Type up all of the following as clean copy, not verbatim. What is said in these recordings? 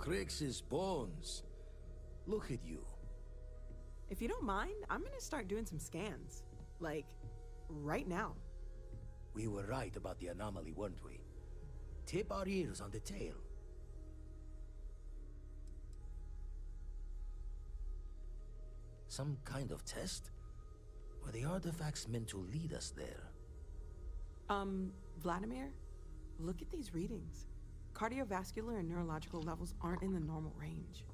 Crix's bones. Look at you. If you don't mind, I'm gonna start doing some scans. Like, right now. We were right about the anomaly, weren't we? Tip our ears on the tail. Some kind of test? Were the artifacts meant to lead us there? Vladimir, look at these readings. Cardiovascular and neurological levels aren't in the normal range.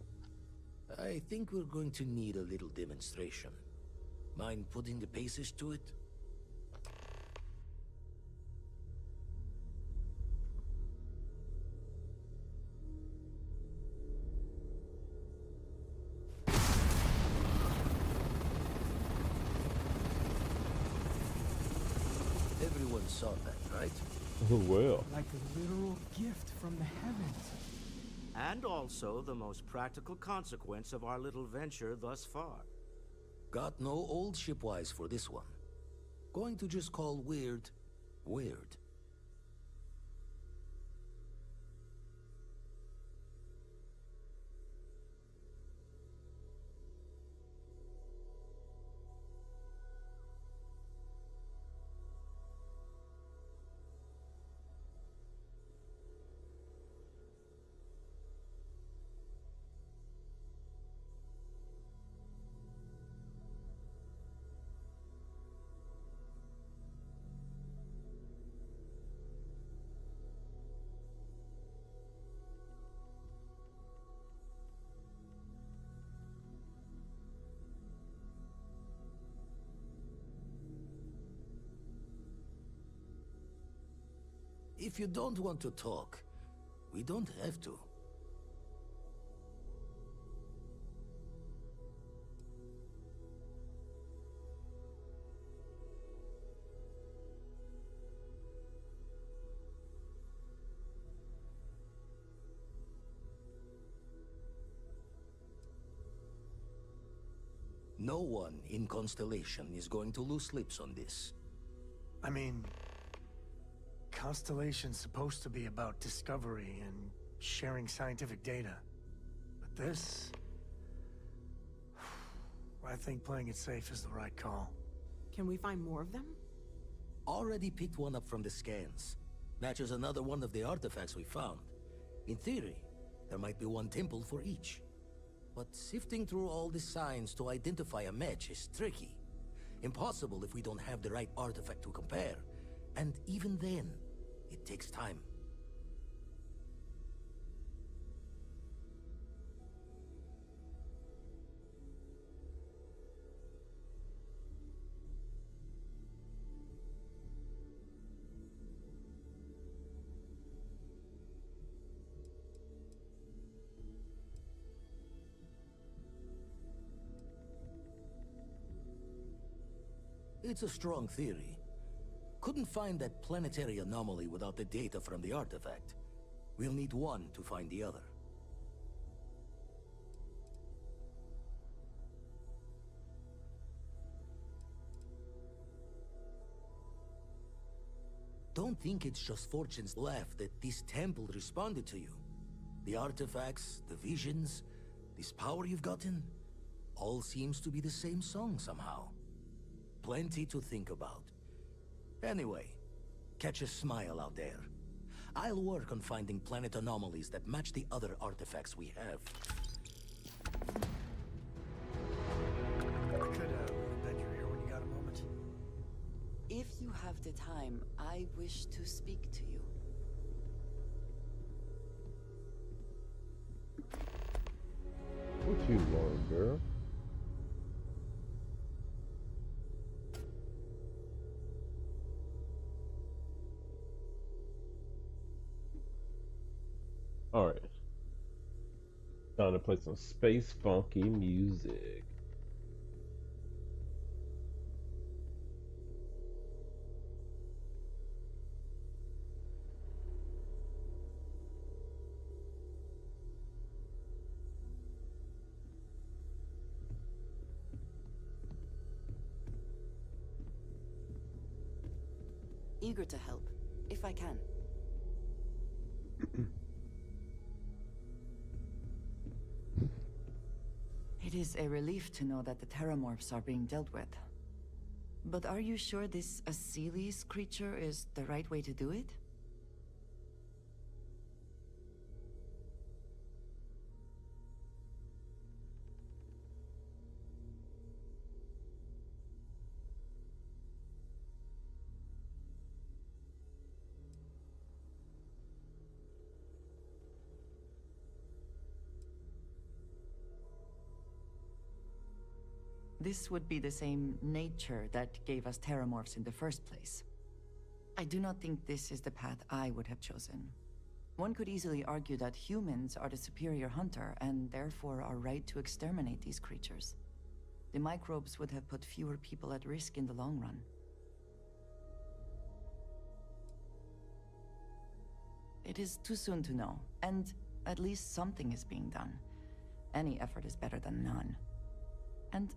I think we're going to need a little demonstration. Mind putting the paces to it? Everyone saw that, right? Oh, well. Like a literal gift from the heavens. And also the most practical consequence of our little venture thus far. Got no old shipwise for this one. Going to just call weird, weird. If you don't want to talk, we don't have to. No one in Constellation is going to lose slips on this. I mean, Constellation's supposed to be about discovery and sharing scientific data. But this... I think playing it safe is the right call. Can we find more of them? Already picked one up from the scans. Matches another one of the artifacts we found. In theory, there might be one temple for each. But sifting through all the signs to identify a match is tricky. Impossible if we don't have the right artifact to compare. And even then, it takes time. It's a strong theory. Couldn't find that planetary anomaly without the data from the artifact. We'll need one to find the other. Don't think it's just Fortune's laugh that this temple responded to you. The artifacts, the visions, this power you've gotten, all seems to be the same song somehow. Plenty to think about. Anyway, catch a smile out there. I'll work on finding planet anomalies that match the other artifacts we have. I could bend your ear when you got a moment. If you have the time, I wish to speak to you. What you want, girl? Alright. Time to play some space funky music. Eager to help, if I can. It is a relief to know that the Terramorphs are being dealt with. But are you sure this Asilis creature is the right way to do it? This would be the same nature that gave us Terramorphs in the first place. I do not think this is the path I would have chosen. One could easily argue that humans are the superior hunter and therefore are right to exterminate these creatures. The microbes would have put fewer people at risk in the long run. It is too soon to know, and at least something is being done. Any effort is better than none. And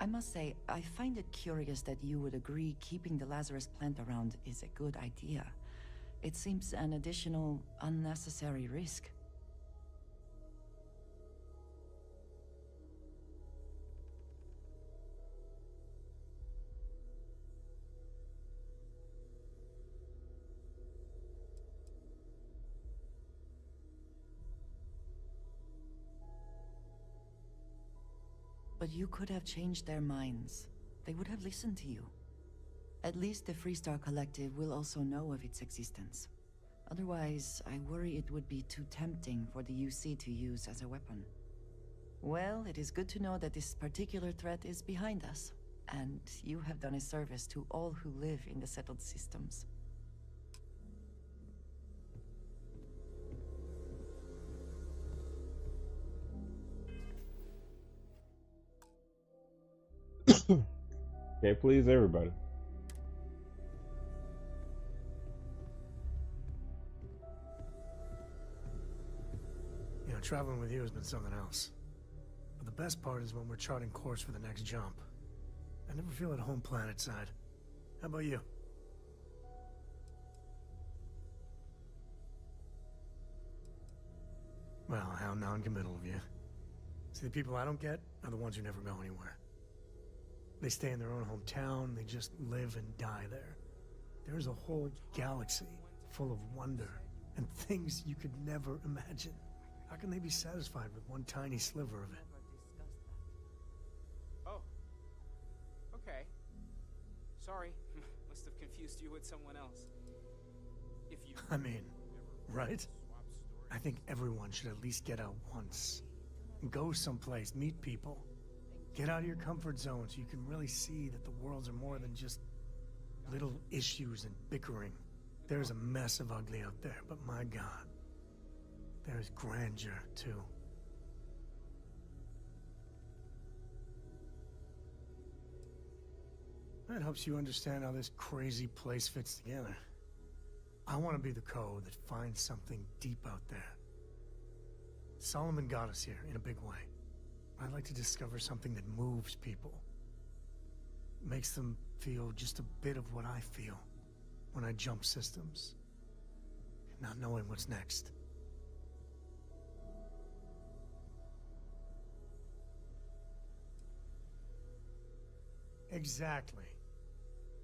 I must say, I find it curious that you would agree keeping the Lazarus plant around is a good idea. It seems an additional, unnecessary risk. But you could have changed their minds. They would have listened to you. At least the Freestar Collective will also know of its existence. Otherwise, I worry it would be too tempting for the UC to use as a weapon. Well, it is good to know that this particular threat is behind us, and you have done a service to all who live in the settled systems. Can't please everybody. You know, traveling with you has been something else. But the best part is when we're charting course for the next jump. I never feel at home planet side. How about you? Well, how non-committal of you. See, the people I don't get are the ones who never go anywhere. They stay in their own hometown, they just live and die there. There's a whole galaxy full of wonder and things you could never imagine. How can they be satisfied with one tiny sliver of it? Oh. Okay. Sorry. Must have confused you with someone else. If you... I mean, right? I think everyone should at least get out once. Go someplace, meet people. Get out of your comfort zone so you can really see that the worlds are more than just little issues and bickering. There's a mess of ugly out there, but my God, there's grandeur too. That helps you understand how this crazy place fits together. I want to be the code that finds something deep out there. Solomon got us here in a big way. I'd like to discover something that moves people. Makes them feel just a bit of what I feel when I jump systems. Not knowing what's next. Exactly.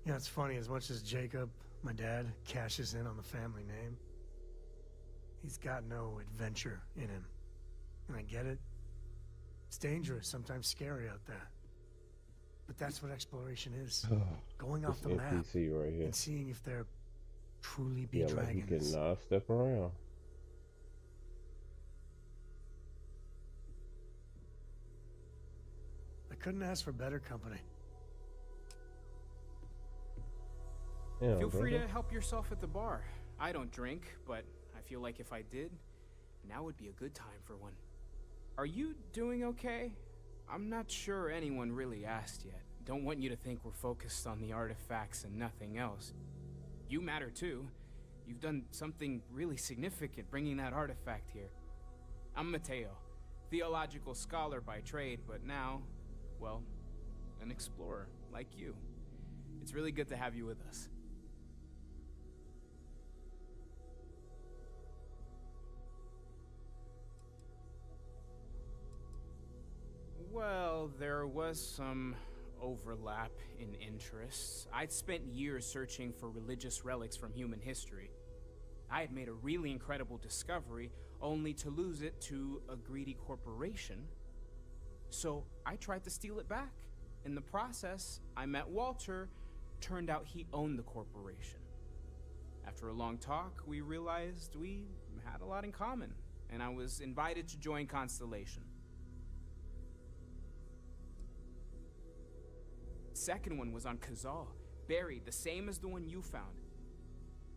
You know, it's funny, as much as Jacob, my dad, cashes in on the family name, he's got no adventure in him. And I get it. It's dangerous, sometimes scary out there. But that's what exploration is. Going off the map NPC right here. and seeing if there truly be Yeah, like you dragons. can step around. I couldn't ask for better company. Yeah, Feel free brother. to help yourself at the bar. I don't drink, but I feel like if I did, now would be a good time for one. Are you doing okay? I'm not sure anyone really asked yet. Don't want you to think we're focused on the artifacts and nothing else. You matter too. You've done something really significant bringing that artifact here. I'm Mateo, theological scholar by trade, but now, well, an explorer like you. It's really good to have you with us. Well, There was some overlap in interests. I'd spent years searching for religious relics from human history. I had made a really incredible discovery, only to lose it to a greedy corporation. So I tried to steal it back. In the process, I met Walter. Turned out he owned the corporation. After a long talk, we realized we had a lot in common, and I was invited to join Constellation. Second one was on Kazal, buried the same as the one you found.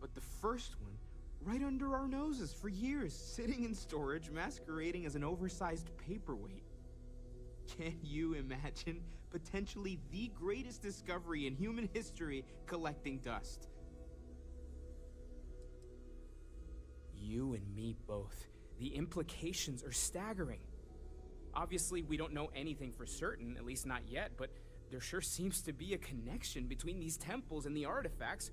But the first one, right under our noses for years, sitting in storage, masquerading as an oversized paperweight. Can you imagine potentially the greatest discovery in human history collecting dust? You and me both. The implications are staggering. Obviously, we don't know anything for certain, at least not yet, but there sure seems to be a connection between these temples and the artifacts.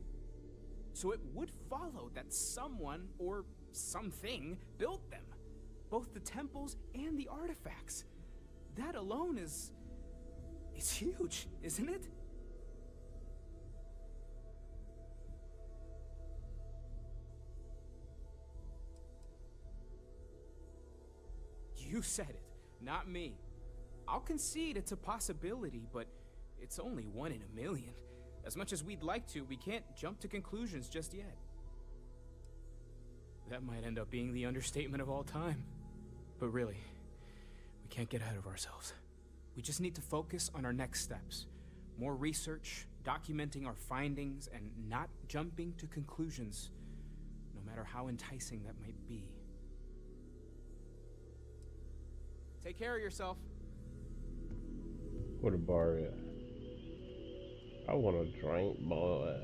So it would follow that someone, or something, built them. Both the temples and the artifacts. That alone is... it's huge, isn't it? You said it, not me. I'll concede it's a possibility, but it's only 1 in a million. As much as we'd like to, we can't jump to conclusions just yet. That might end up being the understatement of all time. But really, we can't get ahead of ourselves. We just need to focus on our next steps. More research, documenting our findings, and not jumping to conclusions, no matter how enticing that might be. Take care of yourself. Where the bar at? I want a drink, boy.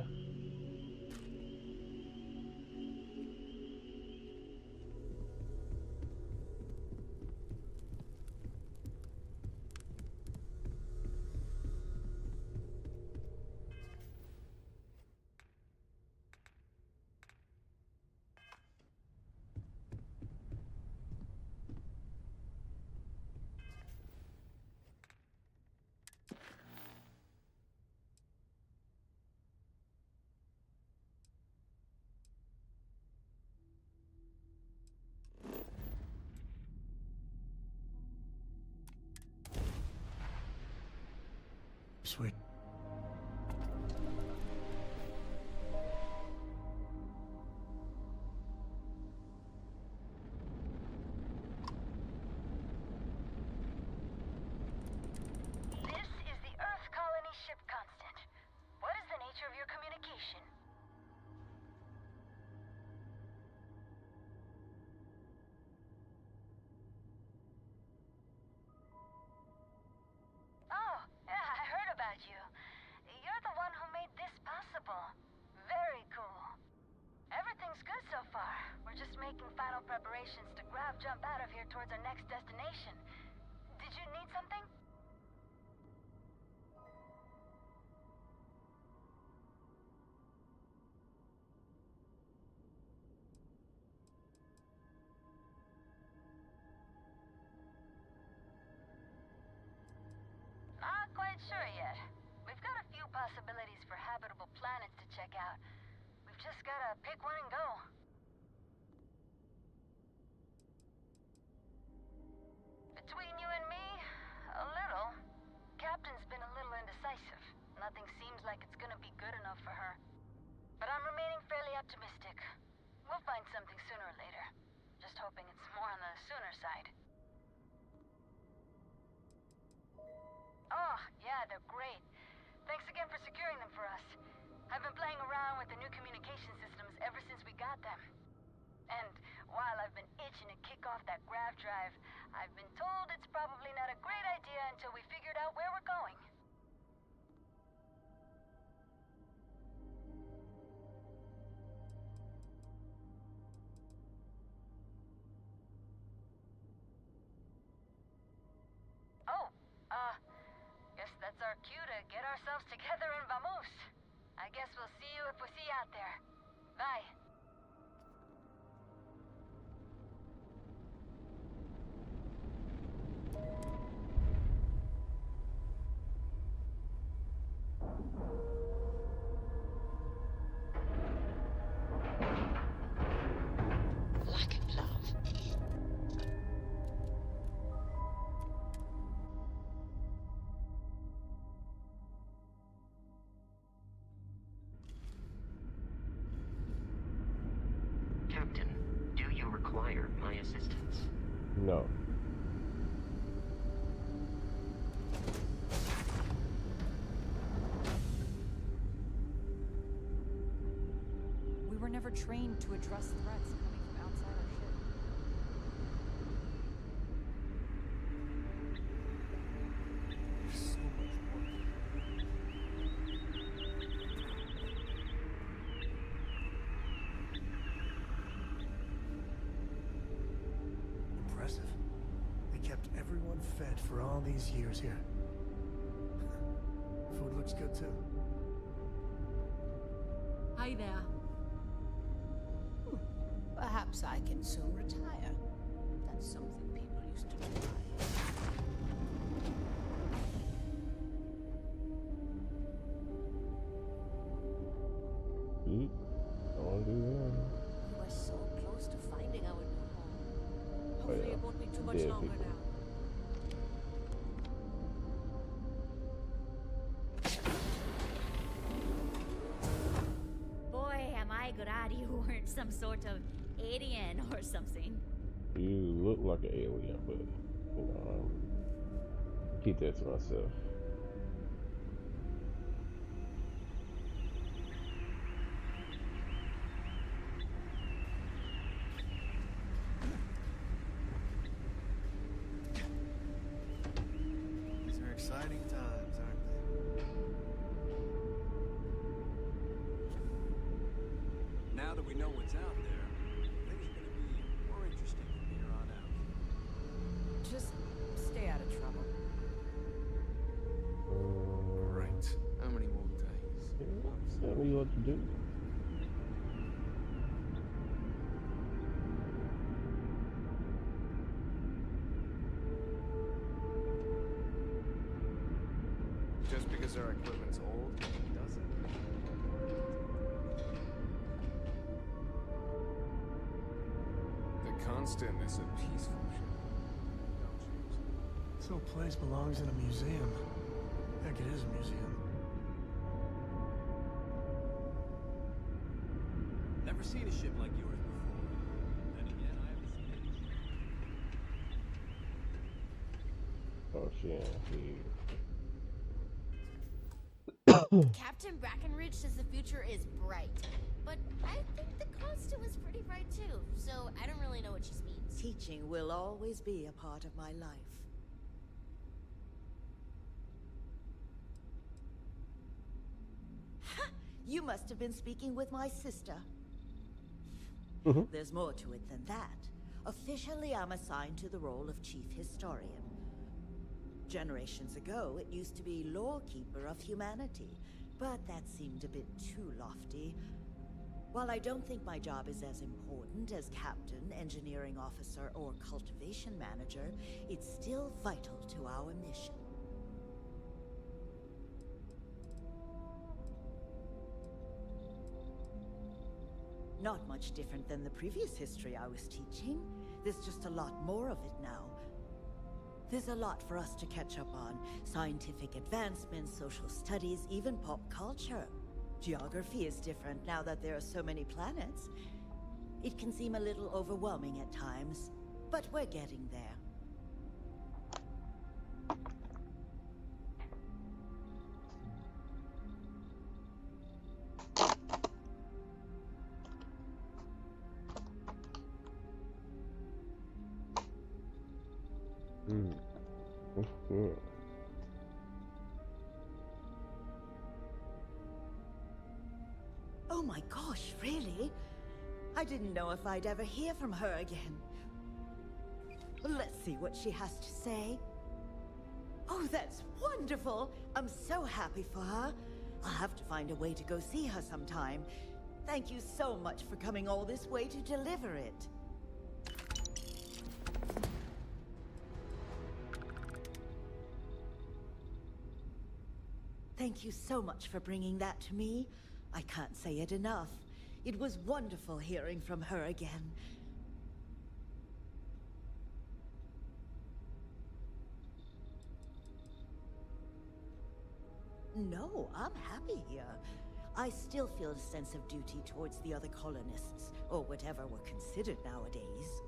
Sweet. This is the Earth Colony ship Constant. What is the nature of your communication? Oh, yeah, I heard about you. You're the one who made this possible. Very cool. Everything's good so far. We're just making final preparations to jump out of here towards our next destination. Did you need something? Not quite sure yet. We've got a few possibilities for habitable planets to check out. We've just gotta pick one and go. Between you and me, a little. Captain's been a little indecisive. Nothing seems like it's gonna be good enough for her. But I'm remaining fairly optimistic. We'll find something sooner or later. Just hoping it's more on the sooner side. Oh, yeah, they're great. Thanks again for securing them for us. I've been playing around with the new communication systems ever since we got them. And while I've been itching to kick off that grav drive, I've been told it's probably not a great idea until we figured out where we're going. Oh, guess that's our cue to get ourselves together and vamos. I guess we'll see you if we see you out there. Bye. necessary assistance? No. We were never trained to address threats coming from outside our ship. There's so much work. Impressive. They kept everyone fed for all these years here. Food looks good too. Hi there. Perhaps I can soon retire. That's something people used to do. Eat. Don't do that. We were so close to finding our new home. Hopefully yeah. it won't be too much Dead longer people. now. Boy, am I glad you weren't some sort of alien or something. You look like an alien, but you know, keep that to myself. These are exciting times, aren't they? Now that we know what's out there, things are going to be more interesting from here on out. Just stay out of trouble. Right. How many more days? Tell me what to do. Just because our equipment's old, doesn't. The Constant is a peaceful ship. Don't change that. This whole place belongs in a museum. Heck, it is a museum. Never seen a ship like yours before. Then again, I haven't seen it. Oh shit. Captain Brackenridge says the future is bright, but I think the Constant was pretty bright too, so I don't really know what she means. Teaching will always be a part of my life. Ha! You must have been speaking with my sister. There's more to it than that. Officially, I'm assigned to the role of Chief Historian. Generations ago, it used to be Lawkeeper of Humanity, but that seemed a bit too lofty. While I don't think my job is as important as Captain, Engineering Officer, or Cultivation Manager, it's still vital to our mission. Not much different than the previous history I was teaching. There's just a lot more of it now. There's a lot for us to catch up on. Scientific advancements, social studies, even pop culture. Geography is different now that there are so many planets. It can seem a little overwhelming at times, but we're getting there. Oh my gosh, really? I didn't know if I'd ever hear from her again. Let's see what she has to say. Oh, that's wonderful! I'm so happy for her. I'll have to find a way to go see her sometime. Thank you so much for coming all this way to deliver it. Thank you so much for bringing that to me. I can't say it enough. It was wonderful hearing from her again. No, I'm happy here. I still feel a sense of duty towards the other colonists, or whatever we're considered nowadays.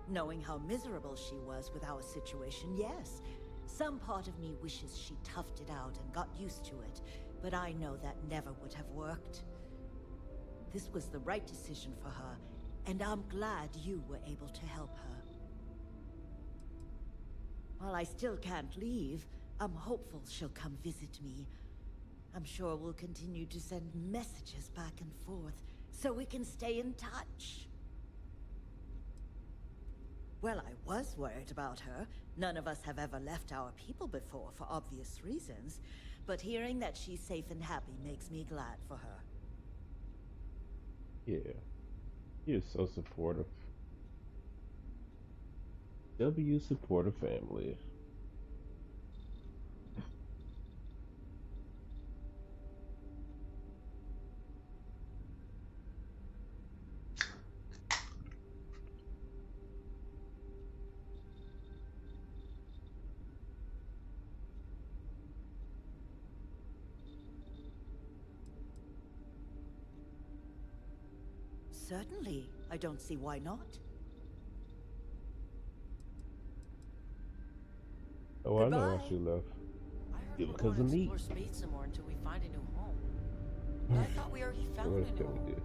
Knowing how miserable she was with our situation, yes. Some part of me wishes she toughed it out and got used to it, but I know that never would have worked. This was the right decision for her, and I'm glad you were able to help her. While I still can't leave, I'm hopeful she'll come visit me. I'm sure we'll continue to send messages back and forth, so we can stay in touch. Well, I was worried about her. None of us have ever left our people before, for obvious reasons. But hearing that she's safe and happy makes me glad for her. Yeah. You're so supportive. W supportive family. Certainly. I don't see why not. Oh, I know why she left. I heard Yeah, we're because going of to me. explore space some more until we find a new home. But I thought we already found What a else new can we home. do?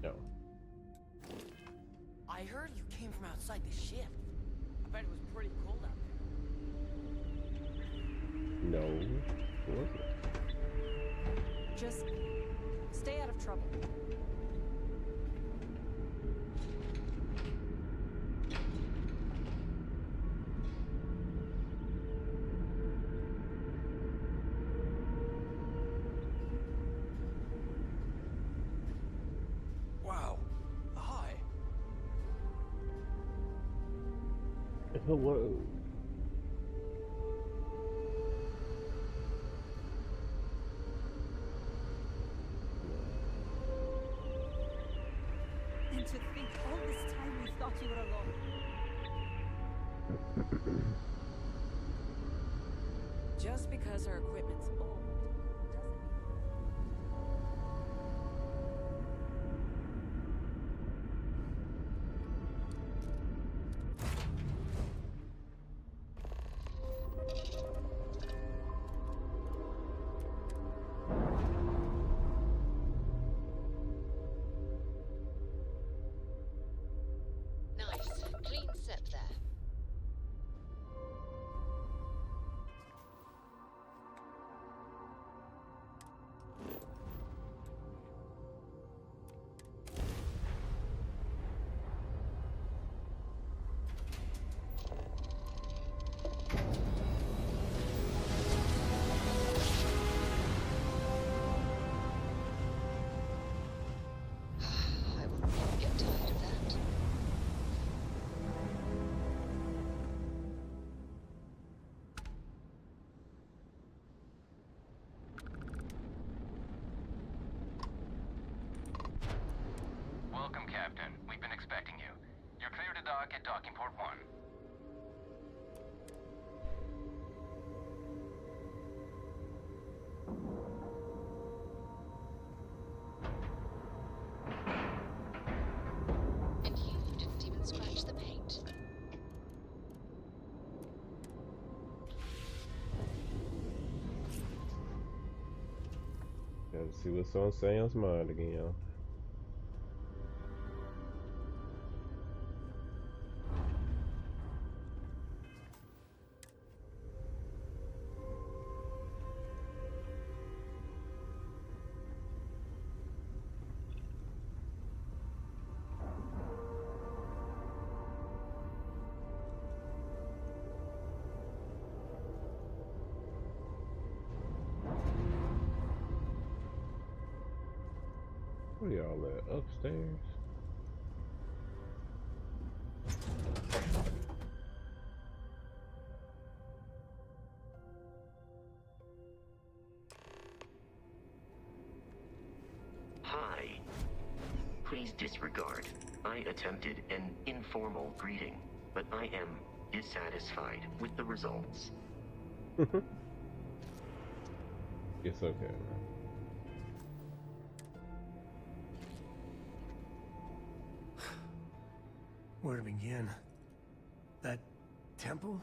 No. I heard you came from outside the ship. I bet it was pretty cold out there. No. What was it? Just stay out of trouble. Wow. Hi. Hello. And to think all this time we thought you were alone. Just because our equipment's old doesn't mean... Nice. Clean set there. I will never get tired of that. Welcome, Captain. We've been expecting you. You're clear to dock at docking port 1. And you didn't even scratch the paint. Gotta see what's on Sam's mind again, y'all. Where y'all at? Upstairs? Hi. Please disregard. I attempted an informal greeting, but I am dissatisfied with the results. It's okay, man. Where to begin? That temple?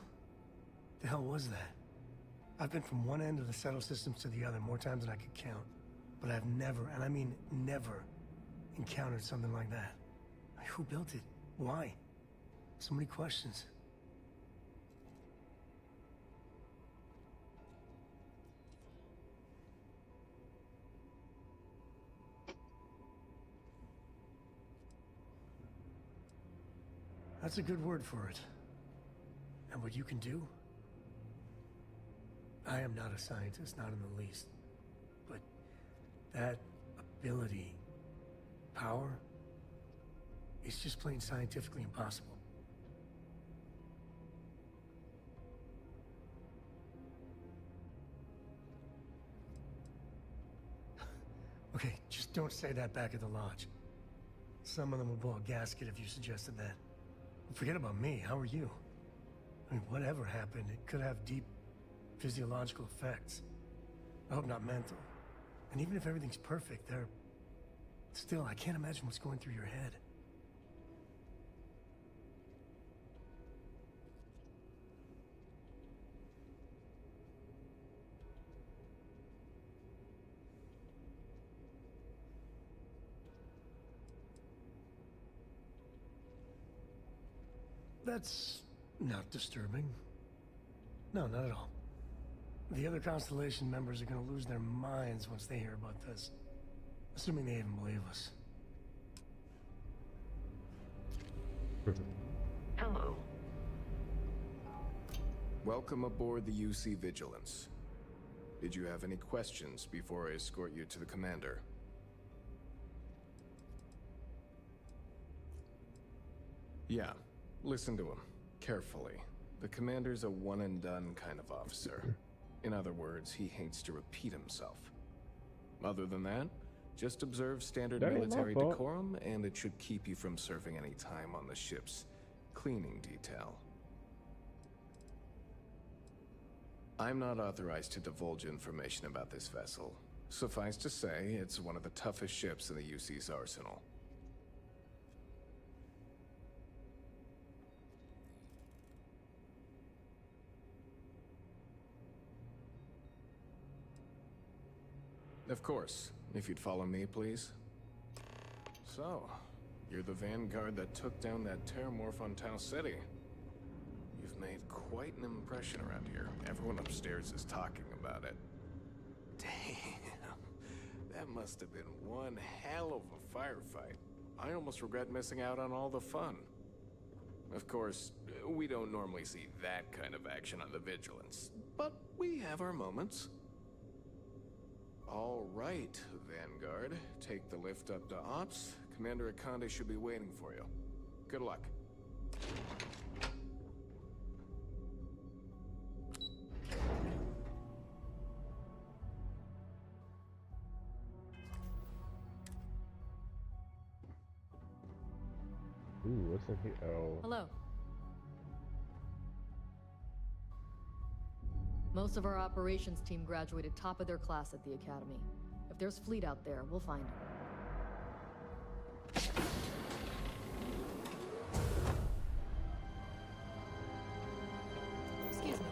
The hell was that? I've been from one end of the settle systems to the other more times than I could count. But I've never, and I mean never, encountered something like that. Who built it? Why? So many questions. That's a good word for it. And what you can do? I am not a scientist, not in the least. But that ability, power, it's just plain scientifically impossible. Okay, just don't say that back at the lodge. Some of them will blow a gasket if you suggested that. Forget about me, how are you? I mean, whatever happened, it could have deep physiological effects. I hope not mental. And even if everything's perfect, still, I can't imagine what's going through your head. That's not disturbing. No, not at all. The other Constellation members are gonna lose their minds once they hear about this. Assuming they even believe us. Hello. Welcome aboard the UC Vigilance. Did you have any questions before I escort you to the commander? Yeah, listen to him carefully. The commander's a one-and-done kind of officer. In other words, he hates to repeat himself. Other than that, just observe standard That ain't my military fault. decorum, and it should keep you from serving any time on the ship's cleaning detail. I'm not authorized to divulge information about this vessel. Suffice to say, it's one of the toughest ships in the UC's arsenal. Of course. If you'd follow me, please. So, you're the vanguard that took down that terramorph on Tau City. You've made quite an impression around here. Everyone upstairs is talking about it. Damn. That must have been one hell of a firefight. I almost regret missing out on all the fun. Of course, we don't normally see that kind of action on the Vigilance, but we have our moments. All right, Vanguard. Take the lift up to Ops. Commander Akande should be waiting for you. Good luck. Ooh, what's in here? Oh. Hello. Most of our operations team graduated top of their class at the academy. If there's fleet out there, we'll find them. Excuse me.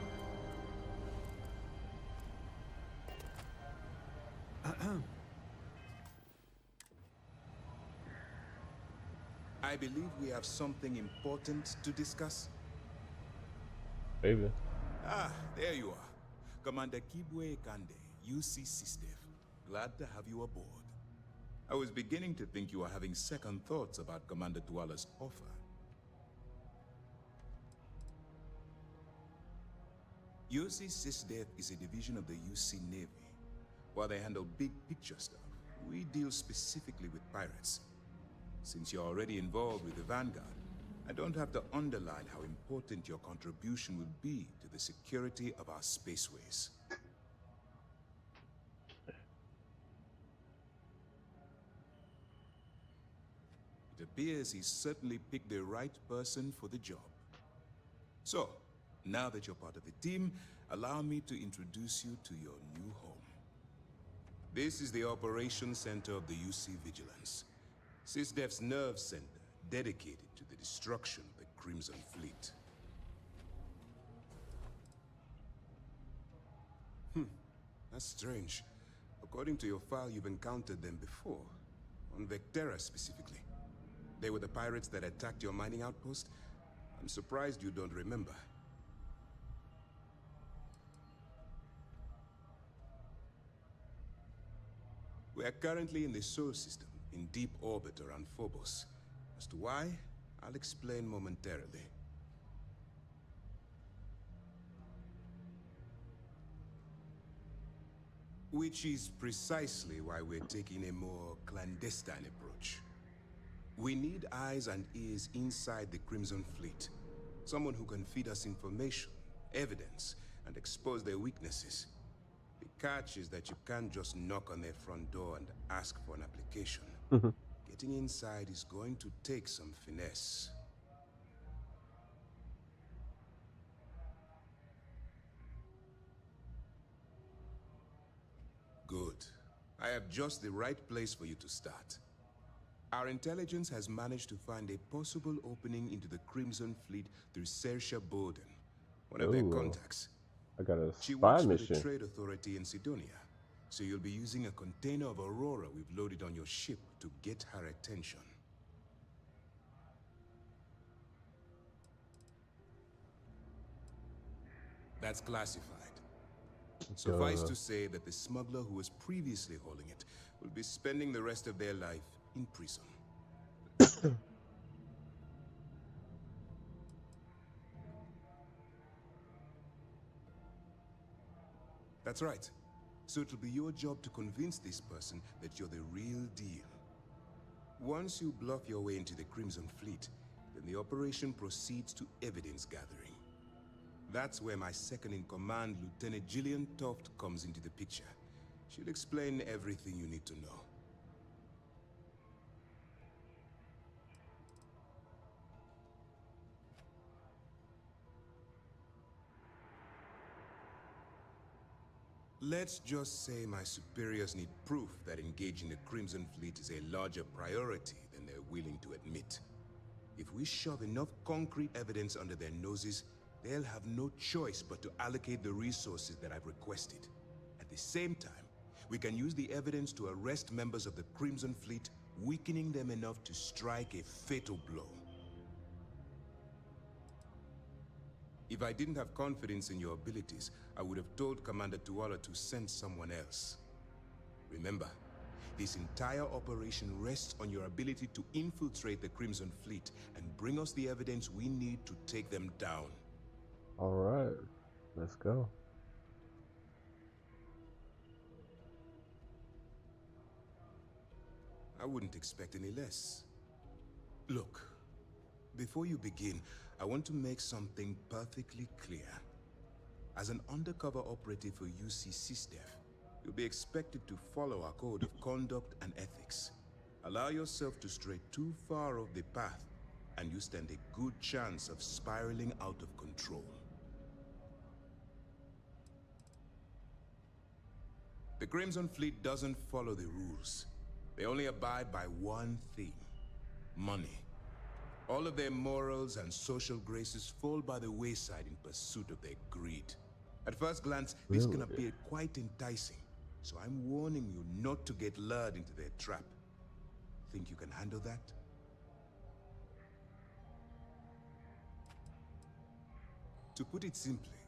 I believe we have something important to discuss. Maybe. Ah, there you are. Commander Kibwe Kande, UC SysDev. Glad to have you aboard. I was beginning to think you were having second thoughts about Commander Tuala's offer. UC SysDev is a division of the UC Navy. While they handle big picture stuff, we deal specifically with pirates. Since you're already involved with the Vanguard, I don't have to underline how important your contribution will be to the security of our spaceways. It appears he's certainly picked the right person for the job. So, now that you're part of the team, allow me to introduce you to your new home. This is the Operations Center of the UC Vigilance, SysDef's nerve center dedicated to the destruction of the Crimson Fleet. That's strange. According to your file, you've encountered them before. On Vectera specifically. They were the pirates that attacked your mining outpost? I'm surprised you don't remember. We are currently in the Sol system, in deep orbit around Phobos. As to why, I'll explain momentarily. Which is precisely why we're taking a more clandestine approach. We need eyes and ears inside the Crimson Fleet. Someone who can feed us information, evidence, and expose their weaknesses. The catch is that you can't just knock on their front door and ask for an application. Getting inside is going to take some finesse. Good. I have just the right place for you to start. Our intelligence has managed to find a possible opening into the Crimson Fleet through Saoirse Bowden, one of their contacts. I got a She spy works for mission. the Trade Authority in Sidonia, so you'll be using a container of Aurora we've loaded on your ship to get her attention. That's classified. Suffice to say that the smuggler who was previously holding it will be spending the rest of their life in prison. That's right. So it'll be your job to convince this person that you're the real deal. Once you bluff your way into the Crimson Fleet, then the operation proceeds to evidence gathering. That's where my second-in-command, Lieutenant Gillian Toft, comes into the picture. She'll explain everything you need to know. Let's just say my superiors need proof that engaging the Crimson Fleet is a larger priority than they're willing to admit. If we shove enough concrete evidence under their noses, they'll have no choice but to allocate the resources that I've requested. At the same time, we can use the evidence to arrest members of the Crimson Fleet, weakening them enough to strike a fatal blow. If I didn't have confidence in your abilities, I would have told Commander Tuala to send someone else. Remember, this entire operation rests on your ability to infiltrate the Crimson Fleet and bring us the evidence we need to take them down. All right, let's go. I wouldn't expect any less. Look, before you begin, I want to make something perfectly clear. As an undercover operative for UC SysDef, you'll be expected to follow our code of conduct and ethics. Allow yourself to stray too far off the path, and you stand a good chance of spiraling out of control. The Crimson Fleet doesn't follow the rules. They only abide by one thing: money. All of their morals and social graces fall by the wayside in pursuit of their greed. At first glance, this can appear quite enticing, so I'm warning you not to get lured into their trap. Think you can handle that? To put it simply,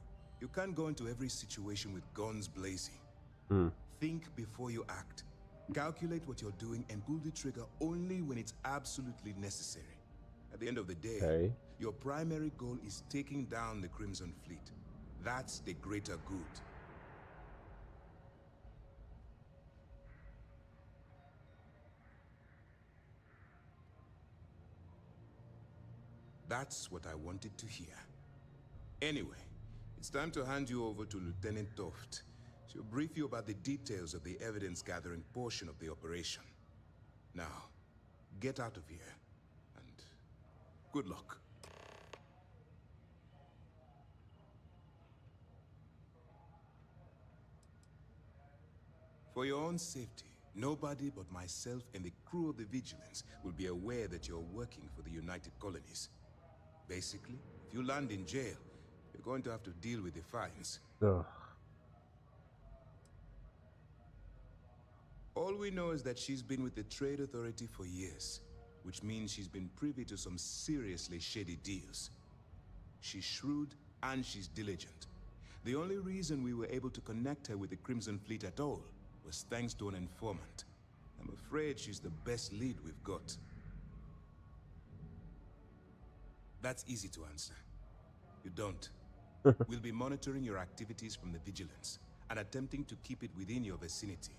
you can't go into every situation with guns blazing. Think before you act. Calculate what you're doing and pull the trigger only when it's absolutely necessary. At the end of the day, your primary goal is taking down the Crimson Fleet. That's the greater good. That's what I wanted to hear. Anyway, it's time to hand you over to Lieutenant Toft. She'll brief you about the details of the evidence-gathering portion of the operation. Now, get out of here, and good luck. For your own safety, nobody but myself and the crew of the Vigilance will be aware that you're working for the United Colonies. Basically, if you land in jail, you're going to have to deal with the fines. Ugh. All we know is that she's been with the Trade Authority for years, which means she's been privy to some seriously shady deals. She's shrewd and she's diligent. The only reason we were able to connect her with the Crimson Fleet at all was thanks to an informant. I'm afraid she's the best lead we've got. That's easy to answer. You don't. We'll be monitoring your activities from the Vigilance and attempting to keep it within your vicinity.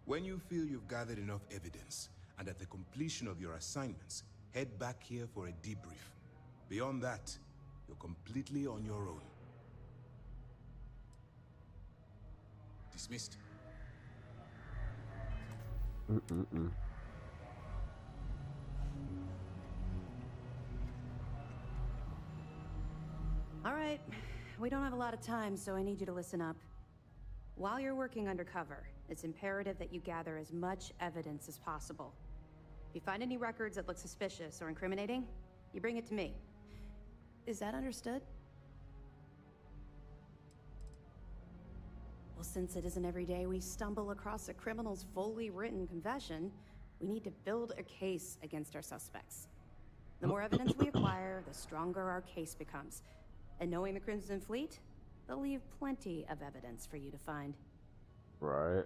When you feel you've gathered enough evidence, and at the completion of your assignments, head back here for a debrief. Beyond that, you're completely on your own. Dismissed. All right, we don't have a lot of time, so I need you to listen up. While you're working undercover, it's imperative that you gather as much evidence as possible. If you find any records that look suspicious or incriminating, you bring it to me. Is that understood? Well, since it isn't every day we stumble across a criminal's fully written confession, we need to build a case against our suspects. The more evidence we acquire, the stronger our case becomes. And knowing the Crimson Fleet, they'll leave plenty of evidence for you to find. Right.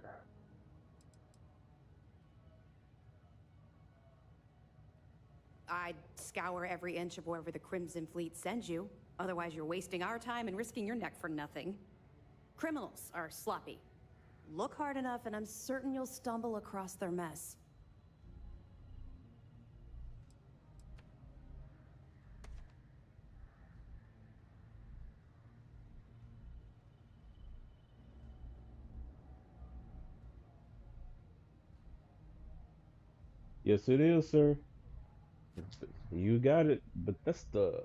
I'd scour every inch of wherever the Crimson Fleet sends you. Otherwise, you're wasting our time and risking your neck for nothing. Criminals are sloppy. Look hard enough, and I'm certain you'll stumble across their mess. Yes, it is, sir. You got it, but that's the...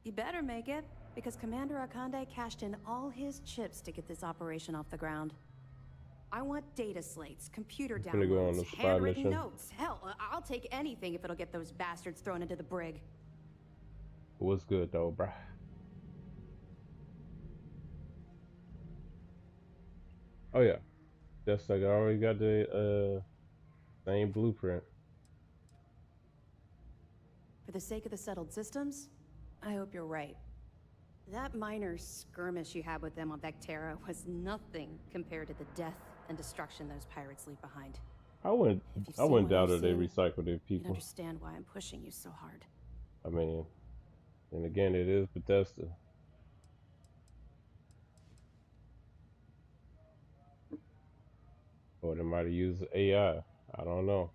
You better make it, because Commander Akande cashed in all his chips to get this operation off the ground. I want data slates, computer gonna go on downloads, the spy handwritten mission. notes. Hell, I'll take anything if it'll get those bastards thrown into the brig. What's good, though, bruh? Oh, yeah. That's like I already got the, same blueprint. For the sake of the settled systems, I hope you're right. That minor skirmish you had with them on Vectera was nothing compared to the death and destruction those pirates leave behind. I wouldn't doubt that they recycle their You people. understand why I'm pushing you so hard. I mean, and again, it is Bethesda. Or they might have used AI. I don't know.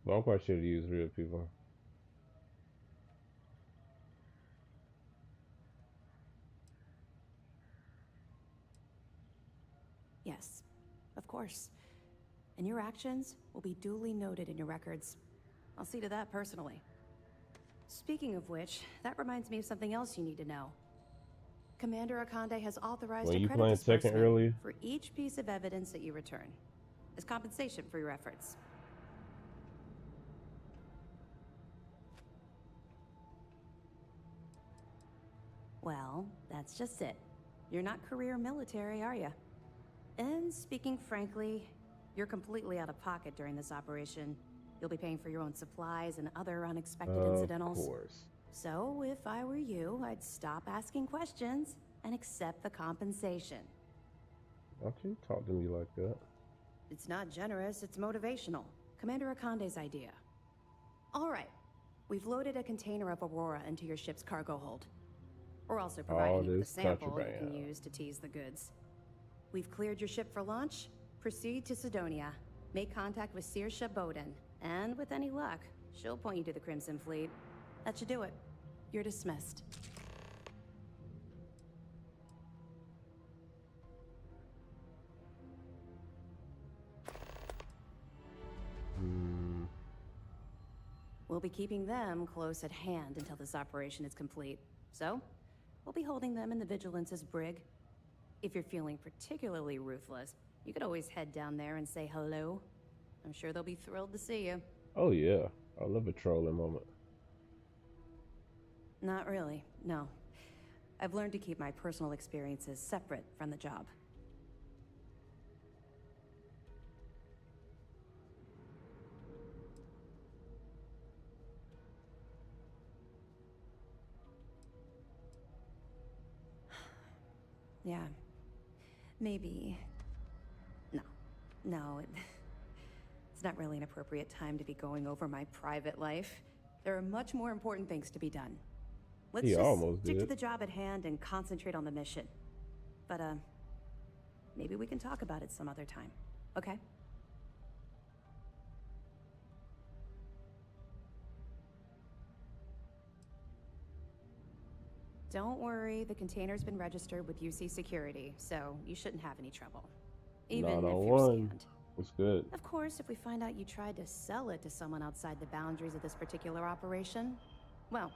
But I'm quite sure they use real people. Yes, of course. And your actions will be duly noted in your records. I'll see to that personally. Speaking of which, that reminds me of something else you need to know. Commander Akande has authorized When a you credit playing second disbursement earlier? for each piece of evidence that you return, as compensation for your efforts. Well, that's just it. You're not career military, are you? And speaking frankly, you're completely out of pocket during this operation. You'll be paying for your own supplies and other unexpected incidentals. Of course. So, if I were you, I'd stop asking questions and accept the compensation. Why don't you talk to me like that? It's not generous, it's motivational. Commander Akande's idea. All right, we've loaded a container of Aurora into your ship's cargo hold. We're also providing you with a this sample you can contraband. use to tease the goods. We've cleared your ship for launch. Proceed to Sidonia. Make contact with Saoirse Bowden. And with any luck, she'll point you to the Crimson Fleet. That should do it. You're dismissed. We'll be keeping them close at hand until this operation is complete. So, we'll be holding them in the Vigilance's brig. If you're feeling particularly ruthless, you could always head down there and say hello. I'm sure they'll be thrilled to see you. Oh yeah, I love a trolling moment. Not really, no. I've learned to keep my personal experiences separate from the job. Yeah. Maybe. No, it's not really an appropriate time to be going over my private life. There are much more important things to be done. Let's just stick to the job at hand and concentrate on the mission. But, maybe we can talk about it some other time, okay? Don't worry, the container's been registered with UC Security, so you shouldn't have any trouble. Even if you're scanned. It's good. Of course, if we find out you tried to sell it to someone outside the boundaries of this particular operation, well,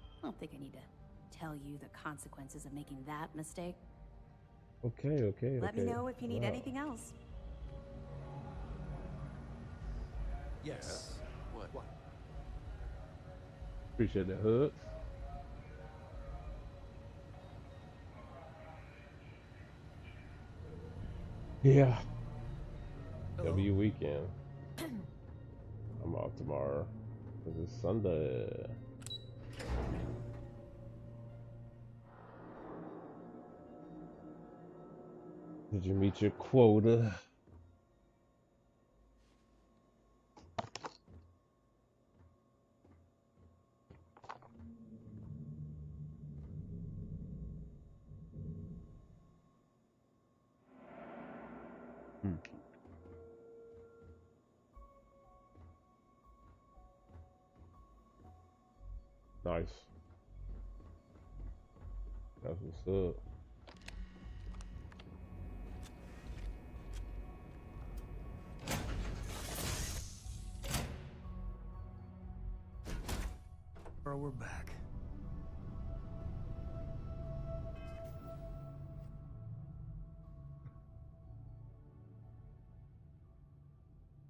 I don't think I need to tell you the consequences of making that mistake. Okay. Let me know if you need anything else. Yes. What? Appreciate that, Hood. Yeah. It'll be a weekend. I'm off tomorrow. This is Sunday. Did you meet your quota? Nice. That's what's up. Bro, we're back.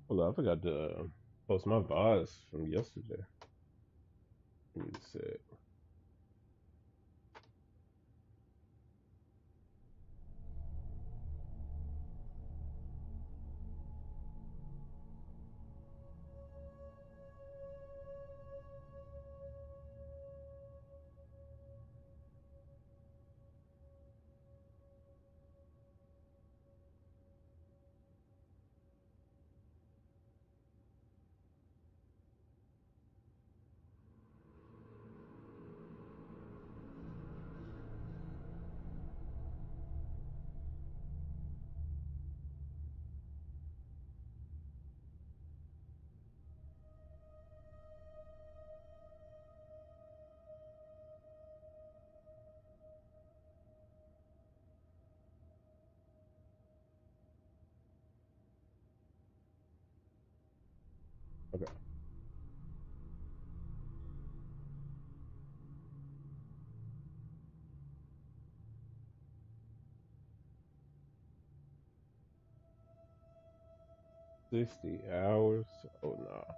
Well, I forgot to post my VODs from yesterday. Give me a sec. Okay. $60. Oh nah.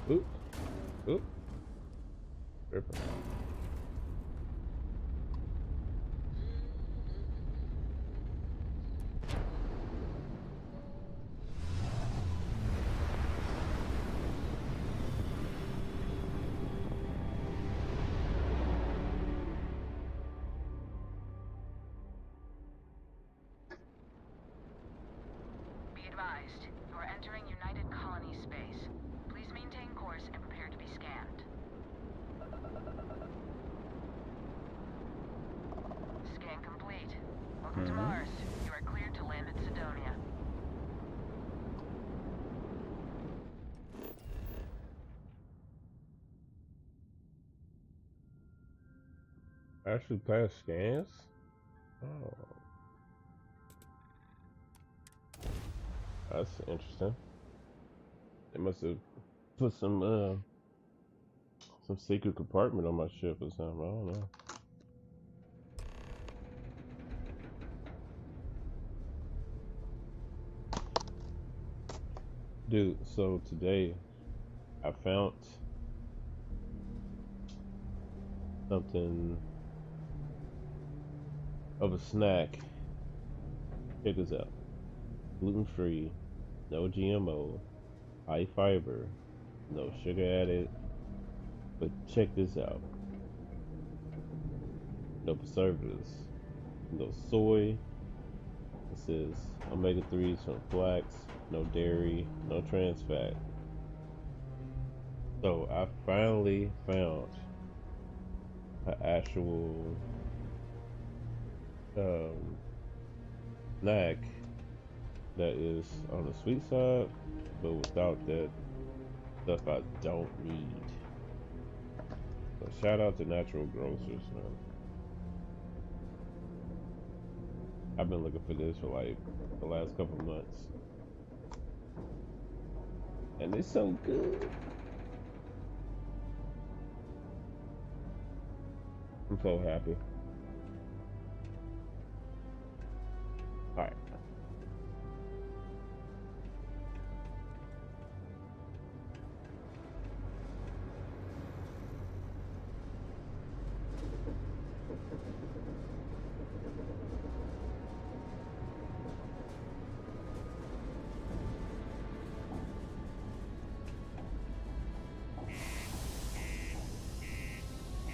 Oop. Oop. Ripper. Be advised, you are entering United Colony space. Please maintain course and prepare to be scanned. Scan complete. Welcome to Mars. You are cleared to land at Sidonia. Actually pass scans? Oh. That's interesting. They must have put some secret compartment on my ship or something. I don't know. Dude, so today I found something of a snack. Check this out. Gluten-free, no GMO, high fiber, no sugar added. But check this out. No preservatives, no soy. It says omega-3s from flax, no dairy, no trans fat. So I finally found an actual snack that is on the sweet side, but without that stuff I don't need. So shout out to Natural Grocers, man. I've been looking for this for like the last couple months. And it's so good. I'm so happy. Alright.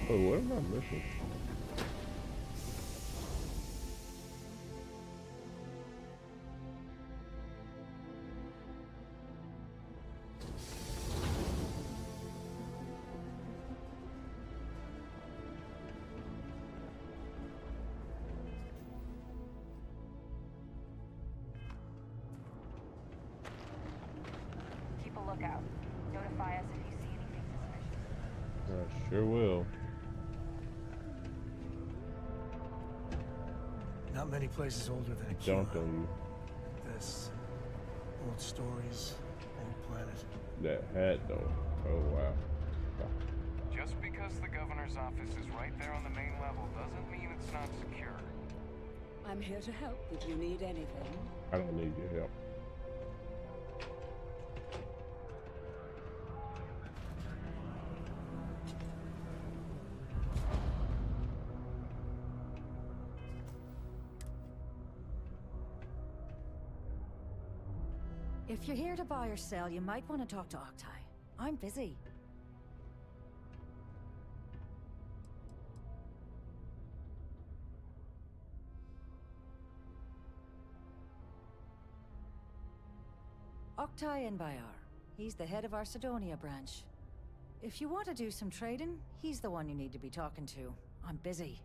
Oh, what am I missing? Keep a lookout. Notify us if you see anything suspicious. I sure will. Not many places older than a Jumped on you. This. Old stories, old planet. That hat though. Oh wow. Just because the governor's office is right there on the main level doesn't mean it's not secure. I'm here to help if you need anything. I don't need your help. If you're here to buy or sell, you might want to talk to Octai. I'm busy. Octai Bayar. He's the head of our Sidonia branch. If you want to do some trading, he's the one you need to be talking to. I'm busy.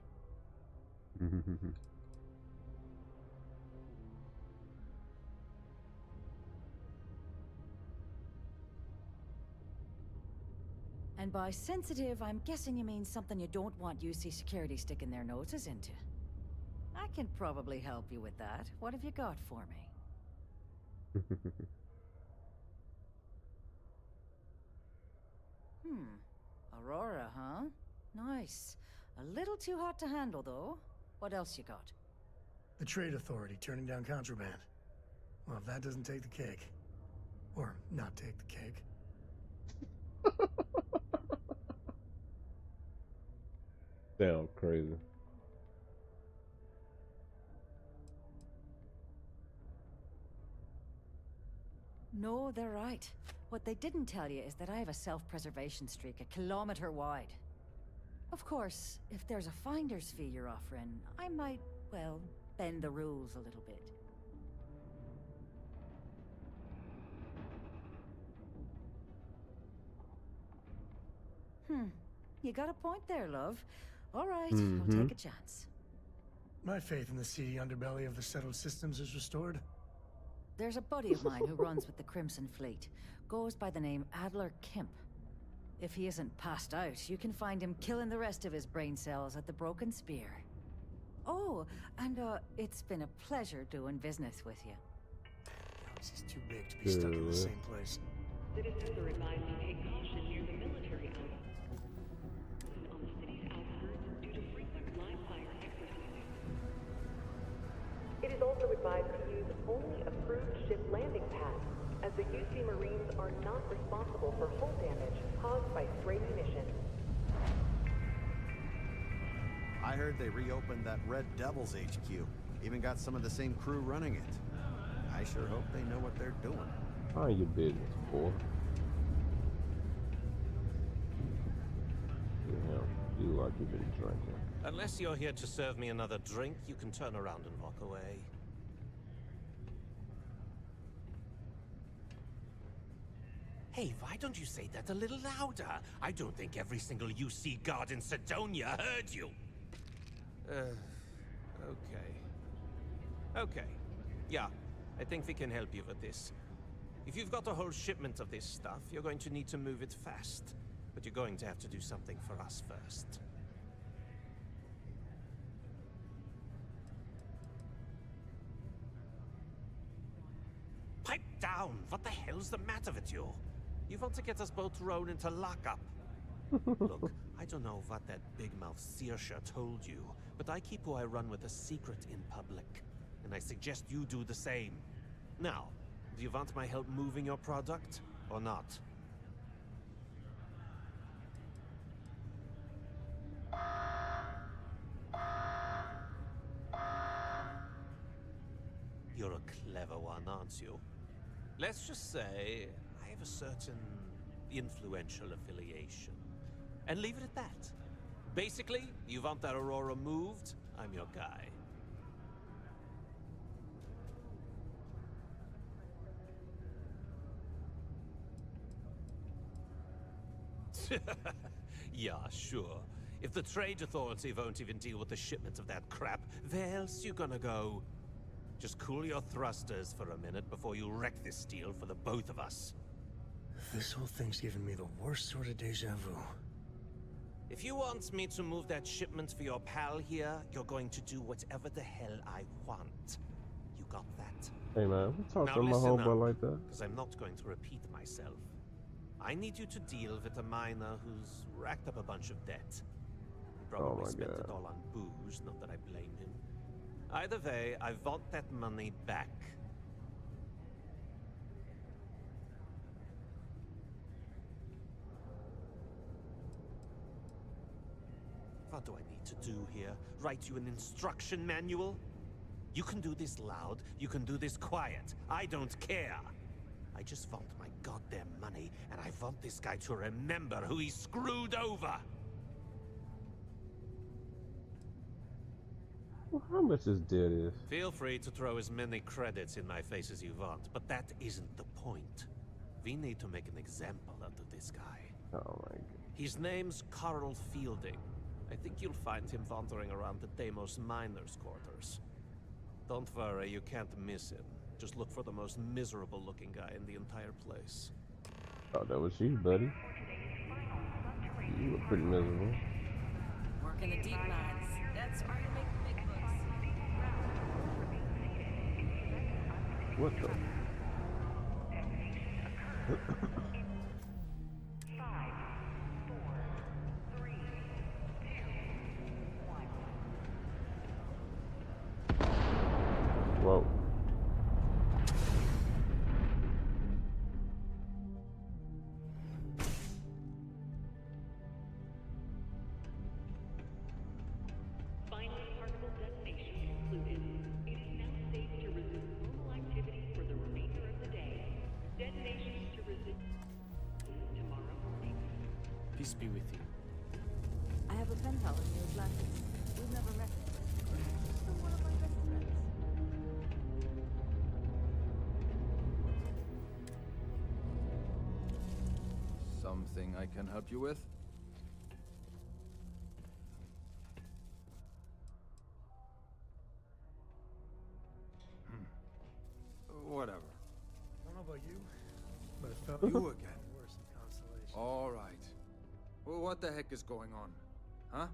And by sensitive, I'm guessing you mean something you don't want UC Security sticking their noses into. I can probably help you with that. What have you got for me? Aurora, huh? Nice. A little too hot to handle, though. What else you got? The Trade Authority turning down contraband. Well, if that doesn't take the cake. Or not take the cake. Sound crazy. No, they're right. What they didn't tell you is that I have a self-preservation streak a kilometer wide. Of course, if there's a finder's fee you're offering, I might, well, bend the rules a little bit. You got a point there, love. All right, I'll take a chance. My faith in the seedy underbelly of the settled systems is restored. There's a buddy of mine who runs with the Crimson Fleet. Goes by the name Adler Kemp. If he isn't passed out, you can find him killing the rest of his brain cells at the Broken Spear. Oh, and it's been a pleasure doing business with you. Galaxy's too big to be stuck in the same place. Citizens are advised to take caution near the military outpost on the city's outskirts due to frequent live fire exercises. It is also advised to use only approved ship landing pads, as the UC Marines are not responsible for hull damage caused by stray munitions. I heard they reopened that Red Devils HQ. Even got some of the same crew running it. I sure hope they know what they're doing. Mind your business, boy. Yeah, you like you've been drinking. Unless you're here to serve me another drink, you can turn around and walk away. Hey, why don't you say that a little louder? I don't think every single UC guard in Sidonia heard you. Okay. Yeah, I think we can help you with this. If you've got a whole shipment of this stuff, you're going to need to move it fast. But you're going to have to do something for us first. Pipe down! What the hell's the matter with you? You want to get us both thrown into lockup? Look, I don't know what that big-mouth Saoirse told you, but I keep who I run with a secret in public. And I suggest you do the same. Now, do you want my help moving your product, or not? You're a clever one, aren't you? Let's just say I have a certain influential affiliation. And leave it at that. Basically, you want that Aurora moved, I'm your guy. Yeah, sure. If the Trade Authority won't even deal with the shipment of that crap, where else you gonna go? Just cool your thrusters for a minute before you wreck this deal for the both of us. This whole thing's giving me the worst sort of deja vu. If you want me to move that shipment for your pal here, you're going to do whatever the hell I want. You got that? Hey man, we talk Now to my listen homeboy up, like that. because I'm not going to repeat myself. I need you to deal with a miner who's racked up a bunch of debt. He probably spent it all on booze, not that I blame him. Either way, I want that money back. What do I need to do here? Write you an instruction manual? You can do this loud, you can do this quiet. I don't care. I just want my goddamn money, and I want this guy to remember who he screwed over. Well, how much is debt is? Feel free to throw as many credits in my face as you want, but that isn't the point. We need to make an example out of this guy. Oh my god. His name's Carl Fielding. I think you'll find him wandering around the Deimos miners' quarters. Don't worry, you can't miss him. Just look for the most miserable-looking guy in the entire place. Oh, that was you, buddy. You were pretty miserable. Work in the deep mines. That's where you make big bucks. What the? Whoa. Peace be with you. I have a pen pal in New Atlantis. We've never met. Still one of my best friends. Something I can help you with? Whatever. I don't know about you, but it felt You again. worse than Constellation. All right. Well, what the heck is going on? Huh?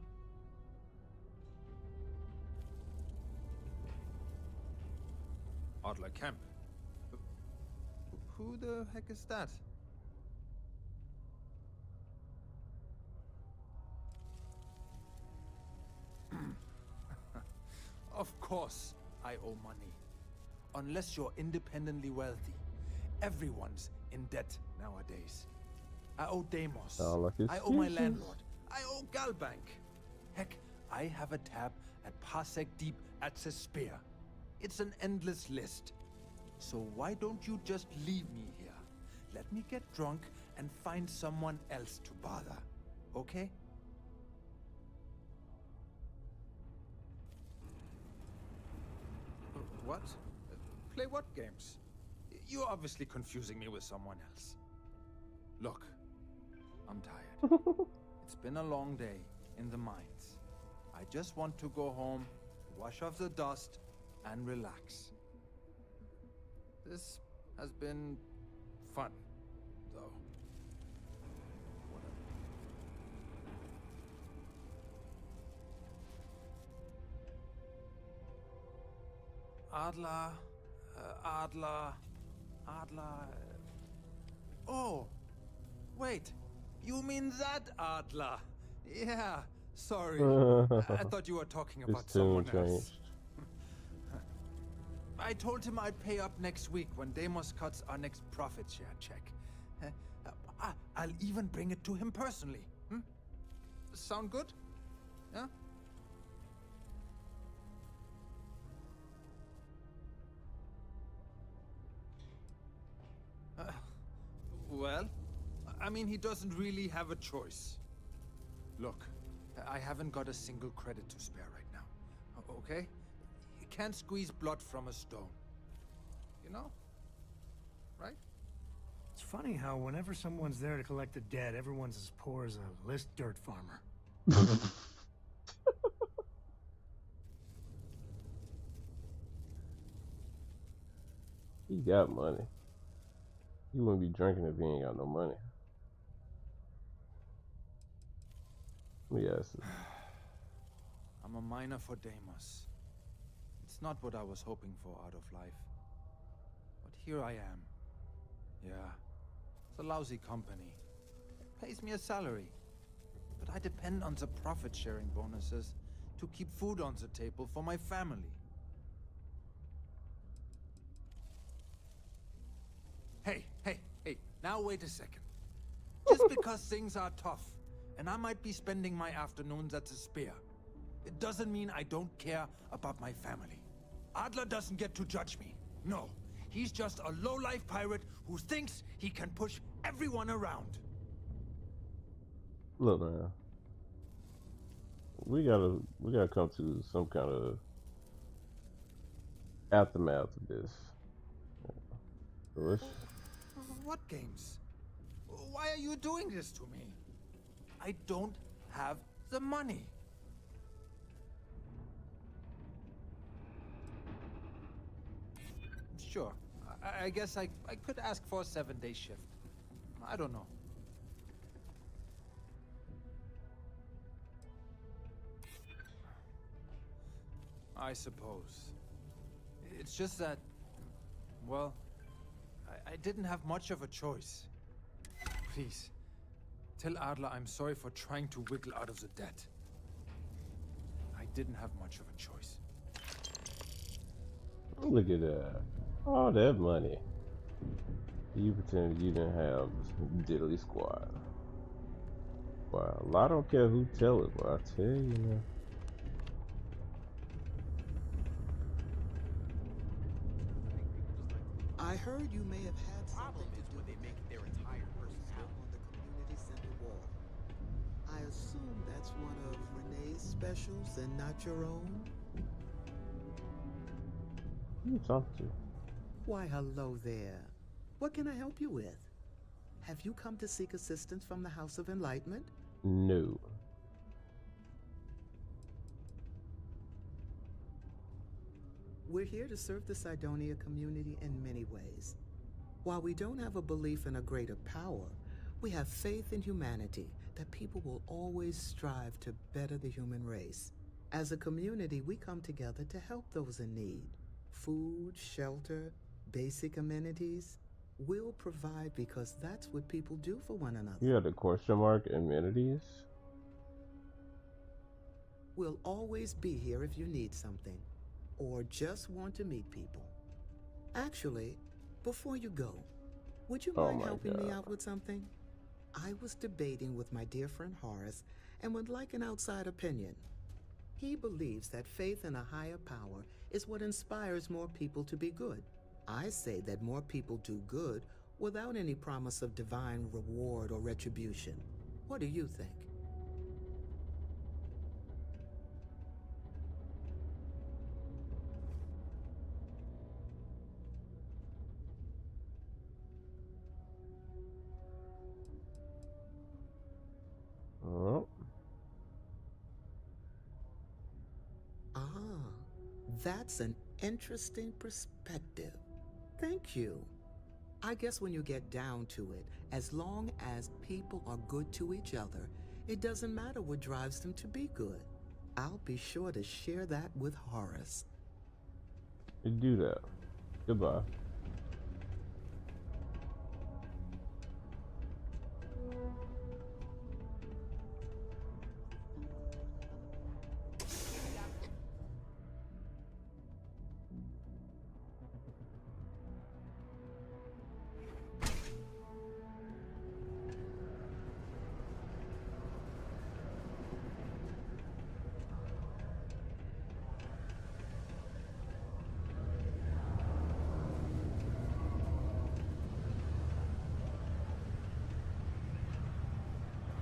Adler Camp. Who the heck is that? Of course, I owe money. Unless you're independently wealthy. Everyone's in debt nowadays. I owe Deimos. I owe my excuses. landlord. I owe Galbank. Heck, I have a tab at Parsec Deep at Cespir. It's an endless list. So why don't you just leave me here? Let me get drunk and find someone else to bother. Okay? What? Play what games? You're obviously confusing me with someone else. Look, I'm tired. It's been a long day in the mines. I just want to go home, wash off the dust, and relax. This has been fun, though. Adler, Adler. Oh, wait. You mean that Adler? Yeah, sorry. I thought you were talking about His tune someone else. changed. I told him I'd pay up next week when Deimos cuts our next profit share check. I'll even bring it to him personally. Sound good? Yeah? Well, I mean, he doesn't really have a choice. Look, I haven't got a single credit to spare right now, okay? You can't squeeze blood from a stone. You know? Right? It's funny how whenever someone's there to collect the debt, everyone's as poor as a list dirt farmer. He got money. He wouldn't be drinking if he ain't got no money. Yes. I'm a miner for Deimos. It's not what I was hoping for out of life. But here I am. Yeah, it's a lousy company. Pays me a salary. But I depend on the profit-sharing bonuses to keep food on the table for my family. Hey, now wait a second. Just because things are tough, and I might be spending my afternoons at the Spear, it doesn't mean I don't care about my family. Adler doesn't get to judge me. No, he's just a low-life pirate who thinks he can push everyone around. Look, man. We gotta come to some kind of aftermath of this. What games? Why are you doing this to me? I don't have the money. Sure. I guess I could ask for a 7-day shift. I don't know. I suppose. It's just that, well, I didn't have much of a choice. Please, tell Adler I'm sorry for trying to wiggle out of the debt. I didn't have much of a choice. Look at that. All that money. You pretended you didn't have diddly squad. Well, I don't care who tell it, but I tell you, man. I heard you may have had something to do with they make their entire personnel on the community center wall. specials and not your own? Who you talking to? Why, hello there. What can I help you with? Have you come to seek assistance from the House of Enlightenment? No. We're here to serve the Cydonia community in many ways. While we don't have a belief in a greater power, we have faith in humanity that people will always strive to better the human race. As a community, we come together to help those in need. Food, shelter, basic amenities. We'll provide because that's what people do for one another. You had a question mark amenities? We'll always be here if you need something, or just want to meet people. Actually, before you go, would you mind helping me out with something? I was debating with my dear friend Horace and would like an outside opinion. He believes that faith in a higher power is what inspires more people to be good. I say that more people do good without any promise of divine reward or retribution. What do you think? Oh. Ah, that's an interesting perspective. Thank you. I guess when you get down to it, as long as people are good to each other, it doesn't matter what drives them to be good. I'll be sure to share that with Horace. You do that. Goodbye.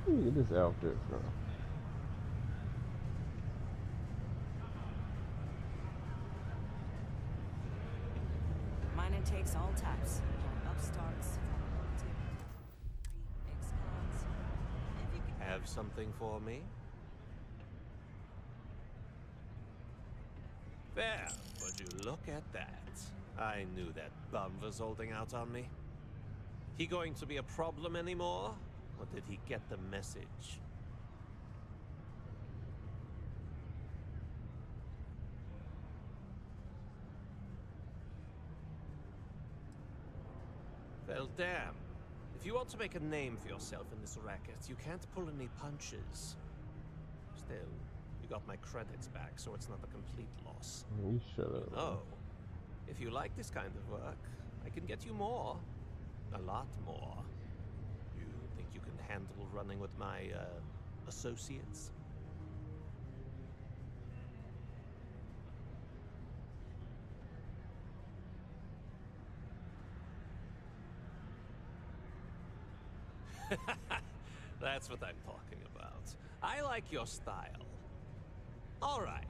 Where you get this outfit from? Mining takes all types. Upstarts, ex-cons. Have something for me? There, would you look at that? I knew that bum was holding out on me. He going to be a problem anymore? Or did he get the message? Well, damn. If you want to make a name for yourself in this racket, you can't pull any punches. Still, you got my credits back, so it's not a complete loss. You shut up. Oh, if you like this kind of work, I can get you more. A lot more. You think you can handle running with my, associates? That's what I'm talking about. I like your style. All right.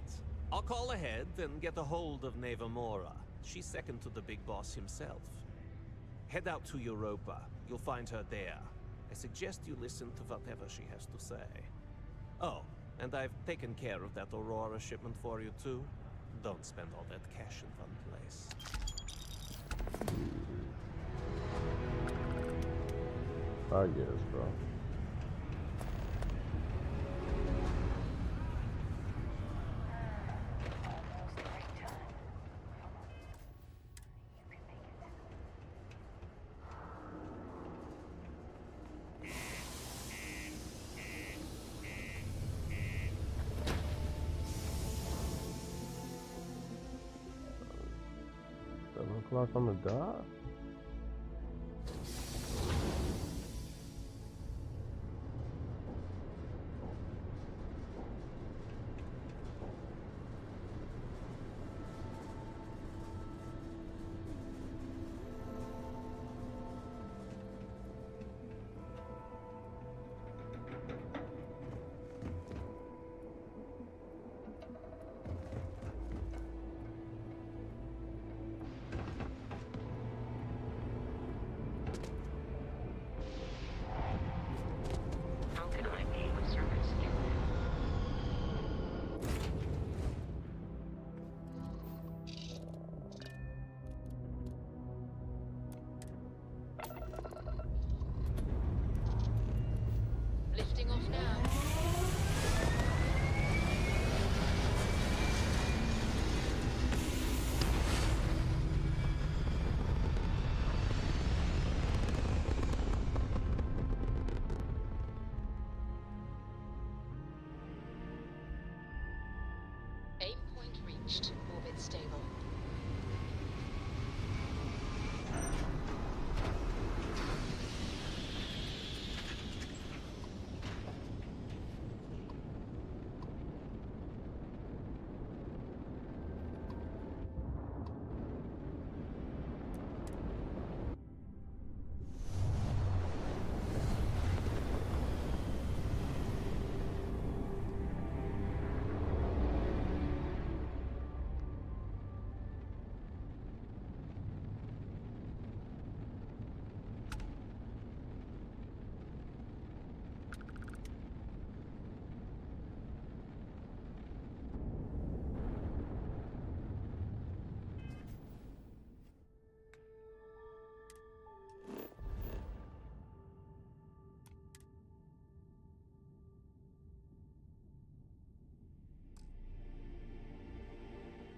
I'll call ahead and get a hold of Nevamora. She's second to the big boss himself. Head out to Europa. You'll find her there. I suggest you listen to whatever she has to say. Oh, and I've taken care of that Aurora shipment for you too. Don't spend all that cash in one place. I guess, bro. O'clock on the dot? reached orbit stable.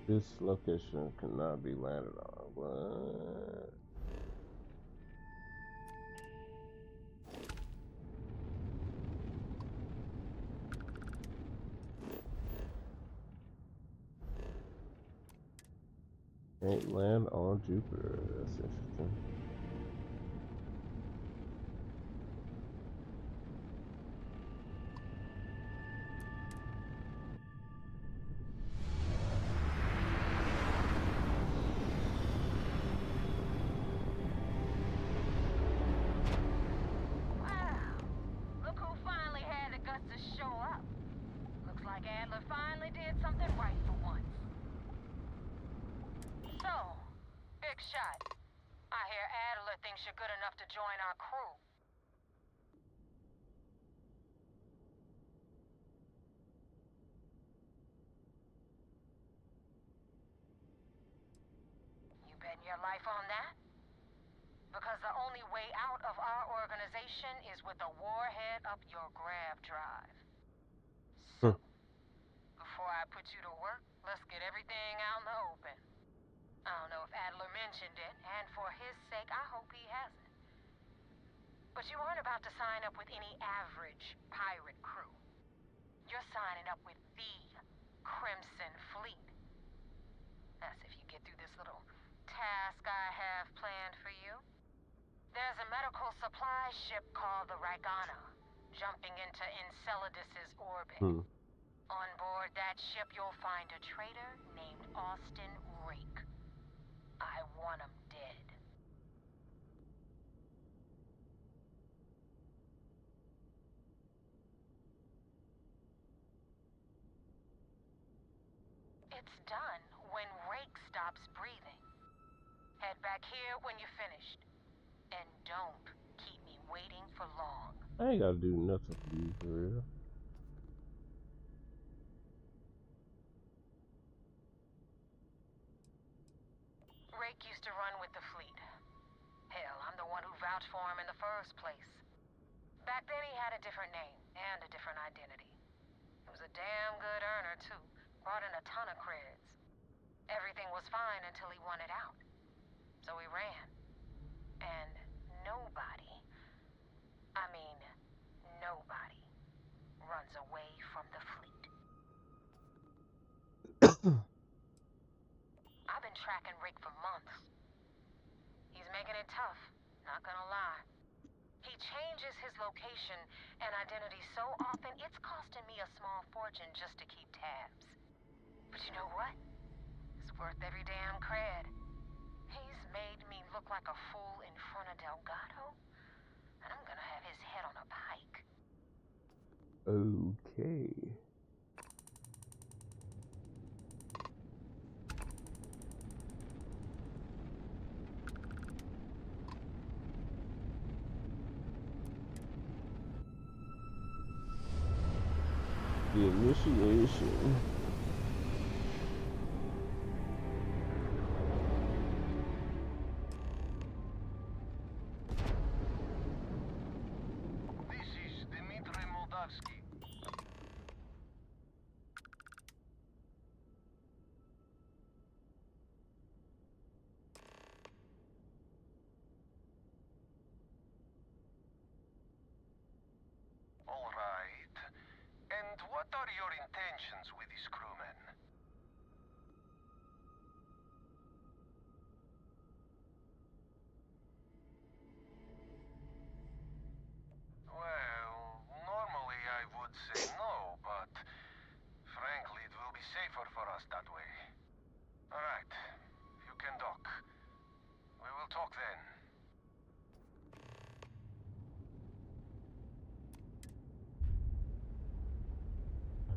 This location cannot be landed on. What? Can't land on Jupiter. That's interesting. Your life on that? Because the only way out of our organization is with a warhead up your grav drive. So, before I put you to work, let's get everything out in the open. I don't know if Adler mentioned it, and for his sake, I hope he hasn't. But you aren't about to sign up with any average pirate crew. You're signing up with the Crimson Fleet. That's if you get through this little task I have planned for you. There's a medical supply ship called the Ragana, jumping into Enceladus's orbit. On board that ship, you'll find a traitor named Austin Rake. I want him dead. It's done when Rake stops breathing. Head back here when you're finished. And don't keep me waiting for long. I ain't gotta do nothing for you, for real. Rake used to run with the fleet. Hell, I'm the one who vouched for him in the first place. Back then he had a different name and a different identity. He was a damn good earner, too. Brought in a ton of creds. Everything was fine until he wanted out. So he ran. And nobody, I mean, nobody, runs away from the fleet. I've been tracking Rick for months. He's making it tough, not gonna lie. He changes his location and identity so often, it's costing me a small fortune just to keep tabs. But you know what? It's worth every damn cred. He's made me look like a fool in front of Delgado, and I'm gonna have his head on a pike. Okay. The initiation. All right. And what are your intentions with these crewmen?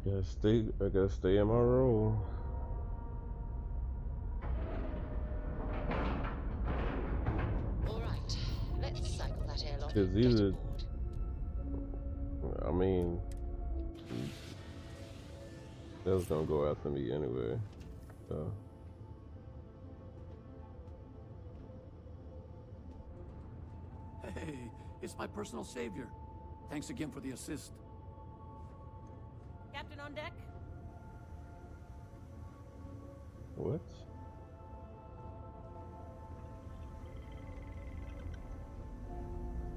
I gotta stay in my role. Alright, let's cycle that airlock Cause and get either, aboard. I mean, they was gonna go after me anyway. So. Hey, it's my personal savior. Thanks again for the assist. Captain on deck? What?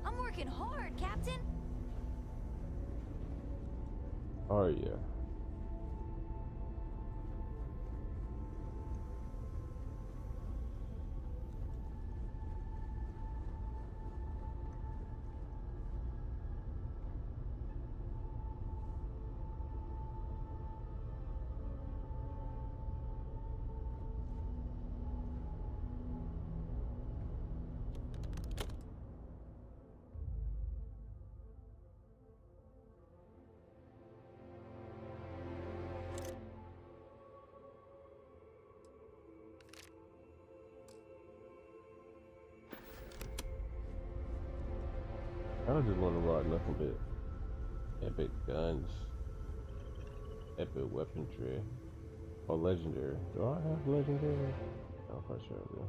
I'm working hard, Captain. Oh yeah. I just want to ride nothing but epic guns, epic weaponry, or legendary. Do I have legendary? I'm quite sure I do.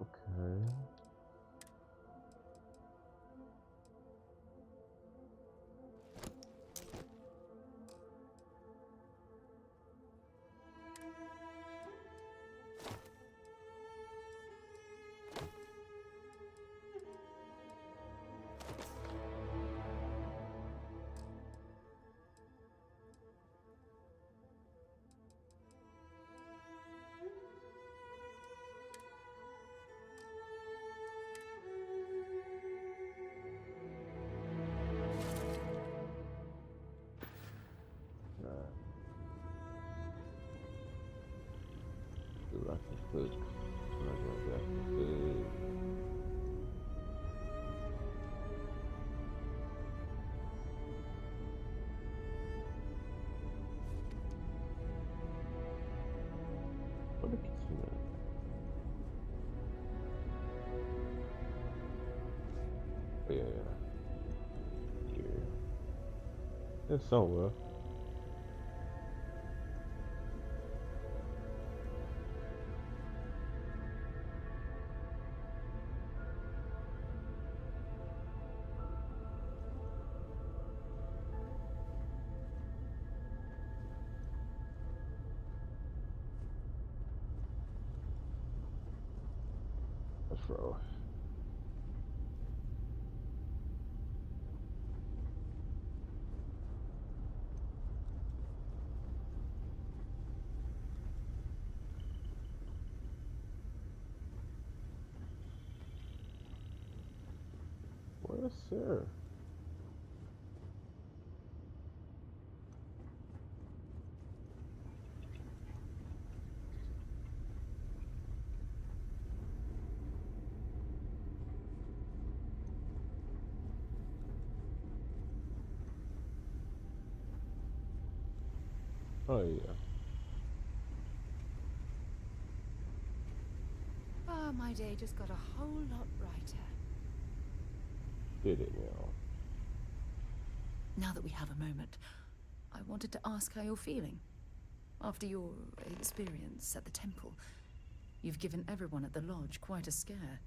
Okay. I can cook. I'm not gonna be able to cook. What the kitchen at? Oh, yeah. Here. It's somewhere. Let's roll. Yes, sir. Oh yeah. Oh, my day just got a whole lot brighter. Did it now? Now that we have a moment, I wanted to ask how you're feeling. After your experience at the temple, you've given everyone at the lodge quite a scare.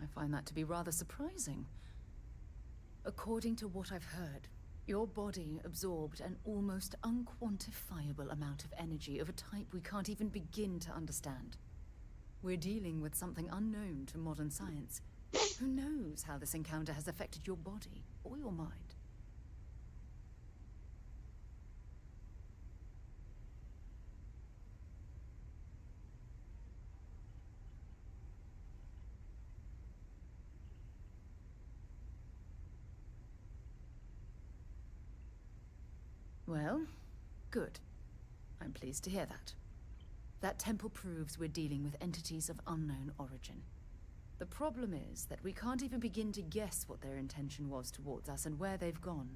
I find that to be rather surprising. According to what I've heard, your body absorbed an almost unquantifiable amount of energy of a type we can't even begin to understand. We're dealing with something unknown to modern science. Who knows how this encounter has affected your body or your mind? Well, good. I'm pleased to hear that. That temple proves we're dealing with entities of unknown origin. The problem is that we can't even begin to guess what their intention was towards us and where they've gone.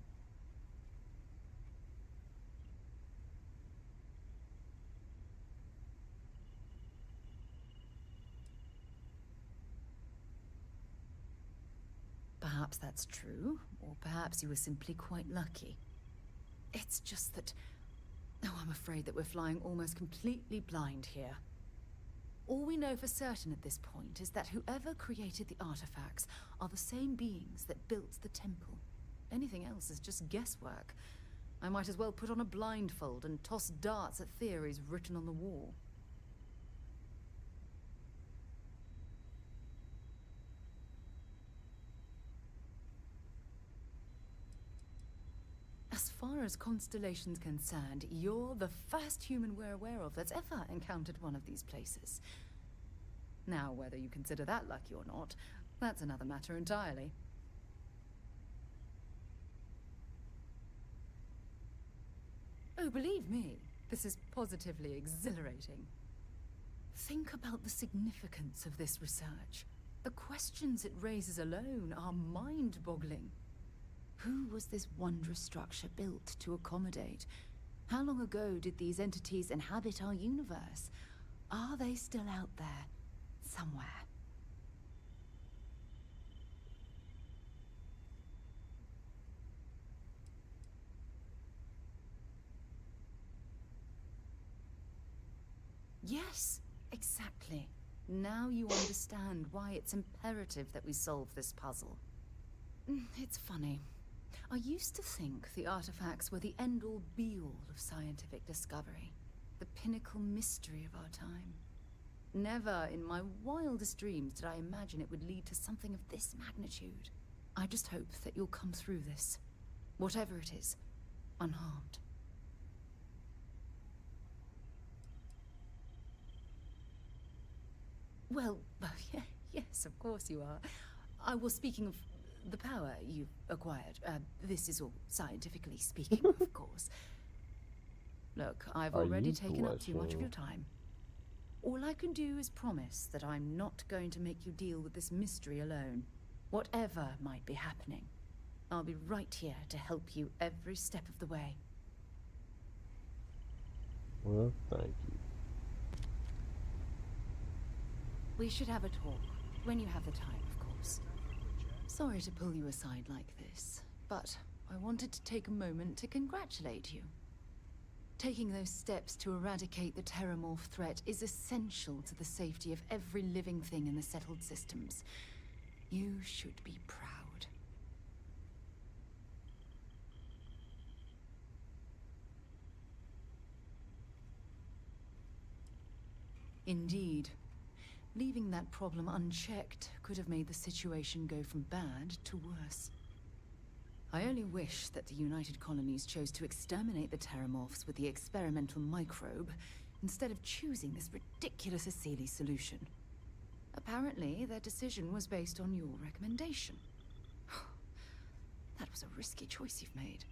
Perhaps that's true, or perhaps you were simply quite lucky. It's just that... Oh, I'm afraid that we're flying almost completely blind here. All we know for certain at this point is that whoever created the artifacts are the same beings that built the temple. Anything else is just guesswork. I might as well put on a blindfold and toss darts at theories written on the wall. As far as Constellation's concerned, you're the first human we're aware of that's ever encountered one of these places. Now, whether you consider that lucky or not, that's another matter entirely. Oh, believe me, this is positively exhilarating. Think about the significance of this research. The questions it raises alone are mind-boggling. Who was this wondrous structure built to accommodate? How long ago did these entities inhabit our universe? Are they still out there, somewhere? Yes, exactly. Now you understand why it's imperative that we solve this puzzle. It's funny. I used to think the artifacts were the end-all be-all of scientific discovery, the pinnacle mystery of our time. Never in my wildest dreams did I imagine it would lead to something of this magnitude. I just hope that you'll come through this, whatever it is, unharmed. Well, yes, of course you are. I was speaking of the power you've acquired. This is all scientifically speaking, of course. Look, I've already taken up too much of your time. All I can do is promise that I'm not going to make you deal with this mystery alone. Whatever might be happening, I'll be right here to help you every step of the way. Well, thank you. We should have a talk, when you have the time, of course. Sorry to pull you aside like this, but I wanted to take a moment to congratulate you. Taking those steps to eradicate the Terramorph threat is essential to the safety of every living thing in the settled systems. You should be proud. Indeed. Leaving that problem unchecked could have made the situation go from bad to worse. I only wish that the United Colonies chose to exterminate the Terramorphs with the experimental microbe instead of choosing this ridiculous Asili solution. Apparently, their decision was based on your recommendation. That was a risky choice you've made.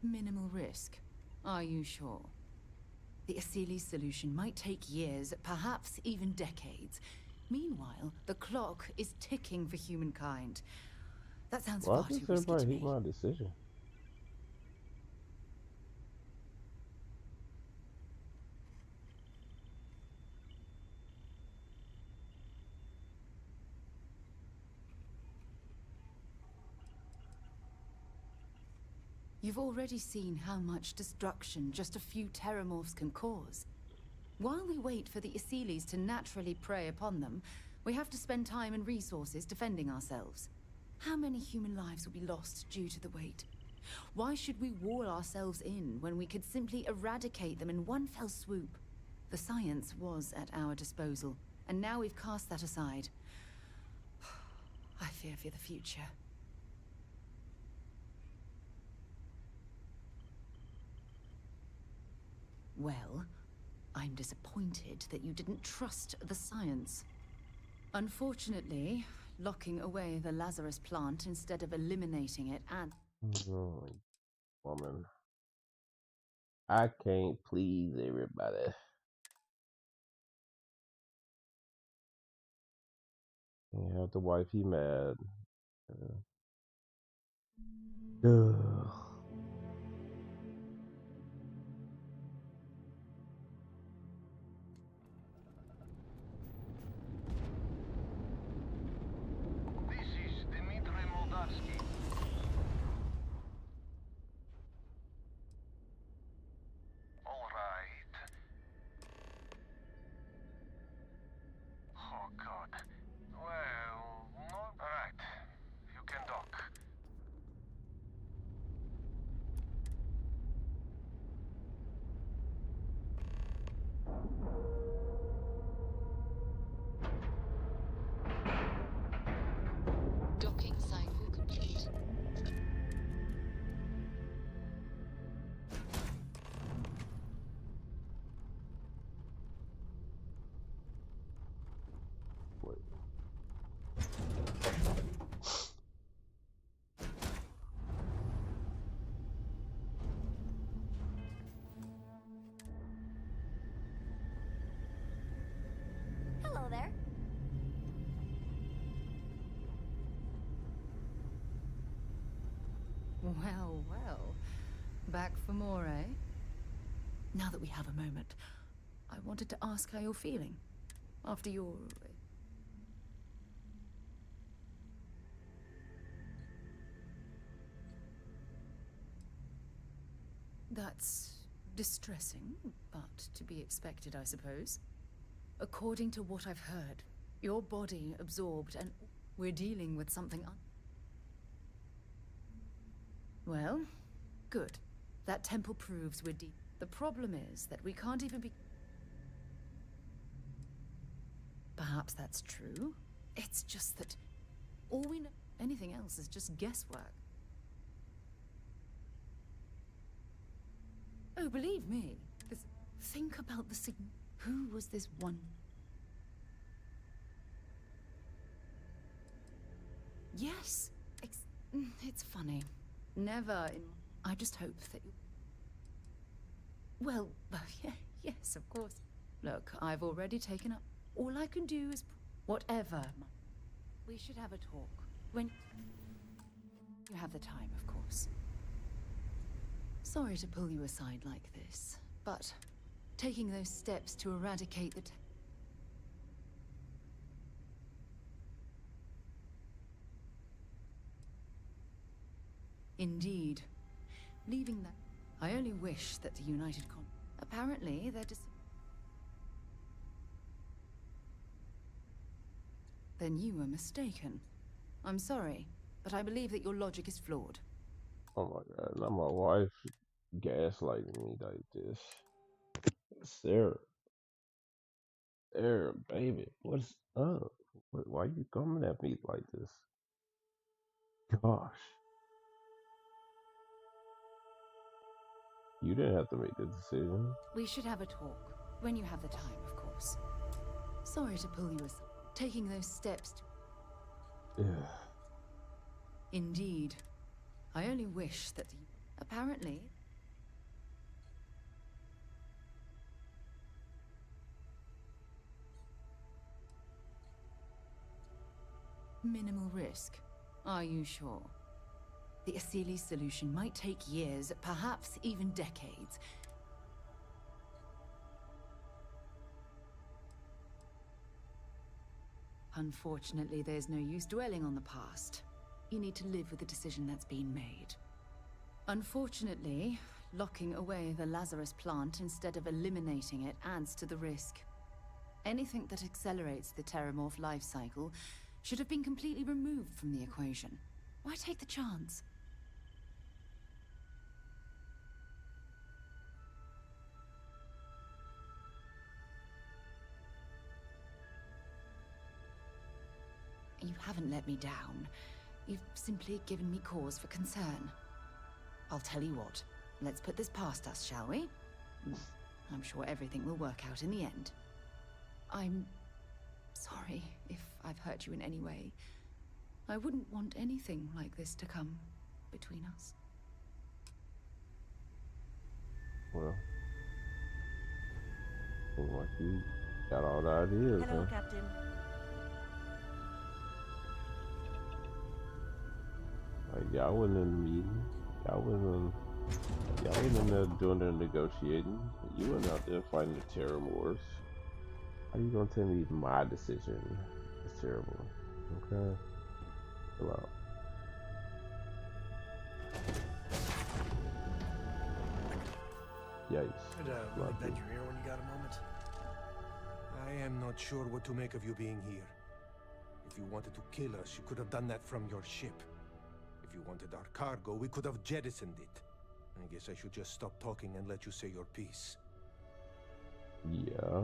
Minimal risk. Are you sure? The Asili solution might take years, perhaps even decades. Meanwhile, the clock is ticking for humankind. That sounds Why far too does risky to everybody hate me. my decision? You've already seen how much destruction just a few Terramorphs can cause. While we wait for the Asilis to naturally prey upon them, we have to spend time and resources defending ourselves. How many human lives will be lost due to the wait? Why should we wall ourselves in when we could simply eradicate them in one fell swoop? The science was at our disposal, and now we've cast that aside. I fear for the future. Well, I'm disappointed that you didn't trust the science. Unfortunately, locking away the Lazarus plant instead of eliminating it and... Oh, woman. I can't please everybody. You have the wifey mad. Ugh. Docking cycle complete. Hello there. Well, well. Back for more, eh? Now that we have a moment, I wanted to ask how you're feeling. After your... That's distressing, but to be expected, I suppose. According to what I've heard, your body absorbed and we're dealing with something Well, good. That temple proves we're deep. The problem is that we can't even be... Perhaps that's true. It's just that all we know... Anything else is just guesswork. Oh, believe me. Think about the Who was this one? Yes. It's funny. Never in... I just hope that you... Well, yeah, yes, of course. Look, I've already taken up... All I can do is... Whatever. We should have a talk. When... You have the time, of course. Sorry to pull you aside like this, but... Taking those steps to eradicate the... Indeed. Leaving that... I only wish that the United Apparently, they're just... Then you were mistaken. I'm sorry, but I believe that your logic is flawed. Oh my god, not my wife. gaslighting me like this. Sarah, Sarah, baby, what's up? Why you coming at me like this? Gosh, you didn't have to make the decision. We should have a talk. When you have the time, of course. Sorry to pull you aside. Taking those steps to... Indeed. I only wish that you... Apparently... Minimal risk. Are you sure? The Asili solution might take years, perhaps even decades. Unfortunately, there's no use dwelling on the past. You need to live with the decision that's been made. Unfortunately, locking away the Lazarus plant instead of eliminating it adds to the risk. Anything that accelerates the Terramorph life cycle should have been completely removed from the equation. Why take the chance? You haven't let me down. You've simply given me cause for concern. I'll tell you what. Let's put this past us, shall we? I'm sure everything will work out in the end. I'm sorry if I've hurt you in any way. I wouldn't want anything like this to come between us. Well, seems like you got all the ideas, Hello, huh? Captain. Like, y'all wasn't in the meeting. Y'all wasn't in there doing the negotiating. You weren't out there fighting the Terramorphs. How you gonna tell me my decision is terrible? Okay? Chill out. Yikes. Could really bend your ear when you got a moment. I am not sure what to make of you being here. If you wanted to kill us, you could have done that from your ship. If you wanted our cargo, we could have jettisoned it. I guess I should just stop talking and let you say your piece. Yeah.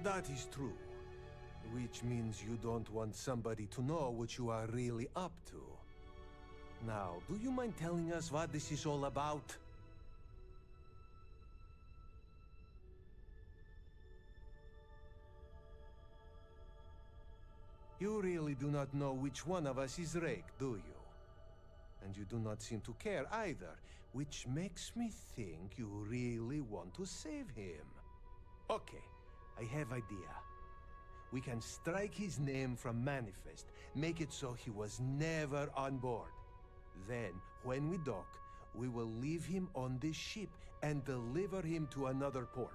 That is true. Which means you don't want somebody to know what you are really up to. Now, do you mind telling us what this is all about? You really do not know which one of us is Rake, do you? And you do not seem to care either, which makes me think you really want to save him. Okay, I have idea. We can strike his name from Manifest, make it so he was never on board. Then, when we dock, we will leave him on this ship and deliver him to another port.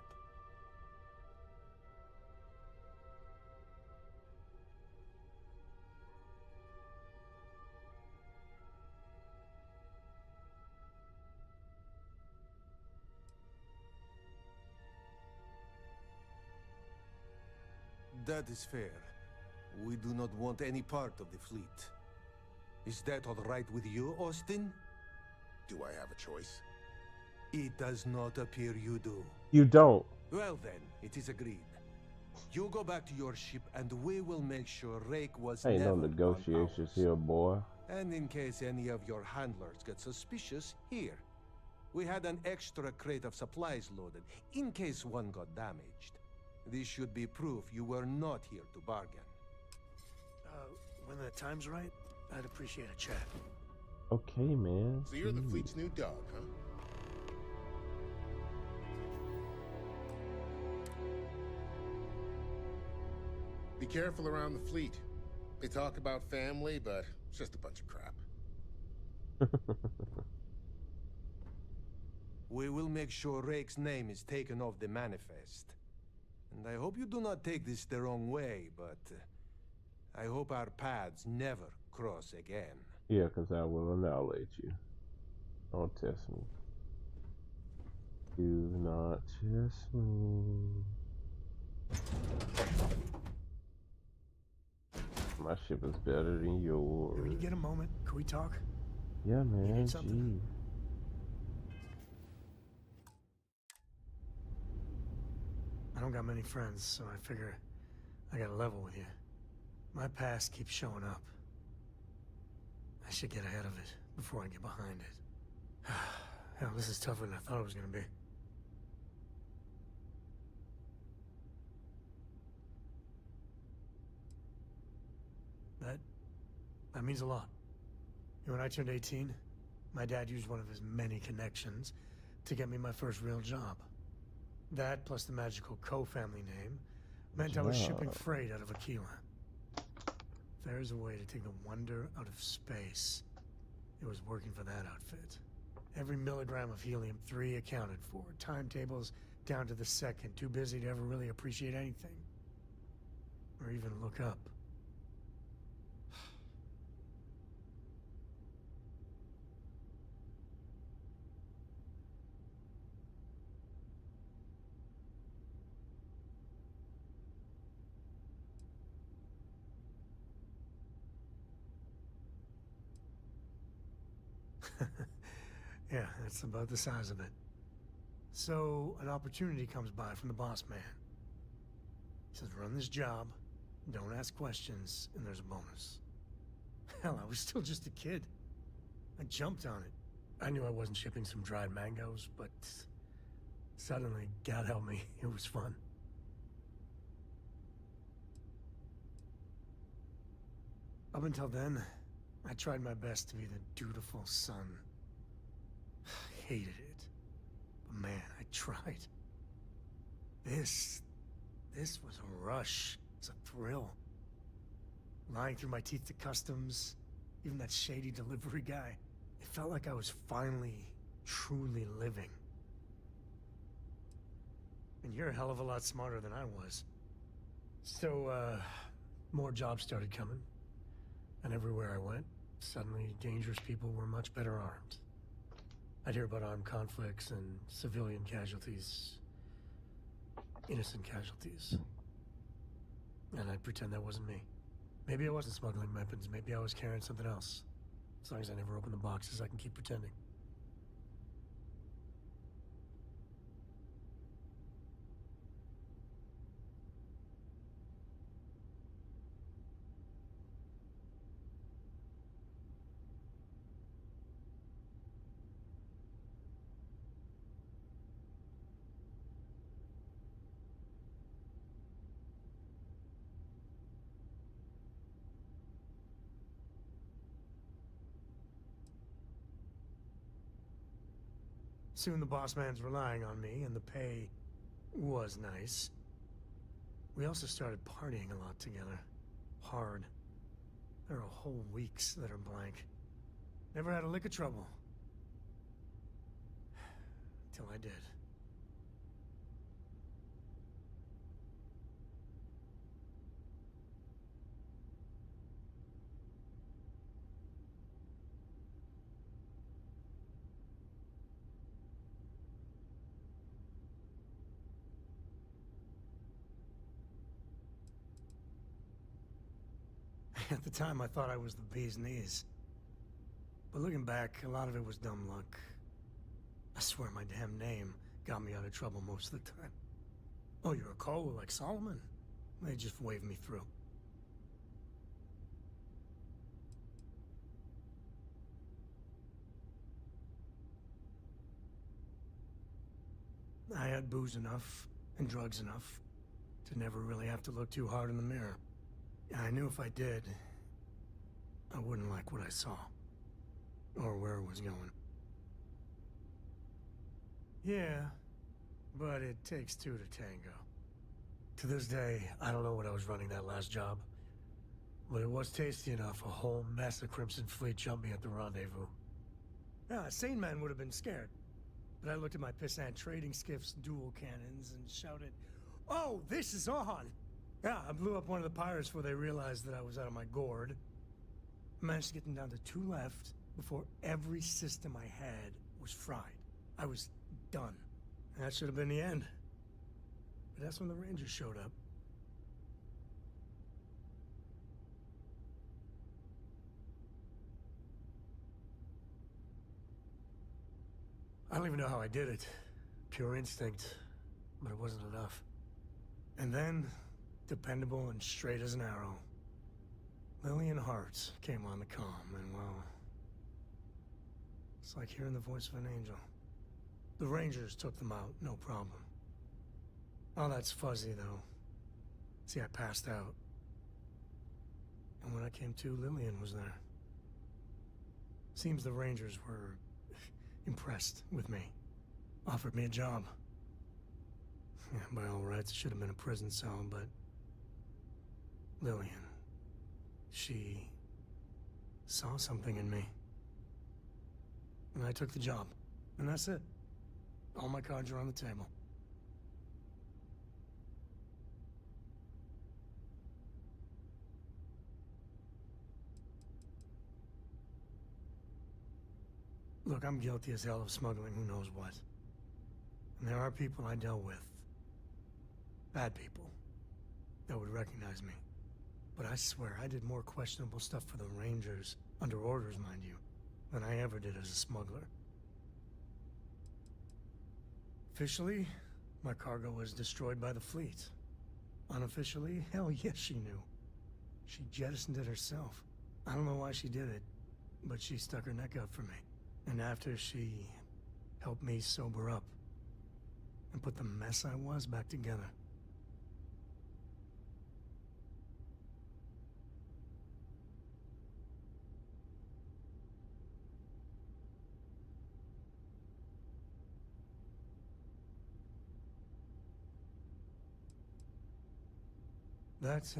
That is fair. We do not want any part of the fleet. Is that all right with you, Austin? Do I have a choice? It does not appear you do. You don't. Well then, it is agreed. You go back to your ship and we will make sure Rake was Ain't never no negotiations here, boy. And in case any of your handlers get suspicious, here. We had an extra crate of supplies loaded, in case one got damaged. This should be proof you were not here to bargain. When the time's right, I'd appreciate a chat. Okay, man. So you're the fleet's new dog, huh? Be careful around the fleet. They talk about family, but it's just a bunch of crap. We will make sure Rake's name is taken off the manifest. And I hope you do not take this the wrong way, but I hope our paths never cross again. Yeah, because I will annihilate you. Don't test me. Do not test me. My ship is better than yours. When you get a moment, can we talk? Yeah, You man. need something? Gee. I don't got many friends, so I figure I gotta level with you. My past keeps showing up. I should get ahead of it before I get behind it. Hell, this is tougher than I thought it was gonna be. That means a lot. When I turned 18, my dad used one of his many connections to get me my first real job. That, plus the magical Co family name, meant I was shipping freight out of Aquila. If there's a way to take the wonder out of space, it was working for that outfit. Every milligram of helium-3 accounted for. Timetables down to the second. Too busy to ever really appreciate anything. Or even look up. Yeah, that's about the size of it. So, an opportunity comes by from the boss man. He says, run this job, don't ask questions, and there's a bonus. Hell, I was still just a kid. I jumped on it. I knew I wasn't shipping some dried mangoes, but suddenly, God help me, it was fun. Up until then, I tried my best to be the dutiful son. Hated it. But man, I tried. This was a rush. It's a thrill. Lying through my teeth to customs, even that shady delivery guy. It felt like I was finally, truly living. And you're a hell of a lot smarter than I was. So, more jobs started coming. And everywhere I went, suddenly dangerous people were much better armed. I'd hear about armed conflicts and civilian casualties. Innocent casualties. And I'd pretend that wasn't me. Maybe I wasn't smuggling weapons, maybe I was carrying something else. As long as I never open the boxes, I can keep pretending. Soon the boss man's relying on me, and the pay was nice. We also started partying a lot together. Hard. There are whole weeks that are blank. Never had a lick of trouble. Till I did. At the time, I thought I was the bee's knees. But looking back, a lot of it was dumb luck. I swear my damn name got me out of trouble most of the time. Oh, you're a Cole like Solomon? They just waved me through. I had booze enough and drugs enough to never really have to look too hard in the mirror. I knew if I did, I wouldn't like what I saw. Or where it was going. Yeah, but it takes two to tango. To this day, I don't know what I was running that last job. But it was tasty enough, a whole mess of Crimson Fleet jumped me at the rendezvous. Yeah, a sane man would have been scared. But I looked at my pissant trading skiff's dual cannons and shouted, "Oh, this is on!" Yeah, I blew up one of the pirates before they realized that I was out of my gourd. I managed to get them down to 2 left before every system I had was fried. I was done. That should have been the end. But that's when the Rangers showed up. I don't even know how I did it. Pure instinct, but it wasn't enough. And then, dependable and straight as an arrow, Lillian Hart came on the comm, and well, it's like hearing the voice of an angel. The Rangers took them out, no problem. All that's fuzzy, though. See, I passed out. And when I came to, Lillian was there. Seems the Rangers were impressed with me. Offered me a job. Yeah, by all rights, it should have been a prison cell, but... Lillian... she... saw something in me. And I took the job. And that's it. All my cards are on the table. Look, I'm guilty as hell of smuggling who knows what. And there are people I dealt with. Bad people. That would recognize me. But I swear, I did more questionable stuff for the Rangers, under orders, mind you, than I ever did as a smuggler. Officially, my cargo was destroyed by the fleet. Unofficially, hell yes, she knew. She jettisoned it herself. I don't know why she did it, but she stuck her neck out for me. And after she helped me sober up and put the mess I was back together. That's,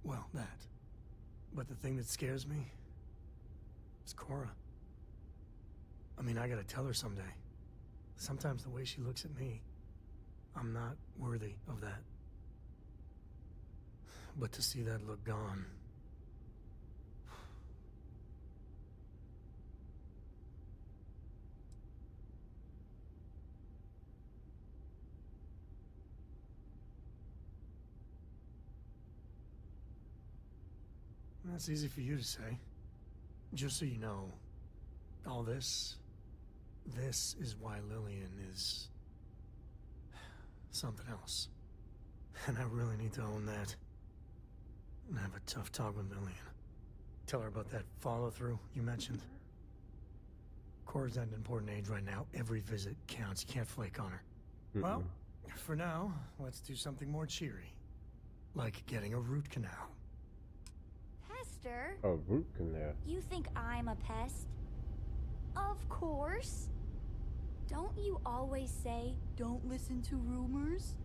well, that. But the thing that scares me is Cora. I mean, I gotta tell her someday. Sometimes the way she looks at me, I'm not worthy of that. But to see that look gone... That's easy for you to say. Just so you know, all this is why Lillian is something else. And I really need to own that. And have a tough talk with Lillian. Tell her about that follow-through you mentioned. Cora's at an important age right now. Every visit counts. You can't flake on her. Well, for now, let's do something more cheery. Like getting a root canal. Pester? A root canal? You think I'm a pest? Of course. Don't you always say, don't listen to rumors?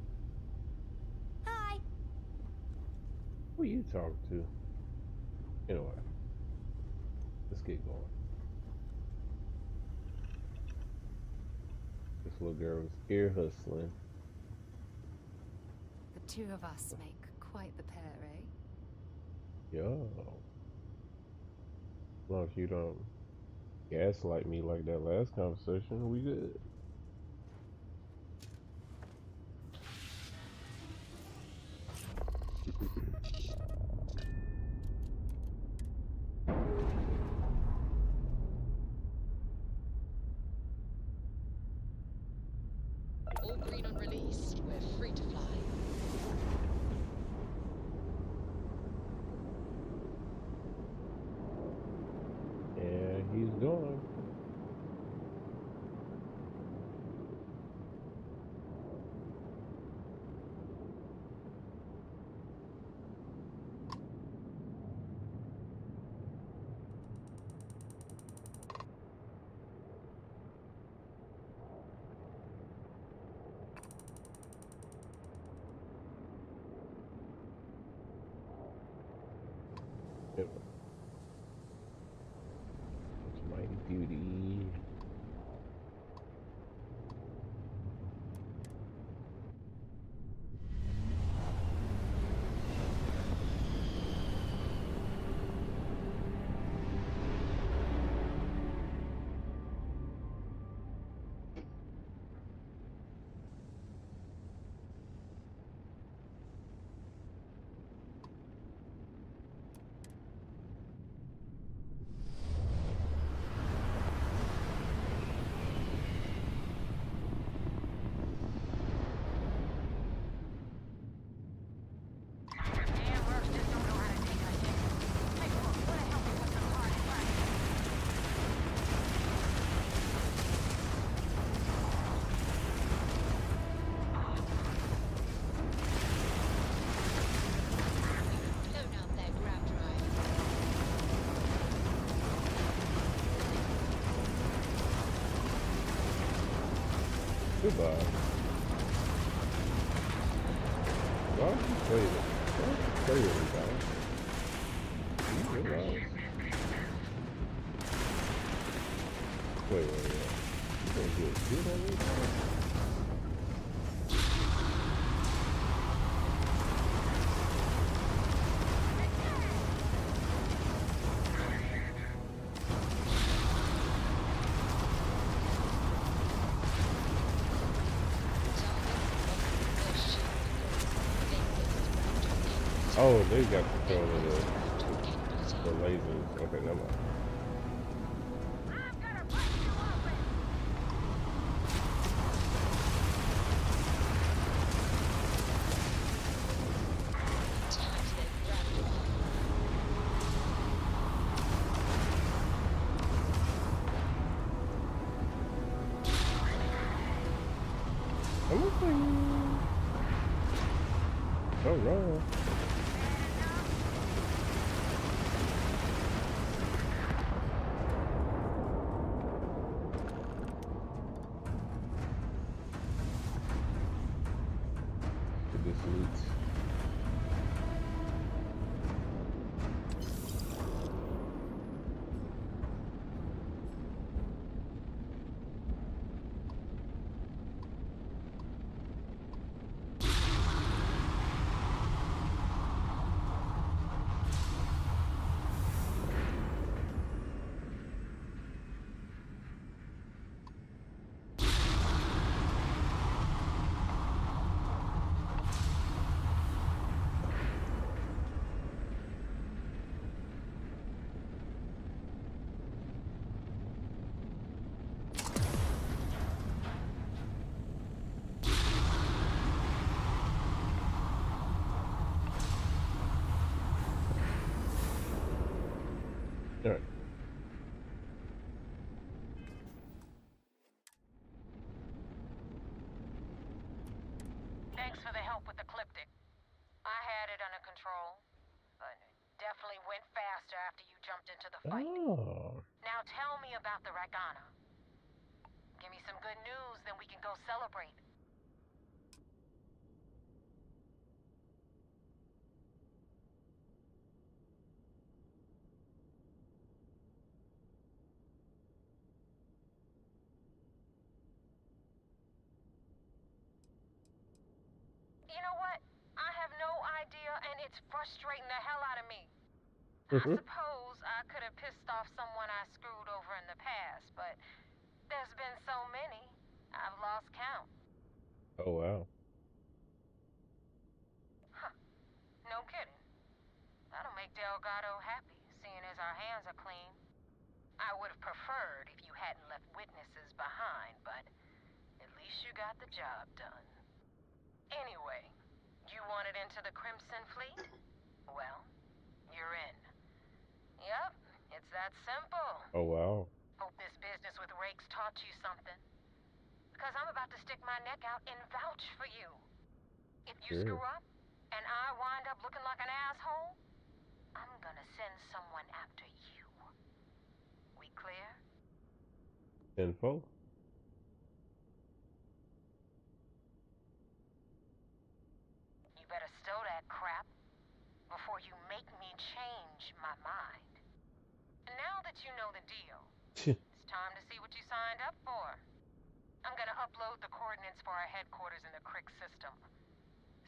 Hi. Who are you talking to? You know what? Let's get going. This little girl was ear hustling. The two of us make quite the pair, eh? Yo. As long as you don't gaslight me like that last conversation, we good. All green on release. We're free to fly. Yeah, he's gone. Yep. It's mighty beauty. Goodbye. Why would you play this? Why would you play with me, guys? You realize? Wait. You gonna get good on me, guys? Oh, they got control of the lasers. Okay, never mind. Oh no. This loot. All right. Thanks for the help with the Cliptic. I had it under control, but it definitely went faster after you jumped into the fight. Oh. Now tell me about the Ragana. Give me some good news, then we can go celebrate. You know what? I have no idea, and it's frustrating the hell out of me. I suppose I could have pissed off someone I screwed over in the past, but there's been so many, I've lost count. Oh wow. Huh. No kidding. That'll make Delgado happy, seeing as our hands are clean. I would have preferred if you hadn't left witnesses behind, but at least you got the job done. Anyway, you wanted into the Crimson Fleet? Well, you're in. Yep, it's that simple. Oh wow. Hope this business with Rakes taught you something. Because I'm about to stick my neck out and vouch for you. If you screw up, and I wind up looking like an asshole, I'm gonna send someone after you. We clear? Info. You better stow that crap before you make me change my mind. And now that you know the deal, it's time to see what you signed up for. I'm gonna upload the coordinates for our headquarters in the Crick system.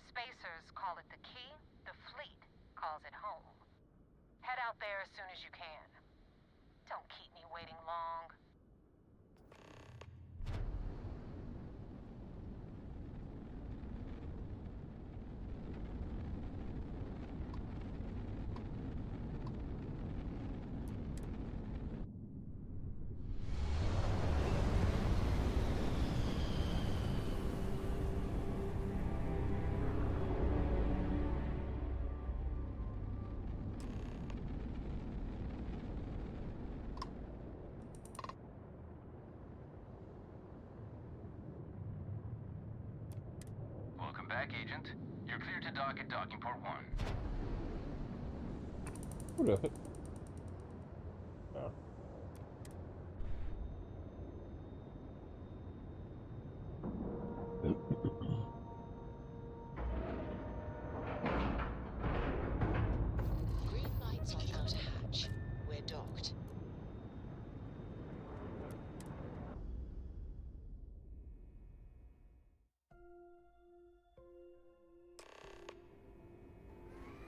Spacers call it the key, the fleet calls it home. Head out there as soon as you can. Don't keep me waiting long. Welcome back, Agent. You're clear to dock at docking port 1. What up? Oh.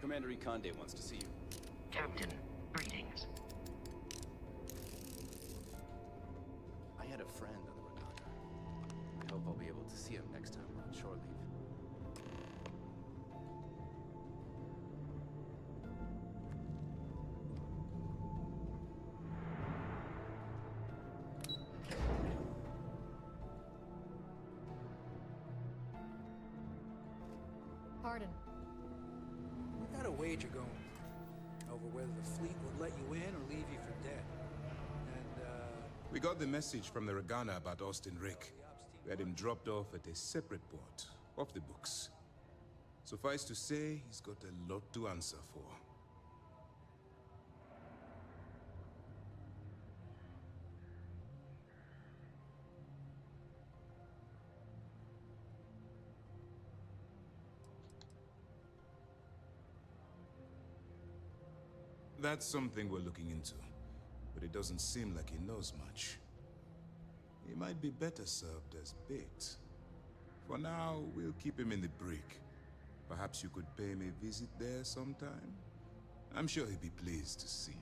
Commander Ikande wants to see you. Captain, greetings. I had a friend on the Regatta. I hope I'll be able to see him next time we're on shore leave. Pardon. We got a wager going over whether the fleet would let you in or leave you for dead. And, We got the message from the Regana about Austin Rick. We had him dropped off at a separate port, off the books. Suffice to say, he's got a lot to answer for. That's something we're looking into, but it doesn't seem like he knows much. He might be better served as bait. For now, we'll keep him in the brig. Perhaps you could pay him a visit there sometime? I'm sure he'd be pleased to see you.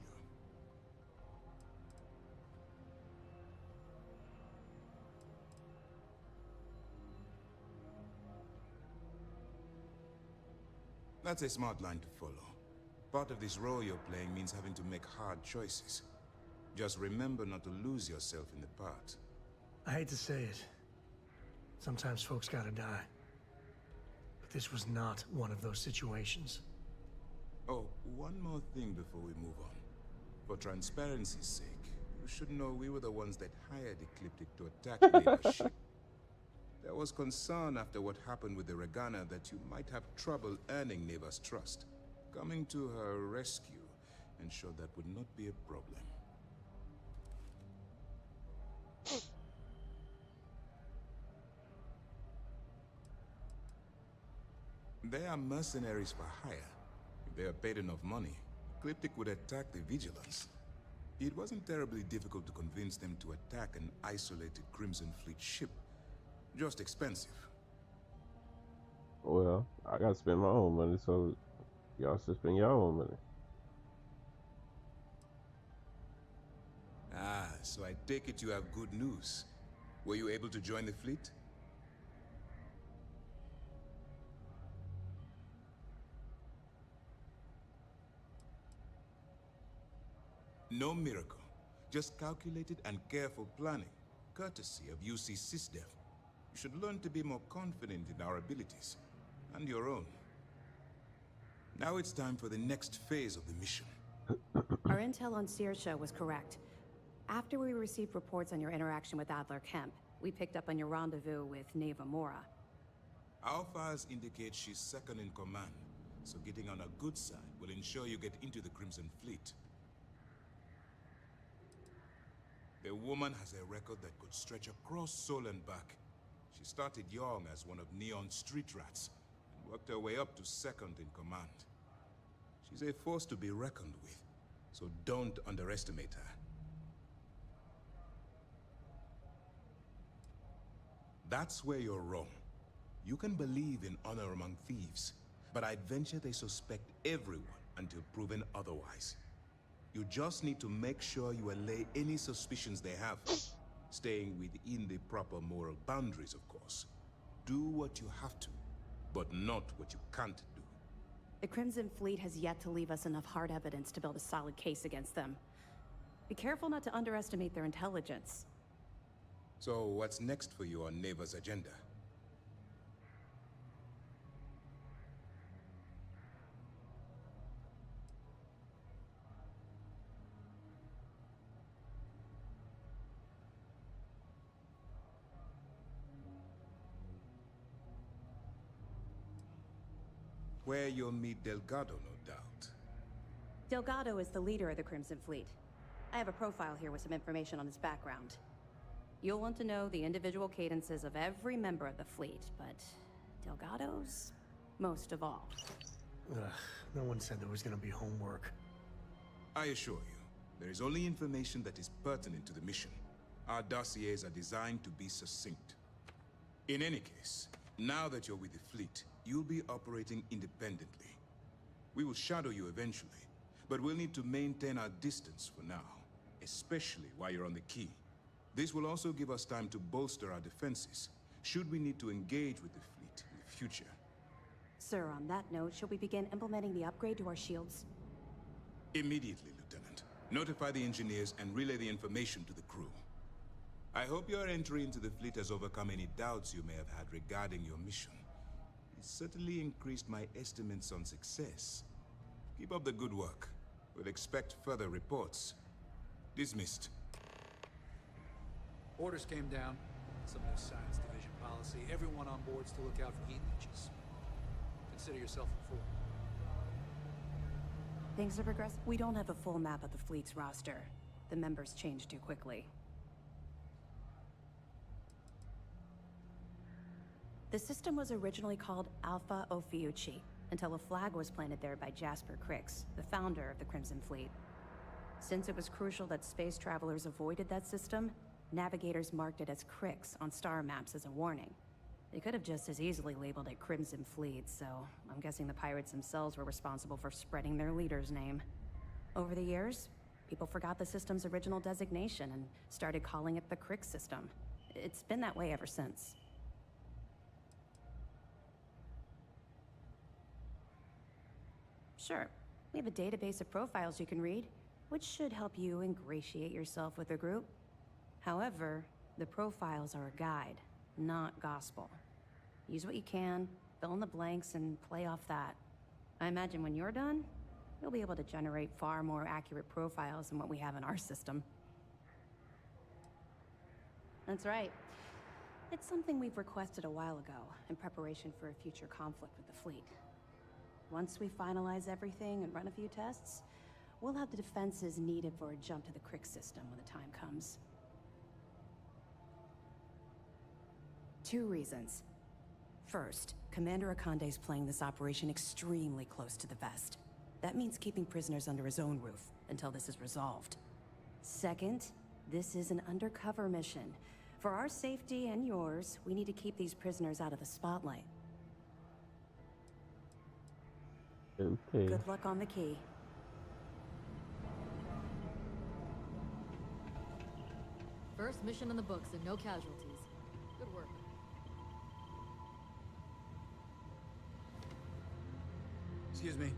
That's a smart line to follow. Part of this role you're playing means having to make hard choices. Just remember not to lose yourself in the part. I hate to say it. Sometimes folks gotta die. But this was not one of those situations. Oh, one more thing before we move on. For transparency's sake, you should know we were the ones that hired Ecliptic to attack Neva's ship. There was concern after what happened with the Regana that you might have trouble earning Neva's trust. Coming to her rescue ensured that would not be a problem. They are mercenaries for hire. If they are paid enough money, Ecliptic would attack the Vigilance. It wasn't terribly difficult to convince them to attack an isolated Crimson Fleet ship. Just expensive. Well, I gotta spend my own money, so y'all should spend your own money. Ah, so I take it you have good news. Were you able to join the fleet? No miracle. Just calculated and careful planning, courtesy of UC SysDev. You should learn to be more confident in our abilities, and your own. Now it's time for the next phase of the mission. Our intel on Saoirse was correct. After we received reports on your interaction with Adler Kemp, we picked up on your rendezvous with Neva Mora. Our files indicate she's second in command, so getting on her good side will ensure you get into the Crimson Fleet. The woman has a record that could stretch across Sol and back. She started young as one of Neon's street rats, and worked her way up to second in command. She's a force to be reckoned with, so don't underestimate her. That's where you're wrong. You can believe in honor among thieves, but I'd venture they suspect everyone until proven otherwise. You just need to make sure you allay any suspicions they have, staying within the proper moral boundaries, of course. Do what you have to, but not what you can't do. The Crimson Fleet has yet to leave us enough hard evidence to build a solid case against them. Be careful not to underestimate their intelligence. So what's next for you on Neva's agenda? Where you'll meet Delgado, no doubt. Delgado is the leader of the Crimson Fleet. I have a profile here with some information on his background. You'll want to know the individual cadences of every member of the fleet, but Delgado's most of all. Ugh, no one said there was gonna be homework. I assure you, there is only information that is pertinent to the mission. Our dossiers are designed to be succinct. In any case, now that you're with the fleet, you'll be operating independently. We will shadow you eventually, but we'll need to maintain our distance for now, especially while you're on the key. This will also give us time to bolster our defenses, should we need to engage with the fleet in the future. Sir, on that note, shall we begin implementing the upgrade to our shields? Immediately, Lieutenant. Notify the engineers and relay the information to the crew. I hope your entry into the fleet has overcome any doubts you may have had regarding your mission. It certainly increased my estimates on success. Keep up the good work. We'll expect further reports. Dismissed. Orders came down. Some new science division policy. Everyone on board's to look out for heat leeches. Consider yourself informed. Things are progressing. We don't have a full map of the fleet's roster. The members change too quickly. The system was originally called Alpha Ophiuchi, until a flag was planted there by Jasper Crix, the founder of the Crimson Fleet. Since it was crucial that space travelers avoided that system, navigators marked it as Crix on star maps as a warning. They could have just as easily labeled it Crimson Fleet, so I'm guessing the pirates themselves were responsible for spreading their leader's name. Over the years, people forgot the system's original designation and started calling it the Crix system. It's been that way ever since. Sure, we have a database of profiles you can read, which should help you ingratiate yourself with the group. However, the profiles are a guide, not gospel. Use what you can, fill in the blanks, and play off that. I imagine when you're done, you'll be able to generate far more accurate profiles than what we have in our system. That's right. It's something we've requested a while ago, in preparation for a future conflict with the fleet. Once we finalize everything and run a few tests, we'll have the defenses needed for a jump to the Crix system when the time comes. 2 reasons. First, Commander Akande's playing this operation extremely close to the vest. That means keeping prisoners under his own roof until this is resolved. Second, this is an undercover mission. For our safety and yours, we need to keep these prisoners out of the spotlight. Okay. Good luck on the key. First mission in the books and no casualties. Good work. Excuse me.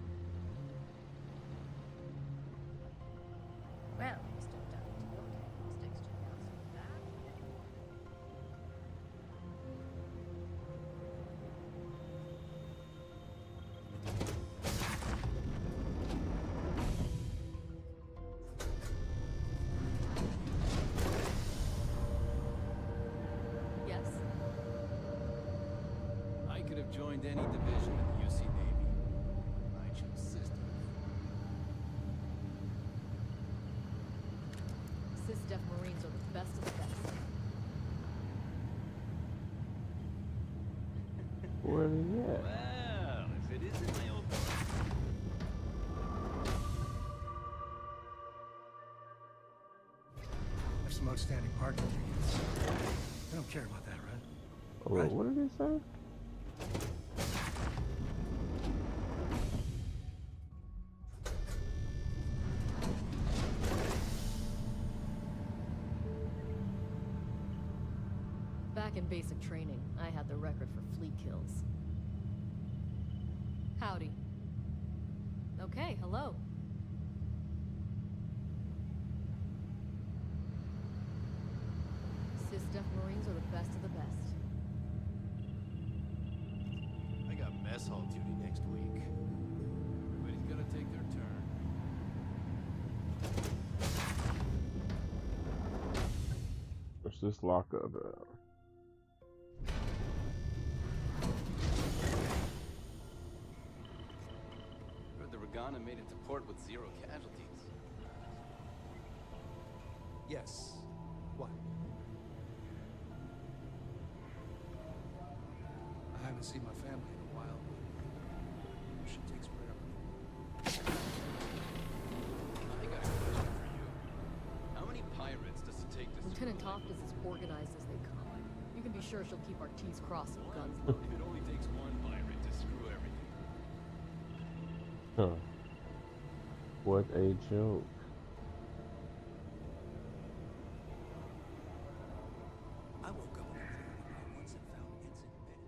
Well, you stepped up to your diagnostics to answer that. Yes? I could have joined any division in the UC Navy. I choose systems. SysDef Marines are the best of the best. Where are they at? Well, if it isn't my old There's some outstanding parking tickets. I don't care about that, right? Oh, Right. what did they say? Back in basic training, I had the record for fleet kills. Howdy. Okay, hello. SysDef Marines are the best of the best. I got mess hall duty next week. Everybody's gotta take their turn. What's this lockup? Heard the Regana made it to port with 0 casualties. Yes. What? I haven't seen my family in a while. She takes forever. I got a question for you. How many pirates does it take to Lieutenant screw Toft is as organized as they come. You can be sure she'll keep our T's crossed and guns If loaded. it only takes one pirate to screw everything. Huh. What a joke. I woke up in the morning about once and found it's embedded.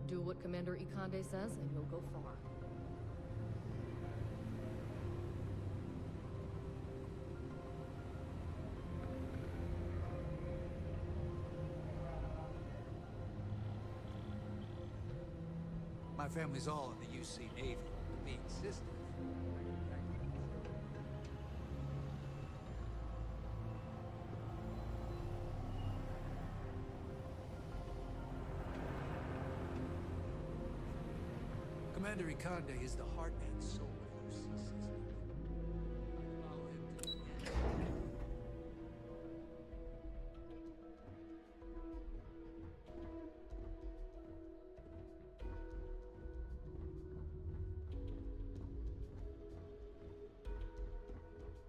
Do what Commander Ikande says, and you'll go far. My family's all in the UC Navy. Me and sister. Commander Ikande is the heart and soul of UC system. Follow him to the end.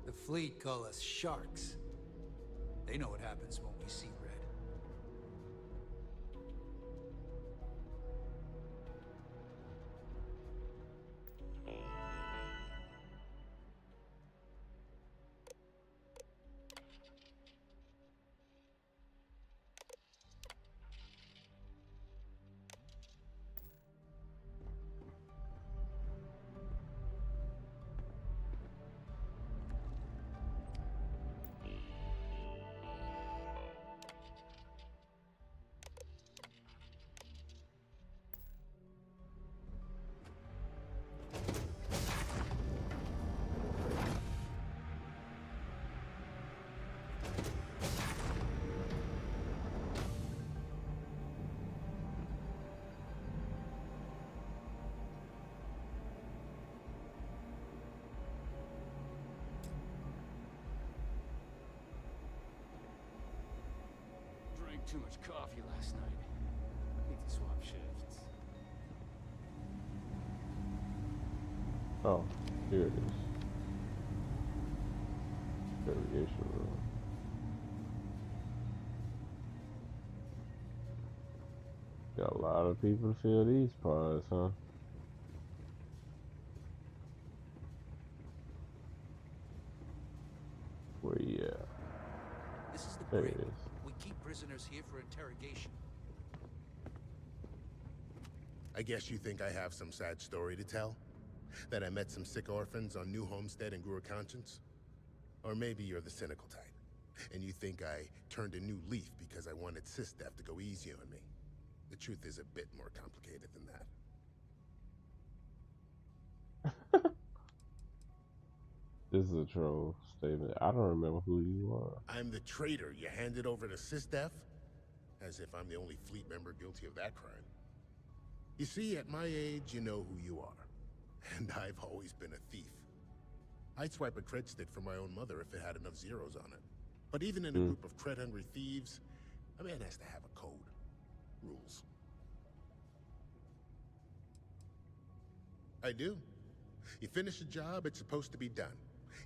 The fleet call us sharks. They know what happens when we see red. Drank too much coffee last night. Need to swap shifts. Oh, here it is. Interrogation room. Got a lot of people to fill these pods, huh? Where you at? This is the There break. it is. We keep prisoners here for interrogation. I guess you think I have some sad story to tell? That I met some sick orphans on New Homestead and grew a conscience? Or maybe you're the cynical type, and you think I turned a new leaf because I wanted Sistef to go easy on me. The truth is a bit more complicated than that. This is a troll statement. I don't remember who you are. I'm the traitor you handed over to Sistef? As if I'm the only fleet member guilty of that crime. You see, at my age, you know who you are. And I've always been a thief. I'd swipe a cred stick for my own mother if it had enough zeros on it. But even in a group of cred-hungry thieves, a man has to have a code. Rules. I do. You finish a job, it's supposed to be done.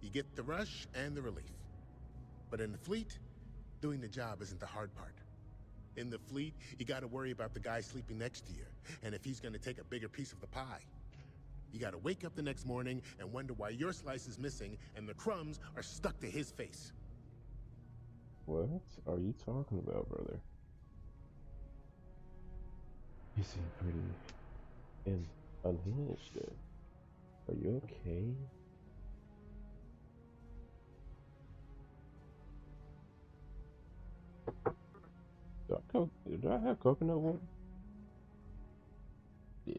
You get the rush and the relief. But in the fleet, doing the job isn't the hard part. In the fleet, you gotta worry about the guy sleeping next to you, and if he's gonna take a bigger piece of the pie. You gotta wake up the next morning and wonder why your slice is missing and the crumbs are stuck to his face. What are you talking about, brother? You seem pretty unhinged there. Are you okay? Do I have coconut water? Yeah.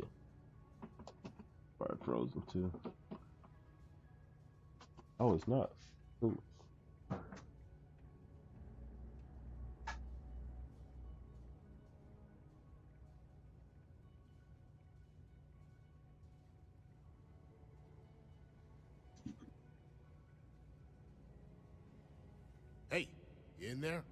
Probably frozen too. Oh, it's not. Ooh. Hey, you in there?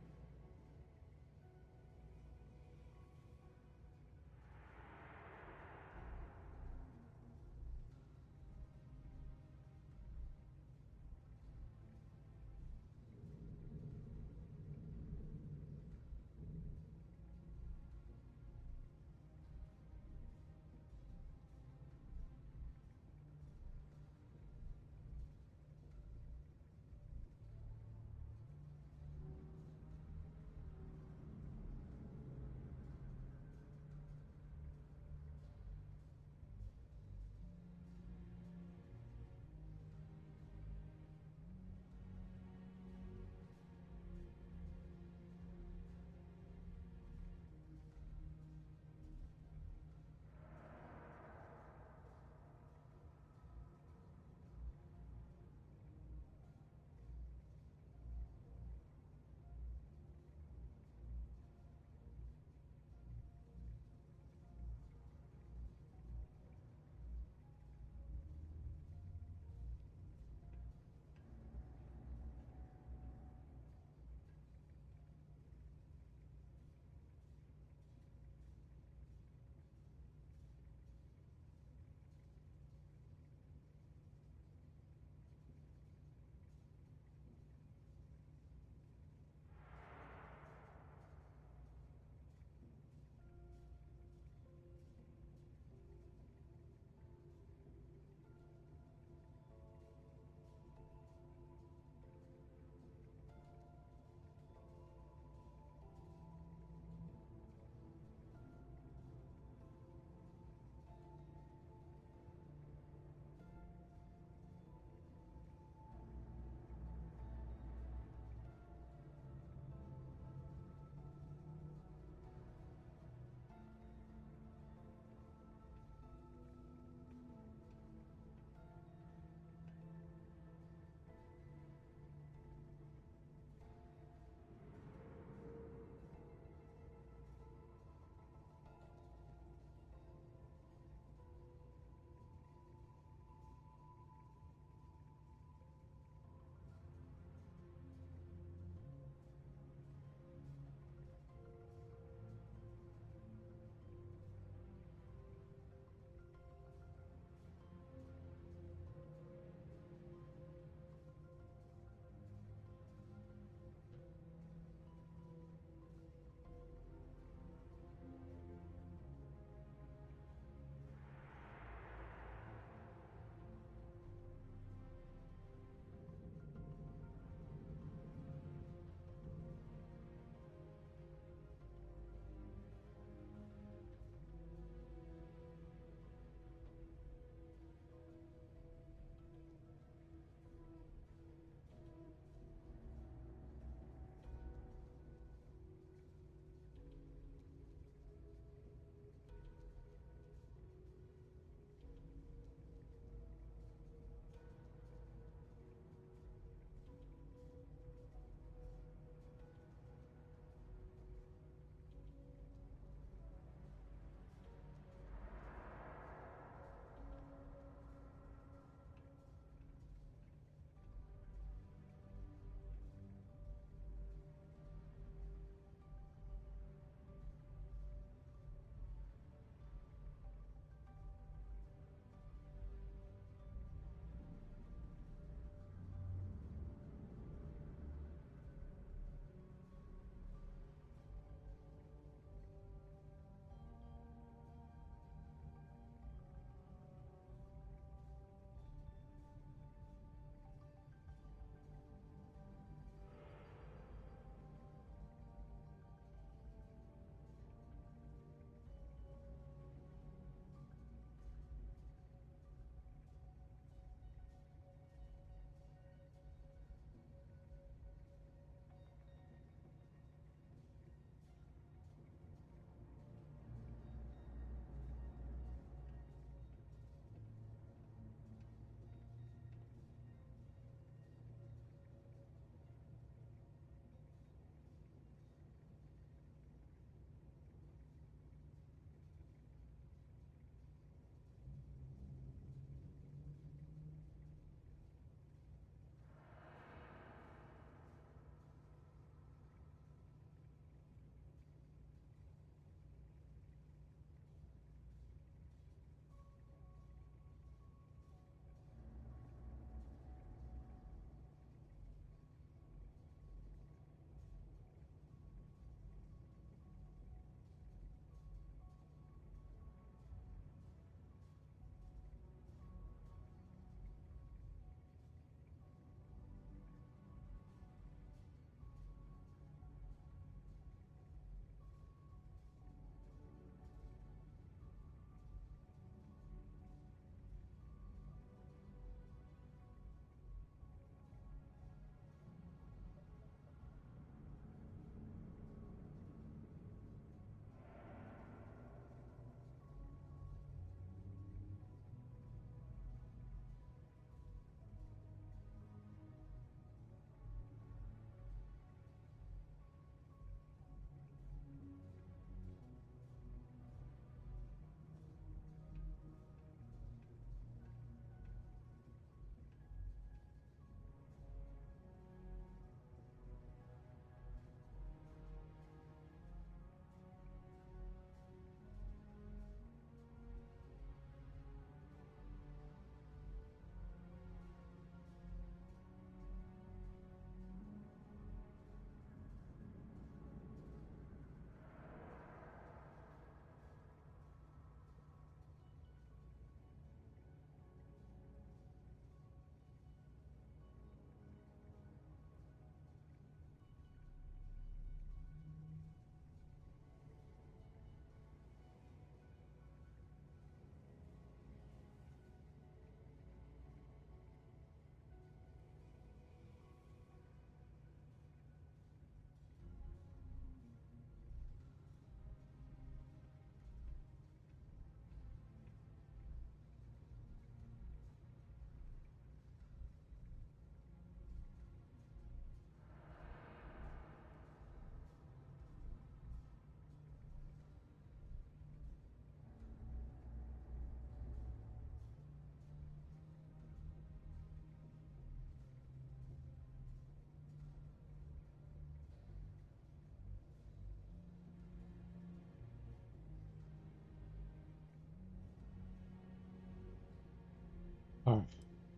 And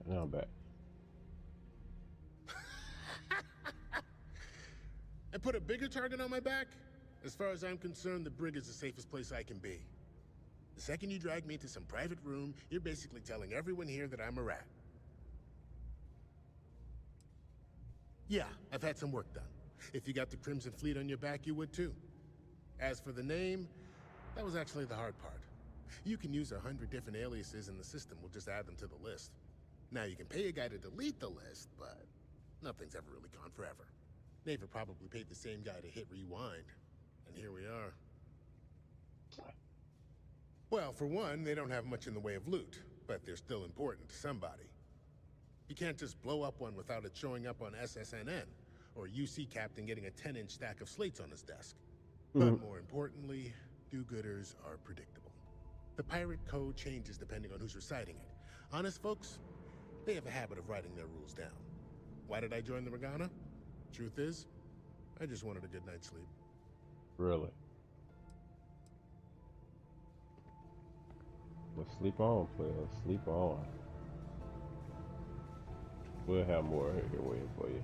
now I'm back. And put a bigger target on my back? As far as I'm concerned, the brig is the safest place I can be. The second you drag me into some private room, you're basically telling everyone here that I'm a rat. Yeah, I've had some work done. If you got the Crimson Fleet on your back, you would too. As for the name, that was actually the hard part. You can use 100 different aliases and the system will just add them to the list. Now you can pay a guy to delete the list, but nothing's ever really gone forever. Naver probably paid the same guy to hit rewind, and here we are. Well, for one, they don't have much in the way of loot, but they're still important to somebody. You can't just blow up one without it showing up on SSNN, or UC Captain getting a 10-inch stack of slates on his desk. But more importantly, do-gooders are predictable. The pirate code changes depending on who's reciting it. Honest folks, they have a habit of writing their rules down. Why did I join the Regana? Truth is, I just wanted a good night's sleep. Really? Well, sleep on, player. Sleep on. We'll have more here waiting for you.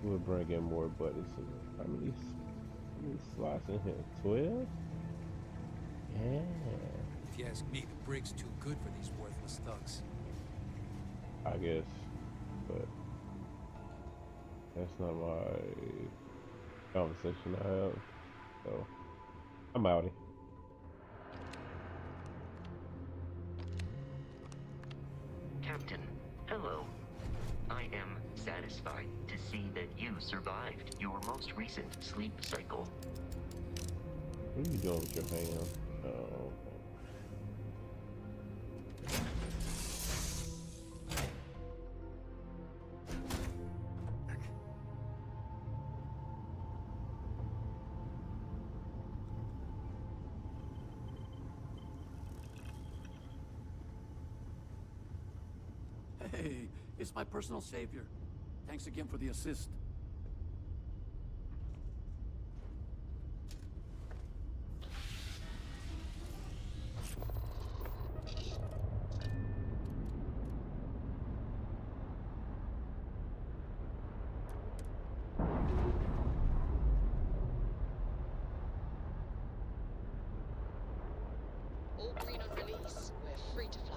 We'll bring in more buddies. How many slots in here? 12? Yeah. If you ask me, the brig's too good for these worthless thugs. I guess, but that's not my conversation I have. So I'm outie. Captain, hello. I am satisfied to see that you survived your most recent sleep cycle. What are you doing with your hand? Oh, Hey, it's my personal savior. Thanks again for the assist. All green on release. We're free to fly.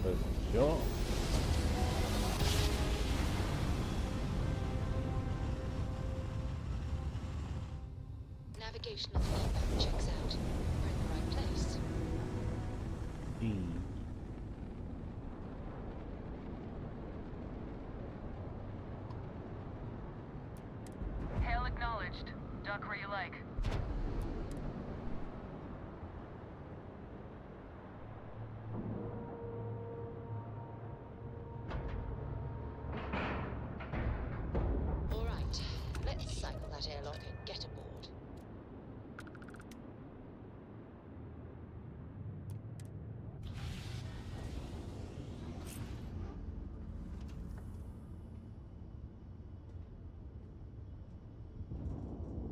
let's jump. Navigational feedback checks out. We're in the right place. Hail acknowledged. Dock where you like. All right, let's cycle that airlock and get aboard.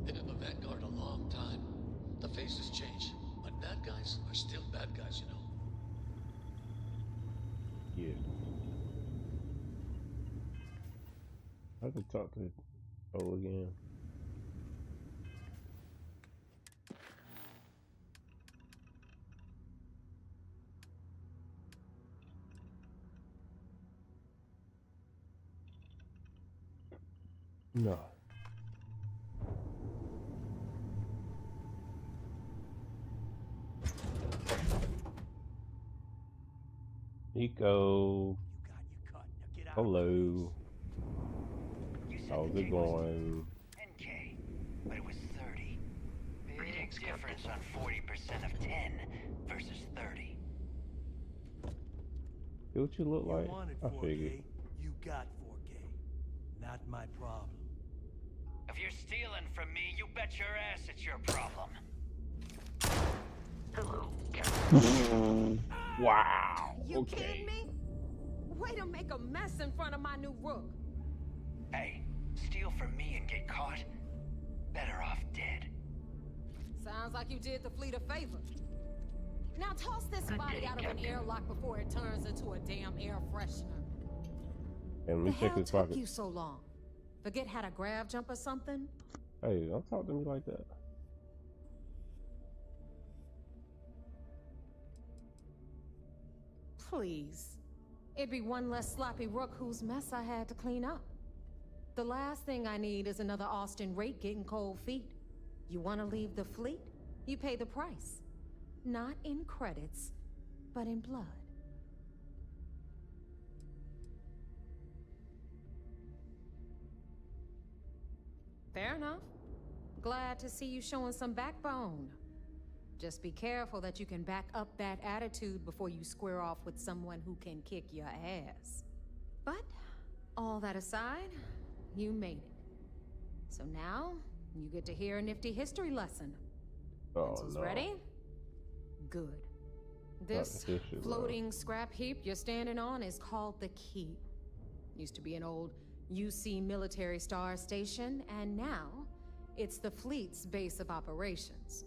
Been in the Vanguard a long time. The faces change, but bad guys are still bad guys, you know. Yeah. I could talk to Cole again. No. Nico. Hello. How's it going? NK, but it was 30. Big difference on 40% of 10 versus 30. Do what you look You like? wanted I 4K, figured. you got 4K. Not my problem. If you're stealing from me, you bet your ass it's your problem. Hello, Wow. You kidding me? Way to make a mess in front of my new rook. Hey, steal from me and get caught? Better off dead. Sounds like you did the fleet a favor. Now toss this Good body day, out of an Captain. airlock before it turns into a damn air freshener. And let The me check hell his took pocket. you so long? Forget how to grav jump or something? Hey, don't talk to me like that. Please. It'd be one less sloppy rook whose mess I had to clean up. The last thing I need is another Austin rate getting cold feet. You want to leave the fleet? You pay the price. Not in credits, but in blood. Fair enough. Glad to see you showing some backbone. Just be careful that you can back up that attitude before you square off with someone who can kick your ass. But, all that aside, you made it. So now, you get to hear a nifty history lesson. Oh, Pencils no. ready? Good. This the history, bro. floating scrap heap you're standing on is called the Key. Used to be an old UC military star station, and now it's the fleet's base of operations.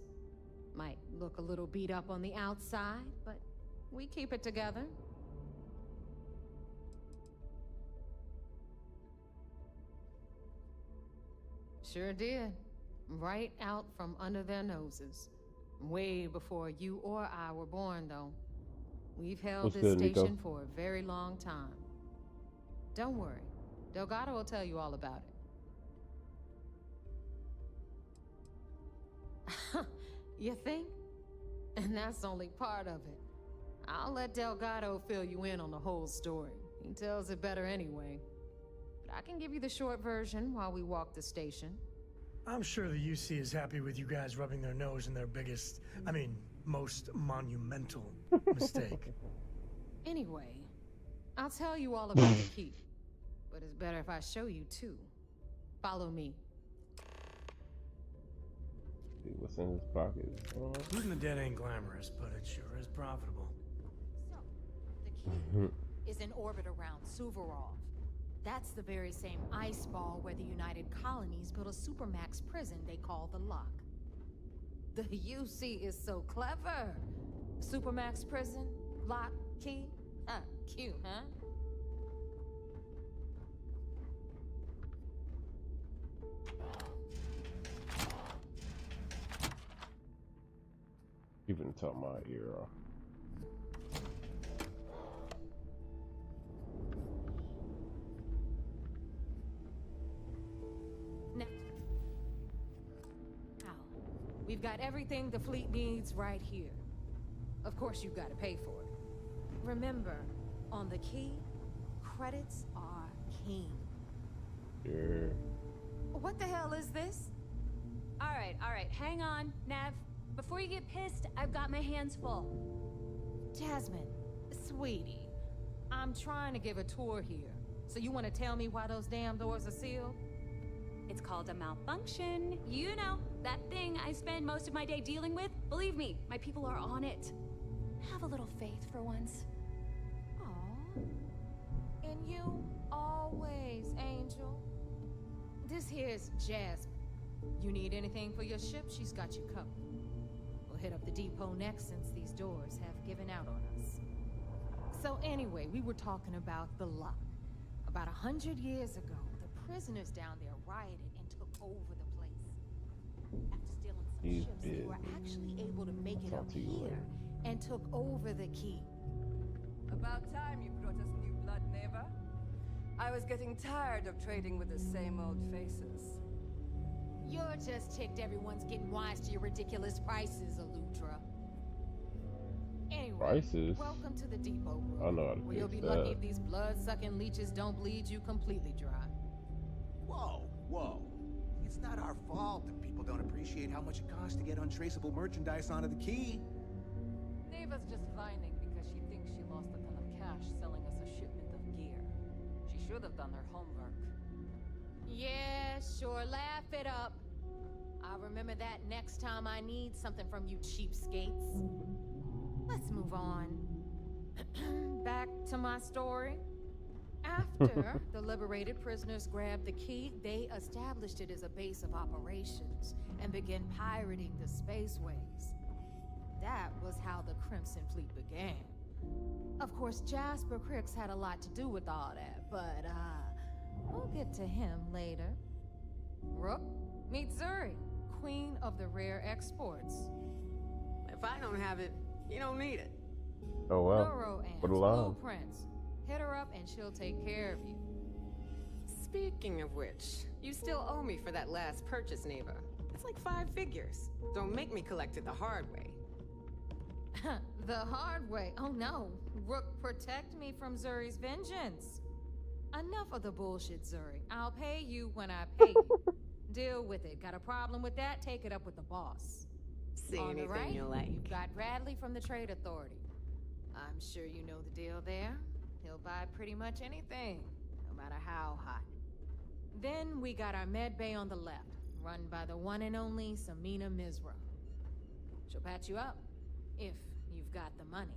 Might look a little beat up on the outside, but we keep it together. Sure did. Right out from under their noses. Way before you or I were born, though. We've held What's this good, Nico? station for a very long time. Don't worry. Delgado will tell you all about it. You think? And that's only part of it. I'll let Delgado fill you in on the whole story. He tells it better anyway. But I can give you the short version while we walk the station. I'm sure the UC is happy with you guys rubbing their nose in their biggest, most monumental mistake. Anyway, I'll tell you all about the key. But it's better if I show you too. Follow me. See what's in his pocket. Looting the dead ain't glamorous, but it sure is profitable. So, the key is in orbit around Suvorov. That's the very same ice ball where the United Colonies built a supermax prison they call the Lock. The UC is so clever. Supermax prison, lock, key. Cute, huh? Even top my ear off. We've got everything the fleet needs right here. Of course, you've got to pay for it. Remember, on the key, credits are king. Sure. What the hell is this? All right, hang on, Nev. Before you get pissed, I've got my hands full. Jasmine, sweetie, I'm trying to give a tour here. So you want to tell me why those damn doors are sealed? It's called a malfunction. You know, that thing I spend most of my day dealing with. Believe me, my people are on it. Have a little faith for once. Aw. And you always, Angel. This here's Jasmine. You need anything for your ship, she's got you covered. We'll hit up the depot next since these doors have given out on us. So anyway, we were talking about the Lock. About 100 years ago, the prisoners down there rioted and took over the place. After stealing some ships, they were actually able to make it up here and took over the key. About time you brought us new blood, neighbor. I was getting tired of trading with the same old faces. You're just ticked everyone's getting wise to your ridiculous prices, Aludra. Anyway, Prices? welcome to the depot room. I know how to where you'll fix be that. lucky if these blood-sucking leeches don't bleed you completely dry. Whoa. It's not our fault that people don't appreciate how much it costs to get untraceable merchandise onto the key. Neva's just whining because she thinks she lost a ton of cash Nash selling us a shipment of gear. She should have done her homework. Yeah, sure, laugh it up. I'll remember that next time I need something from you cheapskates. Let's move on. Back to my story. After the liberated prisoners grabbed the key, they established it as a base of operations and began pirating the spaceways. That was how the Crimson Fleet began. Of course, Jasper Cricks had a lot to do with all that, but we'll get to him later. Rook, meet Zuri, queen of the rare exports. If I don't have it, you don't need it. Oh wow. Neuroamps, What a line. blueprints. Hit her up and she'll take care of you. Speaking of which, you still owe me for that last purchase, Neva. It's like 5 figures. Don't make me collect it the hard way. The hard way? Oh no. Rook, protect me from Zuri's vengeance. Enough of the bullshit, Zuri. I'll pay you when I pay you. Deal with it. Got a problem with that? Take it up with the boss. Say On the anything right, you like. you've got Bradley from the Trade Authority. I'm sure you know the deal there. He'll buy pretty much anything, no matter how hot. Then we got our med bay on the left, run by the one and only Samina Mizra. She'll patch you up, if you've got the money.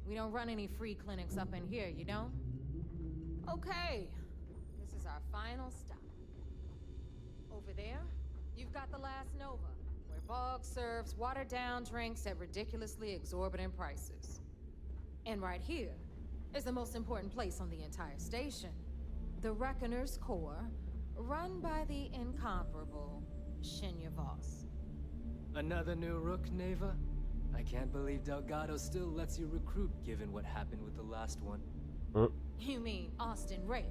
We don't run any free clinics up in here, you don't? Okay, this is our final stop. Over there, you've got the last Nova, where Bog serves watered-down drinks at ridiculously exorbitant prices. And right here is the most important place on the entire station. The Reckoner's Core, run by the incomparable Shinya Voss. Another new Rook, Neva? I can't believe Delgado still lets you recruit given what happened with the last one. You mean Austin Ray?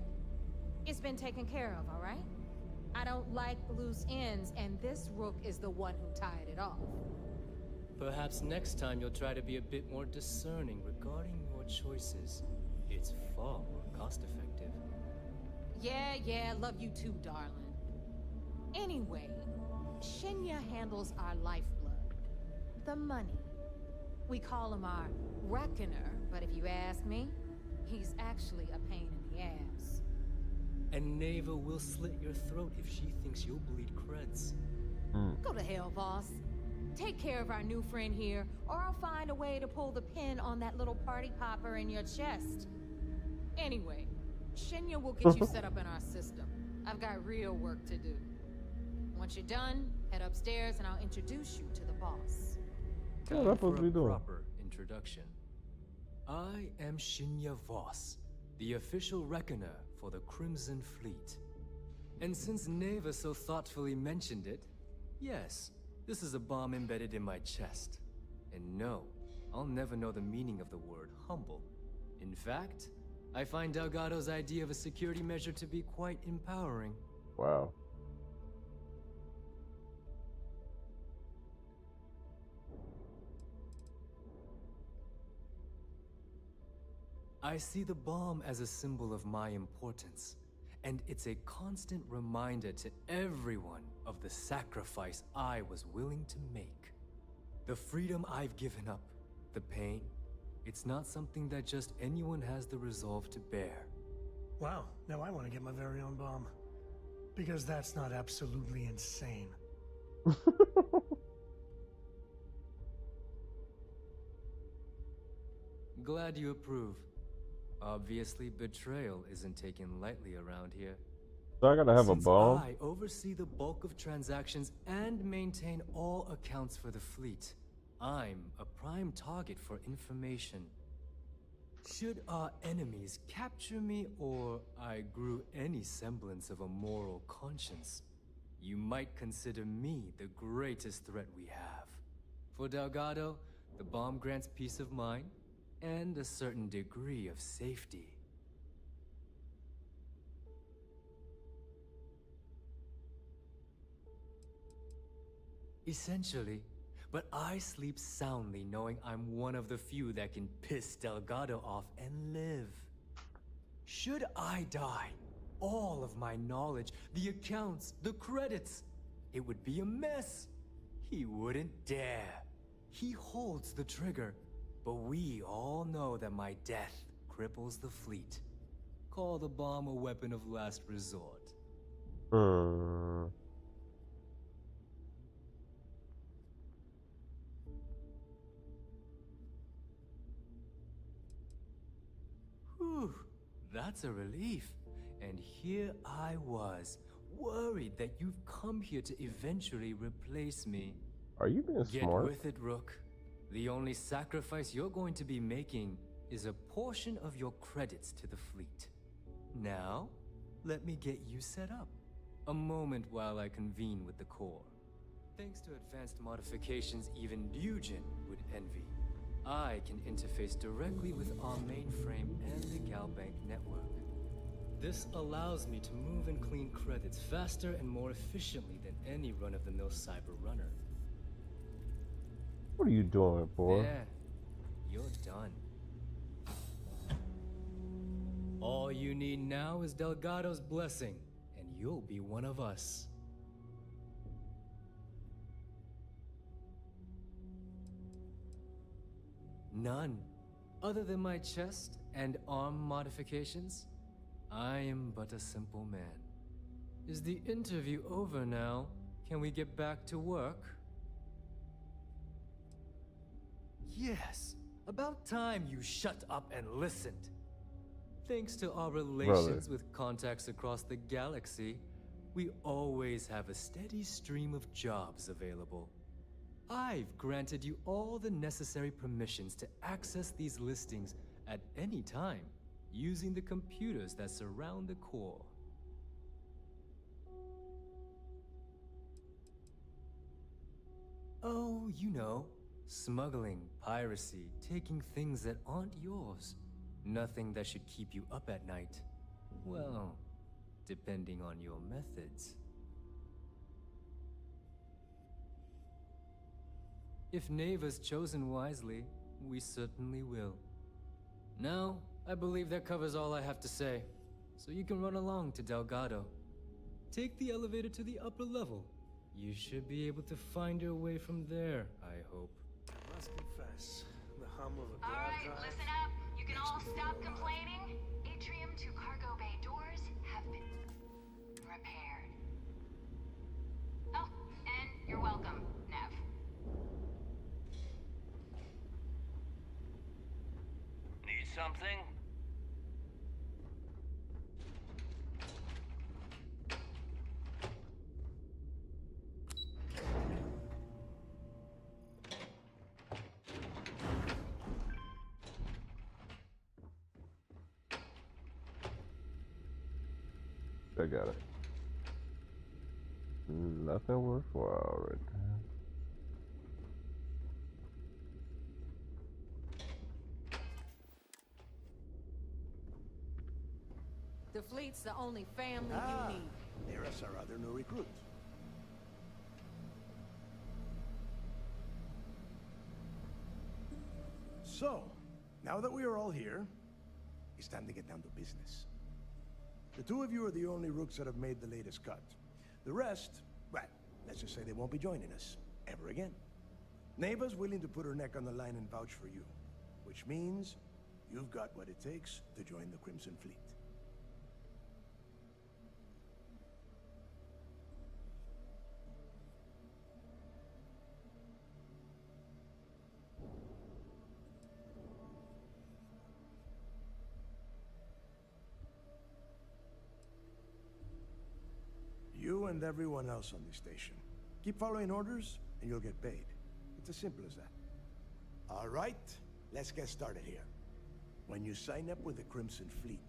It's been taken care of, all right? I don't like loose ends, and this Rook is the one who tied it off. Perhaps next time you'll try to be a bit more discerning regarding your choices. It's far more cost-effective. Yeah, love you too, darling. Anyway, Shinya handles our lifeblood. The money. We call him our Reckoner, but if you ask me, he's actually a pain in the ass. And Neva will slit your throat if she thinks you'll bleed creds. Go to hell, boss. Take care of our new friend here, or I'll find a way to pull the pin on that little party popper in your chest. Anyway, Shinya will get you set up in our system. I've got real work to do. Once you're done, head upstairs and I'll introduce you to the boss. What am I supposed to be doing? Proper introduction. I am Shinya Voss, the official reckoner for the Crimson Fleet. And since Neva so thoughtfully mentioned it, yes, this is a bomb embedded in my chest. And no, I'll never know the meaning of the word humble. In fact, I find Delgado's idea of a security measure to be quite empowering. Wow. I see the bomb as a symbol of my importance, and it's a constant reminder to everyone of the sacrifice I was willing to make. The freedom I've given up, the pain, it's not something that just anyone has the resolve to bear. Wow, now I want to get my very own bomb. Because that's not absolutely insane. Glad you approve. Obviously, betrayal isn't taken lightly around here. So I gotta have a bomb? I oversee the bulk of transactions and maintain all accounts for the fleet. I'm a prime target for information. Should our enemies capture me or I grew any semblance of a moral conscience, you might consider me the greatest threat we have. For Delgado, the bomb grants peace of mind and a certain degree of safety. Essentially, but I sleep soundly knowing I'm one of the few that can piss Delgado off and live. Should I die, all of my knowledge, the accounts, the credits, it would be a mess. He wouldn't dare. He holds the trigger, but we all know that my death cripples the fleet. Call the bomb a weapon of last resort. Whew, that's a relief. And here I was, worried that you've come here to eventually replace me. Are you being smart? Get with it, Rook. The only sacrifice you're going to be making is a portion of your credits to the fleet. Now, let me get you set up. A moment while I convene with the Corps. Thanks to advanced modifications even Nugent would envy, I can interface directly with our mainframe and the Galbank network. This allows me to move and clean credits faster and more efficiently than any run-of-the-mill cyber runner. What are you doing, boy? There. You're done. All you need now is Delgado's blessing, and you'll be one of us. None. Other than my chest and arm modifications, I am but a simple man. Is the interview over now? Can we get back to work? Yes. About time you shut up and listened. Thanks to our relations with contacts across the galaxy, we always have a steady stream of jobs available. I've granted you all the necessary permissions to access these listings at any time, using the computers that surround the core. Oh, you know, smuggling, piracy, taking things that aren't yours. Nothing that should keep you up at night. Well, depending on your methods. If Neva's chosen wisely, we certainly will. Now, I believe that covers all I have to say, so you can run along to Delgado. Take the elevator to the upper level. You should be able to find your way from there, I hope. I must confess, the hum of a All right, drive listen up. You can all stop complaining. Atrium to cargo bay doors have been repaired. Oh, and you're welcome, Nev. Need something? I got it. Nothing worthwhile right now. The fleet's the only family you need. There's our other new recruit. So, now that we are all here, it's time to get down to business. The two of you are the only rooks that have made the latest cut. The rest, well, let's just say they won't be joining us ever again. Neva's willing to put her neck on the line and vouch for you, which means you've got what it takes to join the Crimson Fleet. You and everyone else on this station. Keep following orders, and you'll get paid. It's as simple as that. All right, let's get started here. When you sign up with the Crimson Fleet,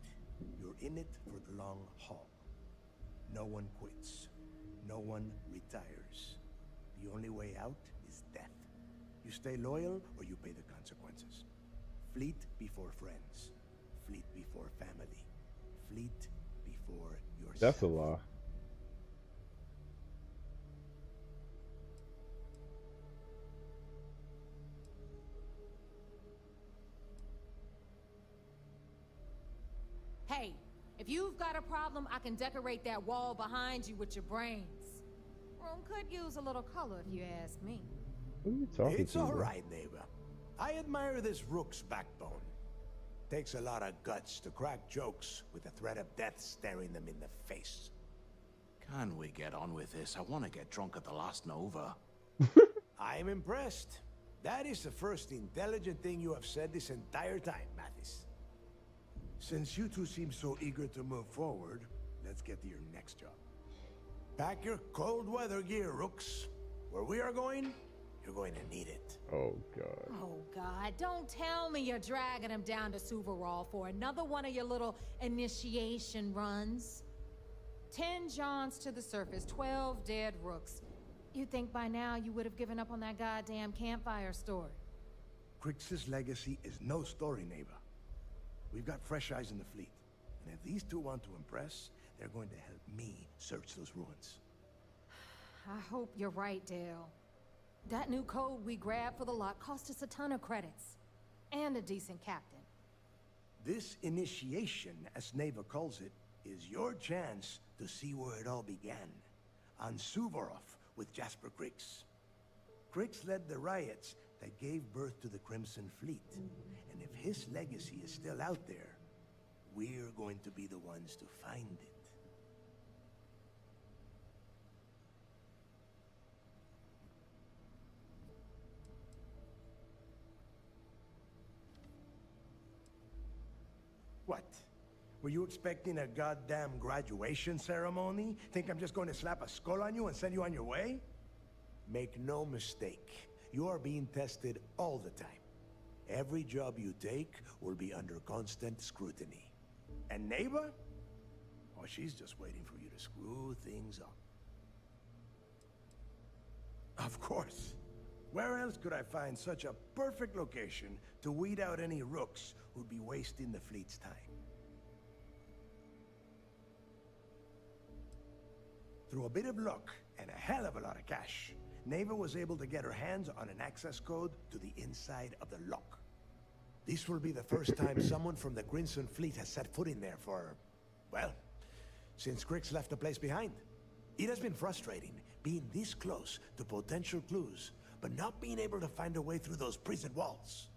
you're in it for the long haul. No one quits. No one retires. The only way out is death. You stay loyal, or you pay the consequences. Fleet before friends. Fleet before family. Fleet before yourself. That's a lie. Hey, if you've got a problem, I can decorate that wall behind you with your brains. Room could use a little color if you ask me. Who are you talking to? It's all right, neighbor. I admire this rook's backbone. But you know, I don't Takes a lot of guts to crack jokes with the threat of death staring them in the face. Can we get on with this? I want to get drunk at the last Nova. I'm impressed. That is the first intelligent thing you have said this entire time, Mathis. Since you two seem so eager to move forward, let's get to your next job. Pack your cold weather gear, Rooks. Where we are going, you're going to need it. Oh, God. Oh, God, don't tell me you're dragging him down to Suvarol for another one of your little initiation runs. 10 Johns to the surface, 12 dead Rooks. You'd think by now you would have given up on that goddamn campfire story. Crix's legacy is no story, neighbor. We've got fresh eyes in the fleet. And if these two want to impress, they're going to help me search those ruins. I hope you're right, Dale. That new code we grabbed for the lot cost us a ton of credits. And a decent captain. This initiation, as Neva calls it, is your chance to see where it all began. On Suvorov with Jasper Crix. Crix led the riots that gave birth to the Crimson Fleet. And if his legacy is still out there, we're going to be the ones to find it. What? Were you expecting a goddamn graduation ceremony? Think I'm just going to slap a skull on you and send you on your way? Make no mistake. You are being tested all the time. Every job you take will be under constant scrutiny. And Neva? Oh, she's just waiting for you to screw things up. Of course. Where else could I find such a perfect location to weed out any rooks who'd be wasting the fleet's time? Through a bit of luck and a hell of a lot of cash, Neva was able to get her hands on an access code to the inside of the lock. This will be the first time someone from the Crimson Fleet has set foot in there for, well, since Crix left the place behind. It has been frustrating being this close to potential clues, but not being able to find a way through those prison walls.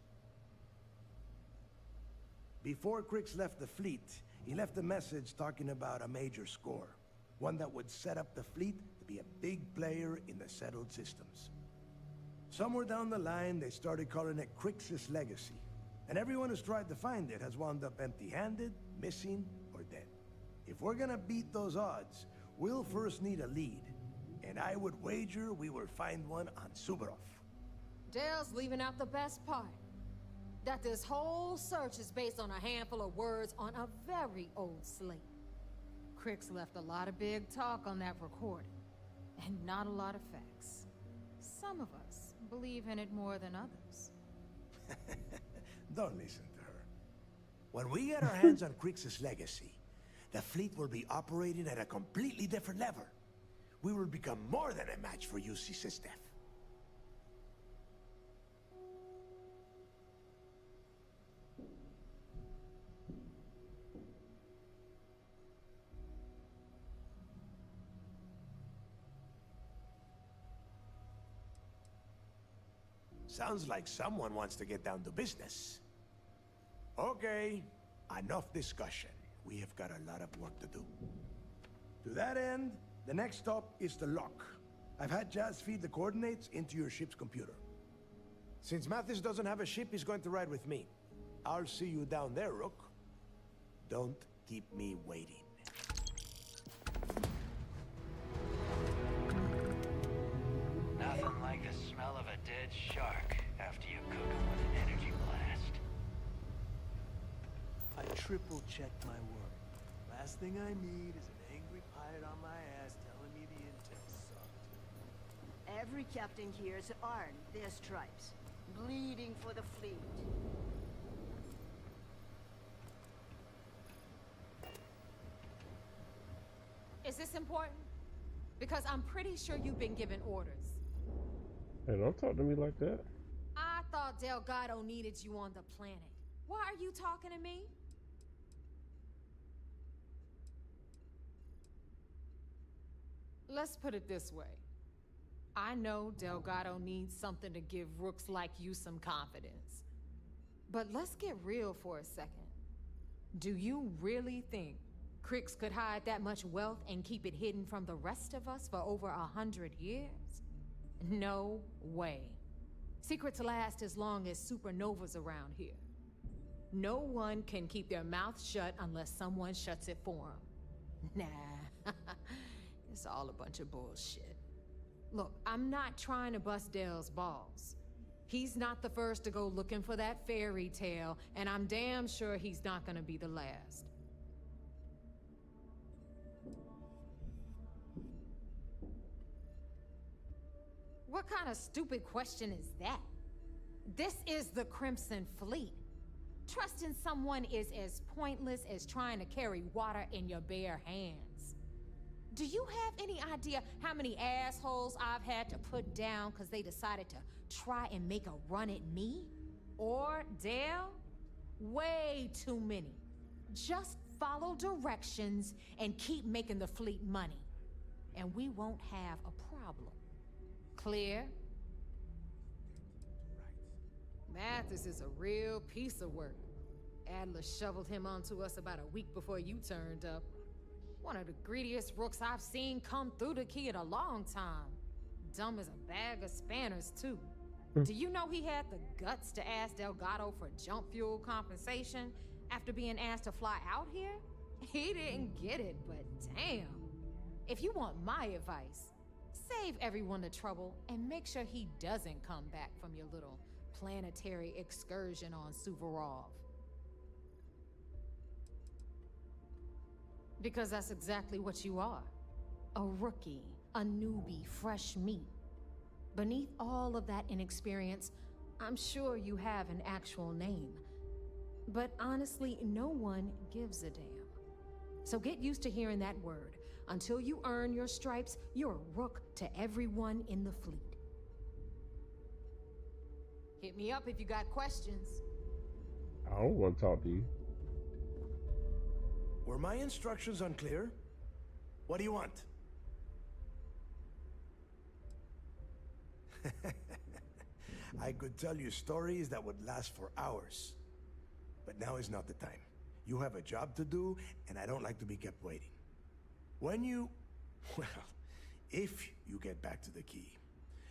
Before Crix left the fleet, he left a message talking about a major score. One that would set up the fleet to be a big player in the settled systems. Somewhere down the line, they started calling it Crix's legacy. And everyone who's tried to find it has wound up empty-handed, missing, or dead. If we're gonna beat those odds, we'll first need a lead. And I would wager we will find one on Suvorov. Dale's leaving out the best part. That this whole search is based on a handful of words on a very old slate. Crix left a lot of big talk on that recording, and not a lot of facts. Some of us believe in it more than others. Don't listen to her. When we get our hands on Crix's legacy, the fleet will be operating at a completely different level. We will become more than a match for UC System. Sounds like someone wants to get down to business. Okay, enough discussion. We have got a lot of work to do. To that end, the next stop is the lock. I've had Jazz feed the coordinates into your ship's computer. Since Mathis doesn't have a ship, he's going to ride with me. I'll see you down there, Rook. Don't keep me waiting. Nothing like the smell of a dead shark after you cook him with an energy blast. I triple-checked my work. Last thing I need is an angry pirate on my ass telling me the intel sucked. Every captain here has earned their stripes, bleeding for the fleet. Is this important? Because I'm pretty sure you've been given orders. Hey, don't talk to me like that. I thought Delgado needed you on the planet. Why are you talking to me? Let's put it this way. I know Delgado needs something to give rooks like you some confidence. But let's get real for a second. Do you really think Crix could hide that much wealth and keep it hidden from the rest of us for over 100 years? No way. Secrets last as long as supernovas around here. No one can keep their mouth shut unless someone shuts it for them. Nah, it's all a bunch of bullshit. Look, I'm not trying to bust Dale's balls. He's not the first to go looking for that fairy tale, and I'm damn sure he's not gonna be the last. What kind of stupid question is that? This is the Crimson Fleet. Trusting someone is as pointless as trying to carry water in your bare hands. Do you have any idea how many assholes I've had to put down because they decided to try and make a run at me? Or Dale? Way too many. Just follow directions and keep making the fleet money, and we won't have a problem. Clear? Mathis is a real piece of work. Adler shoveled him onto us about a week before you turned up. One of the greediest rooks I've seen come through the key in a long time. Dumb as a bag of spanners, too. Do you know he had the guts to ask Delgado for jump fuel compensation after being asked to fly out here? He didn't get it, but damn. If you want my advice, save everyone the trouble and make sure he doesn't come back from your little planetary excursion on Suvorov. Because that's exactly what you are. A rookie, a newbie, fresh meat. Beneath all of that inexperience, I'm sure you have an actual name. But honestly, no one gives a damn. So get used to hearing that word. Until you earn your stripes, you're a rook to everyone in the fleet. Hit me up if you got questions. I don't want to talk to you. Were my instructions unclear? What do you want? I could tell you stories that would last for hours. But now is not the time. You have a job to do, and I don't like to be kept waiting. When you... well, if you get back to the key,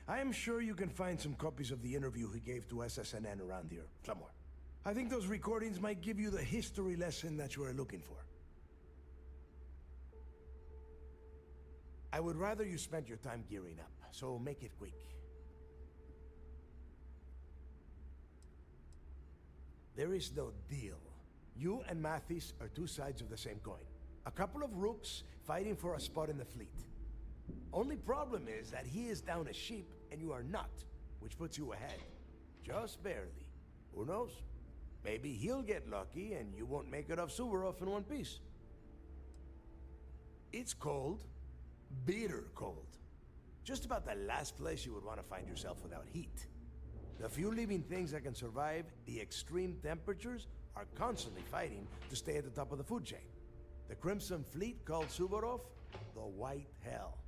I am sure you can find some copies of the interview he gave to SSNN around here, somewhere. I think those recordings might give you the history lesson that you are looking for. I would rather you spent your time gearing up, so make it quick. There is no deal. You and Mathis are two sides of the same coin. A couple of rooks fighting for a spot in the fleet. Only problem is that he is down a sheep and you are not, which puts you ahead. Just barely. Who knows? Maybe he'll get lucky and you won't make it off Suvorov in one piece. It's cold. Bitter cold. Just about the last place you would want to find yourself without heat. The few living things that can survive the extreme temperatures are constantly fighting to stay at the top of the food chain. The Crimson Fleet called Suvorov the White Hell.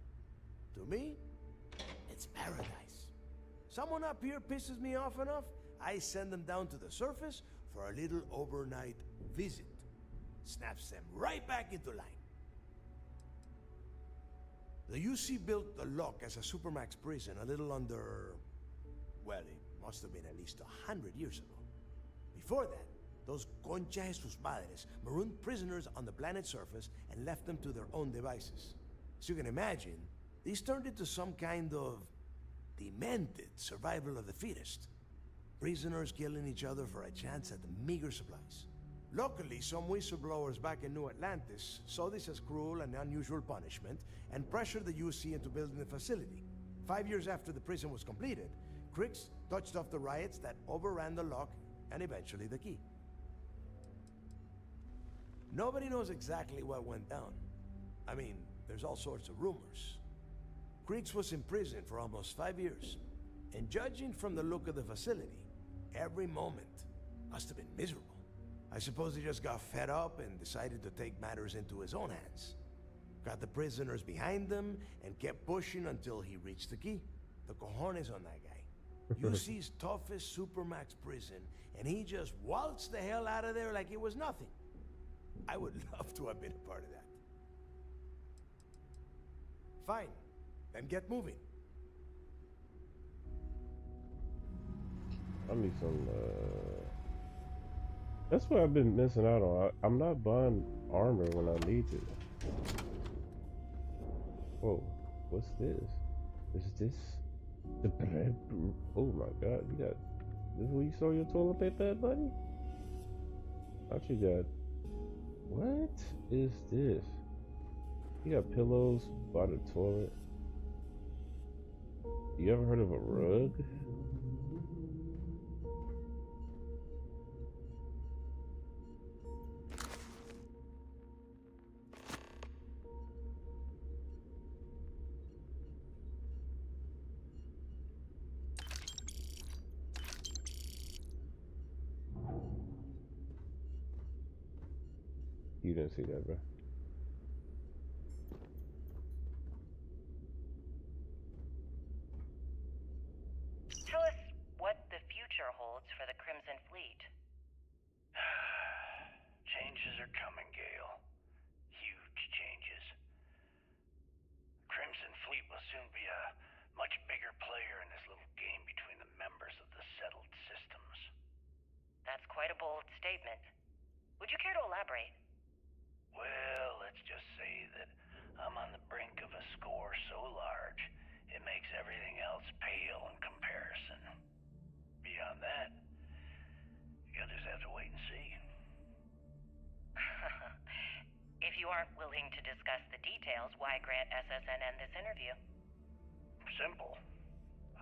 To me, it's paradise. Someone up here pisses me off enough, I send them down to the surface for a little overnight visit. Snaps them right back into line. The UC built the lock as a supermax prison a little under... well, it must have been at least 100 years ago. Before that, those concha de sus madres marooned prisoners on the planet's surface and left them to their own devices. As you can imagine, these turned into some kind of demented survival of the fittest. Prisoners killing each other for a chance at the meager supplies. Luckily, some whistleblowers back in New Atlantis saw this as cruel and unusual punishment and pressured the UC into building the facility. 5 years after the prison was completed, Crix touched off the riots that overran the lock and eventually the key. Nobody knows exactly what went down. I mean, there's all sorts of rumors. Crix was in prison for almost 5 years, and judging from the look of the facility, every moment must have been miserable. I suppose he just got fed up and decided to take matters into his own hands. Got the prisoners behind him and kept pushing until he reached the key. The cojones on that guy. UC's toughest supermax prison, and he just waltzed the hell out of there like it was nothing. I would love to have been a part of that. Fine. Then get moving. I need some, that's what I've been missing out on. I'm not buying armor when I need to. Whoa, what's this? Is this the bread? Oh my god, you got, this is where you store your toilet paper at, buddy? Thought you got, what is this? You got pillows by the toilet. You ever heard of a rug? You didn't see that, bro. Tell us what the future holds for the Crimson Fleet. Changes are coming, Gale. Huge changes. Crimson Fleet will soon be a much bigger player in this little game between the members of the settled systems. That's quite a bold statement. Would you care to elaborate? Well, let's just say that I'm on the brink of a score so large, it makes everything else pale in comparison. Beyond that, you'll just have to wait and see. If you aren't willing to discuss the details, why grant SSNN this interview? Simple.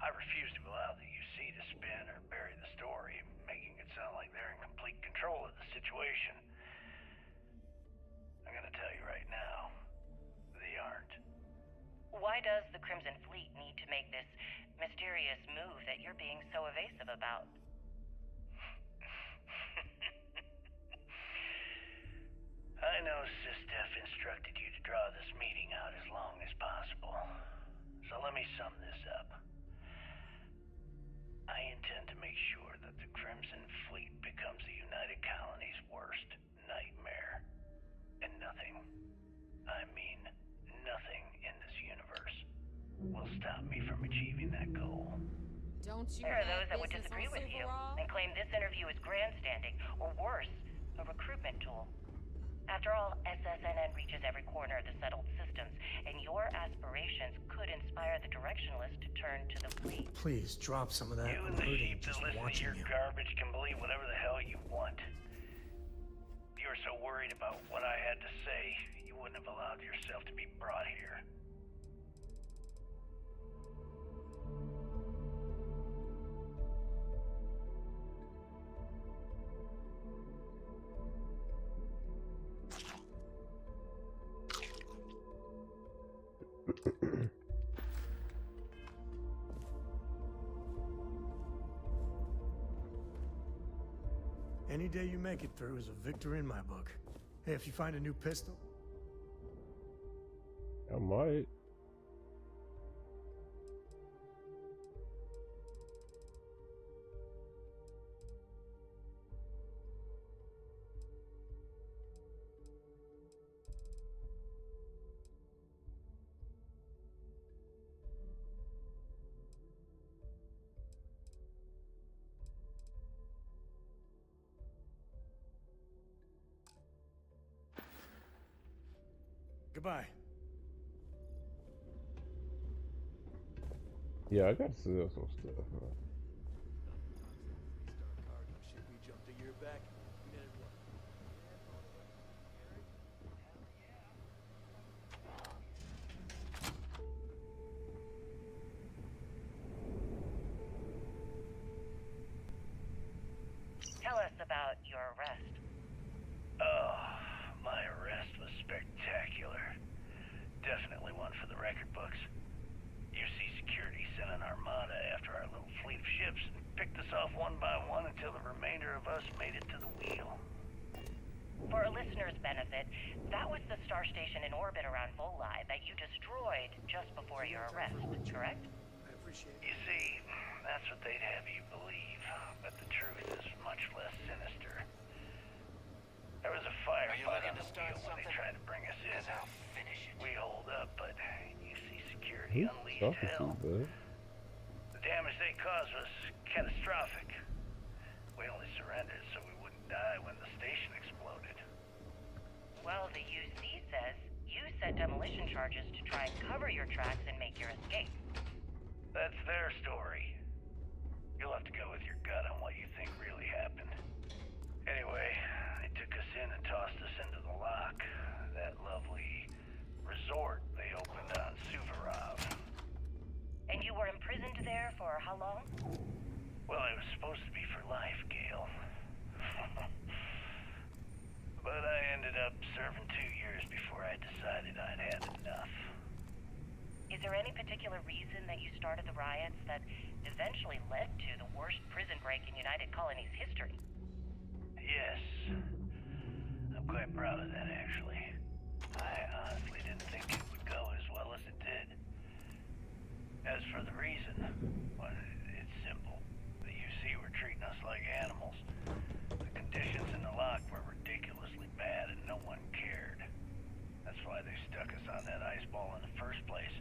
I refuse to allow the UC to spin or bury the story, making it sound like they're in complete control of the situation. I'm gonna tell you right now, they aren't. Why does the Crimson Fleet need to make this mysterious move that you're being so evasive about? I know SysDef instructed you to draw this meeting out as long as possible. So let me sum this up. I intend to make sure that the Crimson Fleet becomes the United Colony's worst nightmare. And nothing, I mean nothing in this universe, will stop me from achieving that goal. Don't you There are have those that would business disagree on with you Silverall? and claim this interview is grandstanding, or worse, a recruitment tool. After all, SSNN reaches every corner of the settled systems, and your aspirations could inspire the Directionalists to turn to the fleet. Please drop some of that. You I'm and the hurting sheep that just listen to watching your you. garbage can believe whatever the hell you want. If you were so worried about what I had to say, you wouldn't have allowed yourself to be brought here. Any day you make it through is a victory in my book. Hey, if you find a new pistol, I might. goodbye. Yeah, I gotta sell some stuff. Huh? Shit, we jumped a year back. We did what? Tell us about your arrest. Oh, my arrest was spectacular. Definitely one for the record books. UC Security sent an armada after our little fleet of ships and picked us off one by one until the remainder of us made it to the wheel. For a listener's benefit, that was the star station in orbit around Volii that you destroyed just before your arrest, correct? I appreciate it. You see, that's what they'd have you believe, but the truth is much less sinister. There was a firefight on the field when they tried to bring us in. I'll finish it. We hold up, but UC security Who's unleashed talking to hell. you, bud? The damage they caused was catastrophic. We only surrendered so we wouldn't die when the station exploded. Well, the UC says you set demolition charges to try and cover your tracks and make your escape. That's their story. You'll have to go with your gut on what you think really happened. Anyway, they took us in and tossed us into the lock. That lovely resort they opened on Suvorov. And you were imprisoned there for how long? Well, it was supposed to be for life, Gale. But I ended up serving 2 years before I decided I'd had enough. Is there any particular reason that you started the riots that eventually led to the worst prison break in United Colonies history? Yes. I'm quite proud of that, actually. I honestly didn't think it would go as well as it did. As for the reason, well, it's simple. The UC were treating us like animals. The conditions in the lock were ridiculously bad and no one cared. That's why they stuck us on that ice ball in the first place.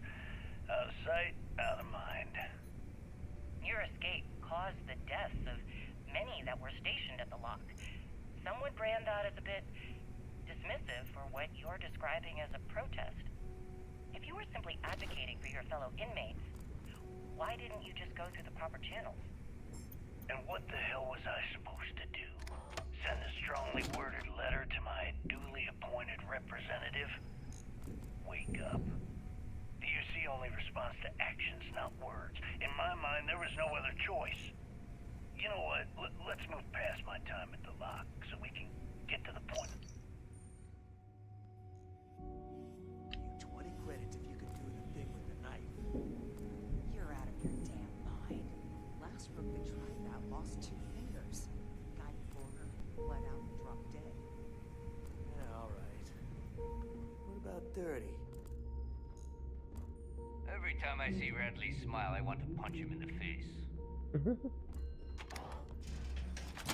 Out of sight, out of mind. Your escape caused the deaths of many that were stationed at the lock. Some would brand that as a bit dismissive for what you're describing as a protest. If you were simply advocating for your fellow inmates, why didn't you just go through the proper channels? And what the hell was I supposed to do? Send a strongly worded letter to my duly appointed representative? Wake up. The UC only responds to actions, not words. In my mind, there was no other choice. You know what? Let's move past my time at the lock so we can get to the point. You 20 credits if you could do the thing with the knife. You're out of your damn mind. Last rook that tried that lost 2 fingers. Guy before her bled out and dropped dead. Yeah, all right. What about 30? Every time I see Radley smile, I want to punch him in the face.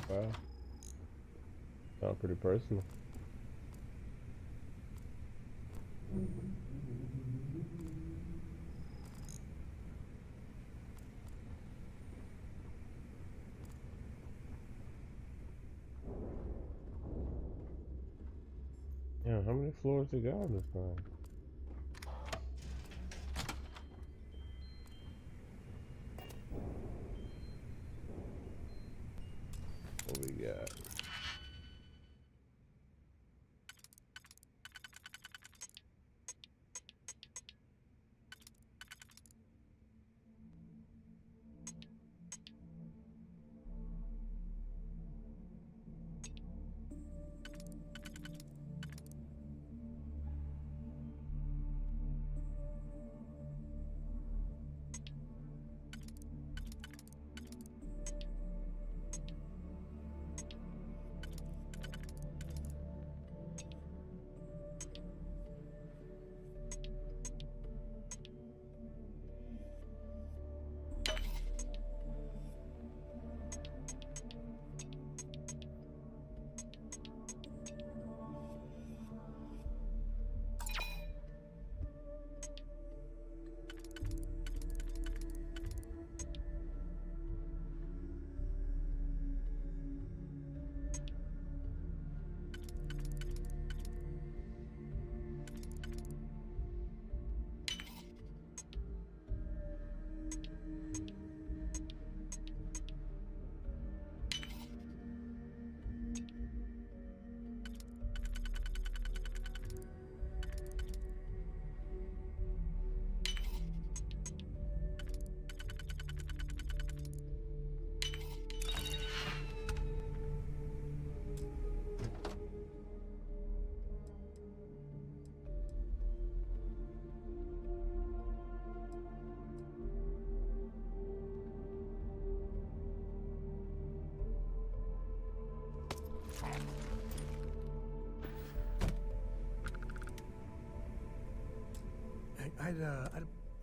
Wow. Sound pretty personal. Yeah, how many floors they got on this time? What we got?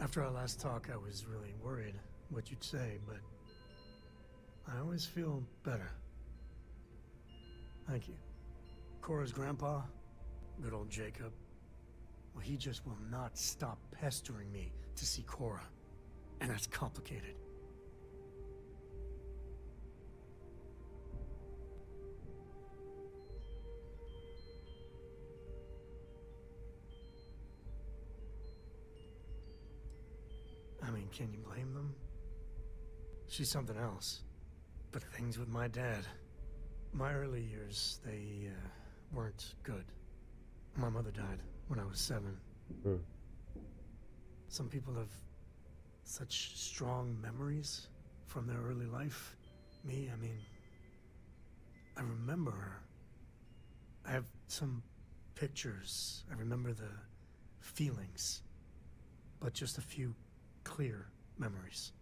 After our last talk, I was really worried what you'd say, but I always feel better. Thank you. Cora's grandpa, good old Jacob, well, he just will not stop pestering me to see Cora. And that's complicated. I mean, can you blame them? She's something else. But things with my dad. My early years, they weren't good. My mother died when I was 7. Some people have such strong memories from their early life. Me, I mean, I remember her. I have some pictures. I remember the feelings, but just a few clear memories.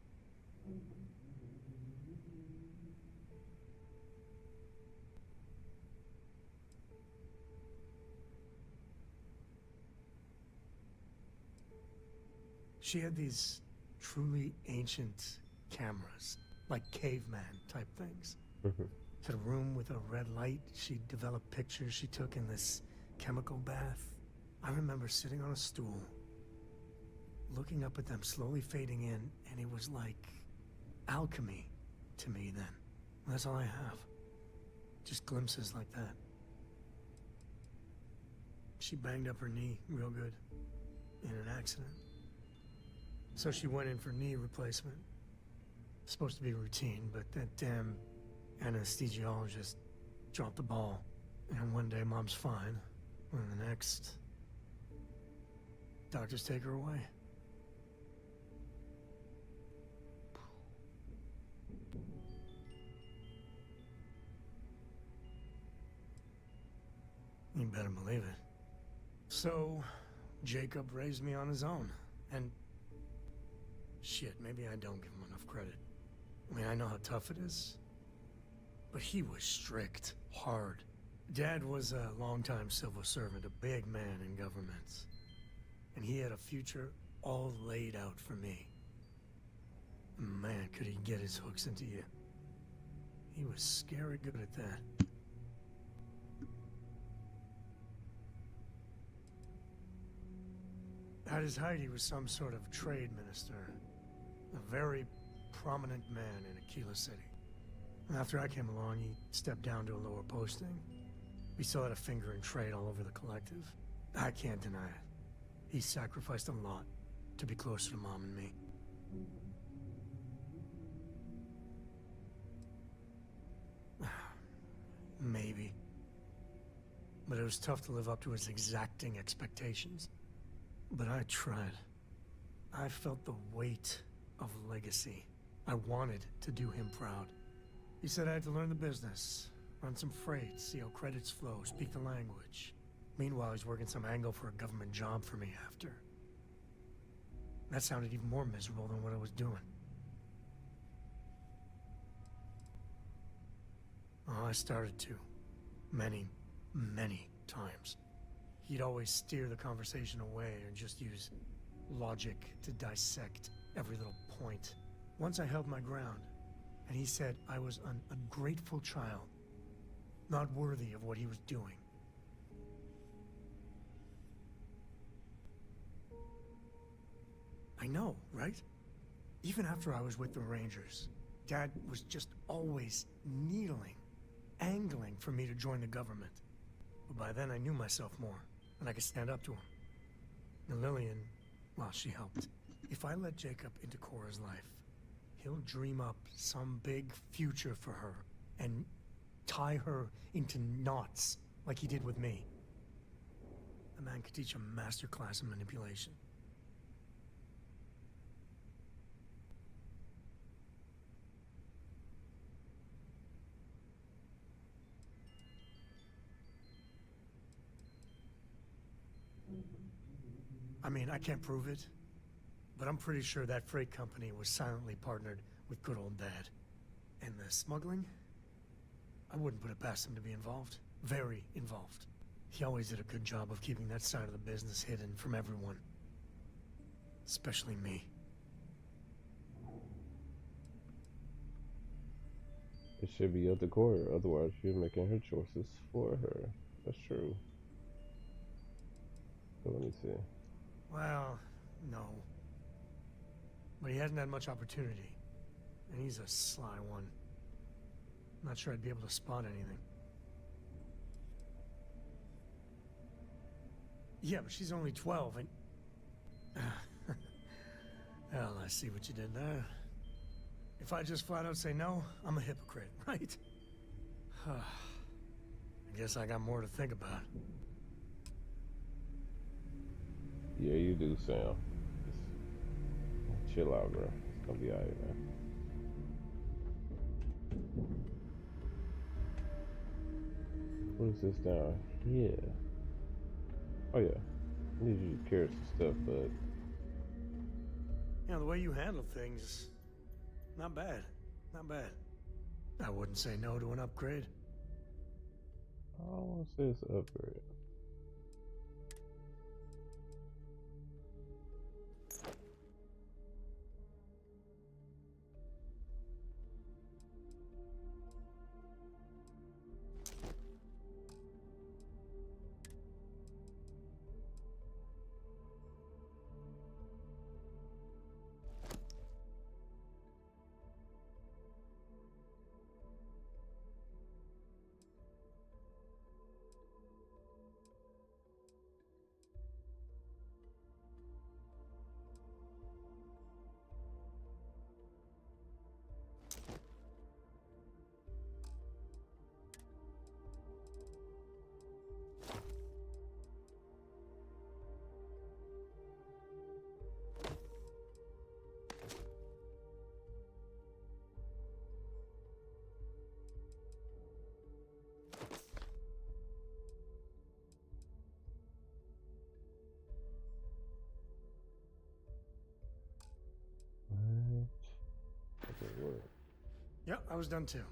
She had these truly ancient cameras, like caveman type things. She had a room with a red light. She developed pictures she took in this chemical bath. I remember sitting on a stool, looking up at them slowly fading in, and it was like alchemy to me then. That's all I have. Just glimpses like that. She banged up her knee real good in an accident. So she went in for knee replacement. Supposed to be routine, but that damn anesthesiologist dropped the ball. And one day mom's fine, and the next, doctors take her away. You better believe it. So, Jacob raised me on his own, and shit, maybe I don't give him enough credit. I mean, I know how tough it is, but he was strict, hard. Dad was a longtime civil servant, a big man in government, and he had a future all laid out for me. Man, could he get his hooks into you. He was scary good at that. At his height, he was some sort of trade minister. A very prominent man in Aquila City. After I came along, he stepped down to a lower posting. He still had a finger in trade all over the collective. I can't deny it. He sacrificed a lot to be closer to Mom and me. Maybe. But it was tough to live up to his exacting expectations. But I tried. I felt the weight of legacy. I wanted to do him proud. He said I had to learn the business, run some freight, see how credits flow, speak the language. Meanwhile, he's working some angle for a government job for me after. That sounded even more miserable than what I was doing. Oh, I started to. Many, many times. He'd always steer the conversation away and just use logic to dissect every little point. Once I held my ground, and he said I was an ungrateful child, not worthy of what he was doing. I know, right? Even after I was with the Rangers, Dad was just always needling, angling for me to join the government. But by then I knew myself more, and I could stand up to him. And Lillian, well, she helped. If I let Jacob into Cora's life, he'll dream up some big future for her and tie her into knots like he did with me. The man could teach a master class in manipulation. I mean, I can't prove it, but I'm pretty sure that freight company was silently partnered with good old Dad. And the smuggling? I wouldn't put it past him to be involved. Very involved. He always did a good job of keeping that side of the business hidden from everyone. Especially me. It should be up to Cora, otherwise you're making her choices for her. That's true. So let me see. Well, no. But he hasn't had much opportunity. And he's a sly one. Not sure I'd be able to spot anything. Yeah, but she's only 12 and... Well, I see what you did there. If I just flat out say no, I'm a hypocrite, right? I guess I got more to think about. Yeah, you do, Sam. Just chill out, bro. It's gonna be alright, man. What is this down here? Oh yeah, I need you to carry some stuff, but You know, the way you handle things, not bad. Not bad. I wouldn't say no to an upgrade. I don't want to say it's an upgrade. Okay, word. Yep, I was done too.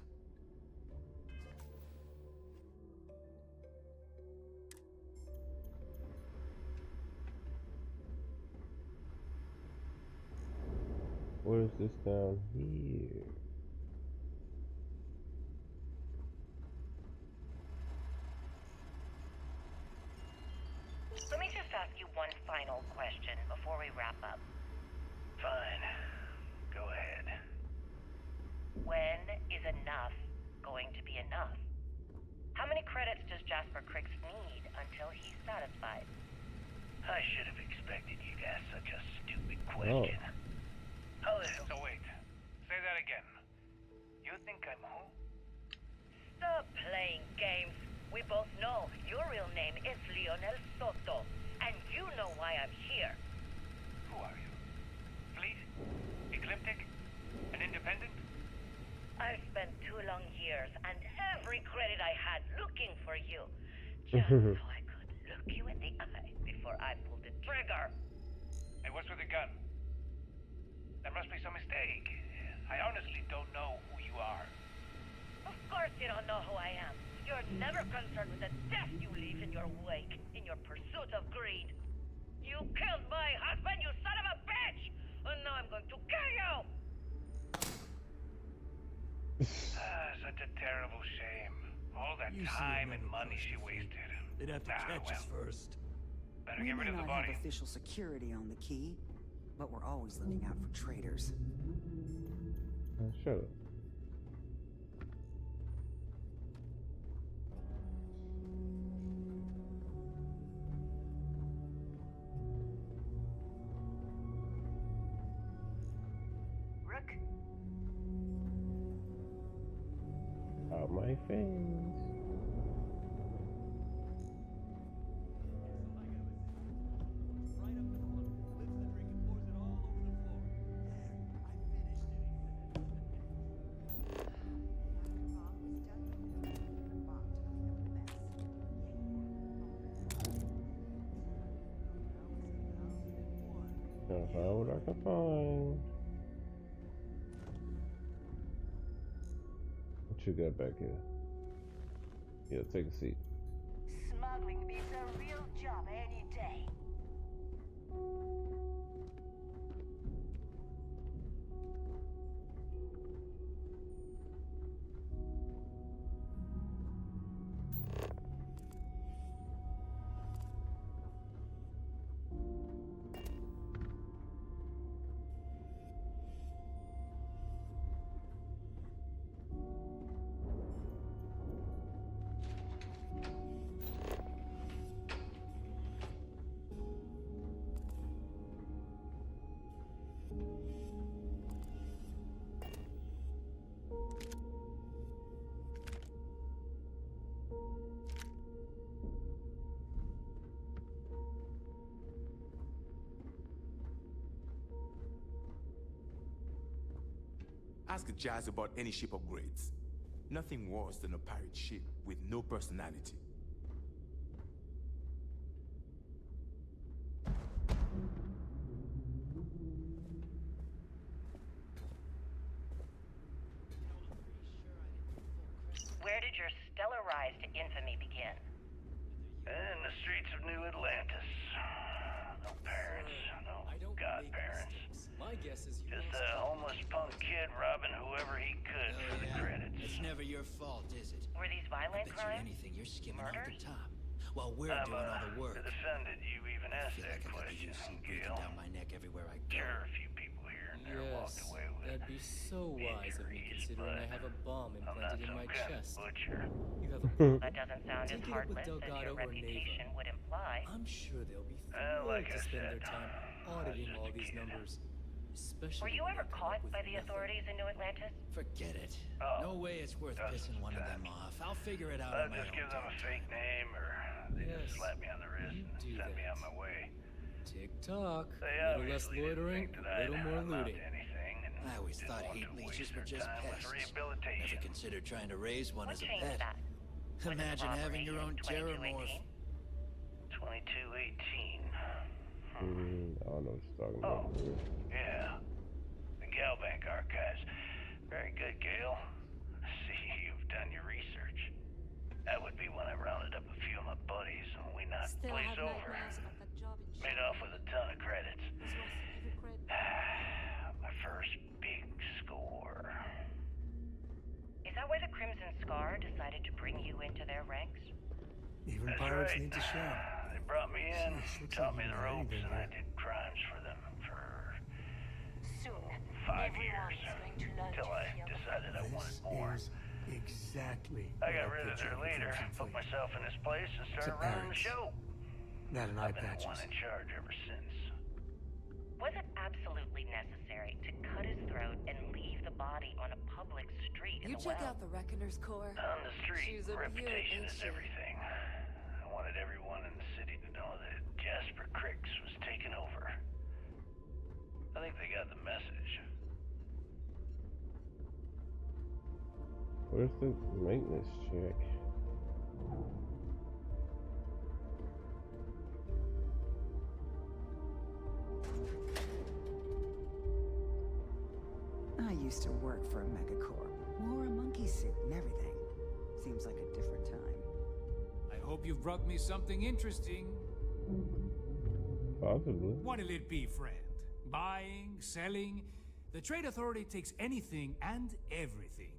What is this down here? Let me just ask you one final question before we wrap up. Fine. Go ahead. When is enough going to be enough? How many credits does Jasper Cricks need until he's satisfied? I should have expected you to ask such a stupid question. How the hell... So wait. Say that again. You think I'm who? Stop playing games. We both know your real name is Lionel Soto, and you know why I'm here. Who are you? Fleet? Ecliptic? An independent? I've spent 2 long years and every credit I had looking for you, just so I could look you in the eye before I pulled the trigger. Hey, what's with the gun? There must be some mistake. I honestly don't know who you are. Of course you don't know who I am. You're never concerned with the death you leave in your wake, in your pursuit of greed. You killed my husband, you son of a bitch! And now I'm going to kill you! Such a terrible shame. All that time and money she wasted. They'd have to catch us first. Better We get may rid of the not body. have official security on the key, but we're always looking out for traitors. Shut up. Rook? Out my face. Gonna find what I can find. What you got back here? Yeah, take a seat. Smuggling beats a real job any day. Ask Jazz about any ship upgrades. Nothing worse than a pirate ship with no personality. Where did your stellar rise to infamy begin? In the streets of New Atlantis. No parents, no godparents. My guess is you Just a homeless punk kid robbing whoever he could for the credits. It's never your fault, is it? Were these violent I bet crimes? you anything you're skimming off Murders? the top. While we're doing all the work. The defendant, you even asked that question, Gil. Down my neck everywhere I go. Sure, a few people here and there walked Yes, away with that'd be so wise of me, considering I have a bomb implanted in my chest. butcher. You have a problem. That doesn't sound as Take it up with heartless as Delgado your or Neva. reputation would imply. I'm sure they'll be Well, thrilled like to I spend said, their time auditing all these numbers. Especially Were you when ever they come caught up with by the nothing. authorities in New Atlantis? Forget it. Oh, No way it's worth pissing one of them off. I'll figure it out I'll on my just own. give them a fake name, or they just slap me on the wrist and send me on my way. Tick-tock. They A little less obviously didn't loitering, think that a little I'd more amount looting. to anything, and I always didn't thought want heat to leeches waste were their just time with pests. rehabilitation. Never considered trying to raise one What as a changed pet. that? Imagine having your own 2218? Terramorph. 2218. I don't know what you're talking about. Yeah. The Galbank archives. Very good, Gale. I see you've done your research. That would be when I rounded up a few of my buddies and we knocked the Still place have over. nightmares about that job in Made off with a ton of credits. It's worth every credit. My first big score. Is that why the Crimson Scar decided to bring you into their ranks? Even That's pirates right. need to share. They brought me in, Sheesh, looks taught like me you the know ropes, anything and I here. did crimes for them for Soon, 5 everyone years. is going to learn Till to I feel decided I wanted more. Is exactly I got what rid of pictured their the leader, Crimson put Fleet. myself in his place, and started Except running the parents. show. That and eye I've been the patches. one in charge ever since. Was it absolutely necessary to cut his throat and leave the body on a public street in You the check well? out the Reckoner's core. On the street, She's a beaut, reputation ain't is she? everything. I wanted everyone in the city to know that Jasper Cricks was taking over. I think they got the message. Where's the maintenance check? I used to work for a megacorp. Wore a monkey suit and everything. Seems like a different time. I hope you've brought me something interesting. Possibly. What'll it be, friend? Buying, selling? The Trade Authority takes anything and everything.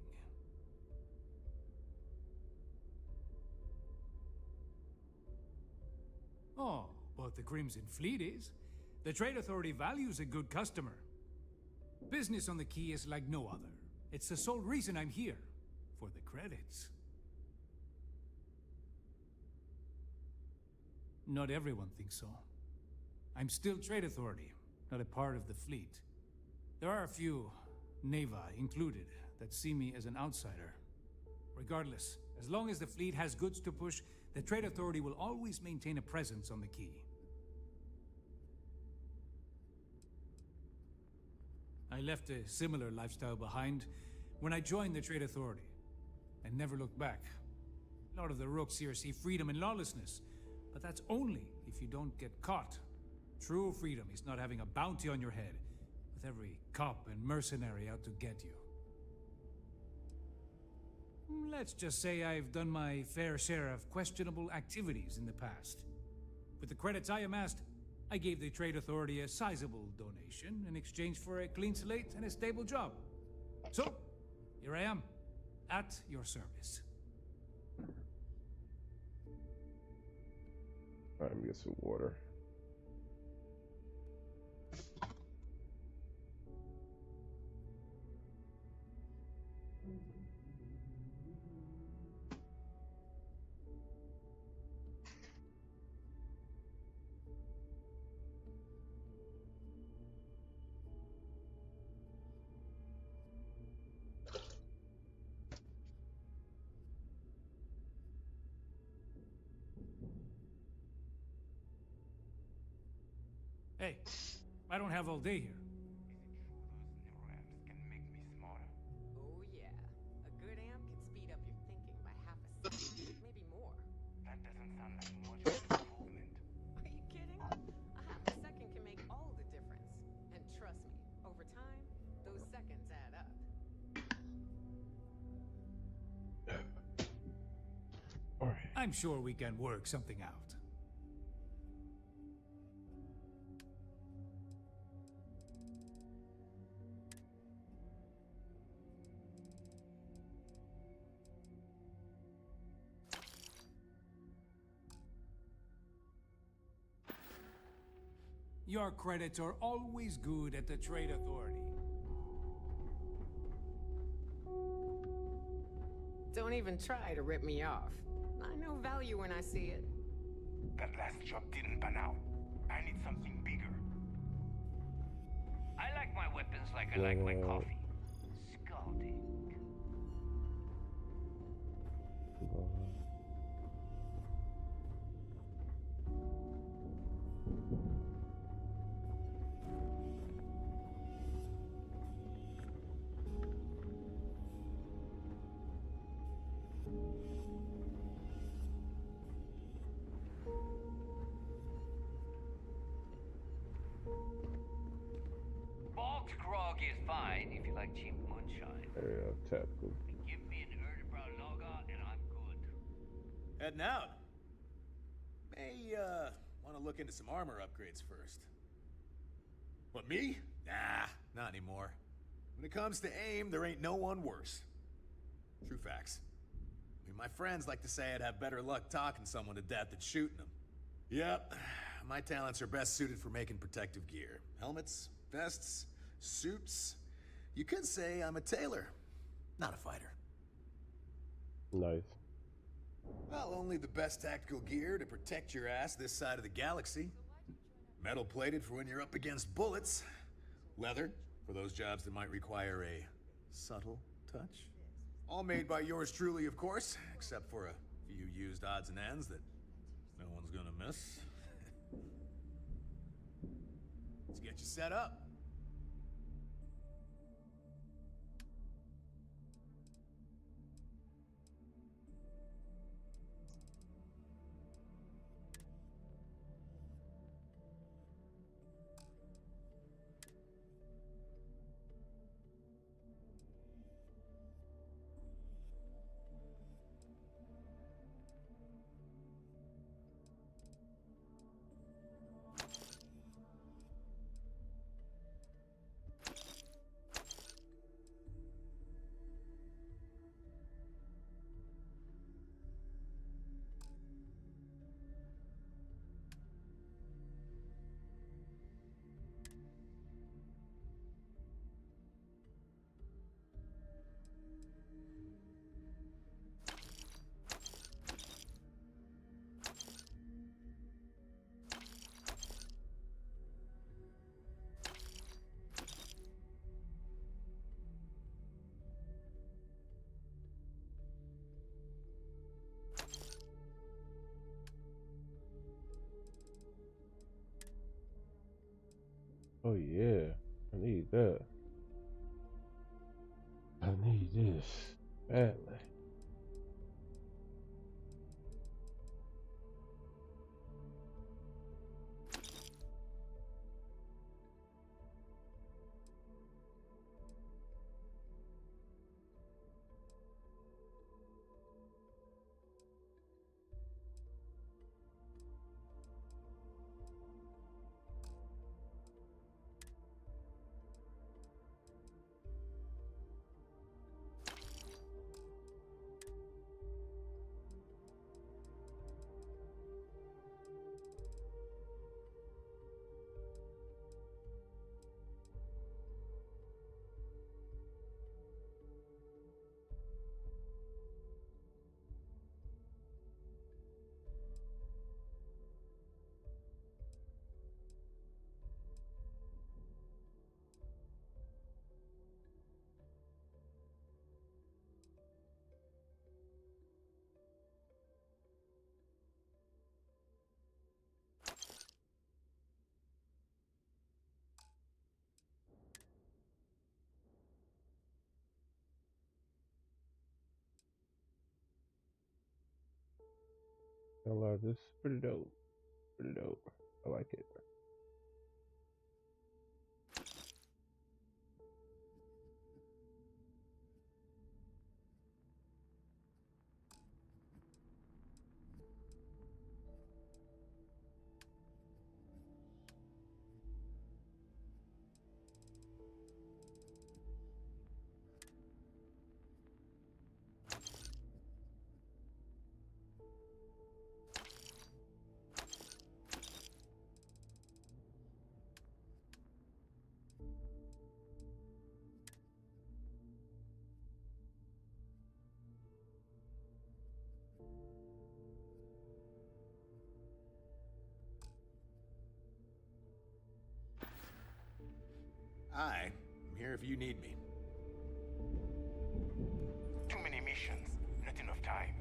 Oh, but the Crimson Fleet is. The Trade Authority values a good customer. Business on the Key is like no other. It's the sole reason I'm here. For the credits. Not everyone thinks so. I'm still Trade Authority, not a part of the fleet. There are a few, Neva included, that see me as an outsider. Regardless, as long as the fleet has goods to push, the Trade Authority will always maintain a presence on the Key. I left a similar lifestyle behind when I joined the Trade Authority. I never looked back. A lot of the rooks here see freedom and lawlessness, but that's only if you don't get caught. True freedom is not having a bounty on your head, with every cop and mercenary out to get you. Let's just say I've done my fair share of questionable activities in the past. With the credits I amassed, I gave the Trade Authority a sizable donation in exchange for a clean slate and a stable job. So, here I am, at your service. Alright, let me get some water. Hey, I don't have all day here. I'm sure we can work something out. Your credits are always good at the Trade Authority. Don't even try to rip me off. I know value when I see it. That last job didn't pan out. I need something bigger. I like my weapons like I like my coffee. Scalding. Balt grog is fine if you like cheap moonshine. Tactical. Give me an Erdebrow lager and I'm good. Heading out. May, want to look into some armor upgrades first. What, me? Nah, not anymore. When it comes to aim, there ain't no one worse. True facts. I mean, my friends like to say I'd have better luck talking someone to death than shooting them. Yep, my talents are best suited for making protective gear. Helmets, vests, suits. You could say I'm a tailor, not a fighter. Nice. Well, only the best tactical gear to protect your ass this side of the galaxy. Metal plated for when you're up against bullets. Leather for those jobs that might require a subtle touch. All made by yours truly, of course, except for a few used odds and ends that no one's gonna miss. Let's get you set up. Oh yeah, I need that. I need this badly. This is pretty dope. Pretty dope. I like it. here if you need me. Too many missions, not enough time.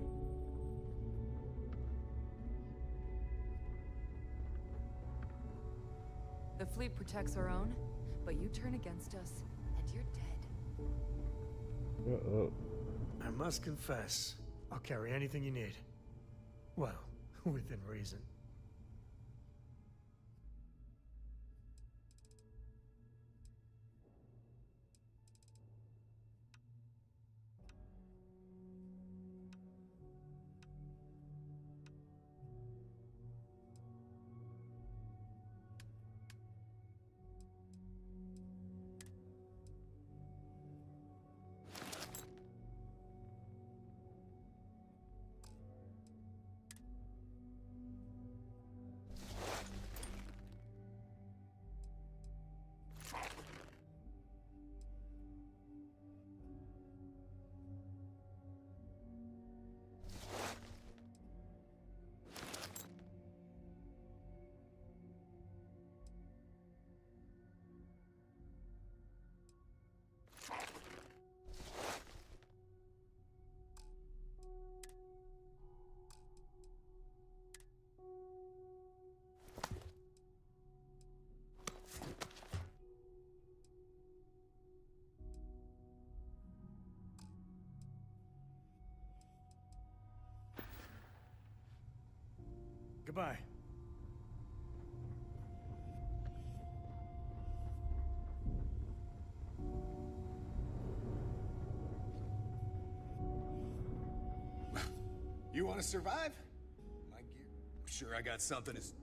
The fleet protects our own, but you turn against us, and you're dead. I must confess, I'll carry anything you need. Well, within reason. Goodbye. You want to survive? My gear. Sure, I got something as.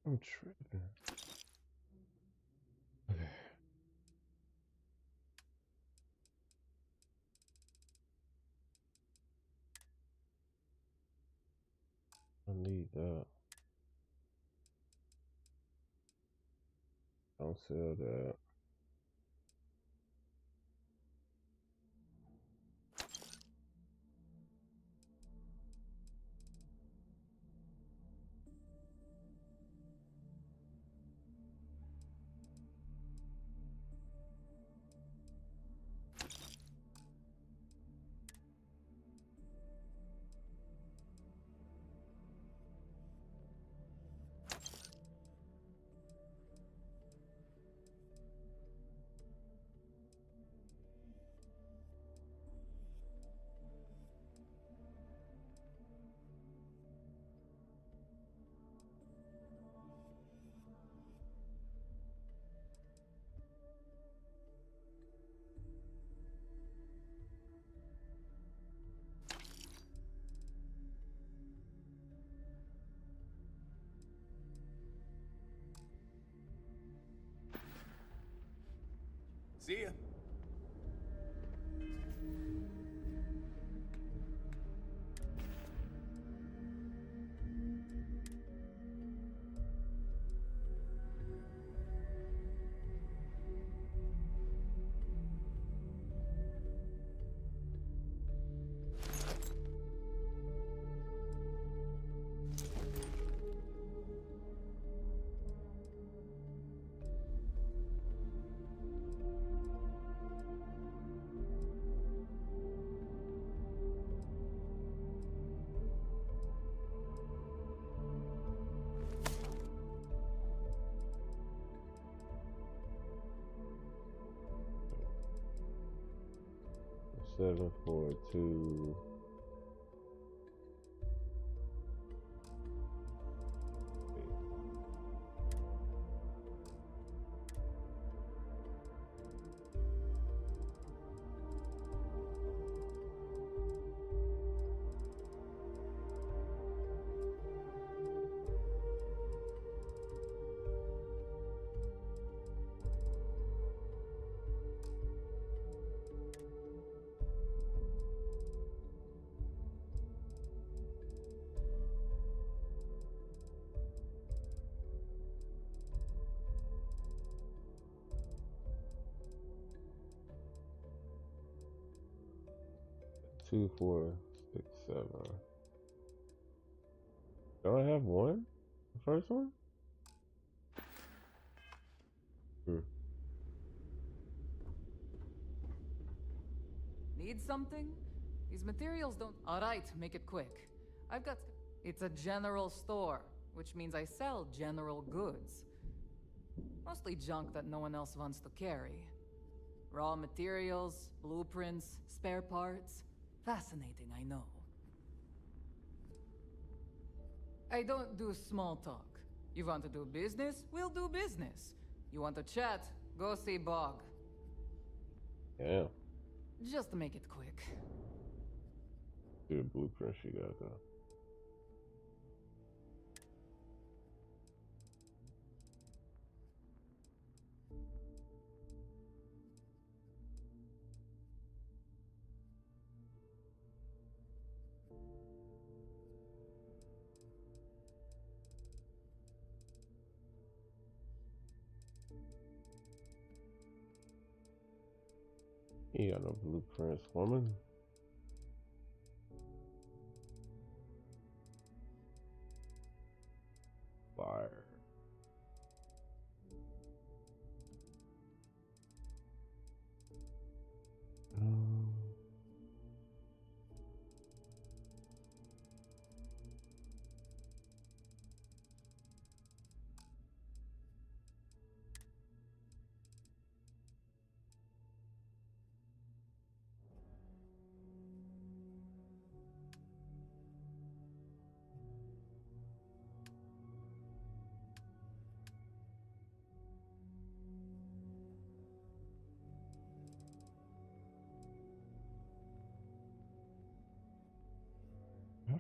I'm tripping. Okay. I need that. Don't sell that. See ya. Seven, 4, 2. 2, 4, 6, 7. Don't I have one? The first one? Need something? These materials don't. Alright, make it quick. I've got. It's a general store, which means I sell general goods. Mostly junk that no one else wants to carry. Raw materials, blueprints, spare parts. Fascinating, I know. I don't do small talk. You want to do business? We'll do business. You want to chat? Go see Bog. Yeah. Just to make it quick. See the blueprint she got though. He got no blueprints, woman. Fire.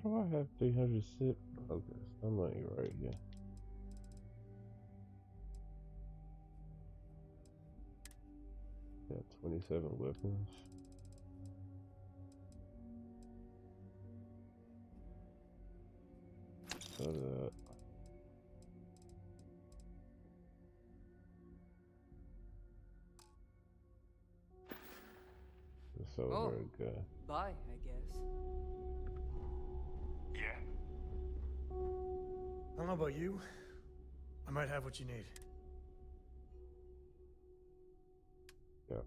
How do I have 300 sit? Okay, I'm not right here. Got 27 weapons. So that. It's over a guy. Bye, I guess. Yeah? I don't know about you. I might have what you need. Yeah.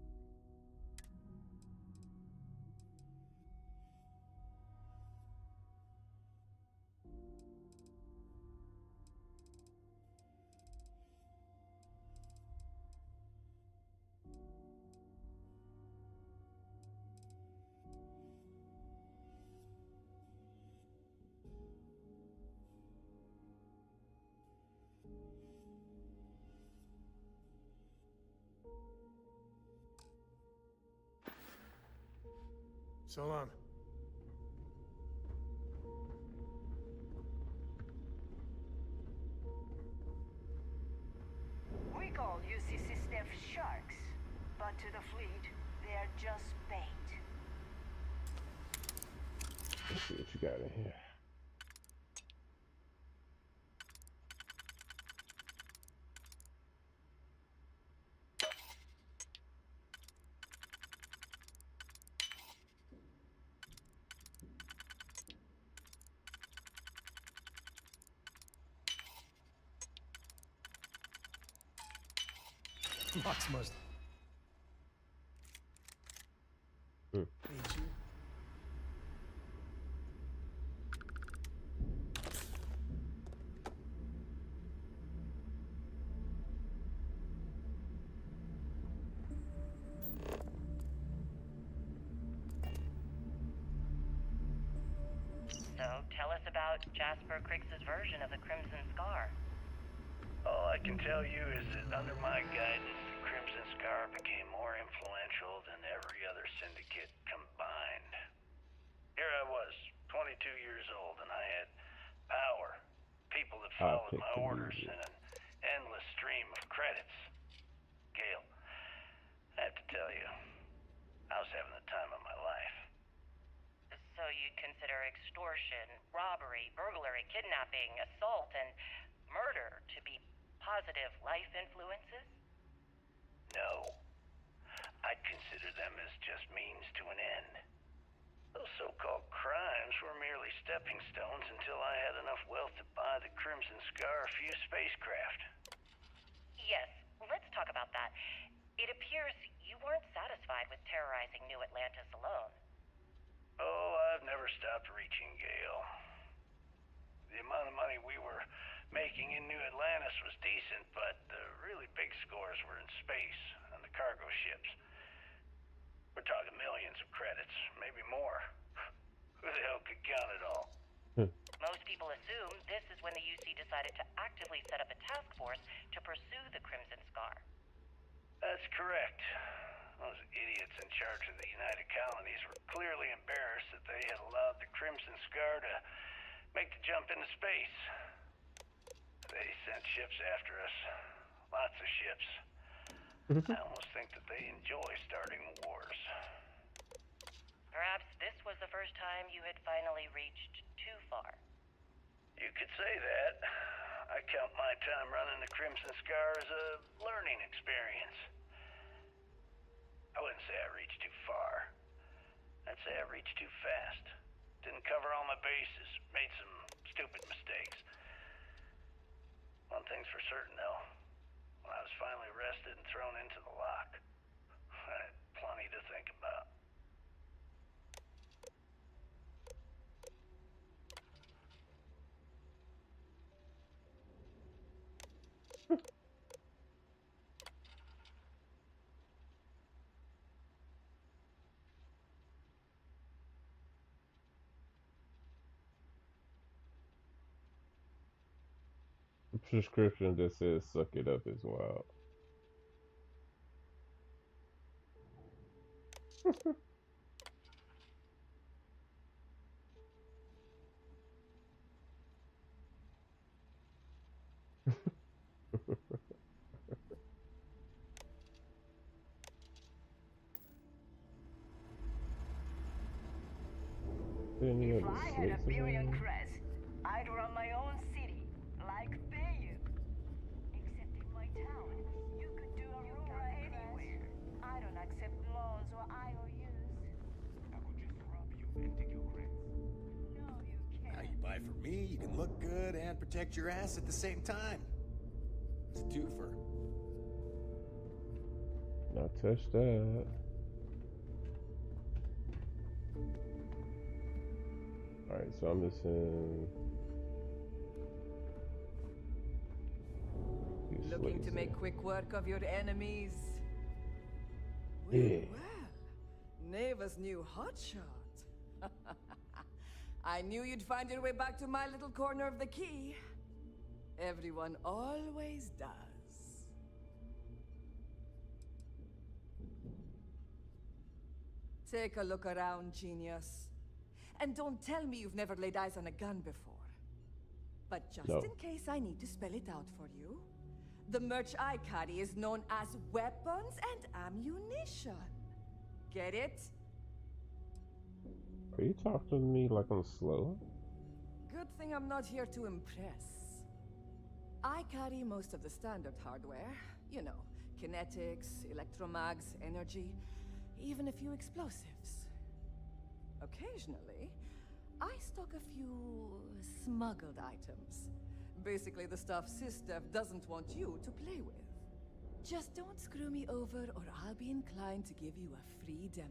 So long. We call UCC staff sharks, but to the fleet, they're just bait. Let's see what you got in here. Lots must. Ain't you? So, tell us about Jasper Criggs's version of the Crimson Scar. All I can tell you is that under my guidance, the Crimson Scar became more influential than every other syndicate combined. Here I was, 22 years old, and I had power, people that followed my orders, and an endless stream of credits. Gale, I have to tell you, I was having the time of my life. So you'd consider extortion, robbery, burglary, kidnapping, assault, and murder to be positive life influences? No. I'd consider them as just means to an end. Those so-called crimes were merely stepping stones until I had enough wealth to buy the Crimson Scar a few spacecraft. Yes, let's talk about that. It appears you weren't satisfied with terrorizing New Atlantis alone. Oh, I've never stopped reaching, Gale. The amount of money we were making in New Atlantis was decent, but the really big scores were in space, on the cargo ships. We're talking millions of credits, maybe more. Who the hell could count it all? Most people assume this is when the UC decided to actively set up a task force to pursue the Crimson Scar. That's correct. Those idiots in charge of the United Colonies were clearly embarrassed that they had allowed the Crimson Scar to make the jump into space. They sent ships after us. Lots of ships. I almost think that they enjoy starting wars. Perhaps this was the first time you had finally reached too far. You could say that. I count my time running the Crimson Scar as a learning experience. I wouldn't say I reached too far. I'd say I reached too fast. Didn't cover all my bases. Made some stupid mistakes. One thing's for certain, though. When I was finally arrested and thrown into the lock, I had plenty to think about. The prescription that says suck it up is wild. If I had a billion creds, I'd run my own city, like Bayou. Except in my town, you could do Aurora anywhere. I don't accept laws or IOUs. I will just rob you and take your creds. No, you can't. Now you buy from me, you can look good and protect your ass at the same time. It's a twofer. Not touch that. Alright, so I'm missing. Looking to make quick work of your enemies? Yeah. Well, Neva's new hotshot. I knew you'd find your way back to my little corner of the key. Everyone always does. Take a look around, genius. And don't tell me you've never laid eyes on a gun before. But just No. in case I need to spell it out for you, the merch I carry is known as weapons and ammunition. Get it? Are you talking to me like I'm slow? Good thing I'm not here to impress. I carry most of the standard hardware. You know, kinetics, electromags, energy, even a few explosives. Occasionally, I stock a few smuggled items. Basically the stuff SysDef doesn't want you to play with. Just don't screw me over or I'll be inclined to give you a free demo.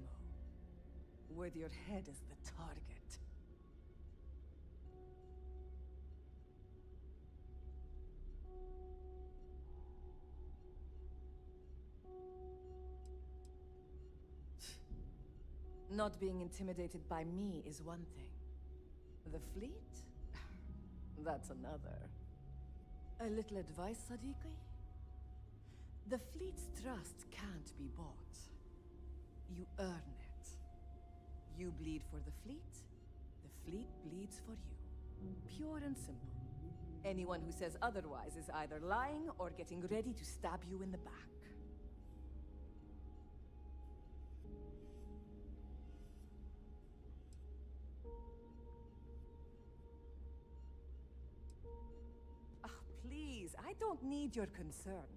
With your head as the target. Not being intimidated by me is one thing. The fleet? That's another. A little advice, Sadiqi? The fleet's trust can't be bought. You earn it. You bleed for the fleet bleeds for you. Pure and simple. Anyone who says otherwise is either lying or getting ready to stab you in the back. Please, I don't need your concern.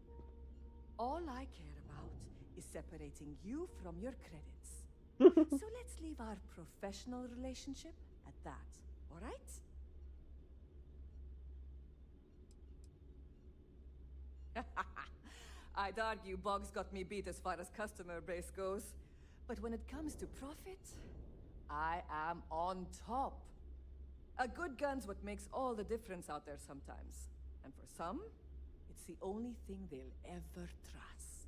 All I care about is separating you from your credits. So let's leave our professional relationship at that, all right? I'd argue Boggs got me beat as far as customer base goes. But when it comes to profit, I am on top. A good gun's what makes all the difference out there sometimes. And for some, it's the only thing they'll ever trust.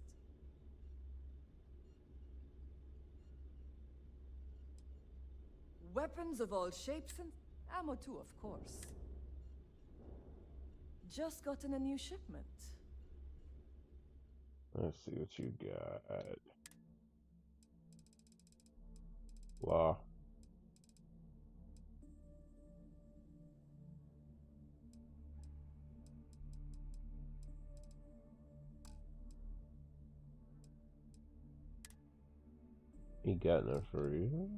Weapons of all shapes and ammo too, of course. Just gotten a new shipment. Let's see what you got. Law. He got enough for you.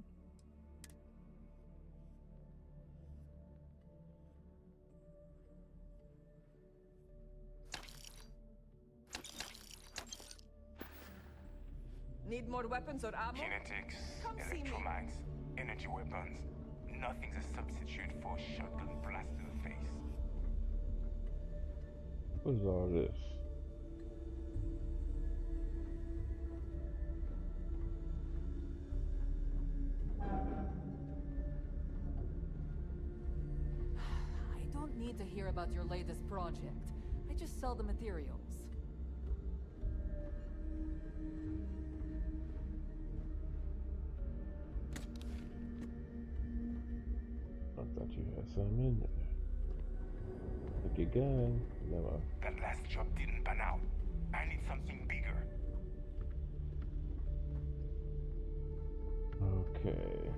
Need more weapons or ammo? Kinetics, Come see me. electromites, energy weapons. Nothing's a substitute for a shotgun blast to the face. What is all this? I don't need to hear about your latest project. I just sell the materials. I thought you had something in there. Like your gun. Never. That last job didn't pan out. I need something bigger. Okay.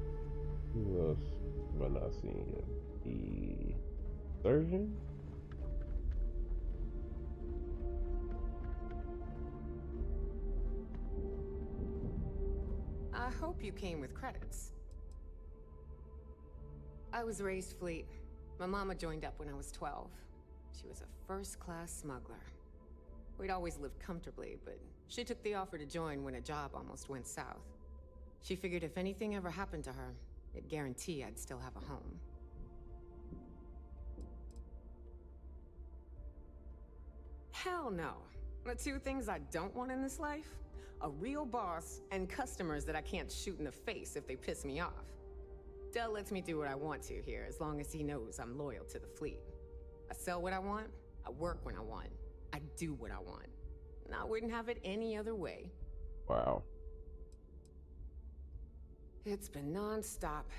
Who else have I not seen him? The surgeon? I hope you came with credits. I was raised fleet. My mama joined up when I was 12. She was a first-class smuggler. We'd always lived comfortably, but she took the offer to join when a job almost went south. She figured if anything ever happened to her, it'd guarantee I'd still have a home. Hell no. The two things I don't want in this life? A real boss and customers that I can't shoot in the face if they piss me off. Del lets me do what I want to here, as long as he knows I'm loyal to the fleet. I sell what I want, I work when I want, I do what I want. And I wouldn't have it any other way. Wow. It's been non-stop.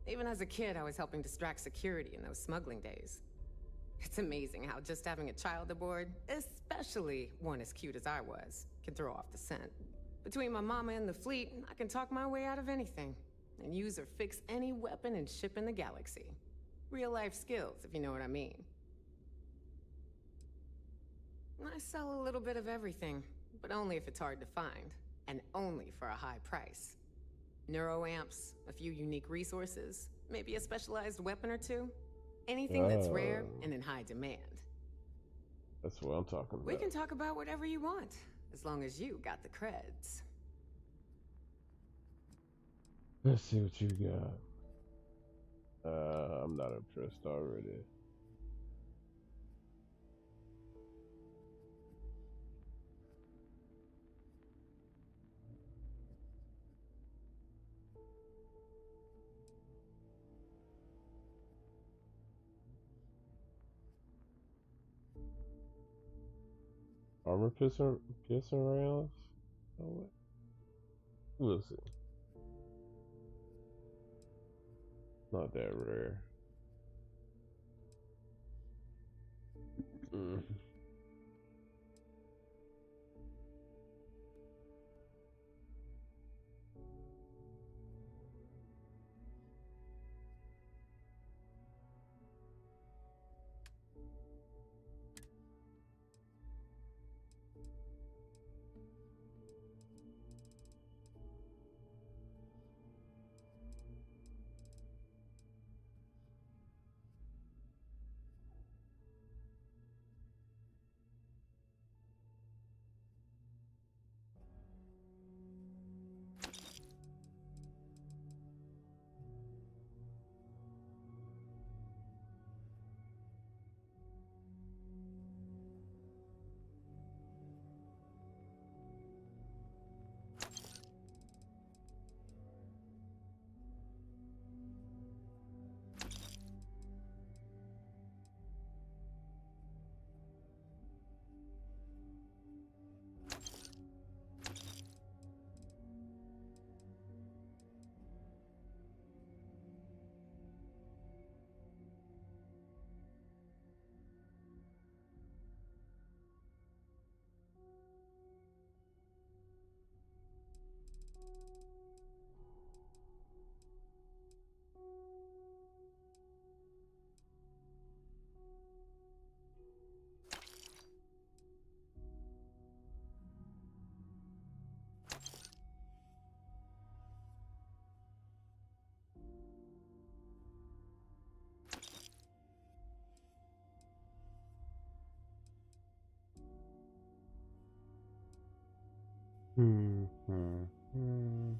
Even as a kid, I was helping distract security in those smuggling days. It's amazing how just having a child aboard, especially one as cute as I was, can throw off the scent. Between my mama and the fleet, I can talk my way out of anything. And use or fix any weapon and ship in the galaxy. Real life skills, if you know what I mean. I sell a little bit of everything, but only if it's hard to find. And only for a high price. Neuroamps, a few unique resources, maybe a specialized weapon or two. Anything that's rare and in high demand. That's what I'm talking about. We can talk about whatever you want, as long as you got the creds. Let's see what you got. I'm not impressed already. Armor piston rounds? Oh, what? We'll see. Not that rare. Hmm. Hmm. Hmm.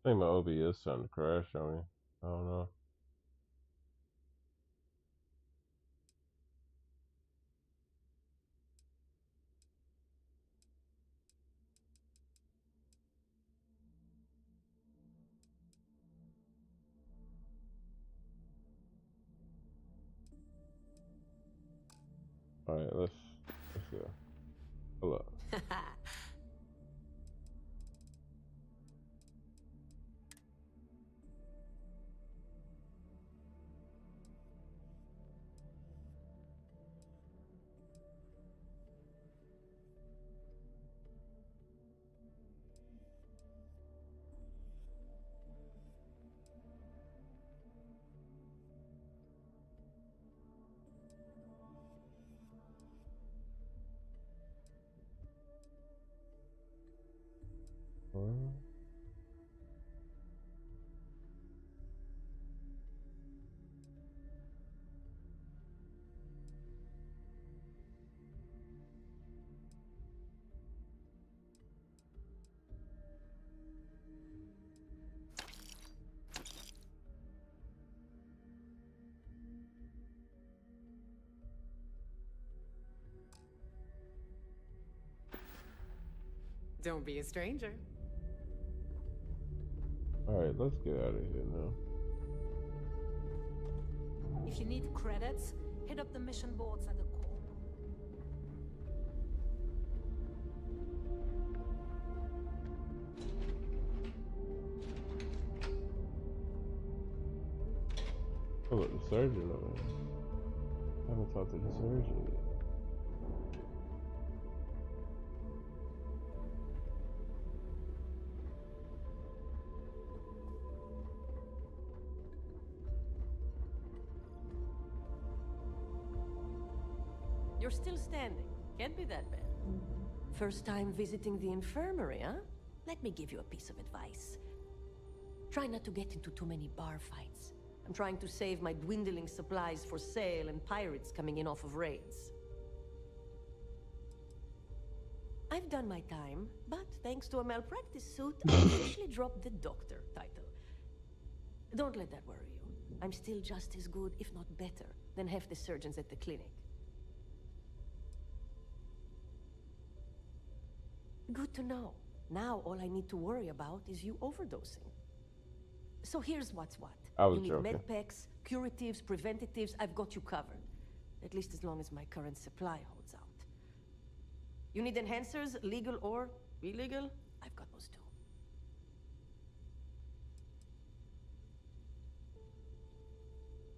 I think my OBS starting to crash on me. I don't know. All right, let's go. Hold up. What? Don't be a stranger. All right, let's get out of here now. If you need credits, hit up the mission boards at the core. Oh, look, the surgeon over there. I haven't talked to the surgeon yet. You're still standing. Can't be that bad. First time visiting the infirmary, huh? Let me give you a piece of advice. Try not to get into too many bar fights. I'm trying to save my dwindling supplies for sale and pirates coming in off of raids. I've done my time, but thanks to a malpractice suit, I officially dropped the doctor title. Don't let that worry you. I'm still just as good, if not better, than half the surgeons at the clinic. Good to know. Now all I need to worry about is you overdosing. So here's what's what. I was You need joking. medpacks, curatives, preventatives. I've got you covered. At least as long as my current supply holds out. You need enhancers, legal or illegal? I've got those too.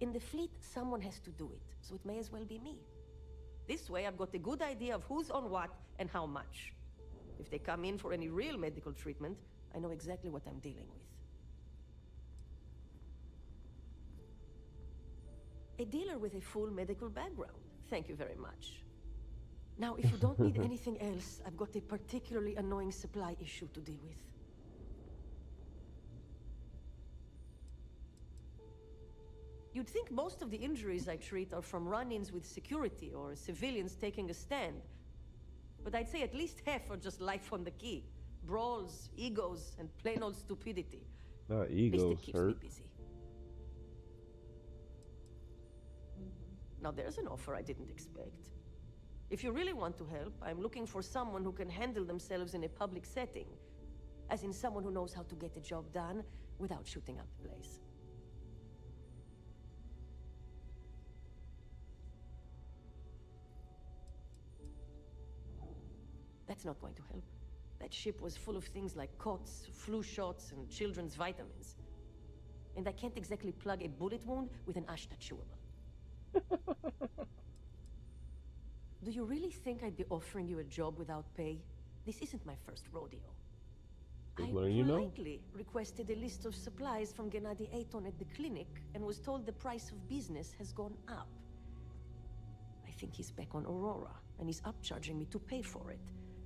In the fleet, someone has to do it, so it may as well be me. This way, I've got a good idea of who's on what and how much. If they come in for any real medical treatment, I know exactly what I'm dealing with. A dealer with a full medical background. Thank you very much. Now, if you don't need anything else, I've got a particularly annoying supply issue to deal with. You'd think most of the injuries I treat are from run-ins with security or civilians taking a stand. But I'd say at least half are just life on the key. Brawls, egos, and plain old stupidity. Not At least egos it keeps hurt. me busy. Now there's an offer I didn't expect. If you really want to help, I'm looking for someone who can handle themselves in a public setting. As in someone who knows how to get the job done without shooting up the place. That's not going to help. That ship was full of things like cots, flu shots, and children's vitamins. And I can't exactly plug a bullet wound with an Ashta chewable. Do you really think I'd be offering you a job without pay? This isn't my first rodeo. I politely requested a list of supplies from Gennady Aton at the clinic and was told the price of business has gone up. I think he's back on Aurora, and he's upcharging me to pay for it.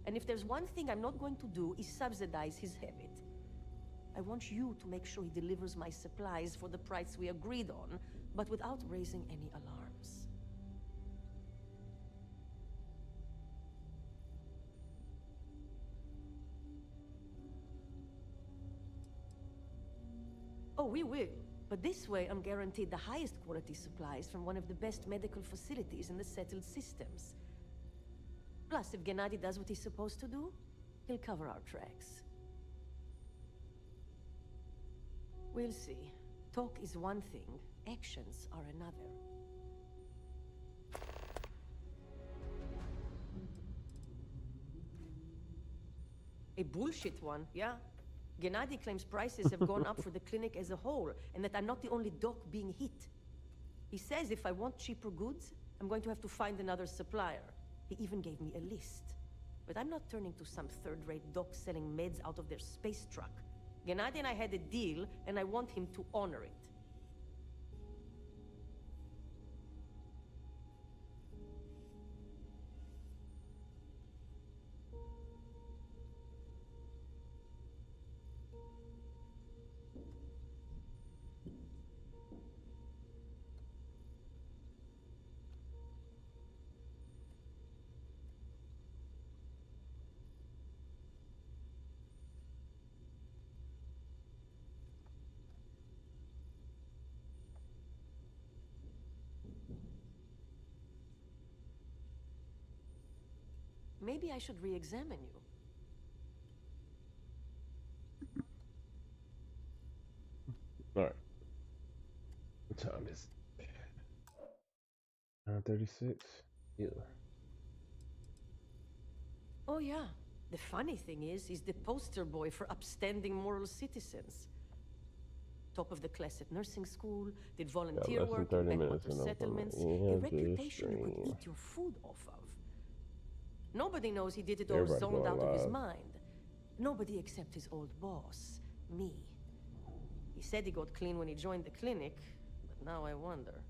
And if there's one thing I'm not going to do is subsidize his habit. I want you to make sure he delivers my supplies for the price we agreed on, but without raising any alarms. Oh, we will. But this way, I'm guaranteed the highest quality supplies from one of the best medical facilities in the settled systems. Plus, if Gennady does what he's supposed to do, he'll cover our tracks. We'll see. Talk is one thing, actions are another. A bullshit one, yeah? Gennady claims prices have gone up for the clinic as a whole, and that I'm not the only doc being hit. He says if I want cheaper goods, I'm going to have to find another supplier. He even gave me a list. But I'm not turning to some third-rate doc selling meds out of their space truck. Gennady and I had a deal, and I want him to honor it. Maybe I should re-examine you. All right. What time is it? 9:36. Yeah. Oh yeah. The funny thing is, he's the poster boy for upstanding moral citizens. Top of the class at nursing school, did volunteer work in backwater settlements, a reputation you could eat your food off of. Nobody knows he did it all zoned out of his mind. Nobody except his old boss, me. He said he got clean when he joined the clinic, but now I wonder.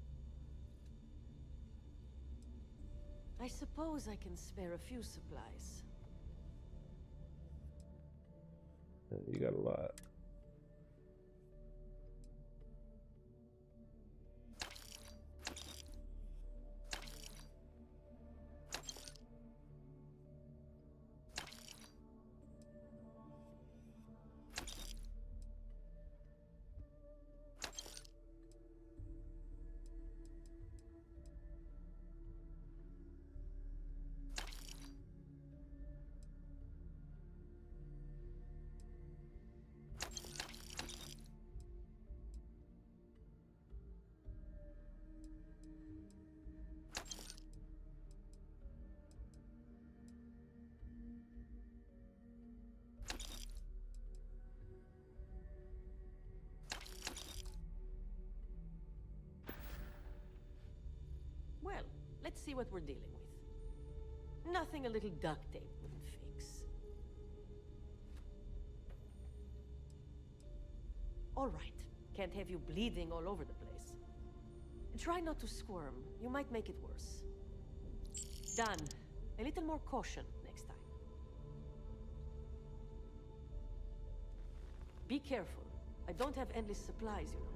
I suppose I can spare a few supplies. You got a lot. Well, let's see what we're dealing with. Nothing a little duct tape wouldn't fix. All right. Can't have you bleeding all over the place. Try not to squirm. You might make it worse. Done. A little more caution next time. Be careful. I don't have endless supplies, you know.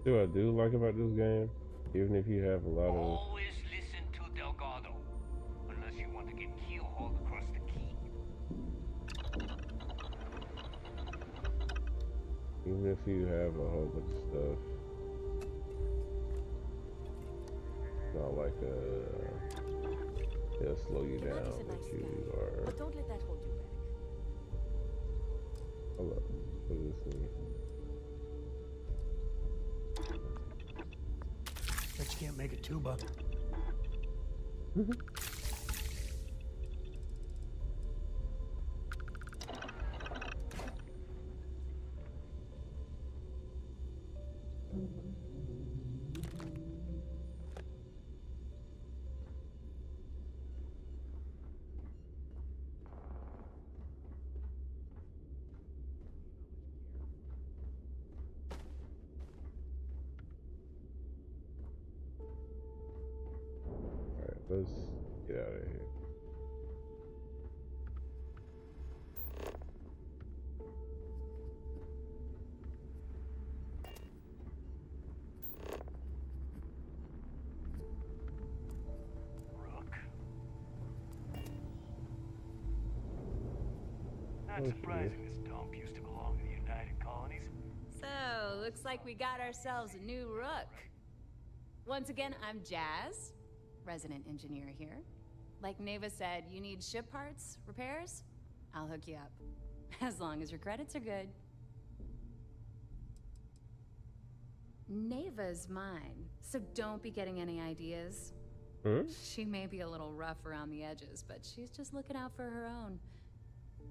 What I do like about this game, even if you have a lot of... Always listen to Delgado, unless you want to get keelhauled across the key. Even if you have a whole bunch of stuff, not like it'll slow you down, but you are... But don't let that hold you back. Hold up, what does this mean? Bet you can't make a tuba. Alright, let's get out of here. Not surprising this dump used to belong to the United Colonies. So, looks like we got ourselves a new rook. Once again, I'm Jazz, resident engineer here. Like Neva said, you need ship parts, repairs? I'll hook you up. As long as your credits are good. Neva's mine, so don't be getting any ideas. She may be a little rough around the edges, but she's just looking out for her own.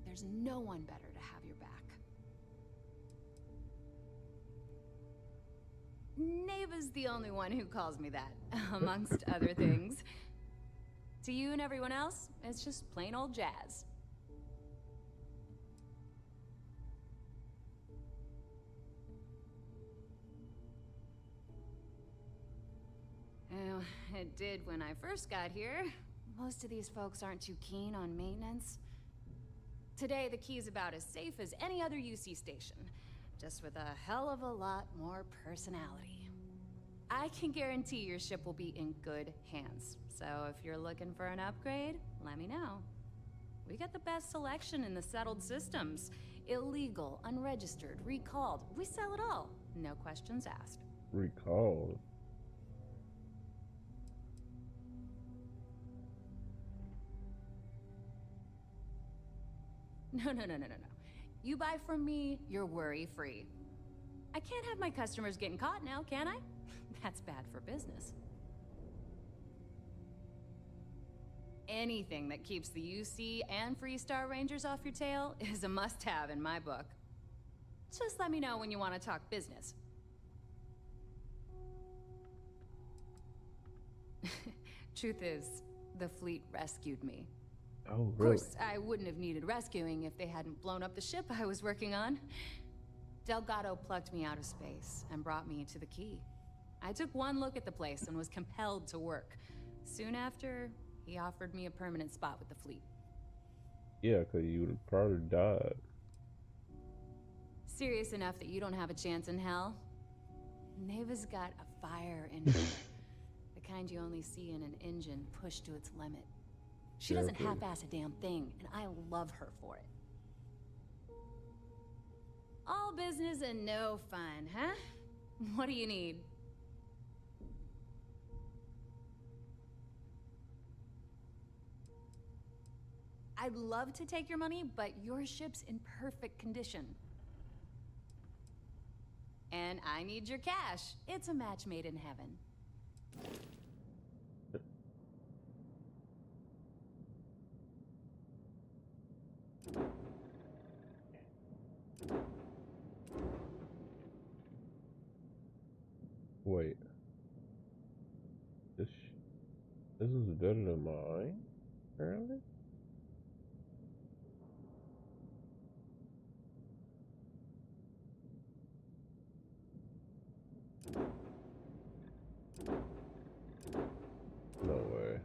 There's no one better to have your back. Neva's the only one who calls me that, amongst other things. To you and everyone else, it's just plain old Jazz. Well, it did when I first got here. Most of these folks aren't too keen on maintenance. Today, the key's about as safe as any other UC station, just with a hell of a lot more personality. I can guarantee your ship will be in good hands, so if you're looking for an upgrade, let me know. We got the best selection in the settled systems. Illegal, unregistered, recalled. We sell it all. No questions asked. Recalled? No. You buy from me, you're worry-free. I can't have my customers getting caught now, can I? That's bad for business. Anything that keeps the UC and Freestar Rangers off your tail is a must-have in my book. Just let me know when you want to talk business. Truth is, the fleet rescued me. Oh, Of course, I wouldn't have needed rescuing if they hadn't blown up the ship I was working on. Delgado plucked me out of space and brought me to the Key. I took one look at the place and was compelled to work. Soon after, he offered me a permanent spot with the fleet. Yeah, because you would have probably died. Serious enough that you don't have a chance in hell? Neva's got a fire in her. The kind you only see in an engine pushed to its limit. She doesn't half-ass a damn thing, and I love her for it. All business and no fun, huh? What do you need? I'd love to take your money, but your ship's in perfect condition. And I need your cash. It's a match made in heaven. Wait. This is better than mine, apparently? No way.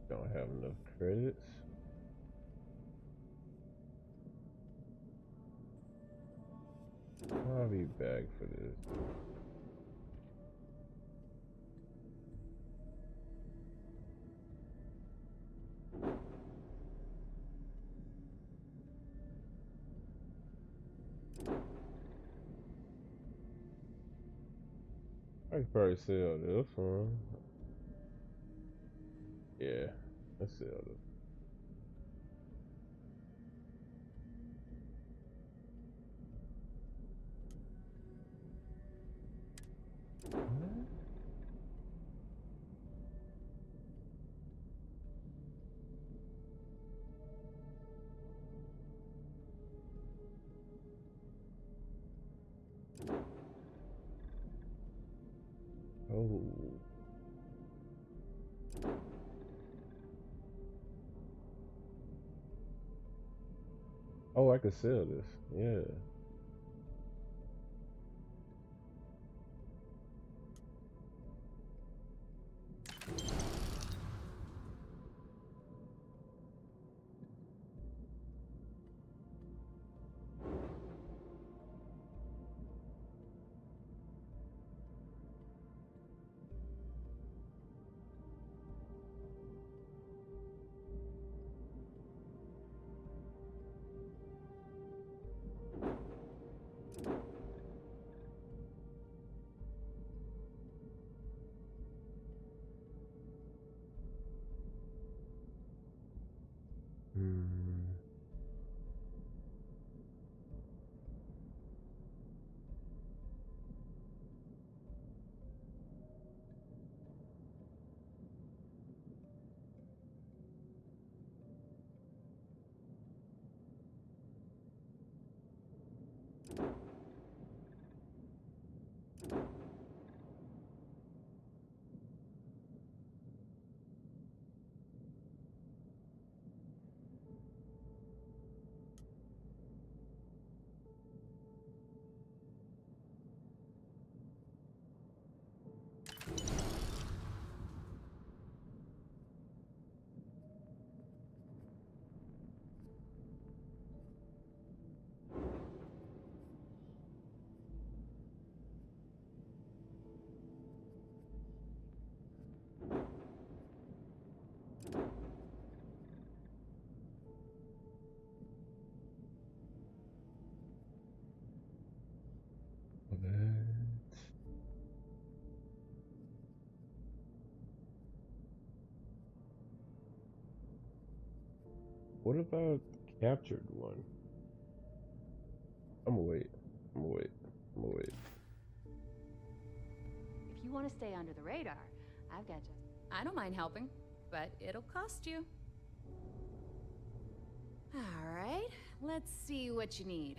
Don't have enough credits. I'll be back for this. I could probably sell this one. Yeah, let's sell this. Oh. Oh, I could sell this. Yeah. Hmm. What about captured one? I'm gonna wait. I'm gonna wait. I'm gonna wait. If you want to stay under the radar, I've got just... I don't mind helping, but it'll cost you. All right, let's see what you need.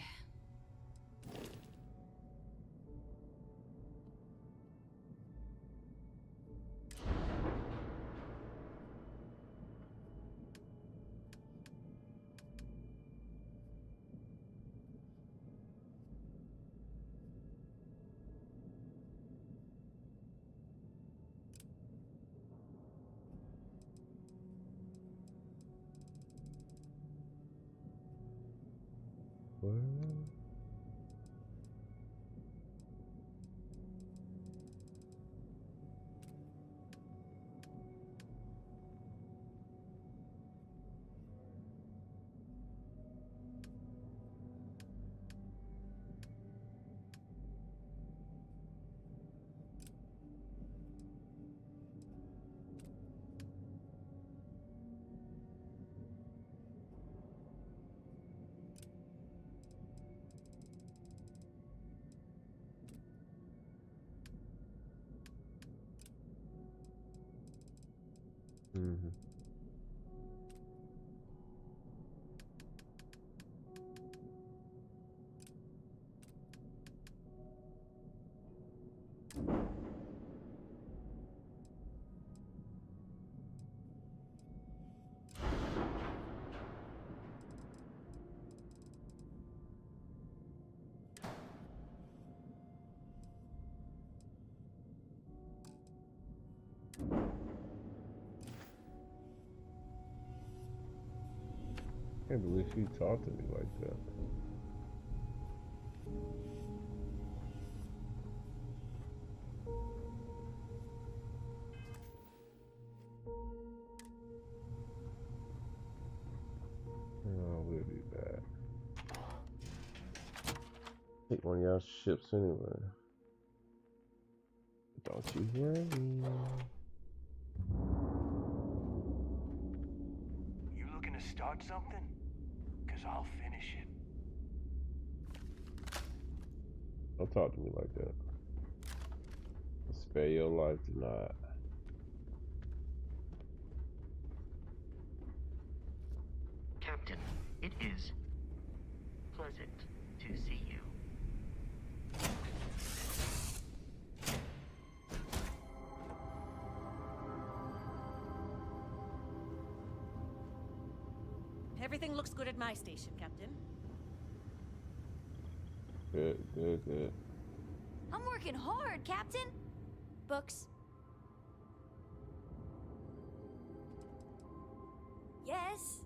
What? Mm-hmm. I can't believe she talked to me like that. Oh, we'll be back. Take one of y'all ships anyway. Don't you worry. You looking to start something? Cause I'll finish it. Don't talk to me like that. Spare your life tonight. Captain, it is pleasant to see you. Everything looks good at my station, Captain. Good, good, good. I'm working hard, Captain. Books. Yes.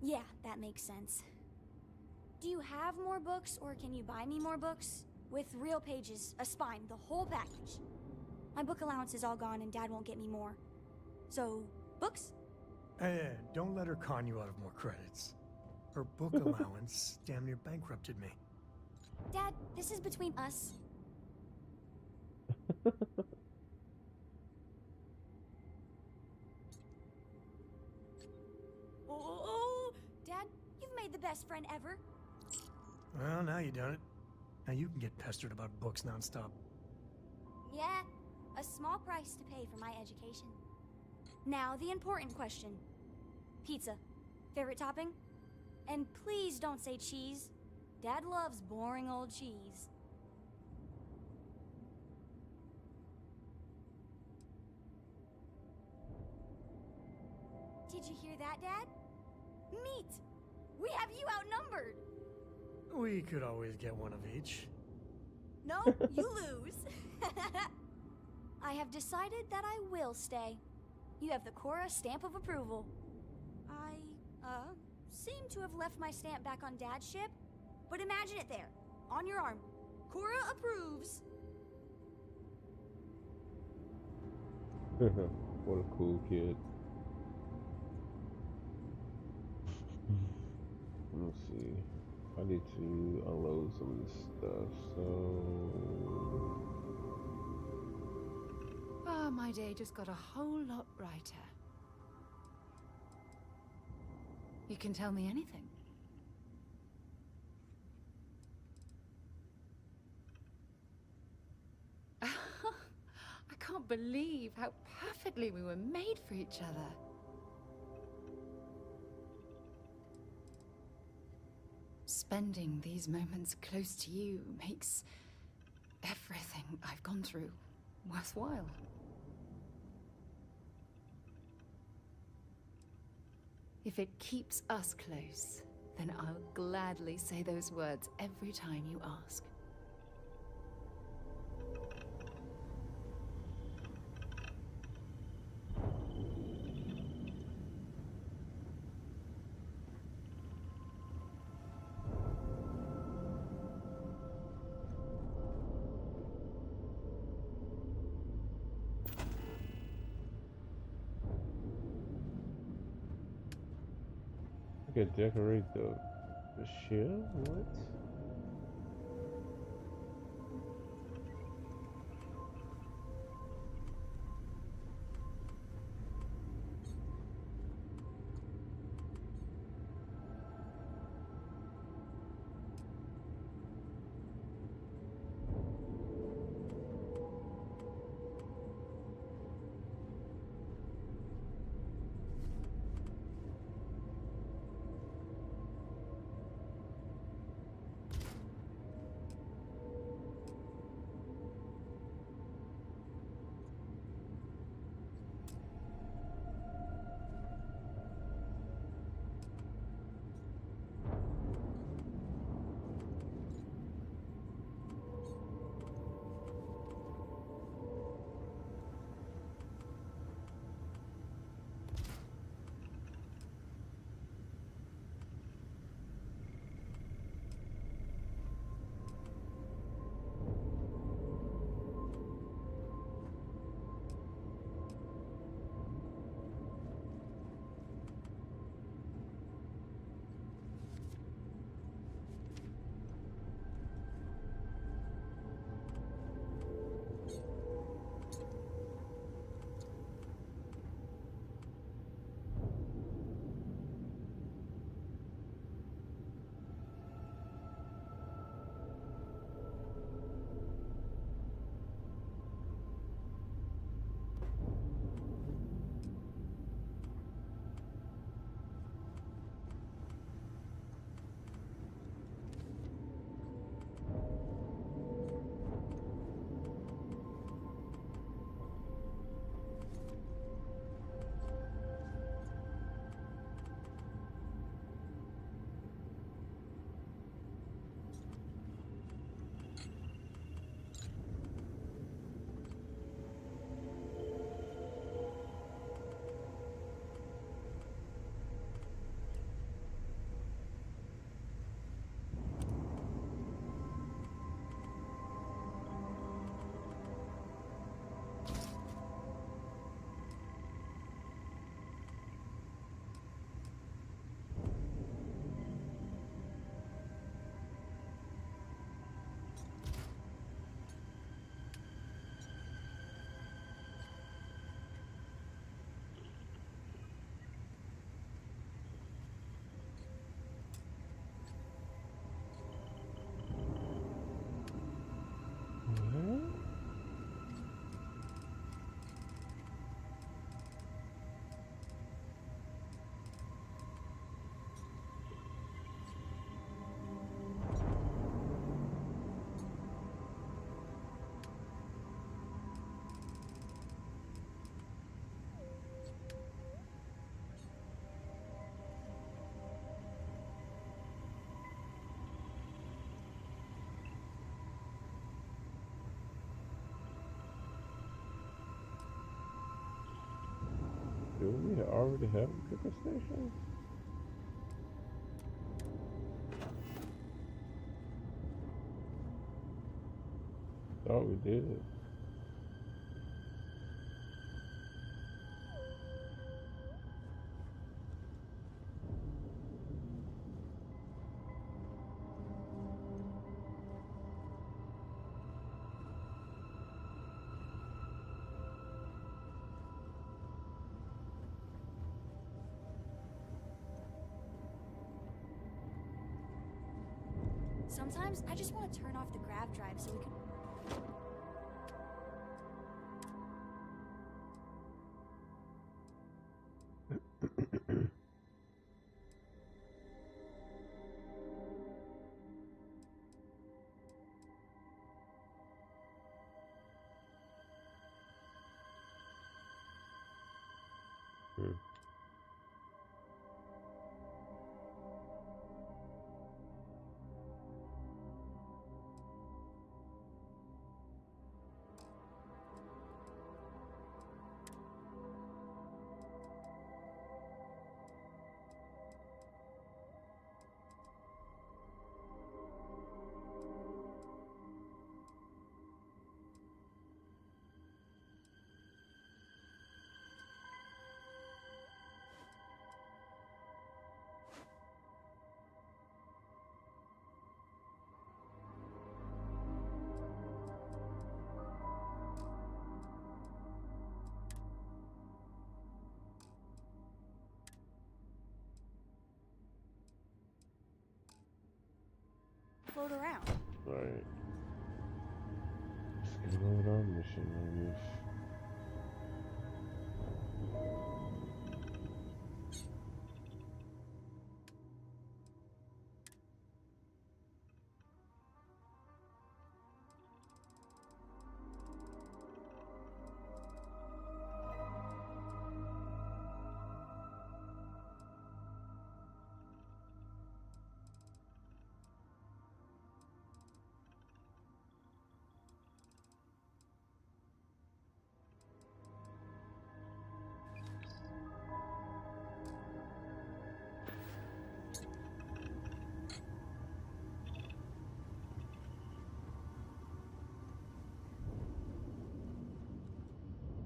Yeah, that makes sense. Do you have more books, or can you buy me more books? With real pages, a spine, the whole package. My book allowance is all gone and Dad won't get me more. So, books? Hey, don't let her con you out of more credits. Her book allowance damn near bankrupted me. Dad, this is between us. Oh, Dad, you've made the best friend ever. Well, now you done it. Now you can get pestered about books nonstop. Yeah, a small price to pay for my education. Now, the important question. Pizza. Favorite topping? And please don't say cheese. Dad loves boring old cheese. Did you hear that, Dad? Meat! We have you outnumbered! We could always get one of each. No, you lose. I have decided that I will stay. You have the Cora stamp of approval. I, seem to have left my stamp back on Dad's ship, but imagine it there, on your arm. Cora approves. What a cool kid. Let's see. I need to unload some of this stuff, so... Ah, my day just got a whole lot brighter. You can tell me anything. I can't believe how perfectly we were made for each other. Spending these moments close to you makes everything I've gone through worthwhile. If it keeps us close, then I'll gladly say those words every time you ask. I could decorate the ship? What? we already have a pickup station? Thought we did. Sometimes I just want to turn off the grav drive so we can. Float around. Right. Let's get on our mission, I guess.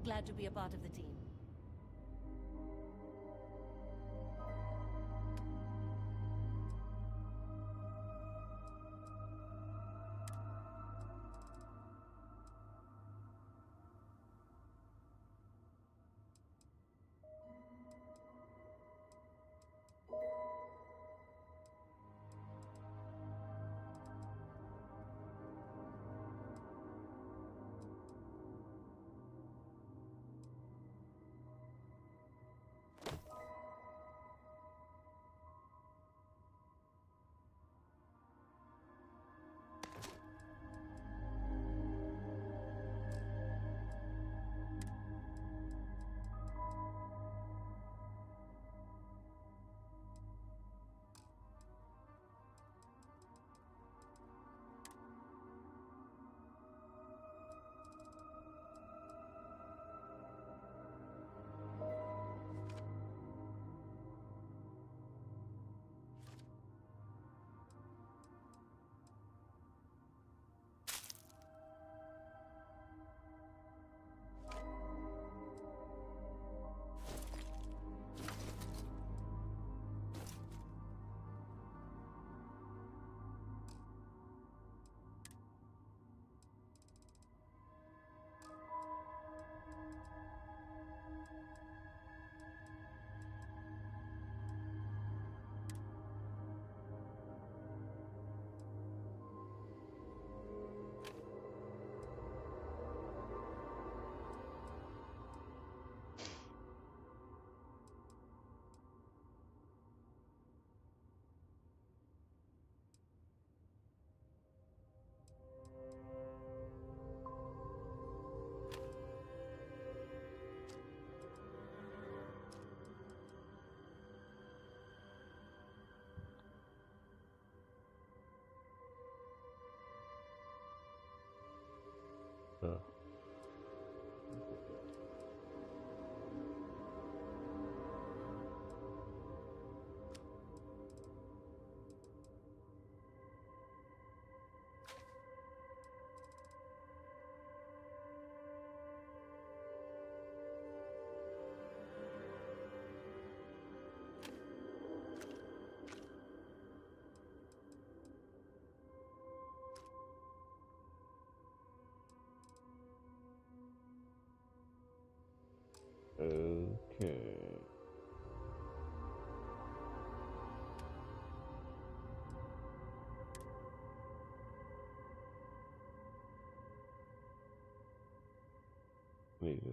Glad to be a part of the team. Okay. Need to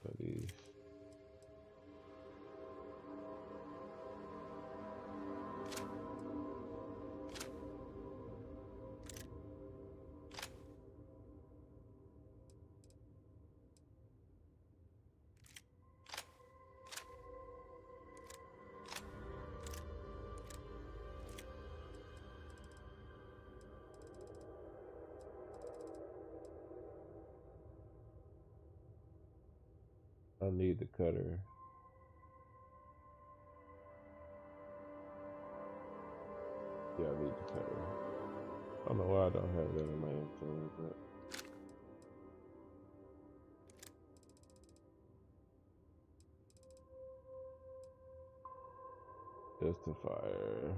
put these. I need the cutter. Yeah, I need the cutter. I don't know why I don't have that in my inventory, but justifier.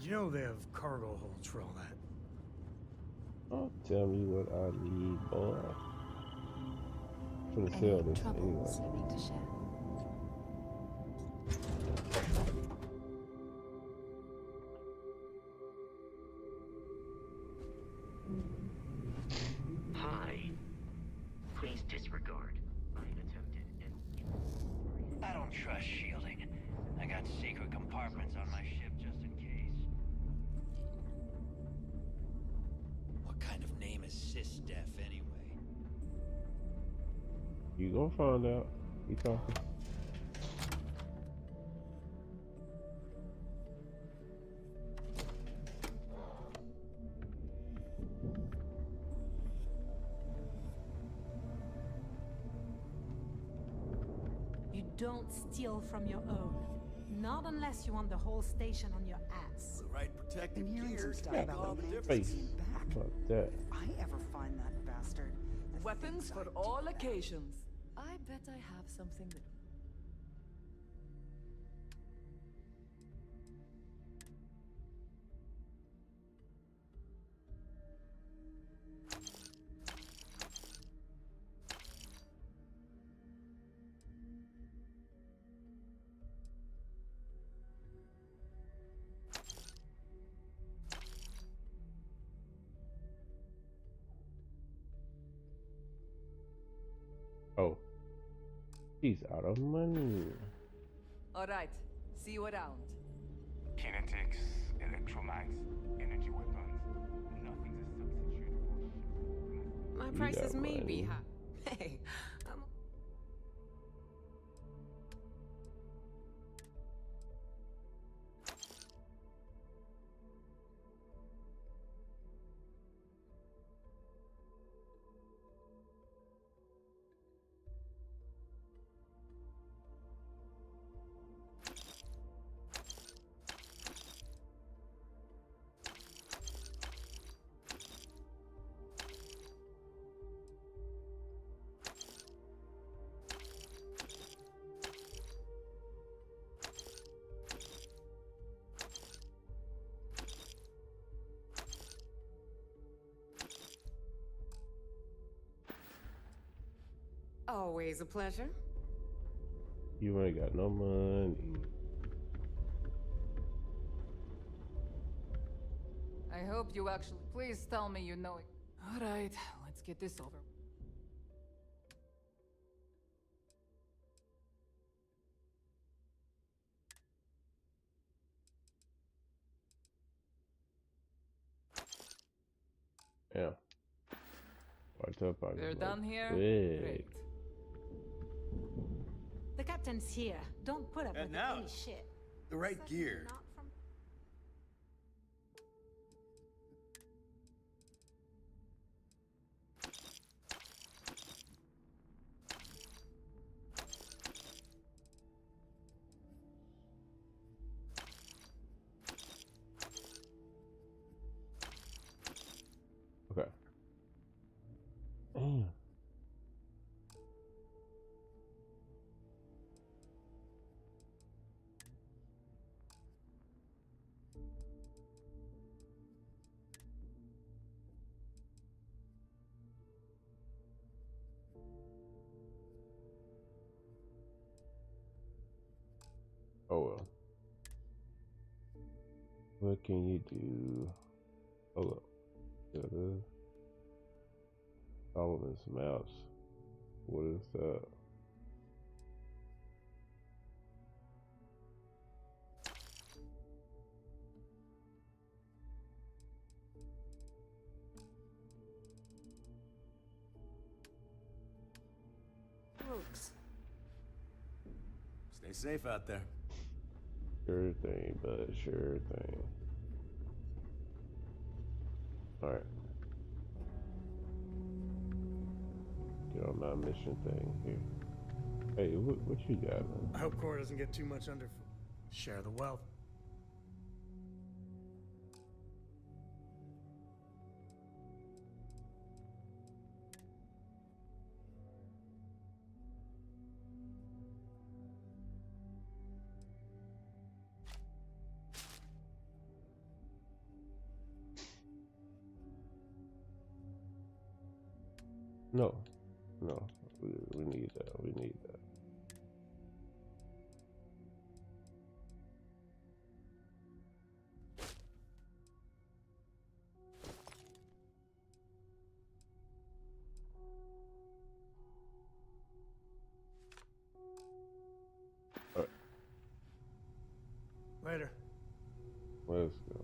You know they have cargo holds for all that. Oh, tell me what I need, boy. I'm gonna sell this anyway. Hi. Please disregard. I attempted an... I don't trust shielding. I got secret compartments on my ship just in case. What kind of name is SysDef anyway? You gonna find out. You talking? You don't steal from your own. Not unless you want the whole station on your ass. The right protective I'm hearing some gear stuff make about all the the difference difference. being back. About that. If I ever find that bastard, the Weapons things for I all did back. occasions. I bet I have something that... Oh, she's out of money. All right, see you around. Kinetics, electromites, energy weapons. Nothing's a substitute for... My You prices got may be money. high. Hey, I'm... Always a pleasure. You ain't got no money. I hope you actually... Please tell me you know it. All right, let's get this over. Yeah. We're done here? Quick. Great. The captain's here. Don't put up And with now, any shit. the right gear. Not from... Okay. Damn. Oh well. What can you do? Hold up. There it is. Solomon's maps. What is that? Folks. Stay safe out there. Sure thing, but sure thing. Alright. Get on my mission thing here. Hey, what you got, man? I hope Cora doesn't get too much underfoot. Share the wealth. No. No. We need that. We need that. Alright. Later. Let's go.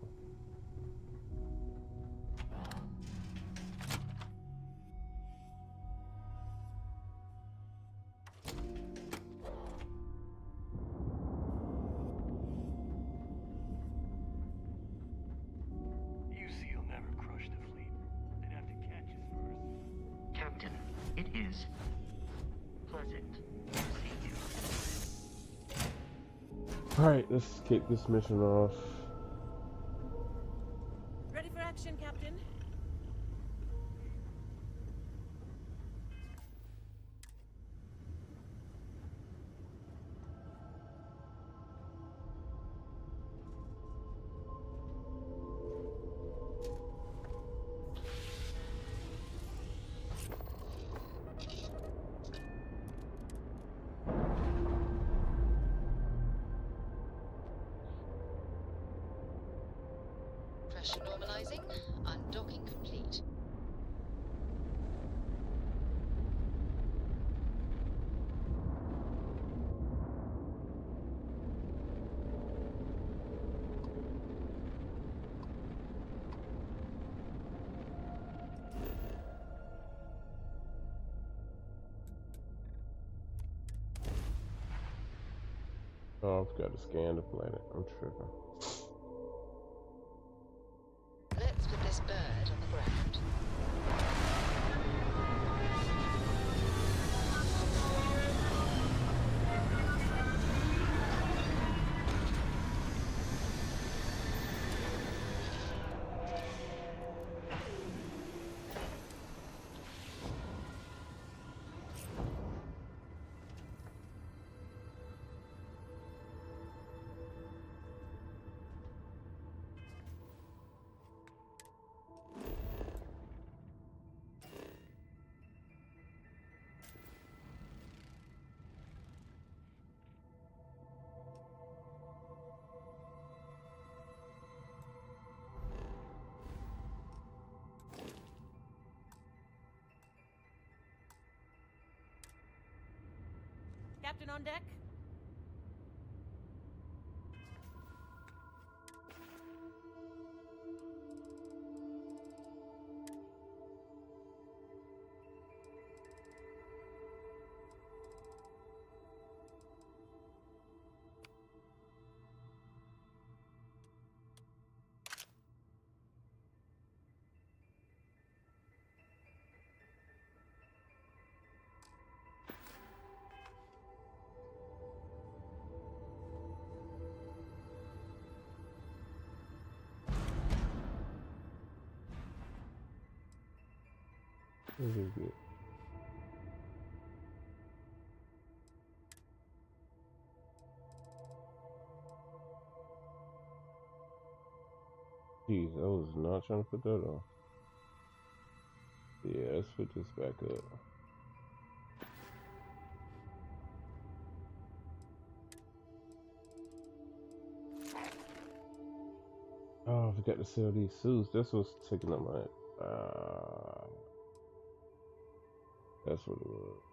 UC'll never crush the fleet. They'd have to catch us first. Captain, it is pleasant to see you. Alright, let's kick this mission off. Ready for action, Captain? Pressure normalizing. Undocking complete. Oh, I've got to scan the planet. I'm tripping. Let's put this bird on the ground. Captain on deck? What did we get? Jeez, I was not trying to put that on. Yeah, let's put this back up. Oh, I forgot to sell these suits. That's what's taking up my. That's what it was.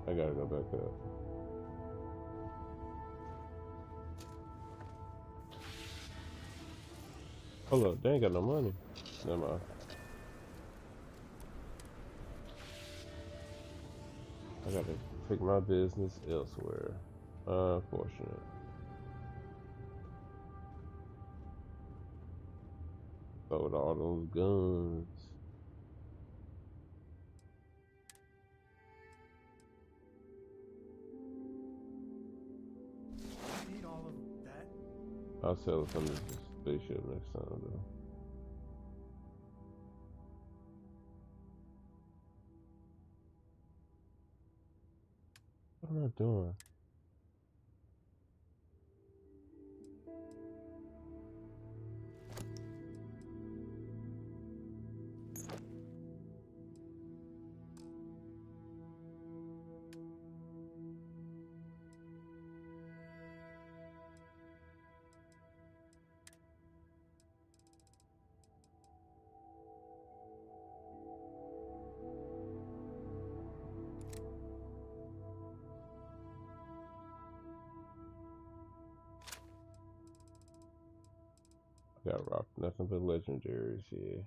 I gotta go back up. Hold up, they ain't got no money. Never mind. I gotta take my business elsewhere. Unfortunate. Sold all those guns. Need all of that? I'll sell it from the spaceship next time, though. What am I doing? I got rocked. Nothing but legendaries here.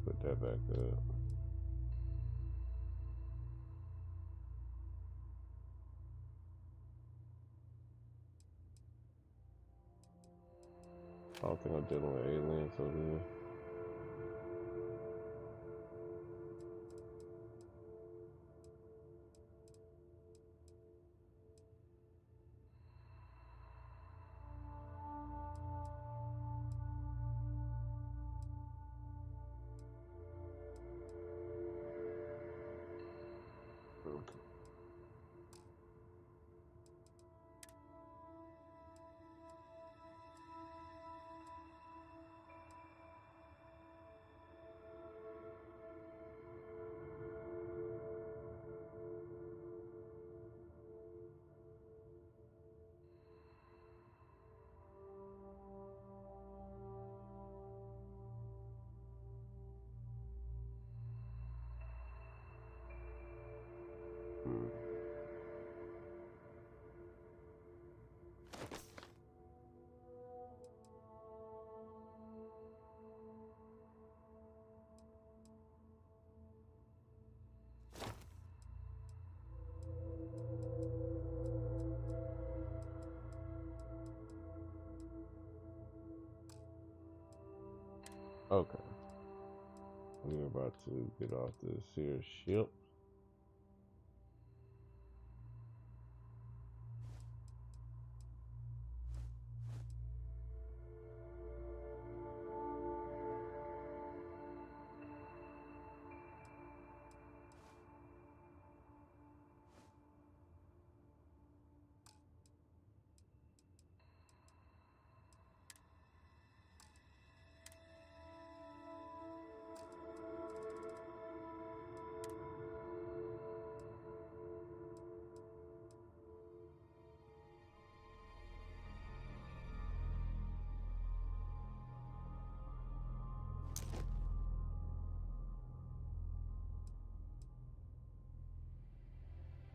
Put that back up. I don't think I'm dealing with aliens over here. Okay. Okay. We're about to get off this here ship.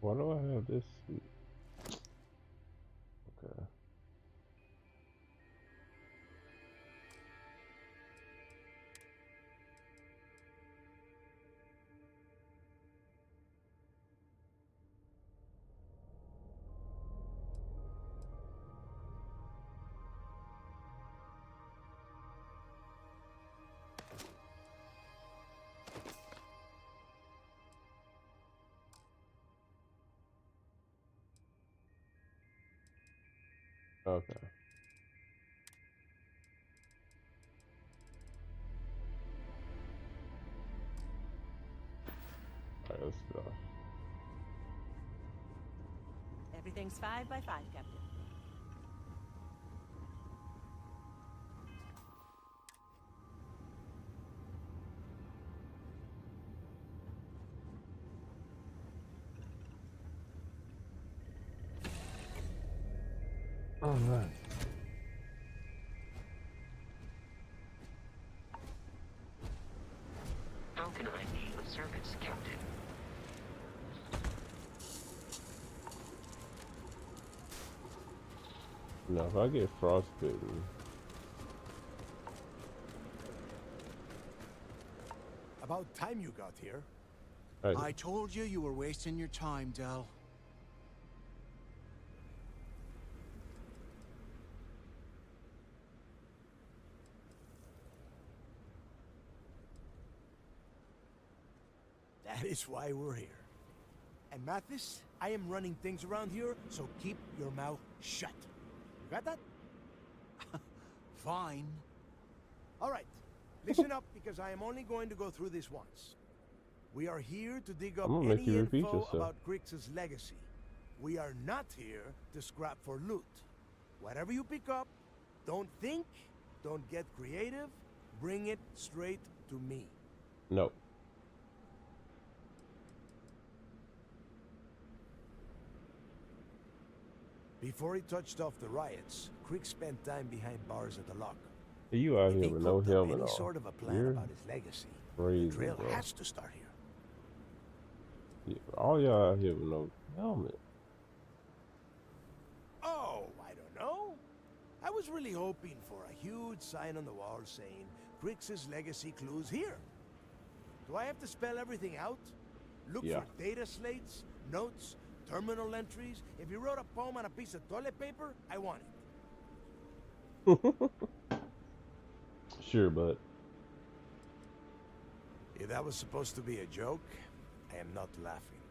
Why do I have this suit? Okay. Okay. Alright, let's go. Everything's 5 by 5, Captain. Alright. How can I be of service, Captain? Now, if I get frostbitten, About time you got here. Hey. I told you you were wasting your time, Del. That is why we're here. And Mathis, I am running things around here, so keep your mouth shut. You got that? Fine. All right. Listen up, because I am only going to go through this once. We are here to dig up I'm gonna make any you repeat info yourself. about Grix's legacy. We are not here to scrap for loot. Whatever you pick up, don't think, don't get creative, bring it straight to me. no. Before he touched off the riots, Crick spent time behind bars at the lock. You out If here he with no cooked up helmet any on. sort of a plan You're about his legacy, crazy, the drill bro. has to start here. Yeah, all y'all out here with no helmet. Oh, I don't know. I was really hoping for a huge sign on the wall saying, Grix's legacy clues here. Do I have to spell everything out? Look Yeah. for data slates, notes, terminal entries. If you wrote a poem on a piece of toilet paper, I want it. Sure, but If that was supposed to be a joke, I am not laughing.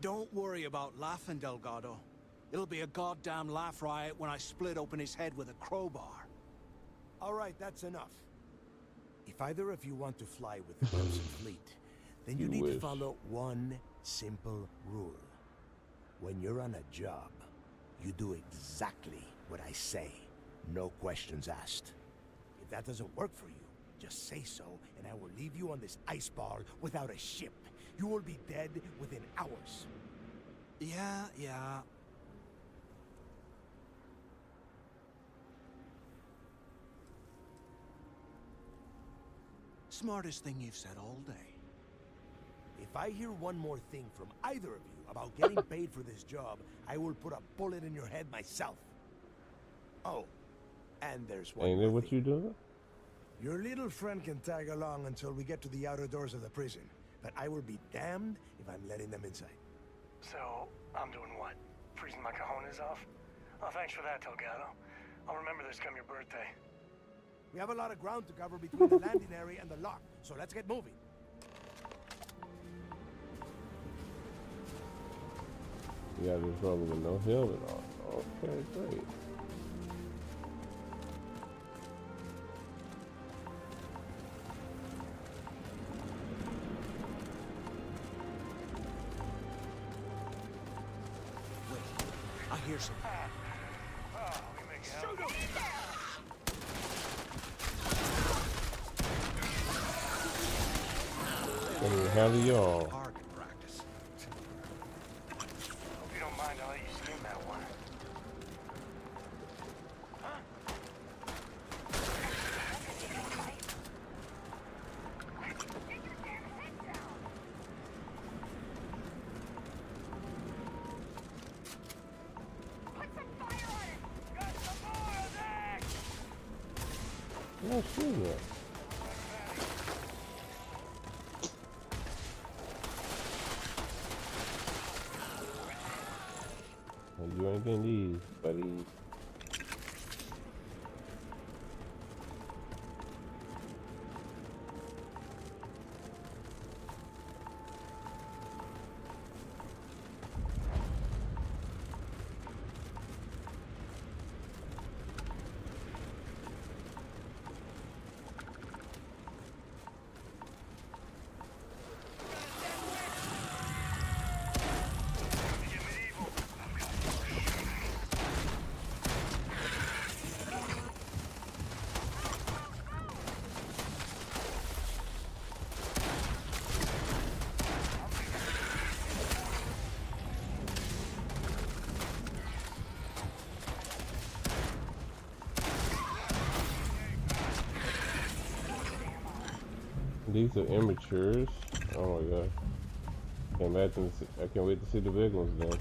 Don't worry about laughing, Delgado. It'll be a goddamn laugh riot when I split open his head with a crowbar. All right, that's enough. If either of you want to fly with the Crimson Fleet, then you You need to wish. follow one simple rule. When you're on a job, you do exactly what I say. No questions asked. If that doesn't work for you, just say so, and I will leave you on this ice ball without a ship. You will be dead within hours. Yeah. Smartest thing you've said all day. If I hear one more thing from either of you about getting paid for this job, I will put a bullet in your head myself. Oh, and there's one ain't more that what thing. you doing? Your little friend can tag along until we get to the outer doors of the prison, but I will be damned if I'm letting them inside. So, I'm doing what? Freezing my cojones off? Oh, thanks for that, Delgado. I'll remember this come your birthday. We have a lot of ground to cover between the landing area and the lock, so let's get moving. You got this brother with no helmet on. Okay, great. I hear some. Oh, we make it happen. I mean, how do y'all? Target practice. Hope you don't mind, I'll let you steam that one. not shooting at? You ain't getting these, buddy. These are immatures. Oh my god. I can't wait to see the big ones then.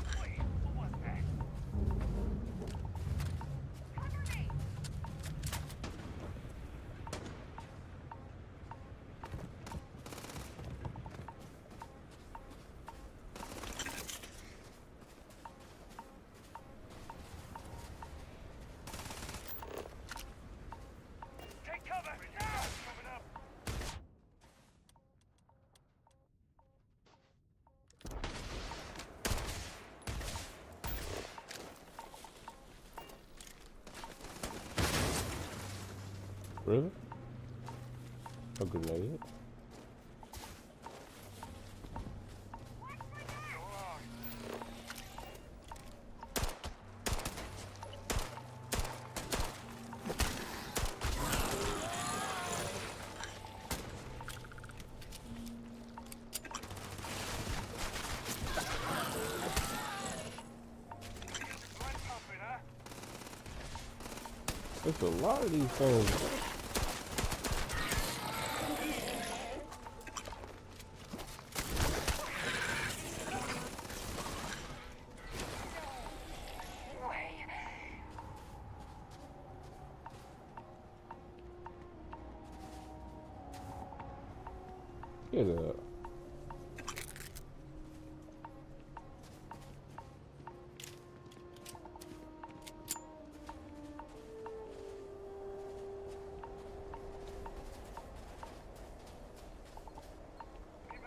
Really? A grenade? There's a lot of these things. Get up.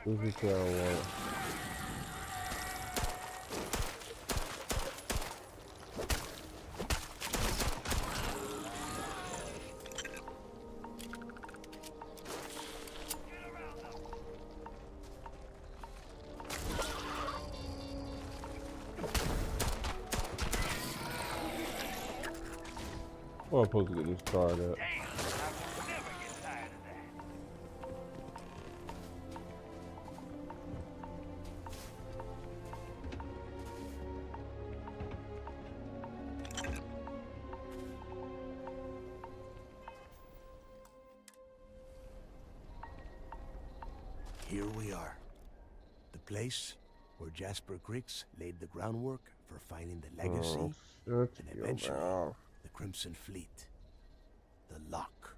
This is what I want. Well, I'm supposed to get this card up. Here we are. The place where Jasper Griggs laid the groundwork for finding the legacy and eventually the Crimson Fleet. The Lock.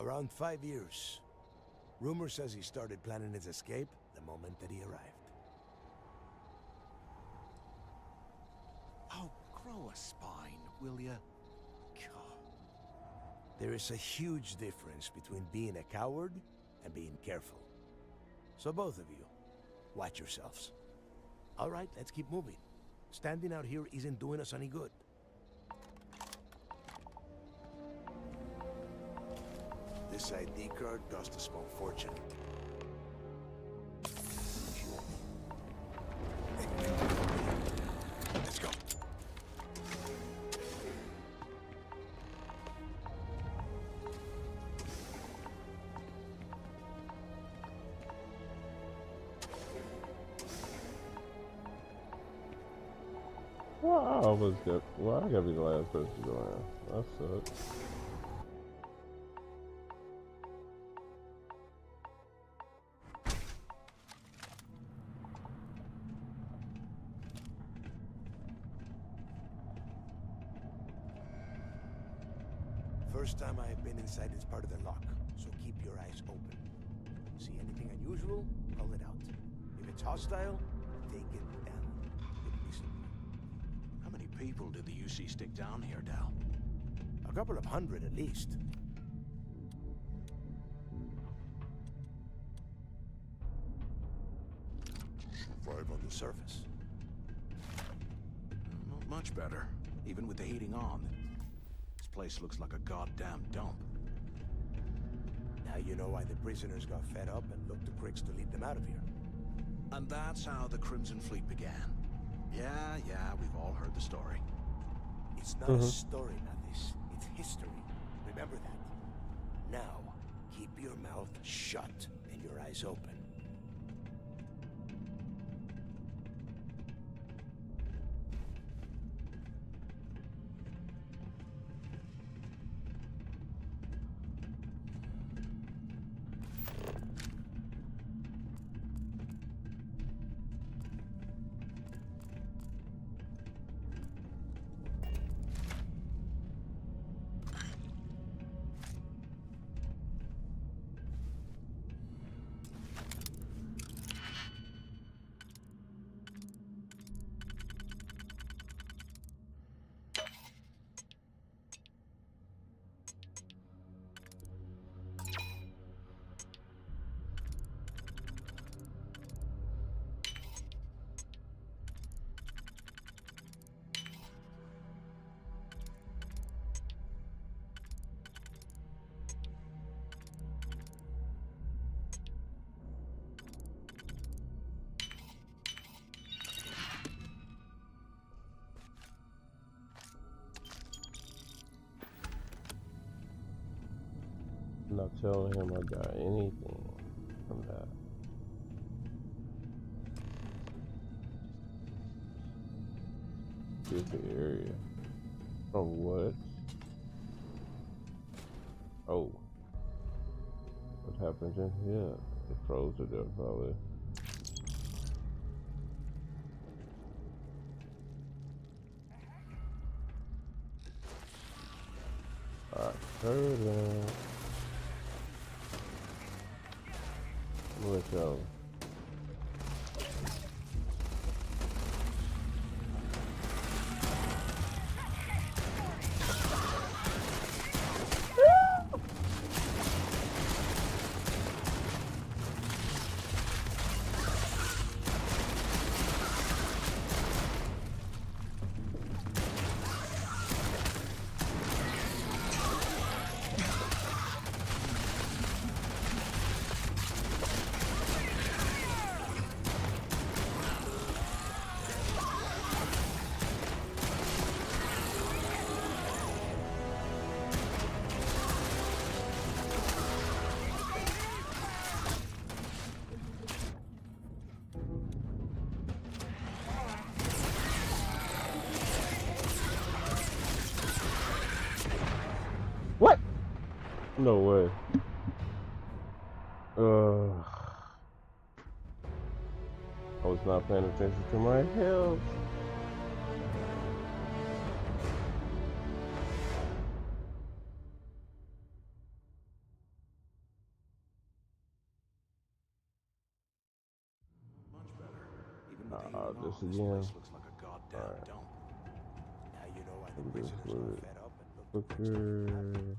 Around 5 years. Rumor says he started planning his escape the moment that he arrived. Oh, grow a spine, will ya? There is a huge difference between being a coward and being careful. So both of you, watch yourselves. All right, let's keep moving. Standing out here isn't doing us any good. This ID card cost a small fortune. Let's go. Well, I gotta be the last person to go around. That sucks. First time I have been inside this part of the lock, so keep your eyes open. See anything unusual? Call it out. If it's hostile, take it down. It'll be simple. How many people did the UC stick down here, Dal? A couple of hundred at least. Five on the surface. Not much better. Even with the heating on. This place looks like a goddamn dump. Now you know why the prisoners got fed up and looked to Cricks to lead them out of here. And that's how the Crimson Fleet began. Yeah, we've all heard the story. It's not a story, Mathis. It's history. Remember that. Now, keep your mouth shut and your eyes open. I'm not telling him I got anything from that. Good area. Oh, what? Oh. What happened in here? It froze to death, probably. Turtle. Let's go. What? No way. I was not paying attention to my health. This again. Alright. Now you know why the prisoners got fed up and looked Booker.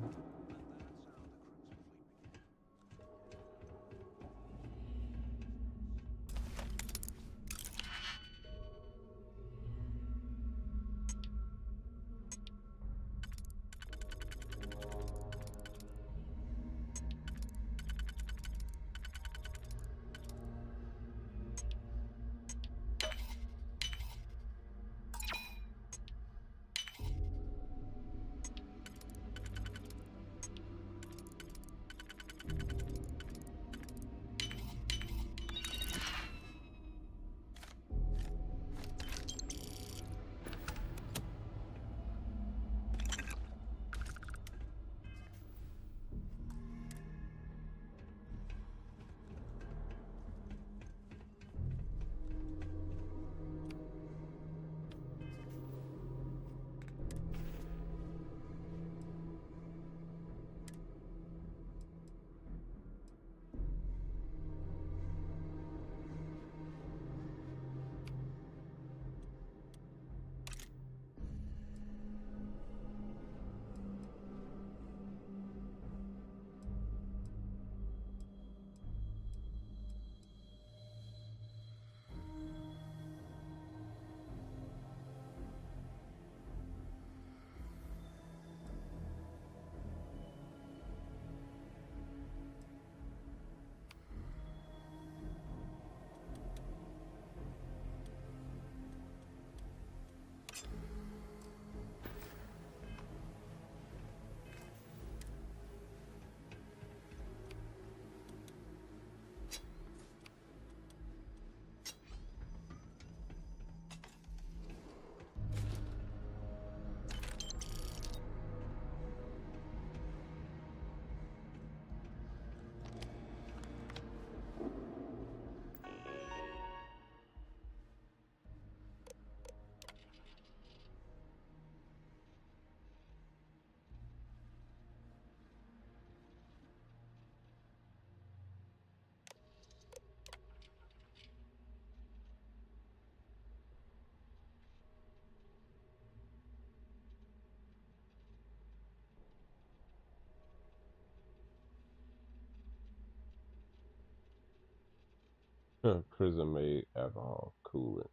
Prison made alcohol coolant.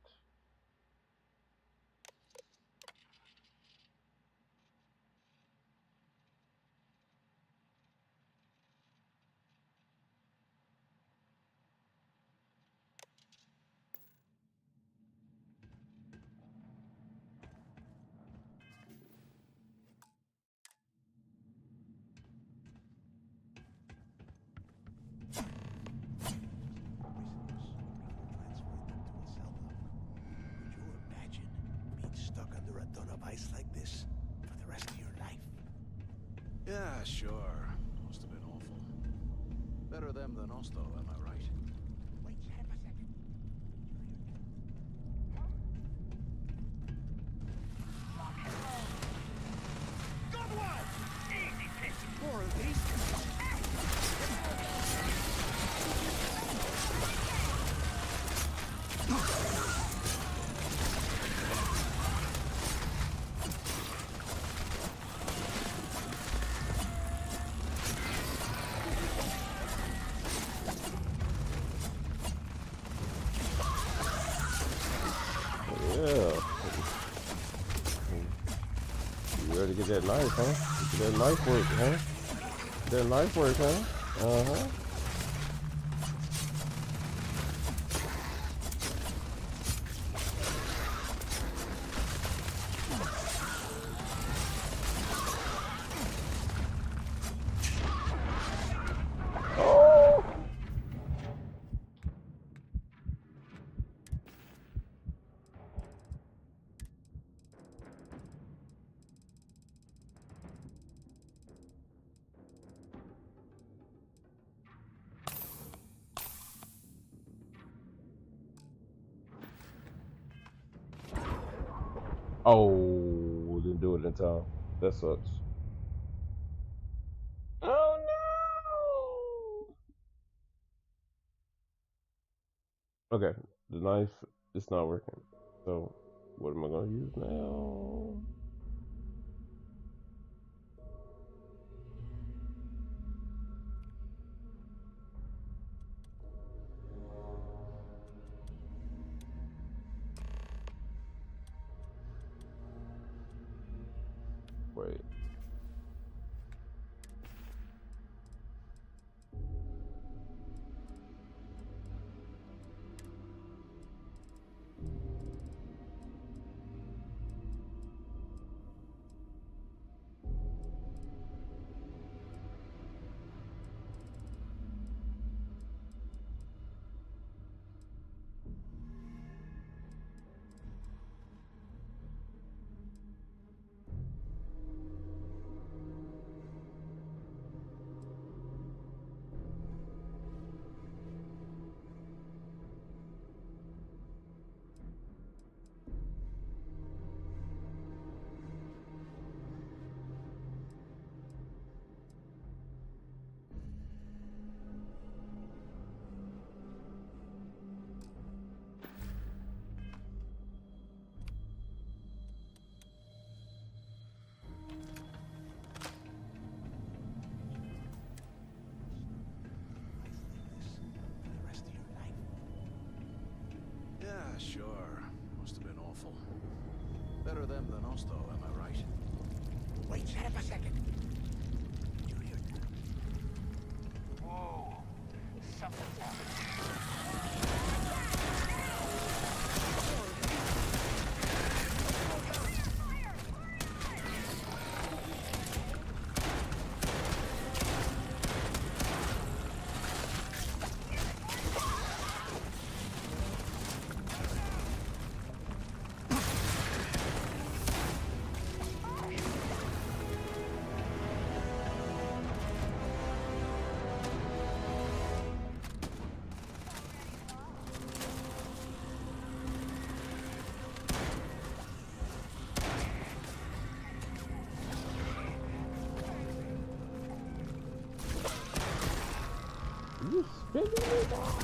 Stuck under a ton of ice like this for the rest of your life? Yeah, sure. Must have been awful. Better them than us, though, am I right? Wait half a second. Good one! Easy pick. More of these. Ready to get that knife, huh? Get that knife work, huh? Get that knife work, huh? Uh-huh. Oh! Oh, didn't do it in time. That sucks. Oh no! Okay, the knife is not working. So, what am I gonna use now? Wait. Yeah, sure. Must have been awful. Better them than us, though, am I right? Wait half a second. Whoa. Something's happening. You spinning me down.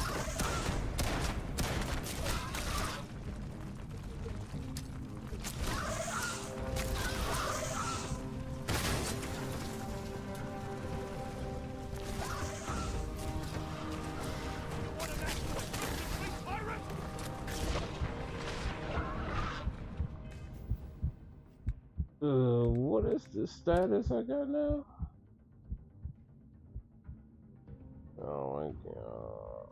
this the status I got now? Oh my god.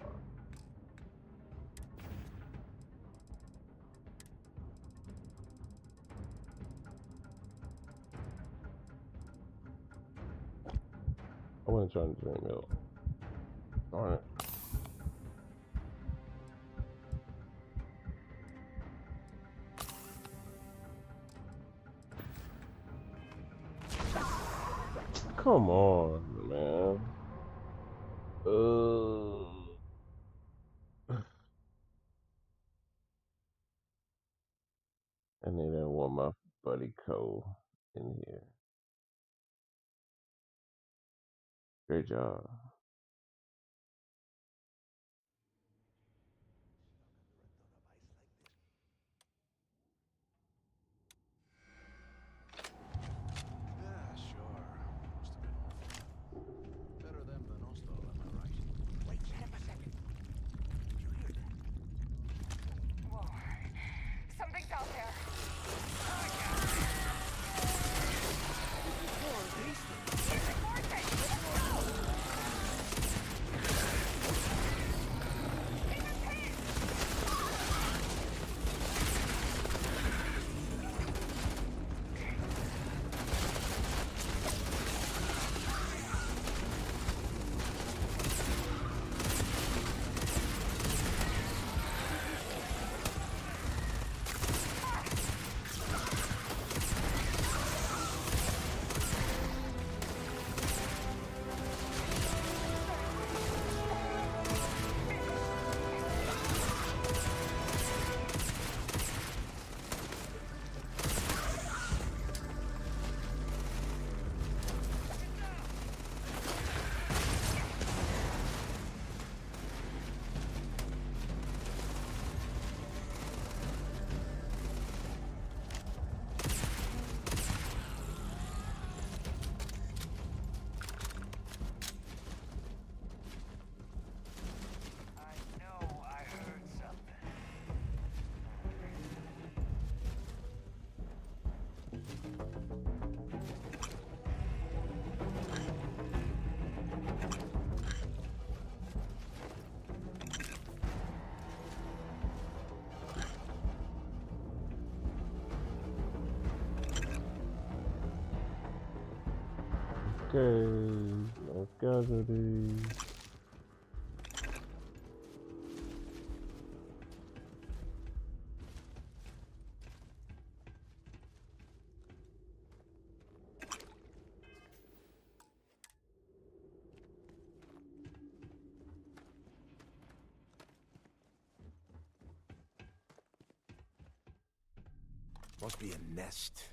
I wasn't trying to drink milk. Darn it. Come on, man. I need to want my buddy Cole in here. Great job. Yeah, sure. Must have been awful. Better them than us, though, am I right? Wait, shut up a second. Did you hear that? Whoa. Something's out there. Okay, no casualties. Must be a nest.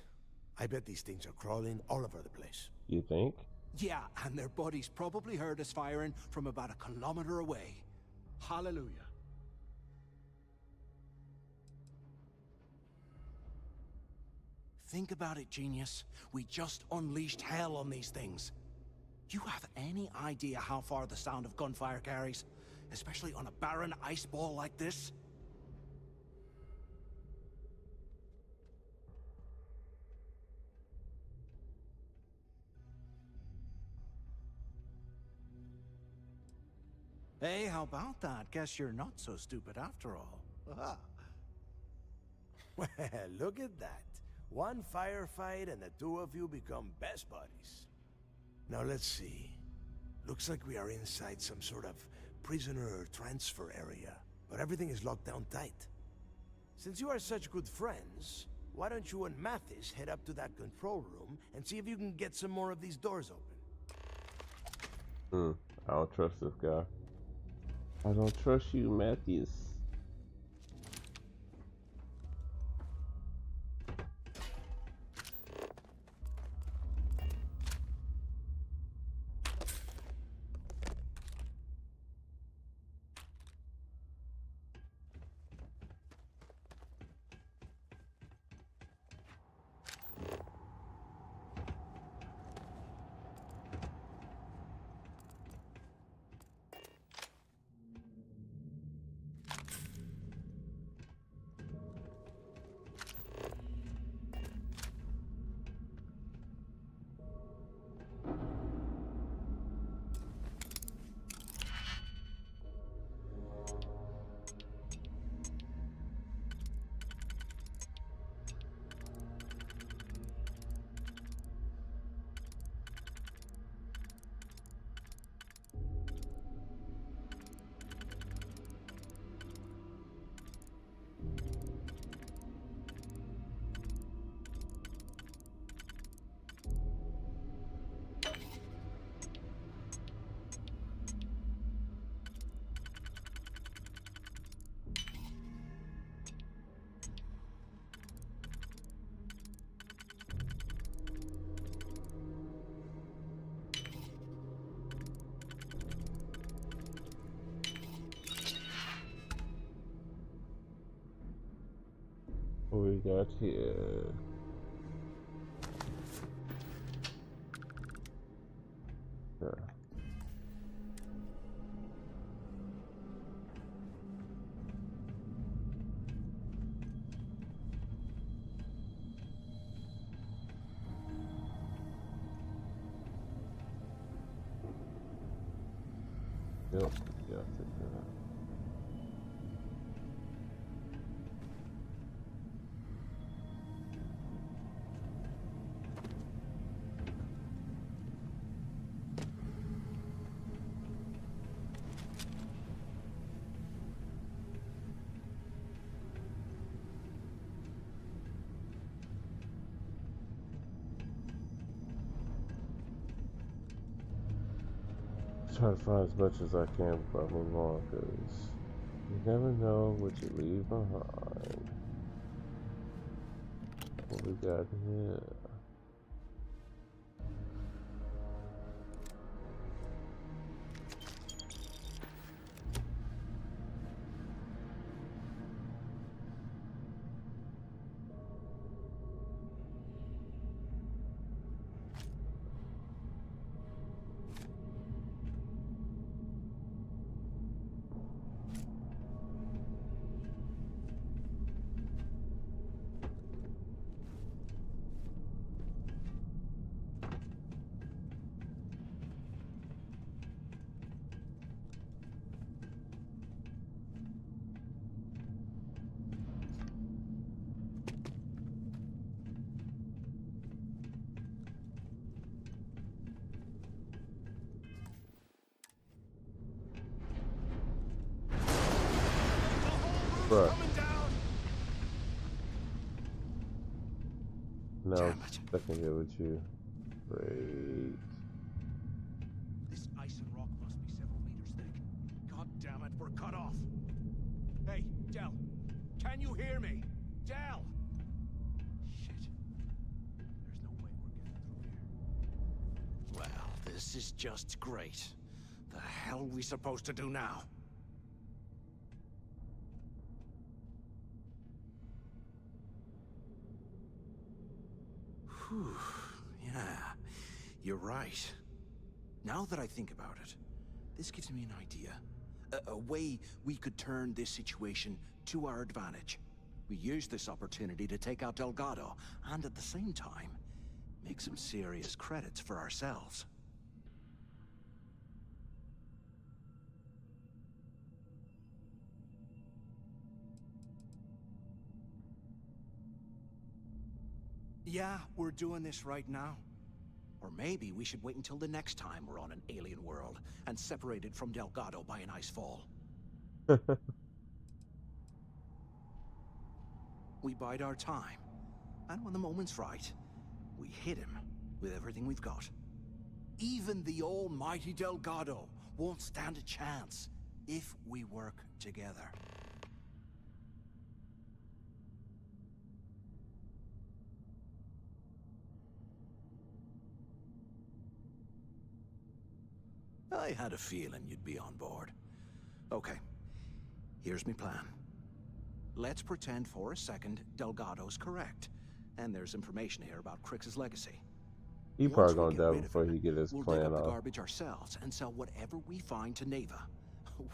I bet these things are crawling all over the place. You think? Yeah, and their buddies probably heard us firing from about 1 kilometer away. Hallelujah. Think about it, genius. We just unleashed hell on these things. You have any idea how far the sound of gunfire carries? Especially on a barren ice ball like this? Hey, how about that? Guess you're not so stupid after all. Aha. Well, look at that. One firefight and the two of you become best buddies. Now let's see. Looks like we are inside some sort of prisoner transfer area, but everything is locked down tight. Since you are such good friends, why don't you and Mathis head up to that control room and see if you can get some more of these doors open? I don't trust this guy. I don't trust you, Matthews. got here? Sure. Yep, yeah, take that. Try to find as much as I can before I move on, because you never know what you leave behind. What we got here? Bruh. Now I'm stuck in here with you. Great. This ice and rock must be several meters thick. God damn it, we're cut off. Hey, Del, can you hear me? Del! Shit. There's no way we're getting through here. Well, this is just great. The hell are we supposed to do now? Whew. Yeah, you're right. Now that I think about it, this gives me an idea. A way we could turn this situation to our advantage. We use this opportunity to take out Delgado, and at the same time, make some serious credits for ourselves. Yeah, we're doing this right now. Or maybe we should wait until the next time we're on an alien world and separated from Delgado by an ice fall. We bide our time, and when the moment's right, we hit him with everything we've got. Even the almighty Delgado won't stand a chance if we work together. I had a feeling you'd be on board. Okay, here's my plan. Let's pretend for a second Delgado's correct, and there's information here about Crix's legacy. He probably gonna die before he get his We'll plan dig up the off. garbage ourselves and sell whatever we find to Neva.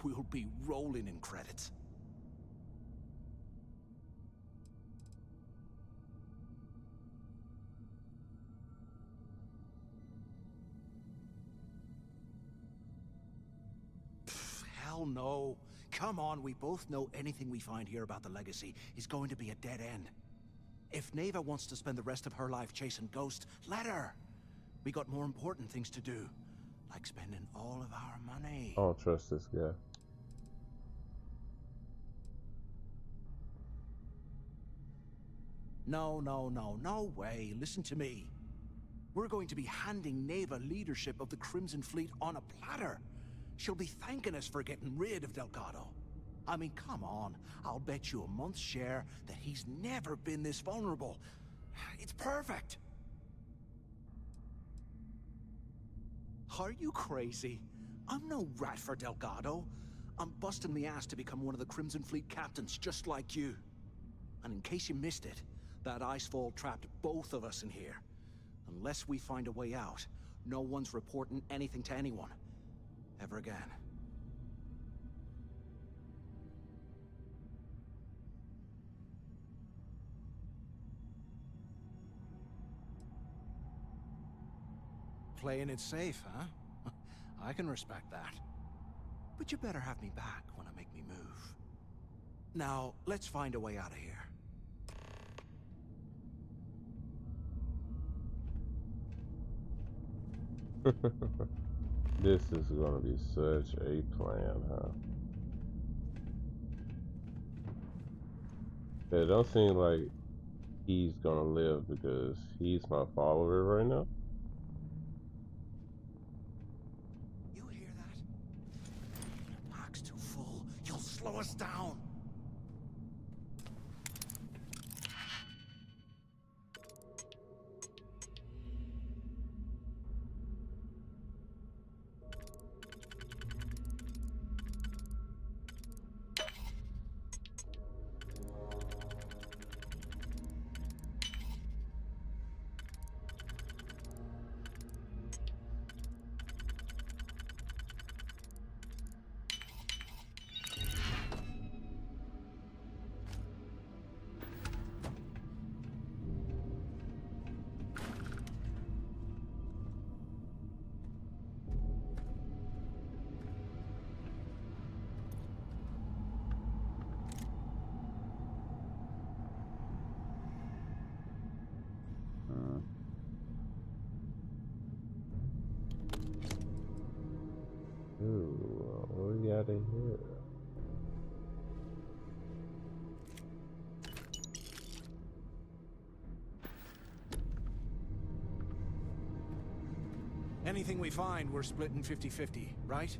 We'll be rolling in credits. Hell no. Come on, we both know anything we find here about the legacy is going to be a dead end. If Neva wants to spend the rest of her life chasing ghosts, let her. We got more important things to do, like spending all of our money. I don't trust this guy. No way. Listen to me. We're going to be handing Neva leadership of the Crimson Fleet on a platter. She'll be thanking us for getting rid of Delgado. I mean, come on. I'll bet you a month's share that he's never been this vulnerable. It's perfect. Are you crazy? I'm no rat for Delgado. I'm busting my ass to become one of the Crimson Fleet captains, just like you. And in case you missed it, That icefall trapped both of us in here. Unless we find a way out, no one's reporting anything to anyone. Ever again. Playing it safe, huh? I can respect that. But you better have me back when I make me move. Now, let's find a way out of here. This is gonna be such a plan, huh? It don't seem like he's gonna live because he's my follower right now. You hear that? Your pack's too full. You'll slow us down. Ooh, what we got in here? Anything we find, we're splitting 50-50, right?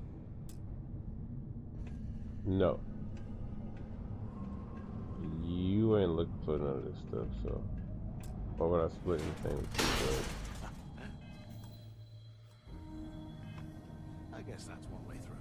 No. You ain't looking for none of this stuff, so why would I split anything with you? I guess that's one way through.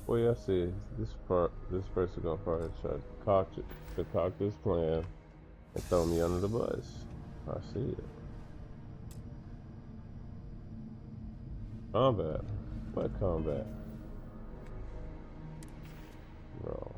Well, yeah, I see. This person gonna probably try to concoct this plan and throw me under the bus. I see it. Combat? What combat? Bro.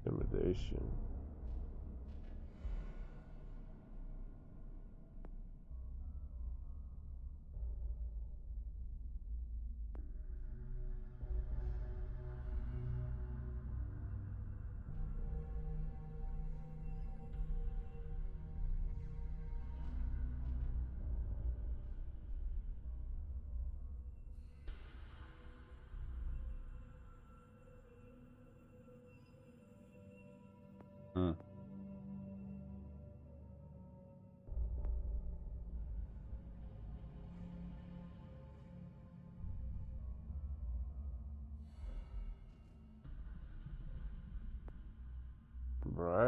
Intimidation.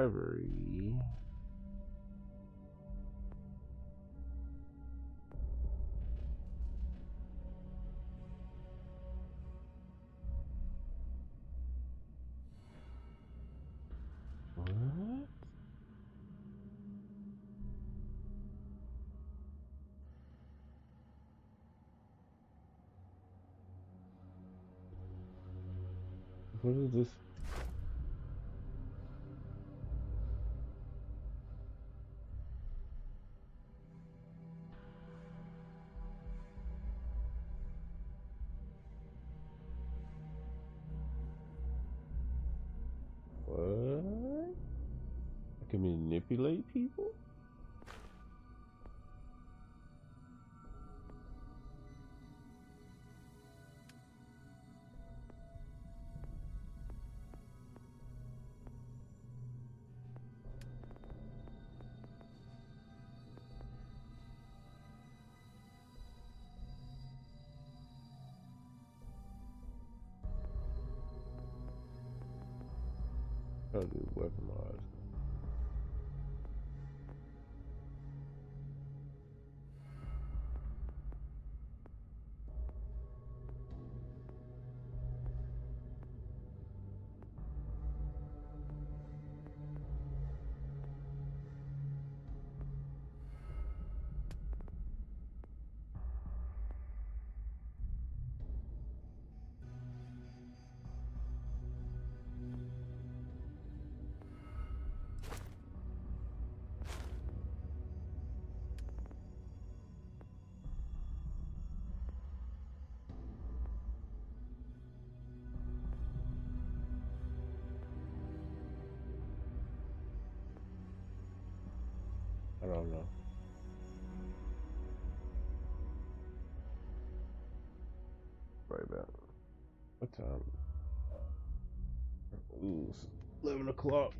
library. What? What is this? What? I can manipulate people? How do you weaponize? I don't know. Right back. What time? Ooh, it's 11 o'clock.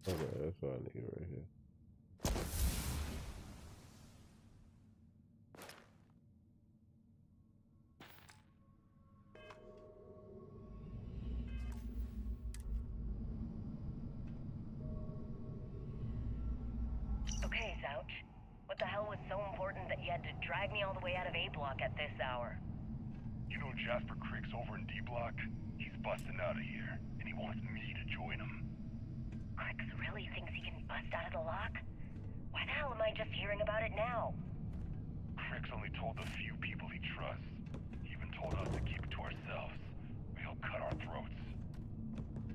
Okay, that's what I need right here. Okay, Zouch. What the hell was so important that you had to drag me all the way out of A Block at this hour? You know Jasper Crick's over in D Block? He's busting out of here, and he wants me to join him. Crix really thinks he can bust out of the lock? Why the hell am I just hearing about it now? Crick's only told the few people he trusts. He even told us to keep it to ourselves, or he'll cut our throats.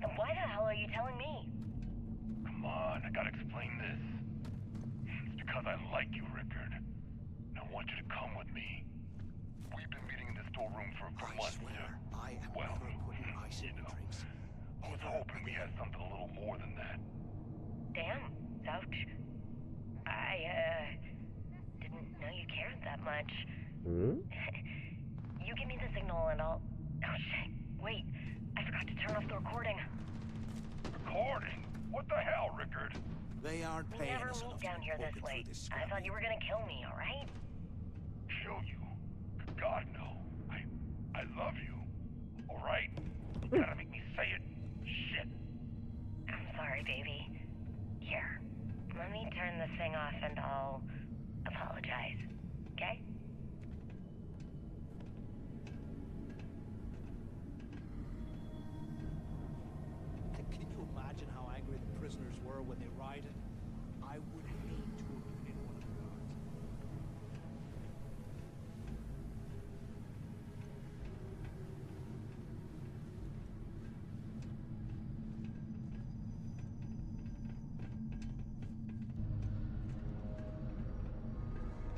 Then why the hell are you telling me? Come on, I gotta explain this. It's because I like you, Rickard. And I want you to come with me. We've been meeting in this storeroom for months. I am never putting ice in your drinks. I was hoping we had something a little more than that. Damn, Zouch. I, didn't know you cared that much. Hmm? You give me the signal and I'll... Oh, shit. Wait, I forgot to turn off the recording. Recording? What the hell, Rickard? They aren't We paying never us meet enough down to here poke this it through late. this I thought you were gonna kill me, alright? Kill you? God, no. I love you. Alright? You gotta make me say it. Shit. I'm sorry, baby. Here, let me turn this thing off and I'll apologize. Okay? Can you imagine how angry the prisoners were when they rioted? I would hate to have been in one of the guards.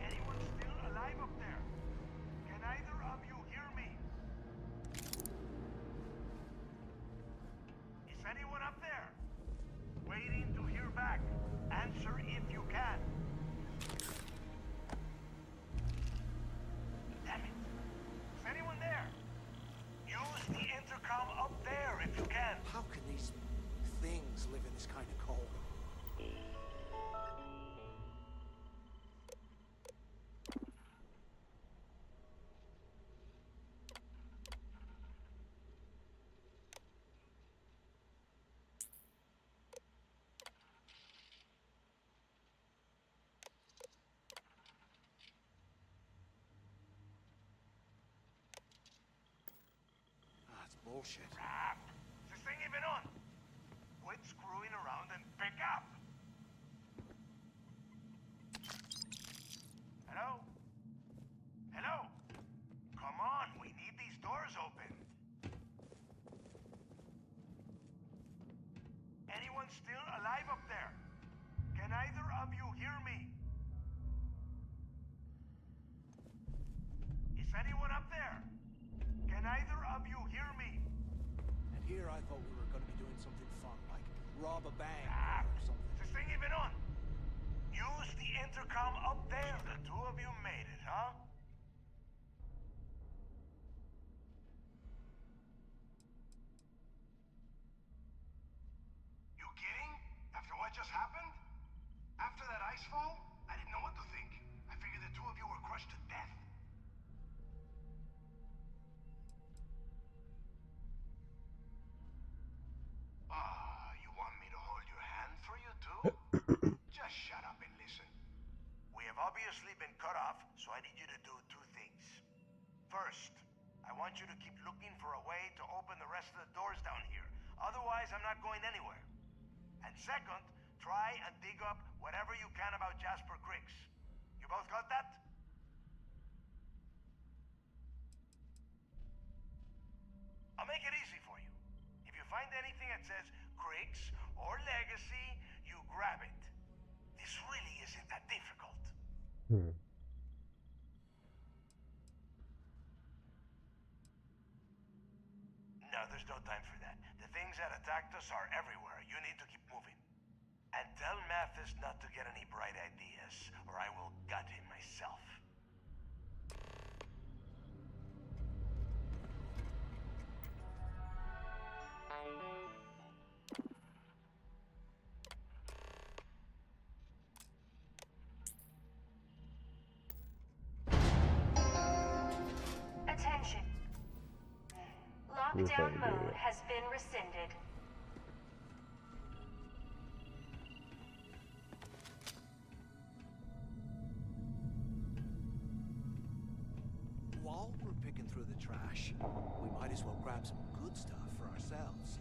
Anyone still alive up there? Can either of you hear me? Is anyone up there? Waiting to hear back. Answer if you can. Damn it. Is anyone there? Use the intercom up there if you can. How can these things live in this kind of cold? That's bullshit. Crap. Is this thing even on? Quit screwing around and pick up. Hello? Hello? Come on, we need these doors open. Anyone still alive up there? Can either of you hear me? Is anyone up there? Can either of you hear me? And here I thought we were going to be doing something fun, like rob a bank Ah, or something. is this thing even on? Use the intercom up there. The two of you made it, huh? You kidding? After what just happened? After that ice fall? I didn't know what to think. I figured the two of you were crushed to death. You want me to hold your hand for you too? Just shut up and listen. We have obviously been cut off, so I need you to do two things. First, I want you to keep looking for a way to open the rest of the doors down here. Otherwise, I'm not going anywhere. And second, try and dig up whatever you can about Jasper Cricks. You both got that? I'll make it easy for you. If you find anything that says Cricks or Legacy, you grab it. This really isn't that difficult. Hmm. No, there's no time for that. The things that attacked us are everywhere. You need to keep moving. And tell Mathis not to get any bright ideas, or I will gut him myself. Lockdown mode has been rescinded. While we're picking through the trash, we might as well grab some good stuff for ourselves.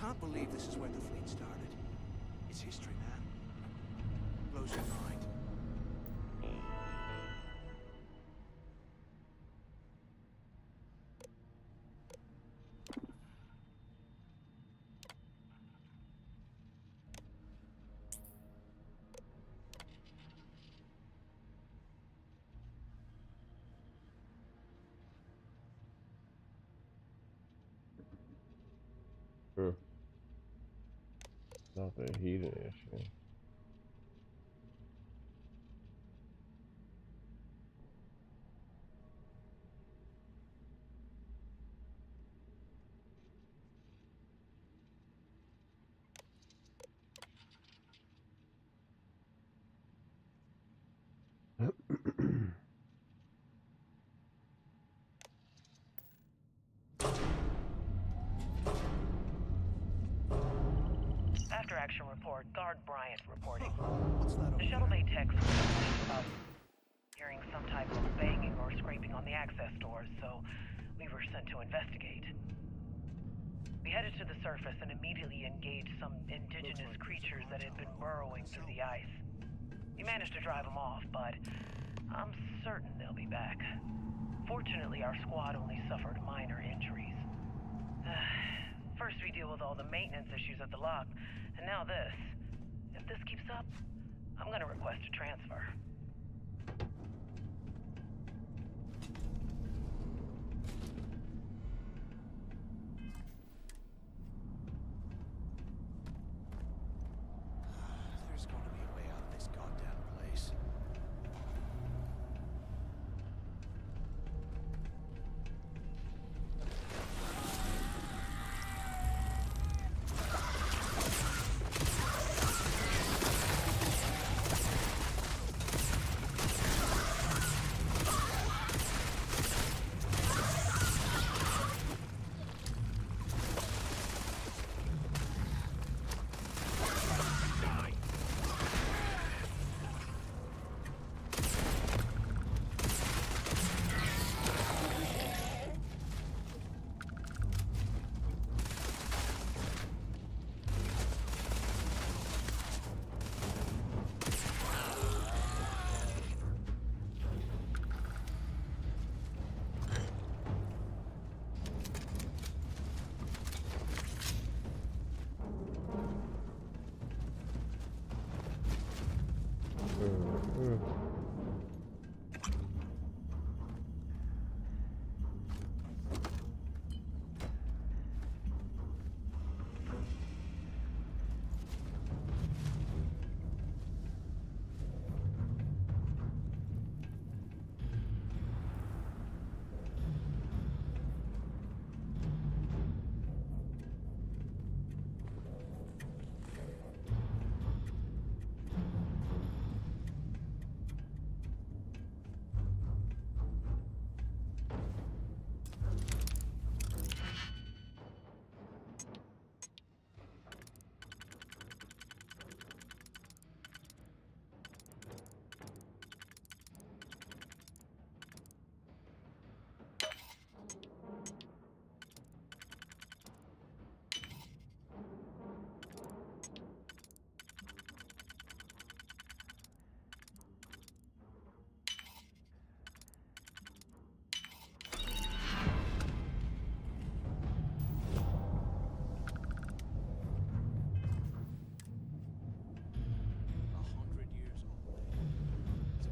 Can't believe this is where the fleet started. It's history, man. Blows your mind. Not the heating issue. After action report, Guard Bryant reporting. What's that The shuttle bay techs were complaining about hearing some type of banging or scraping landscaping on the access doors, so we were sent to investigate. We headed to the surface and immediately engaged some indigenous creatures that had been burrowing through the ice. We managed to drive them off, but I'm certain they'll be back. Fortunately, our squad only suffered minor injuries. First we deal with all the maintenance issues at the lock, and now this. If this keeps up, I'm gonna request a transfer. There's gonna be a way out of this goddamn place.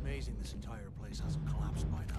Amazing this entire place hasn't collapsed by now.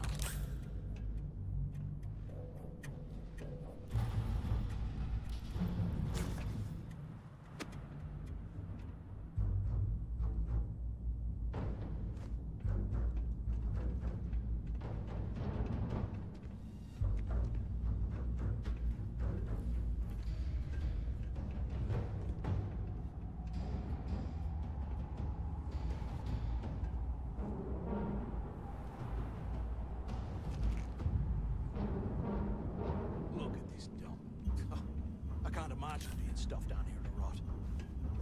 Imagine being stuffed down here to rot.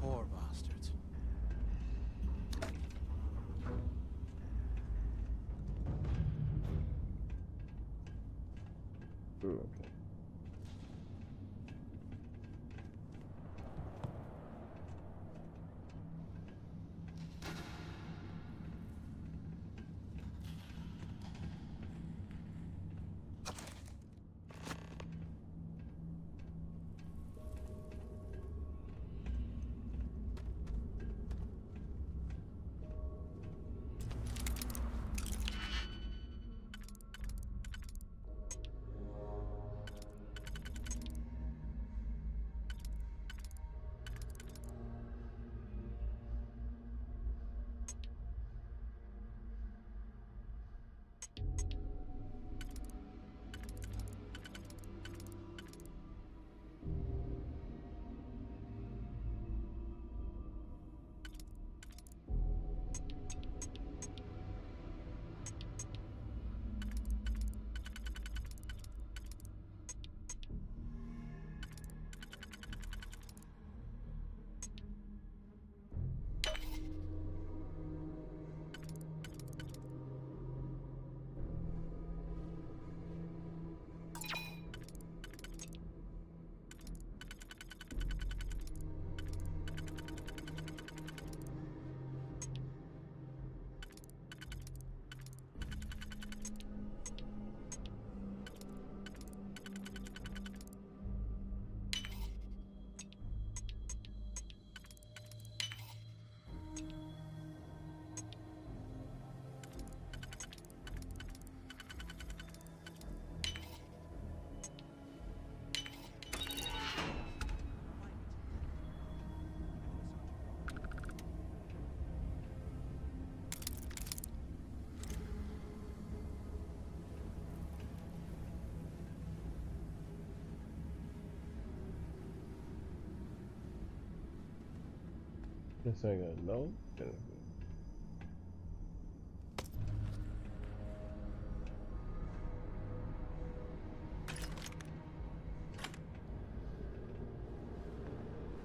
Poor bastards. Okay. Guess I got no benefit.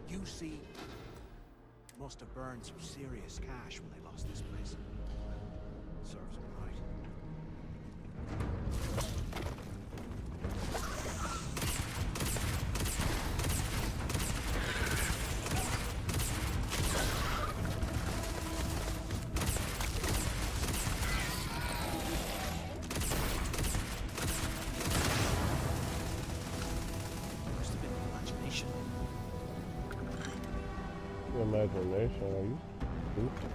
You see, must have burned some serious cash when they lost this place. Serves them right. Must have been imagination. Imagination, are you stupid?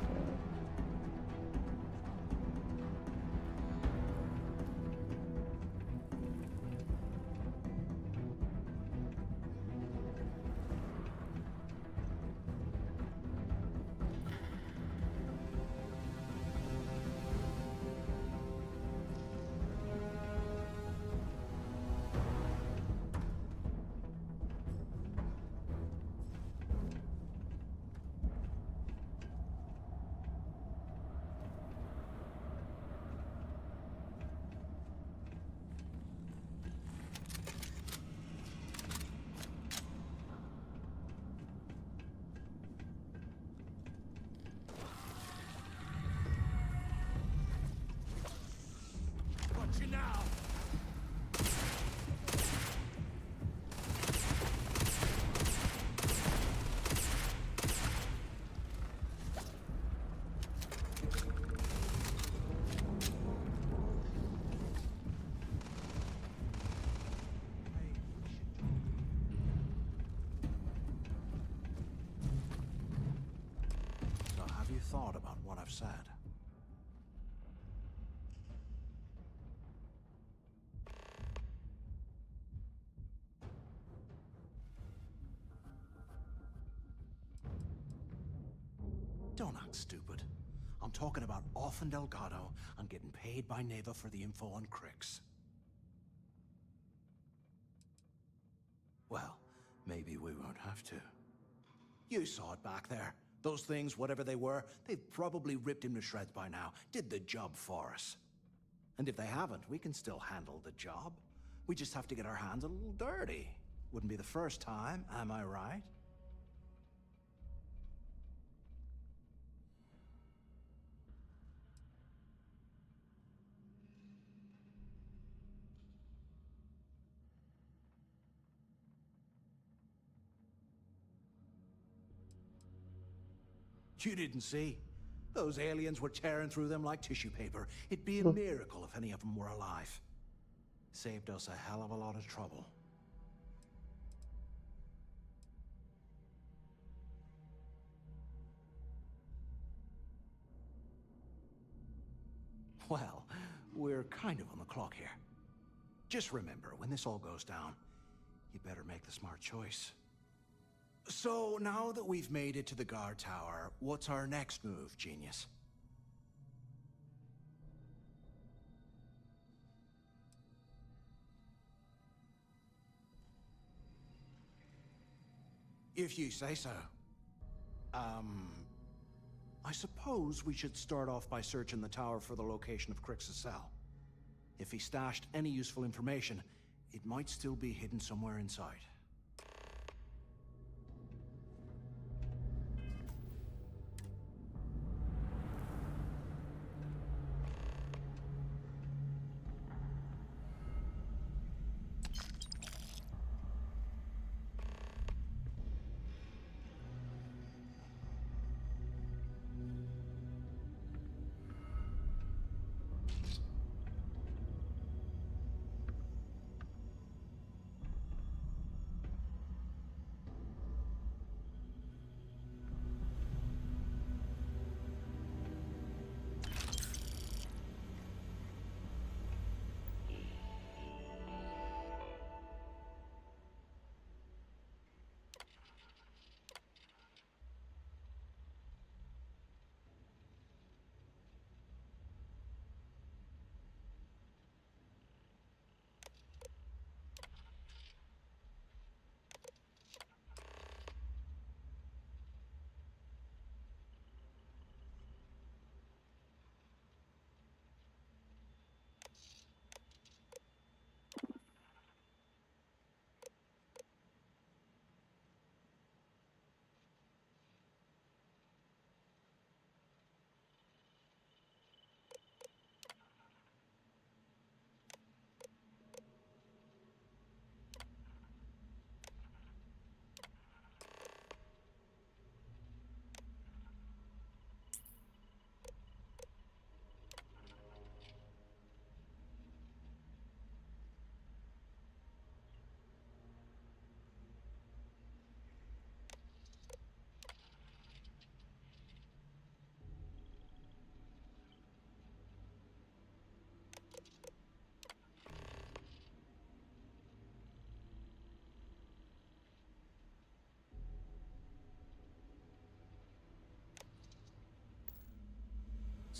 Got you now. So have you thought about what I've said? Don't act stupid. I'm talking about off in Delgado and getting paid by Neva for the info on Crix. Well, maybe we won't have to. You saw it back there. Those things, whatever they were, they've probably ripped him to shreds by now. Did the job for us. And if they haven't, we can still handle the job. We just have to get our hands a little dirty. Wouldn't be the first time, am I right? You didn't see. Those aliens were tearing through them like tissue paper. It'd be a miracle if any of them were alive. Saved us a hell of a lot of trouble. Well, we're kind of on the clock here. Just remember, when this all goes down, you better make the smart choice. So, now that we've made it to the guard tower, what's our next move, genius? If you say so. I suppose we should start off by searching the tower for the location of Crix's cell. If he stashed any useful information, it might still be hidden somewhere inside.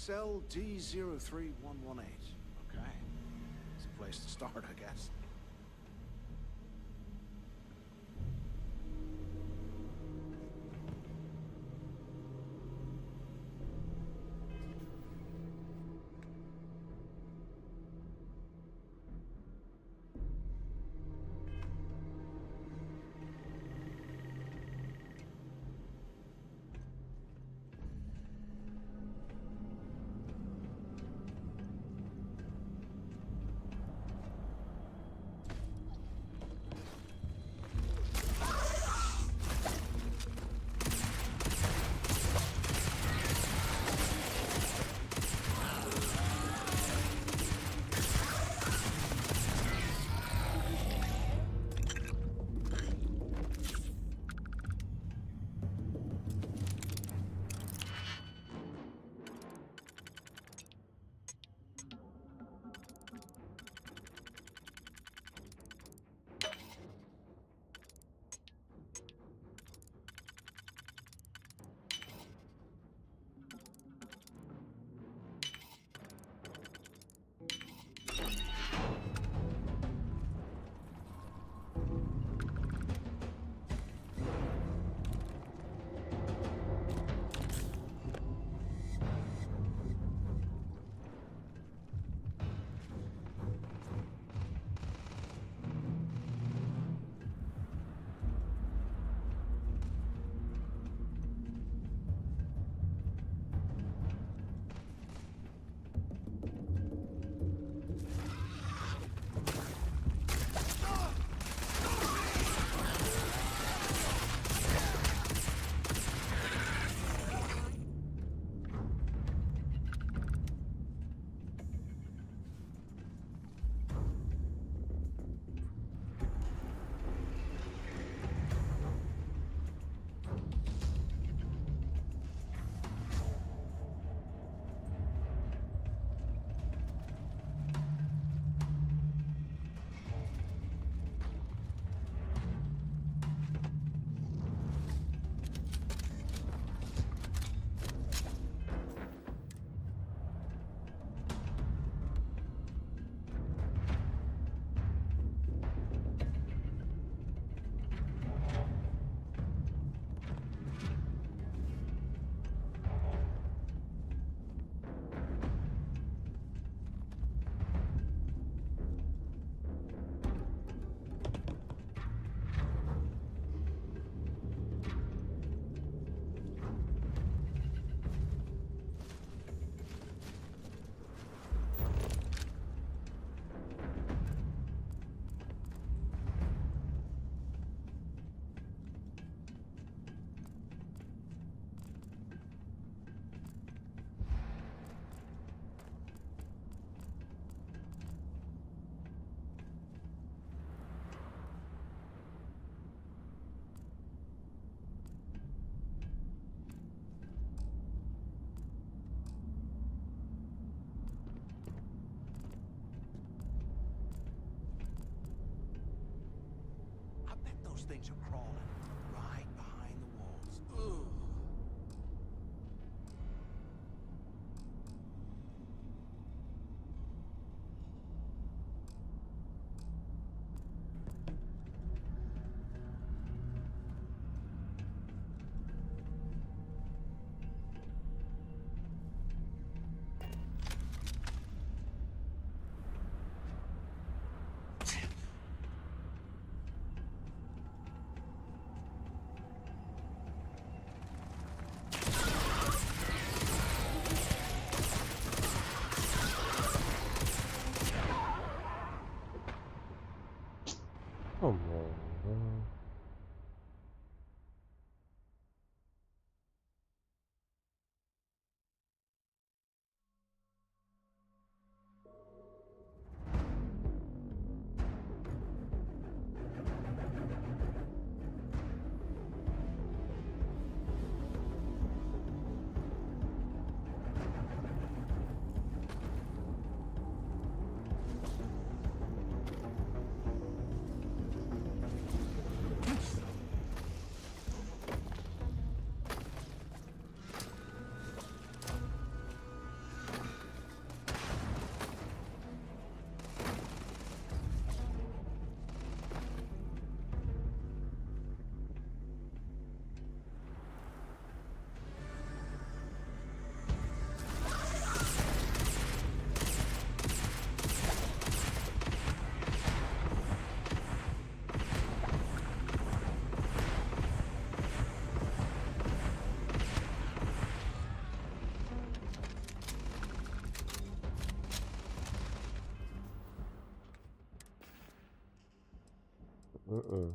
Cell D03118. Okay. It's a place to start, I guess. Those things are crawling right behind the walls. Ugh. Come on, bro. Uh-uh.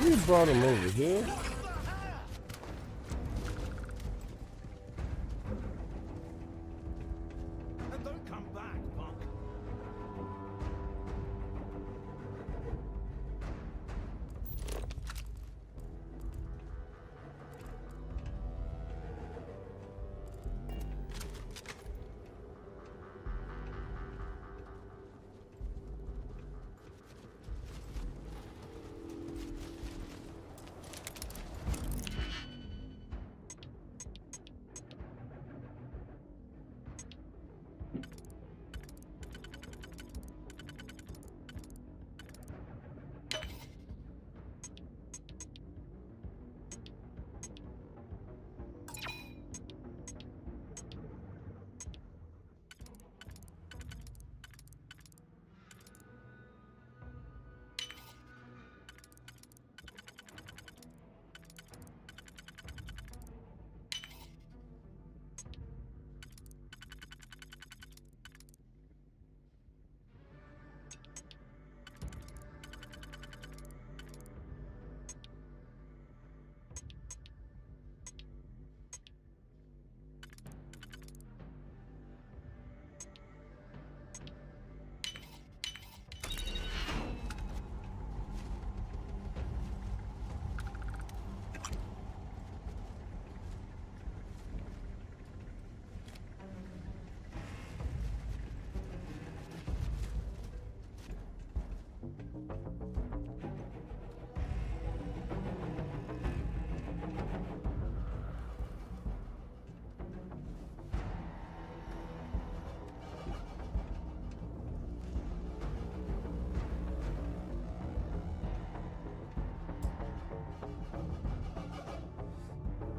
You brought him over here. And don't come back, punk.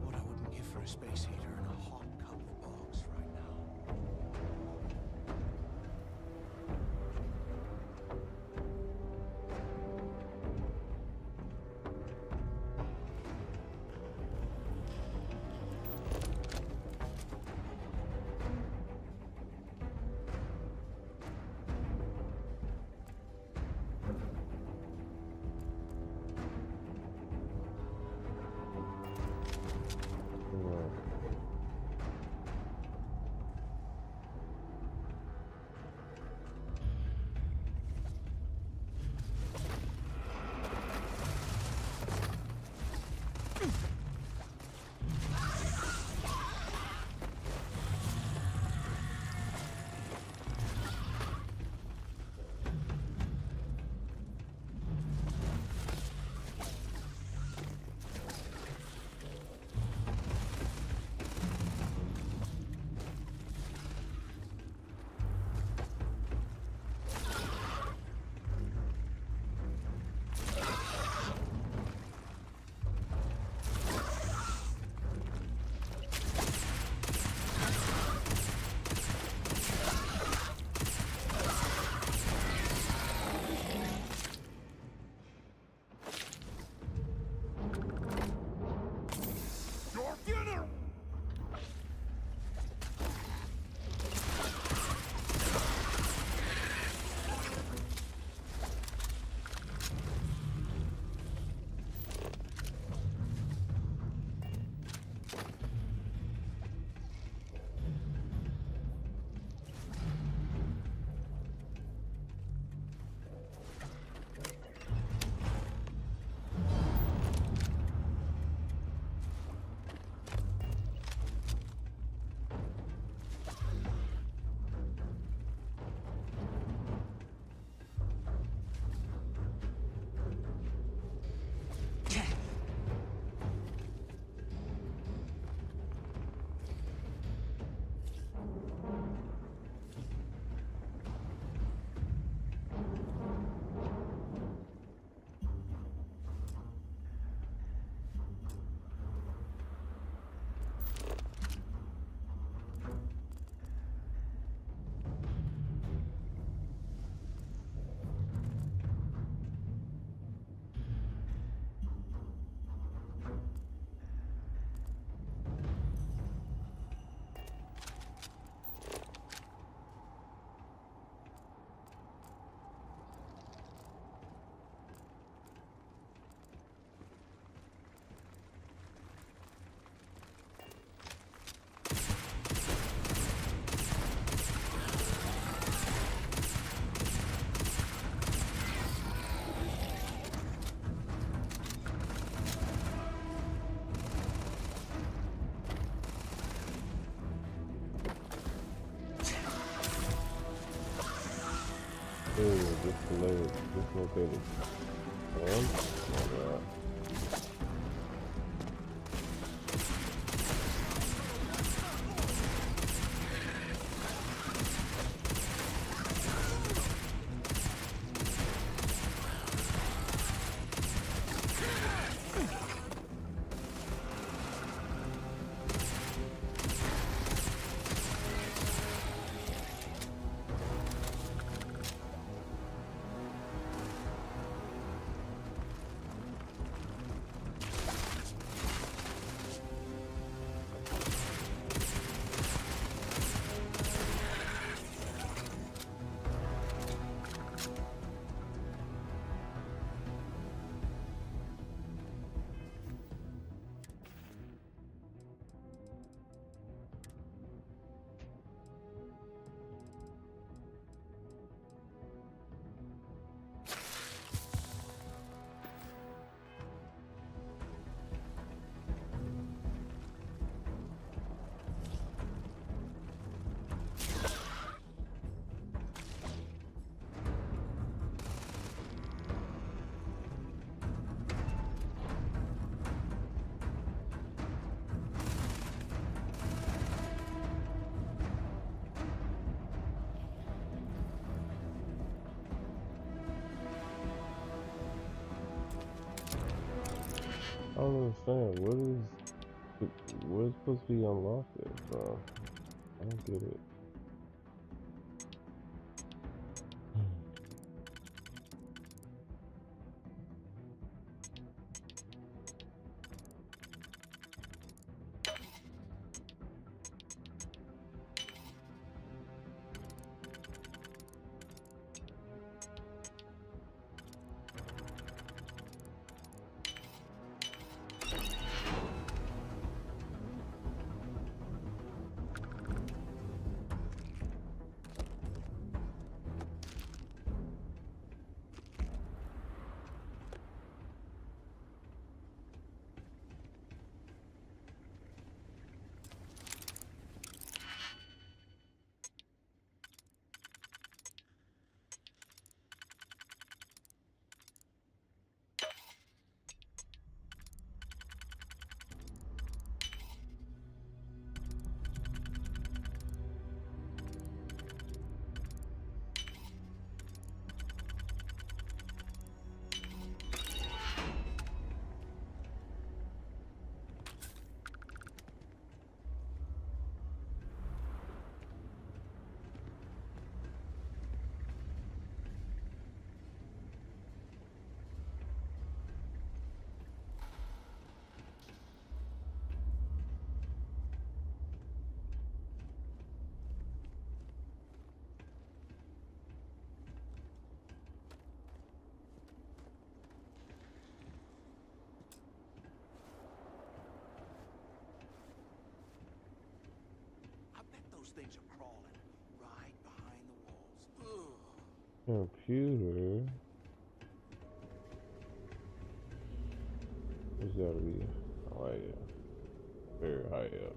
What I wouldn't give for a space heater and a hot cup of box right now. Dislocated. And? Oh, I don't understand. What is supposed to be unlocked there, bro? I don't get it. Those things are crawling right behind the walls. Ugh. Computer. There's gotta be very high up.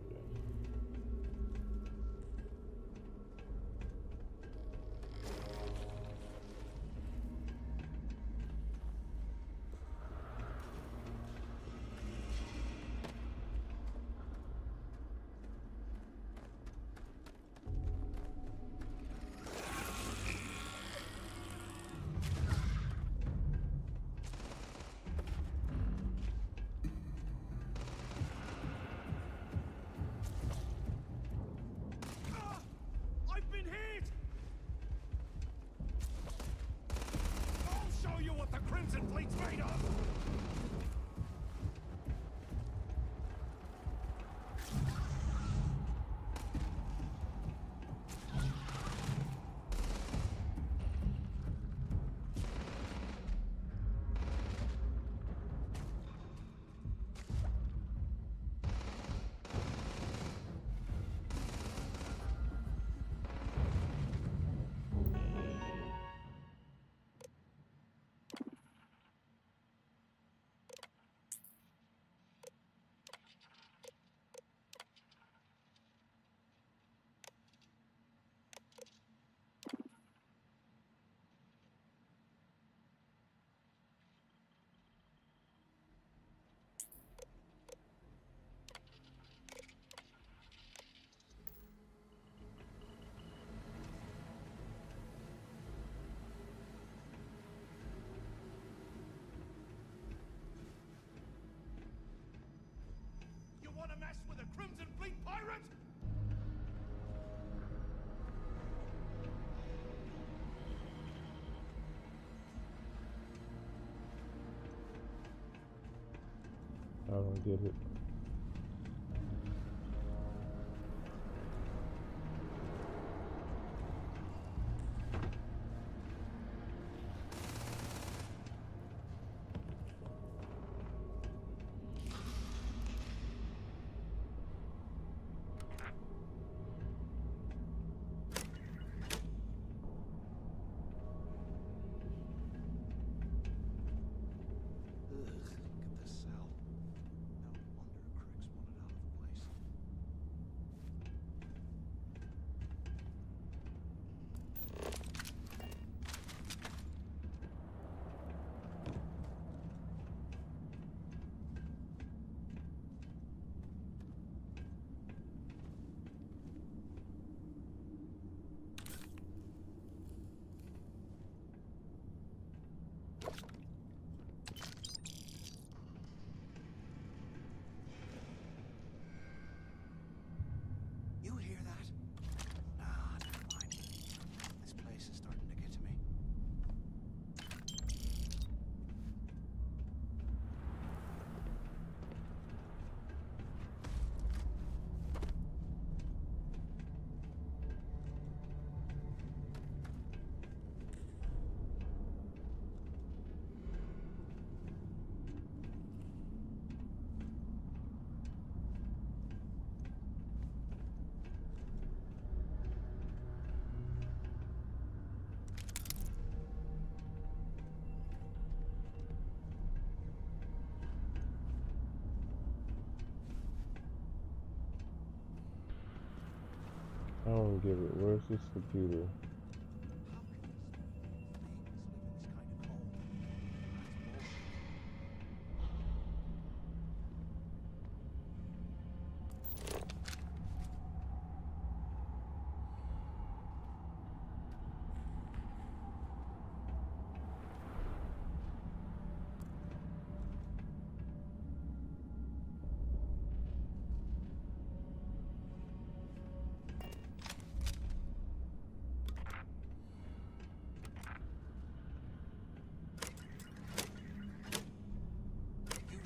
Crimson Fleet pirate? I don't get it. Ugh, look at the cell. No wonder Cricks wanted out of the place. You hear that? Nah, never mind. This place is starting to get to me. I don't get it. Where's this computer?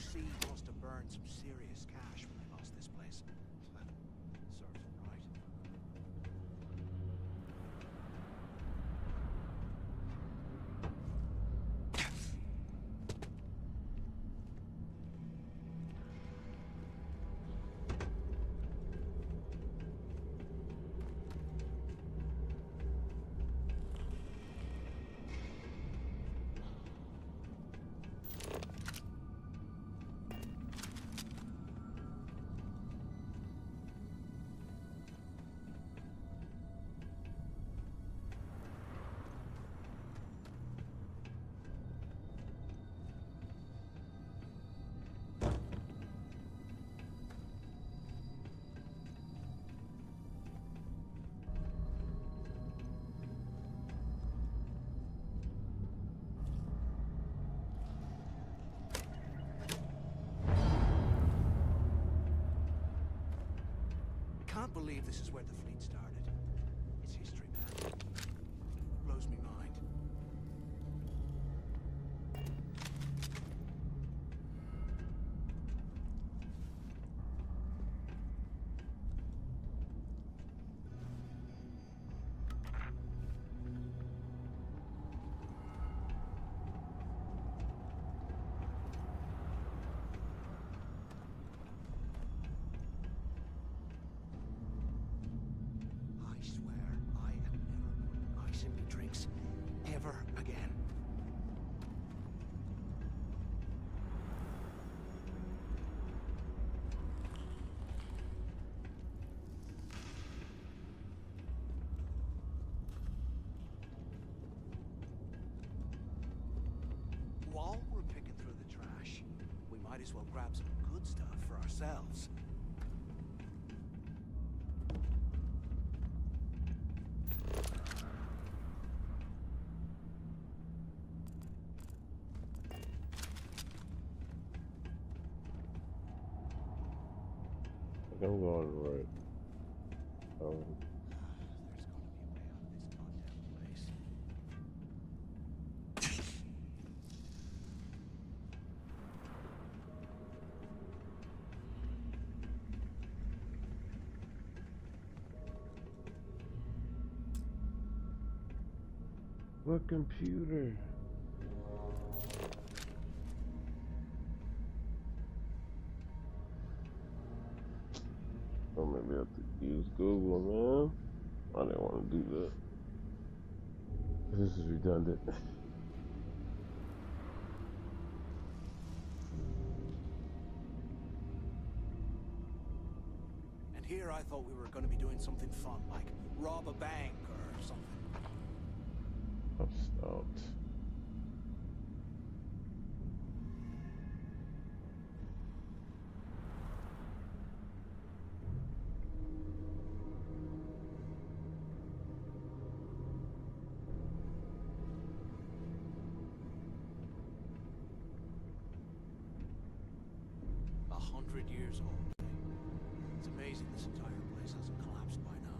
UC must have burned some serious cash when they lost this place. Serves them right. Can't believe this is where the fleet started. It's history, man. Blows me mind. I swear, I am never putting ice in my drinks ever again. While we're picking through the trash, we might as well grab some good stuff for ourselves. I'm going right. What computer? Oh, maybe I have to use Google, man. I didn't want to do that. This is redundant. And here I thought we were going to be doing something fun, like rob a bank or something. I'm stumped. Years old. It's amazing this entire place hasn't collapsed by now.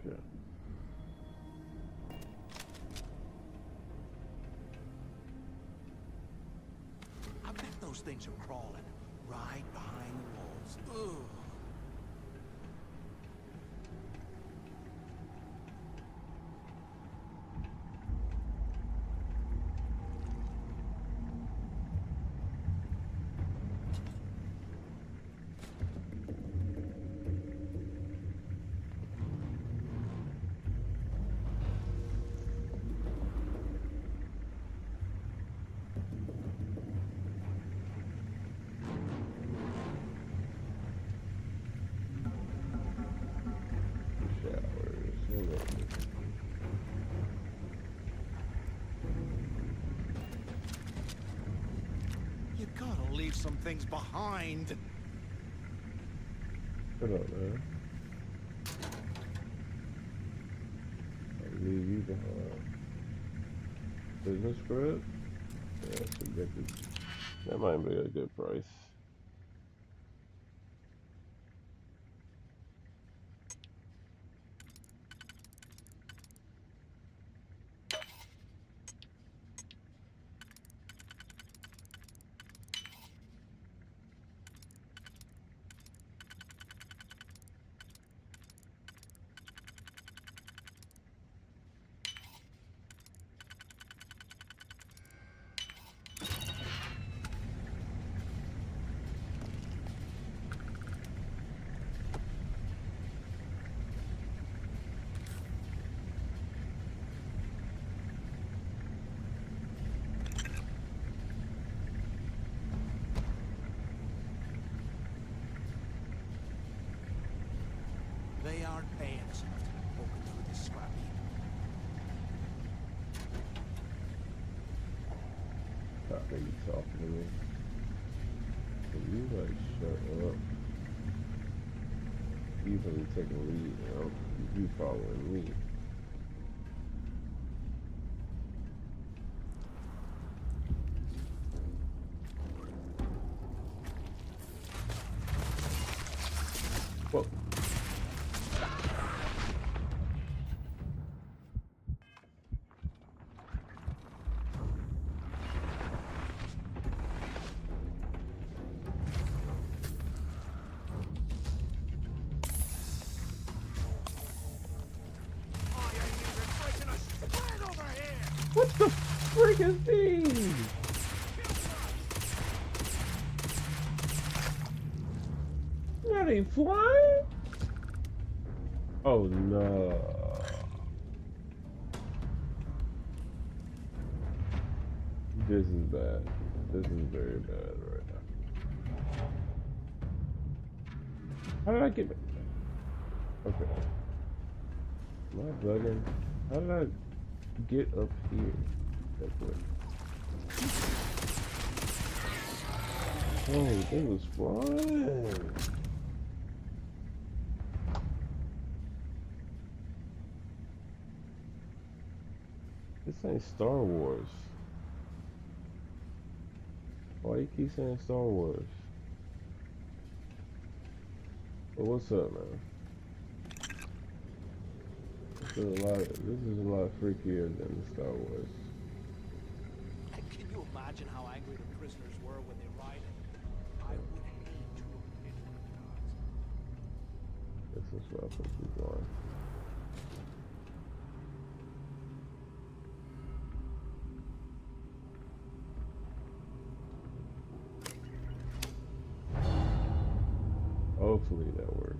'Kay. I bet those things are crawling right behind the walls. Ugh. You gotta leave some things behind. Shut up, man. I'll leave you behind. Business script? Yeah, subjective. That might be a good price. They aren't paying us enough to be poking through this scrap heap. Stop maybe talking to me. Can you like shut up? You really taking a lead, you know? You following me. Whoa. What the frick is these? Are they flying? Oh no. This is bad. This is very bad right now. How did I get back? Okay. Am I bugging? How did I... Get up here. That way. Oh, they was flying. This ain't Star Wars. Why you keep saying Star Wars? Well, what's up, man? This is a lot freakier than Star Wars. Can you imagine how angry the prisoners were when they rioted? I would hate to have been one of the guards. This is where I'm supposed to be going. Hopefully that works.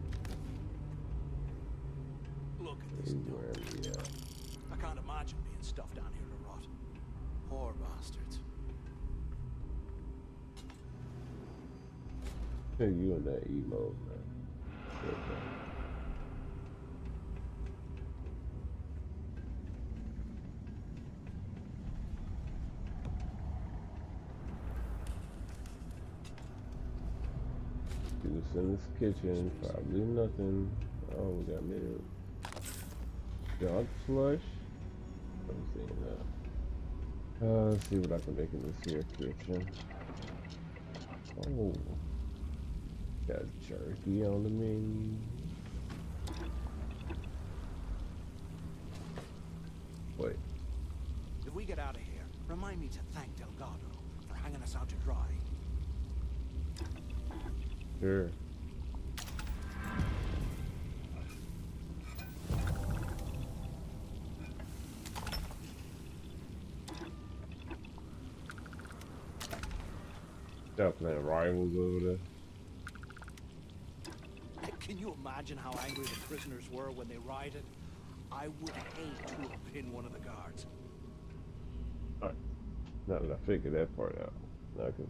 Look at this dump. I can't imagine being stuffed down here to rot. Poor bastards. Hey, you in that emo, man. Juice in this kitchen, probably nothing. Oh, we got milk. Dog slush? I'm seeing that. Let's see what I can make in this here kitchen. Oh. Got jerky on the menu. Wait. If we get out of here, remind me to thank Delgado for hanging us out to dry. Sure. Stop playing rivals over there. Can you imagine how angry the prisoners were when they rioted? I would hate to have been one of the guards. Alright. Now that I figured that part out, now I can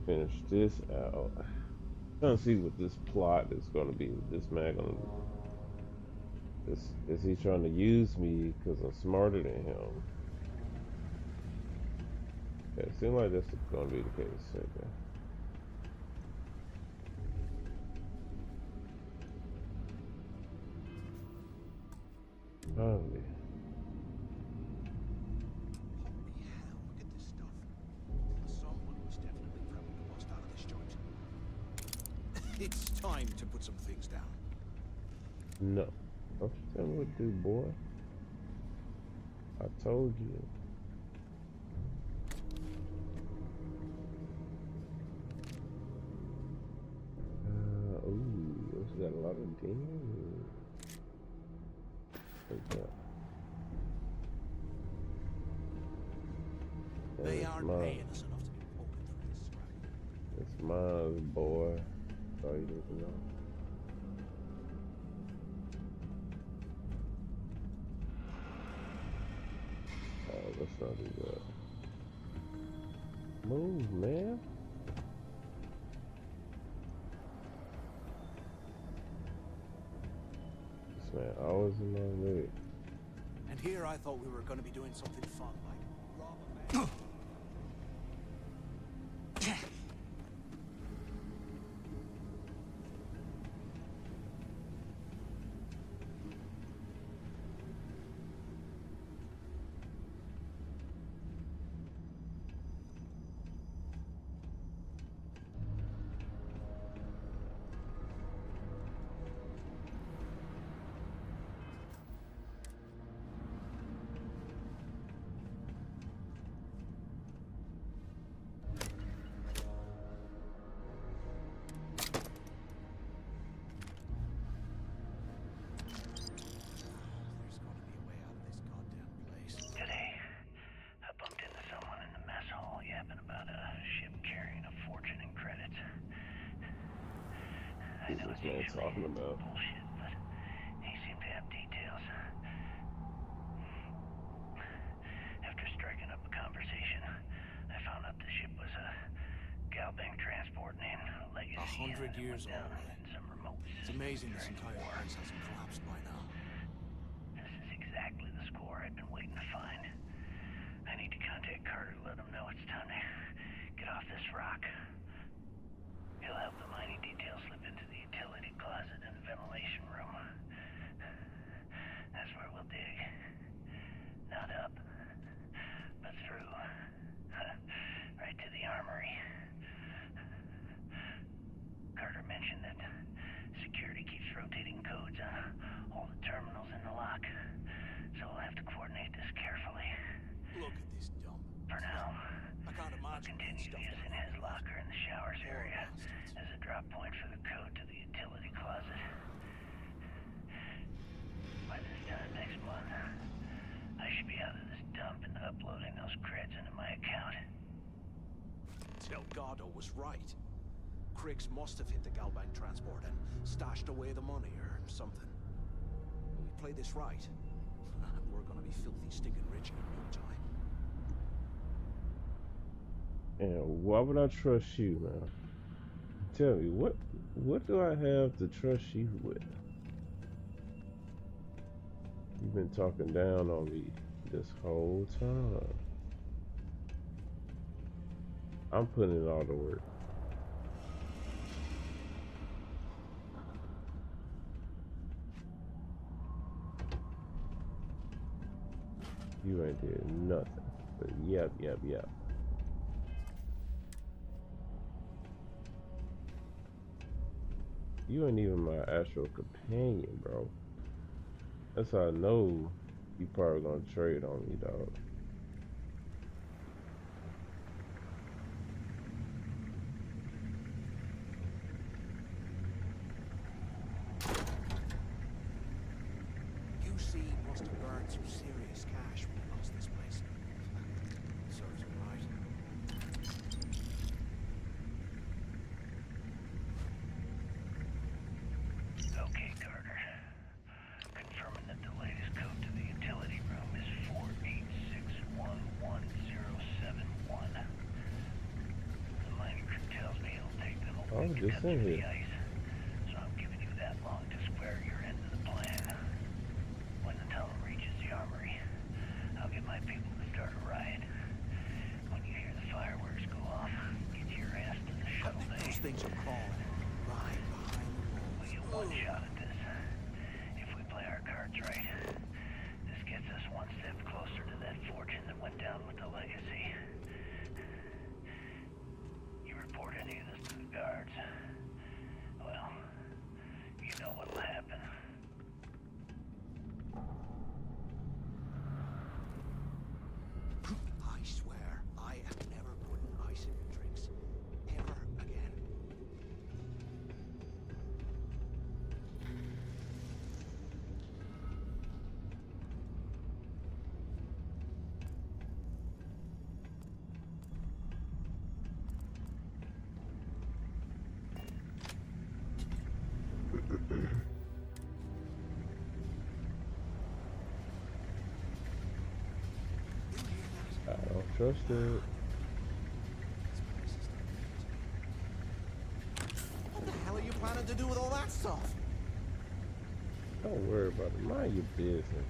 finish this out. Trying to see what this plot is going to be. This man going to... Is he trying to use me because I'm smarter than him? Okay, it seems like this is going to be the case. Okay. Holy. Holy hell, look at this stuff. Someone was definitely prepping to bust out of this joint. It's time to put some things down. No. Don't you tell me what to do, boy. I told you. Ooh, this got a lot of demons. Take that. They It's aren't mine. paying us enough to be poking through this scrap. It's mine, boy. That's all you need to know. Let's not do that. Move, man. This man always in my way. And here I thought we were going to be doing something fun, like rob a bank. Talking about bullshit, but he seemed to have details. After striking up a conversation, I found out the ship was a Galbank transport named Legacy. 100 years old. Some remote. It's amazing this entire place hasn't collapsed by now. This is exactly the score store I'd been waiting to find. I need to contact Carter to let him know it's time to get off this rock. He'll help the mining details slip into the utility closet in the ventilation room. That's where we'll dig. Not up, but through. Right to the armory. Carter mentioned that security keeps rotating codes on all the terminals in the lock, so we'll have to coordinate this carefully. Look at this dump. For now, I can't we'll imagine continue stuff using down his locker in the showers Poor area bastards. as a drop point for the code to the utility closet. By this time next month, I should be out of this dump and uploading those creds into my account. Delgado was right. Criggs must have hit the Galbank transport and stashed away the money or something. When we play this right, we're gonna be filthy stinking rich in no time. And why would I trust you, man? Tell me, what do I have to trust you with? You've been talking down on me this whole time. I'm putting in all the work. You ain't did nothing. But yep. You ain't even my actual companion, bro. That's how I know you probably gonna trade on me, dog. UC must have burned some serious cash when he lost this place. Serves him right. Okay, Carter. Confirming that the latest code to the utility room is 486111071. The mining crew tells me it'll take them a Oh, week to just cut in through the here. ice, so I'm giving you that long to square your end of the plan. When the tunnel reaches the armory, I'll get my people to start a riot. When you hear the fireworks go off, get your ass to the shuttle bay. Those things are crawling right behind the walls. We'll get one shot at this. If we play our cards right, this gets us one step closer to that fortune that went down with the legacy. You report any of this to the guards, well, you know what'll happen. I swear, I am never putting ice in your drinks. Ever again. I don't trust it. What the hell are you planning to do with all that stuff? Don't worry about it. Mind your business.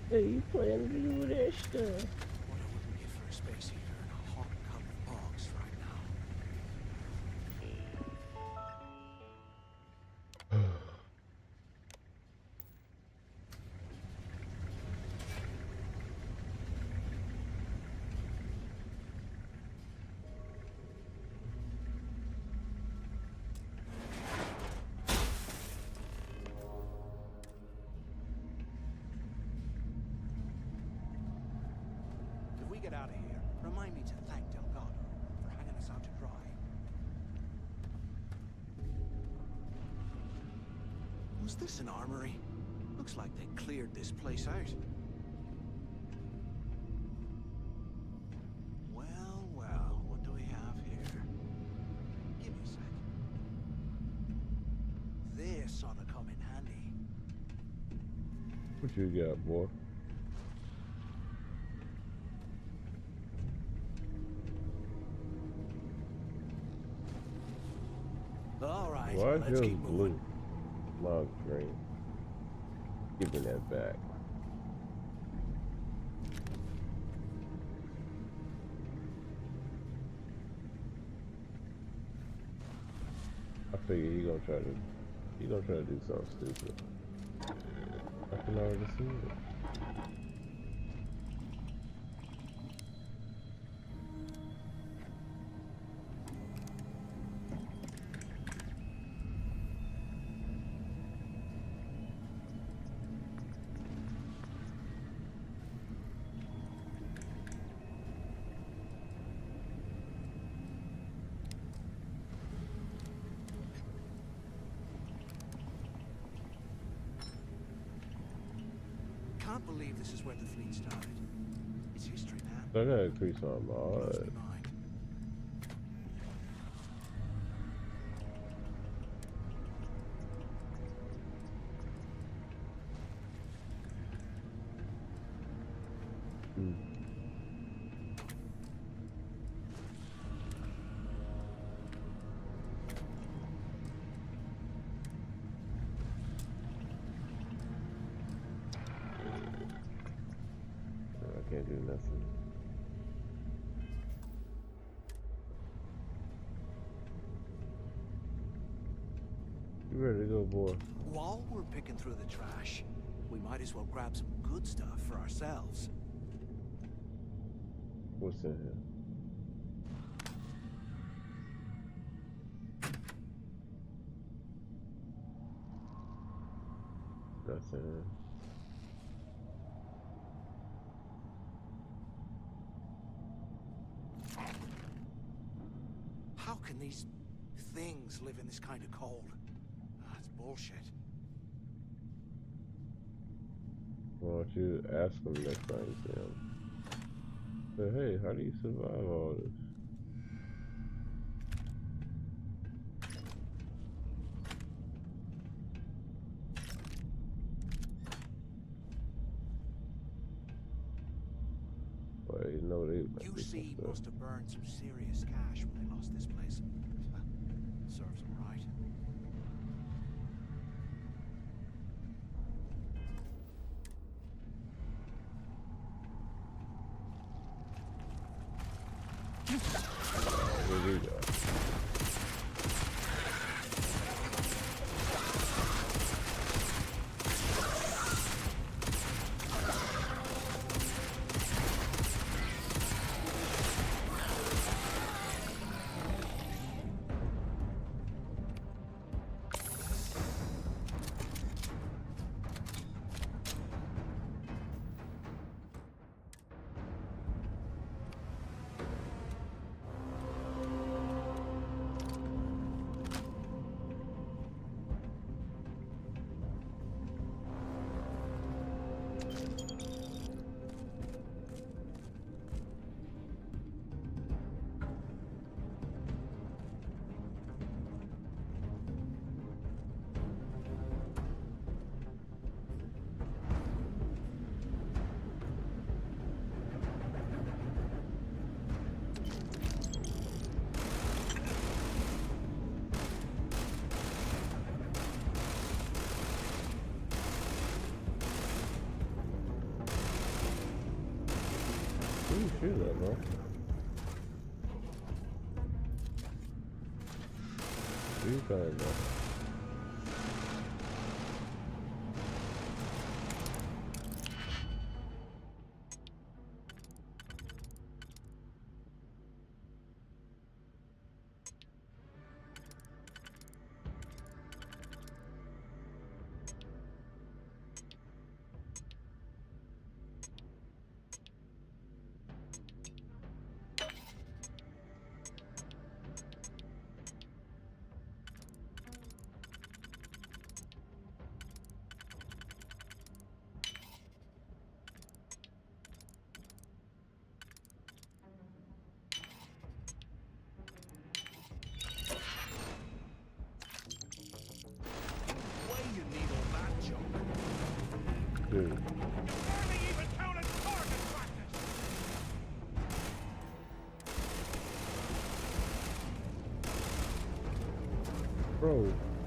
Hey, you planning to do that stuff? What I wouldn't give for a space heater and a hot cup of bogs right now. If we get out of here, remind me to thank Delgado for hanging us out to dry. Was this an armory? Looks like they cleared this place out. Well, what do we have here? Give me a sec. This ought to come in handy. What you got, boy? All right, Why is let's yours keep moving. blue? Mine's green. Give me that back. I figure he gonna try to do something stupid. I can already see it. Can't believe this is where the fleet started. It's history, man. I gotta increase my Blows mod. me mind. I can't do nothing. You ready to go, boy? While we're picking through the trash, we might as well grab some good stuff for ourselves. What's in here? That's in here. How can these things live in this kind of cold? It's bullshit. Why don't you ask him next time you see him? Say, hey, how do you survive all this? Well, you know they must be some UC stuff. must have burned some serious cash when they lost this place. Serves them right. Here we go. Who you shoot at, bro? Who you talking about? security. Barely even counted target practice. Bro,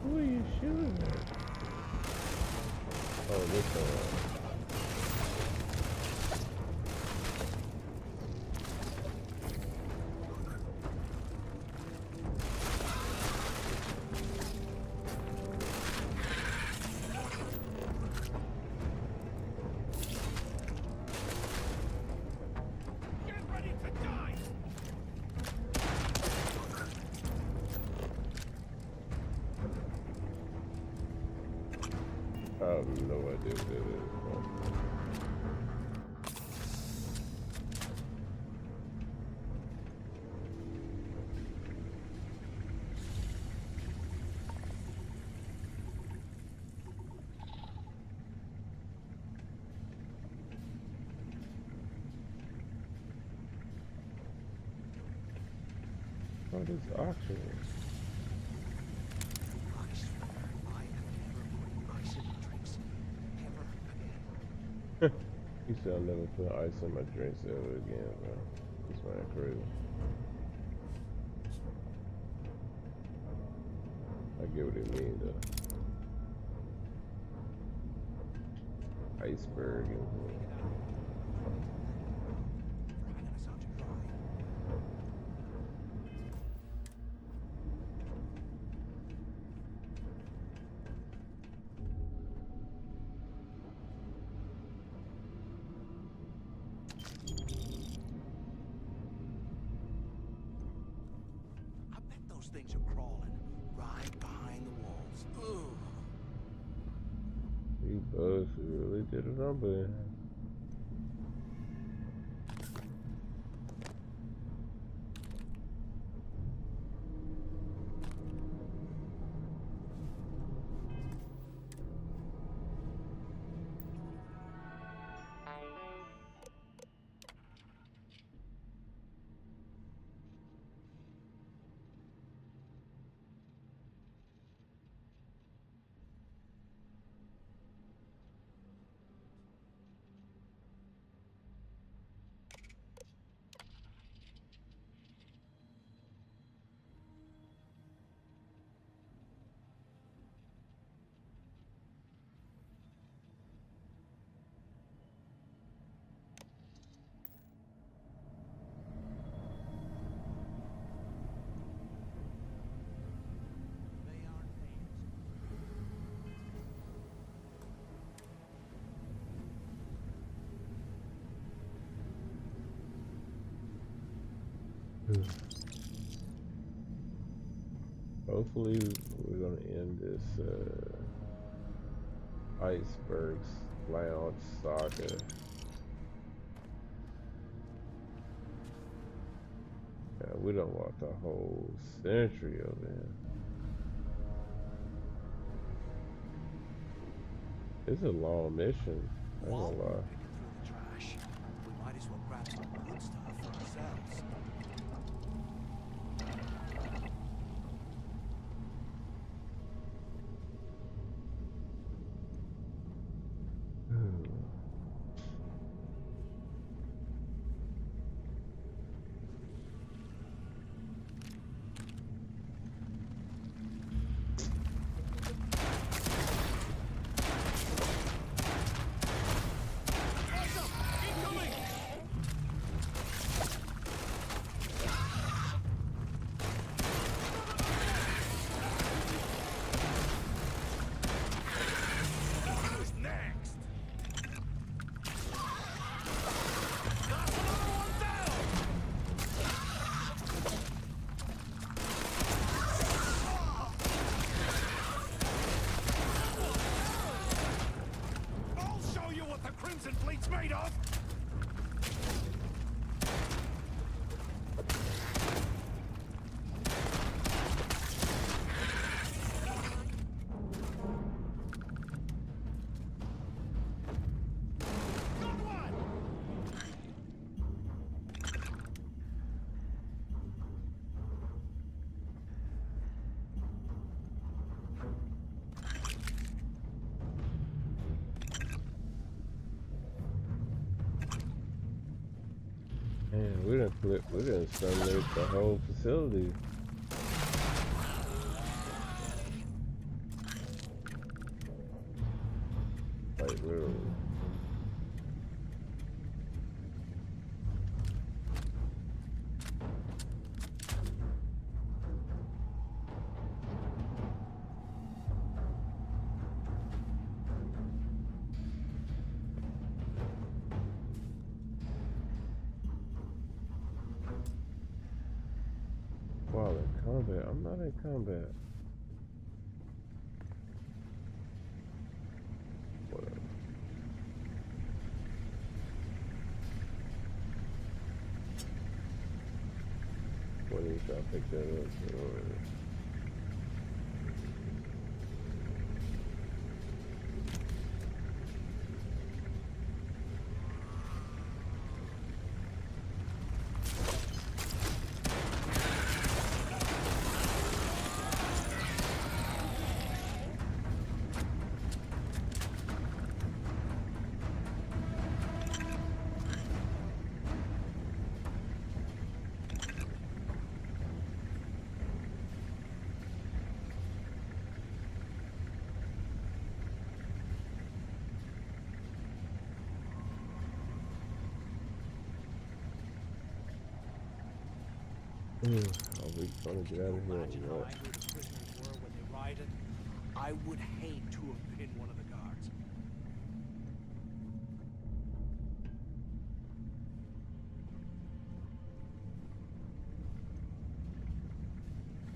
who are you shooting at? Oh, this one. Get ready to die. I have no idea what it is. What is auction? I swear, I am never putting ice in my drinks. Ever again. He said I'll never put ice in my drinks ever again, bro. This man crazy. I get what he mean though. Iceberg and I bet those things are crawling right behind the walls. Ugh. he bugs, he really did a number. Hopefully we're gonna end this Icebergs Lounge saga. Yeah, we don't want the whole century of it. It's a long mission. I ain't gonna lie. Picking through the trash. We might as well grab some good stuff for ourselves. We're gonna exterminate the whole facility. Like literally. Wow, in combat. I'm not in combat. Whatever. What is I pick that up? Or... Are we gonna get out of here? Imagine how angry the prisoners were when they rioted. I would hate to have been one of the guards.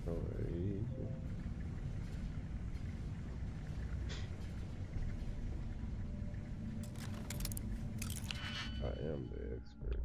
Oh, easy. I am the expert.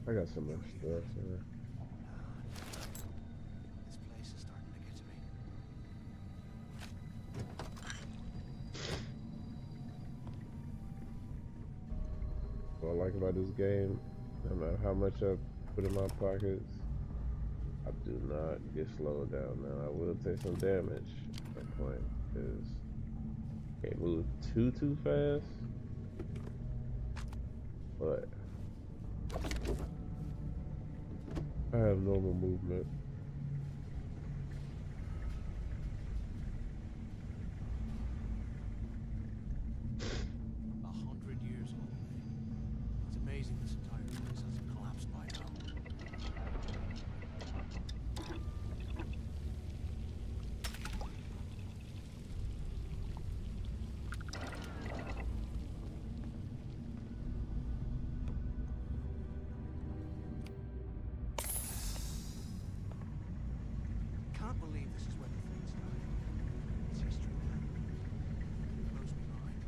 I got so much stuff here. This place is starting to get to me. What I like about this game, no matter how much I put in my pockets, I do not get slowed down. Now I will take some damage at that point because I can't move too fast, but I have normal movement. Can't believe this is where the thing started. It's history now. It blows me mind.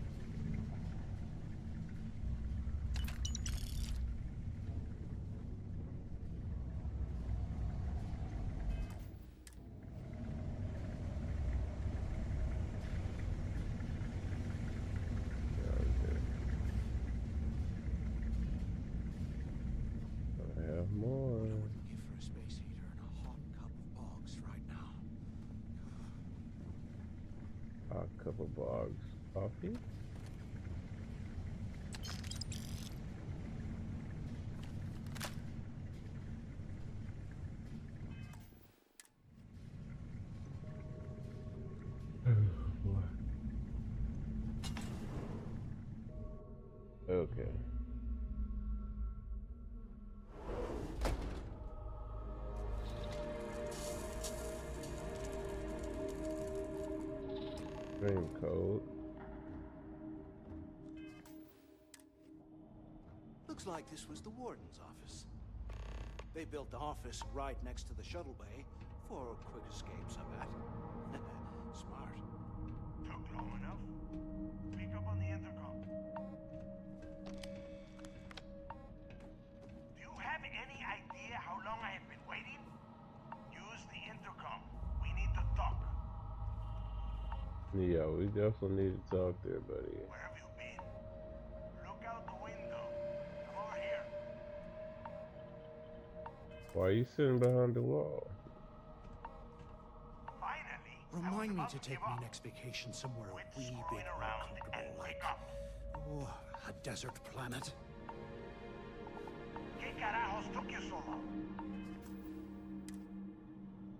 I have more. Give for a space heater and a hot cup of bogs right now. A cup of bogs coffee. Okay. Dream code. Looks like this was the warden's office. They built the office right next to the shuttle bay for quick escapes, I bet. Smart. Took long enough? Pick up on the intercom. Do you have any idea how long I have been waiting? Use the intercom. We need to talk. Yeah, we definitely need to talk there, buddy. Where have you been? Look out the window. Come over here. Why are you sitting behind the wall? Finally. Remind me to take my next vacation somewhere a wee bit more comfortable, like a desert planet. ¿Qué carajos took you so long?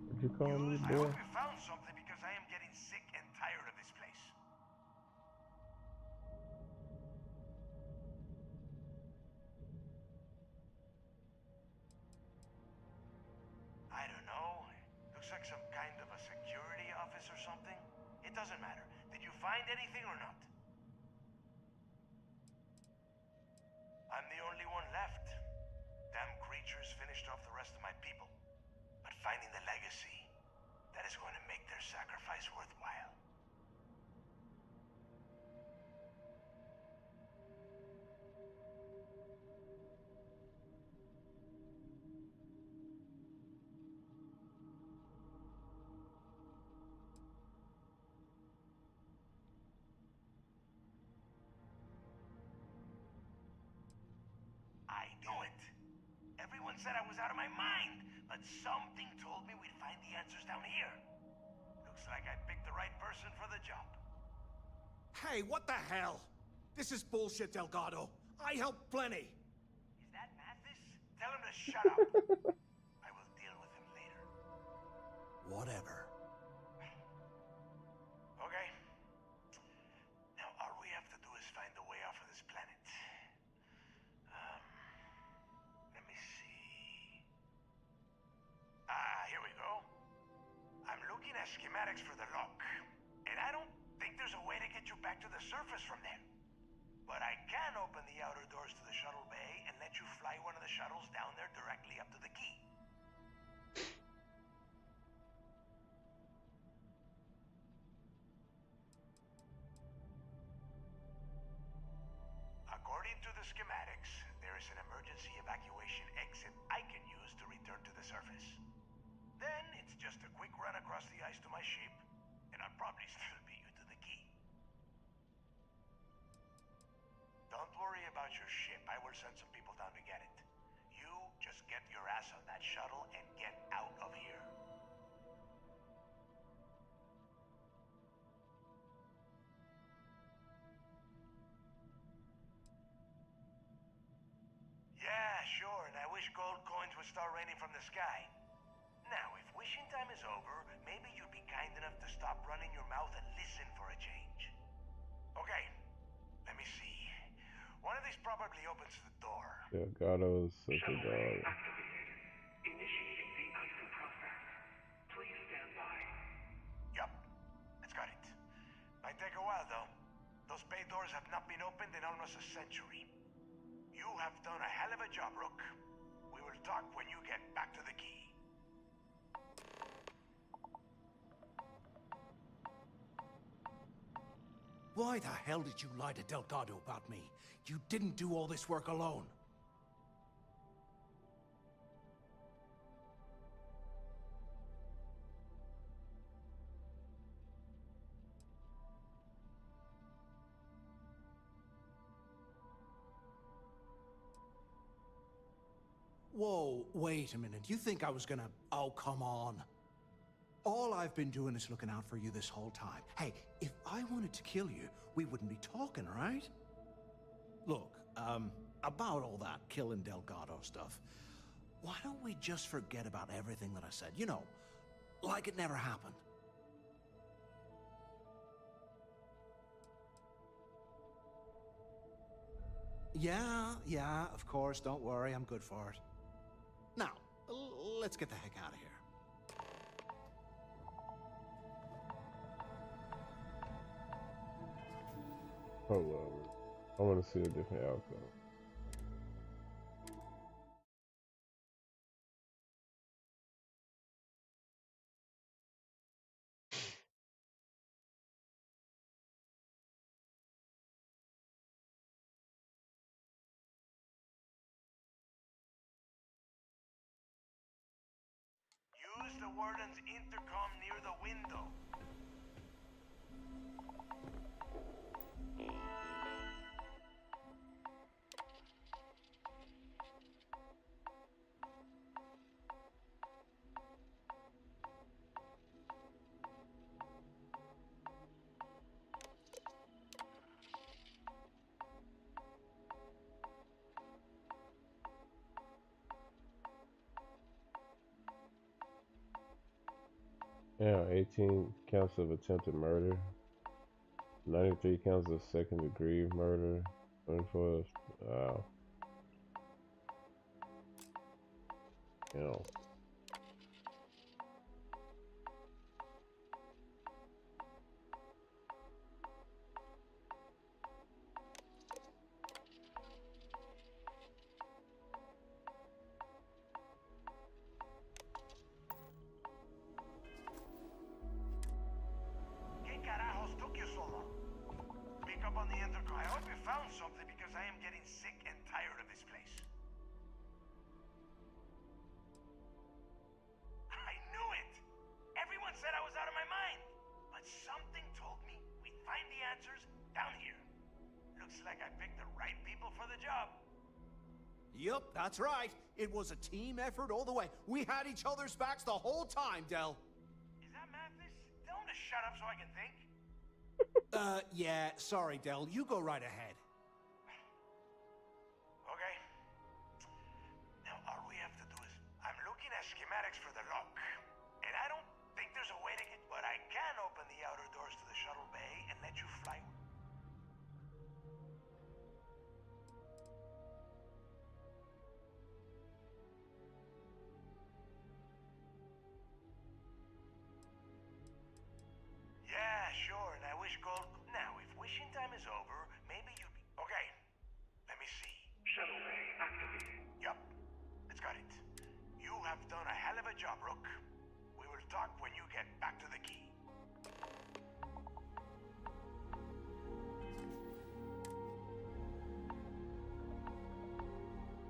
What'd you call me, I boy? hope you found something because I am getting sick and tired of this place. I don't know. Looks like some kind of a security office or something. It doesn't matter. Did you find anything or not? I'm the only one left. Damn creatures finished off the rest of my people. But finding the legacy, that is going to make their sacrifice worthwhile. I knew it. Everyone said I was out of my mind, but something told me we'd find the answers down here. Looks like I picked the right person for the job. Hey, what the hell? This is bullshit, Delgado. I helped plenty. Is that Mathis? Tell him to shut up. I will deal with him later. Whatever. Okay. Now all we have to do is find a way off of this planet. Let me see. Here we go. I'm looking at schematics for the lock, and I don't think there's a way to get you back to the surface from there. But I can open the outer doors to the shuttle bay and let you fly one of the shuttles down there directly up to the key. According to the schematics, there is an emergency evacuation exit I can use to return to the surface. Then it's just a quick run across the ice to my ship, and I'll probably still beat you to the key. Don't worry about your ship. I will send some people down to get it. You just get your ass on that shuttle and get out of here. Yeah, sure, and I wish gold coins would start raining from the sky. Now, if wishing time is over, maybe you'd be kind enough to stop running your mouth and listen for a change. Okay, let me see. One of these probably opens the door. Delgado's such a dog. Initiating the icing process. Please stand by. Yup, it's got it. Might take a while, though. Those bay doors have not been opened in almost a century. You have done a hell of a job, Rook. We will talk when you get back to the key. Why the hell did you lie to Delgado about me? You didn't do all this work alone. Whoa, wait a minute. You think I was gonna... Oh, come on. All I've been doing is looking out for you this whole time. Hey, if I wanted to kill you, we wouldn't be talking, right? Look, about all that killing Delgado stuff, why don't we just forget about everything that I said? You know, like it never happened. Yeah, of course, don't worry, I'm good for it. Now, let's get the heck out of here. Hold on. I want to see a different outcome. warden's intercom near the window. Yeah, 18 counts of attempted murder, 93 counts of second degree murder, 24. Wow. You know. ¿Qué carajos took you so long? Pick up on the intercom. I hope you found something because I am getting sick and tired of this place. I knew it! Everyone said I was out of my mind. But something told me we'd find the answers down here. Looks like I picked the right people for the job. Yup, that's right. It was a team effort all the way. We had each other's backs the whole time, Del. Is that Mathis? Tell him to shut up so I can think. Yeah, sorry, Del. You go right ahead. Okay. Now all we have to do is... I'm looking at schematics for the lock. And I don't think there's a way to get... But I can open the outer doors to the shuttle bay and let you fly. Yeah, sure, and I wish gold... Now, if wishing time is over, maybe you'd be... Okay, let me see. Shuttle bay activated. Yup, it's got it. You have done a hell of a job, Rook. We will talk when you get back to the key.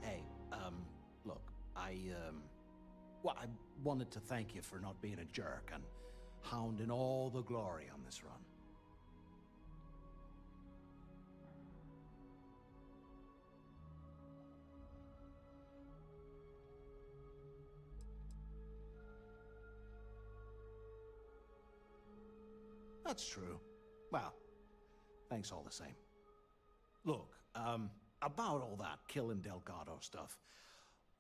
Hey, look, well, I wanted to thank you for not being a jerk and hounding all the glory on this run. That's true. Well, thanks all the same. Look, about all that killing Delgado stuff,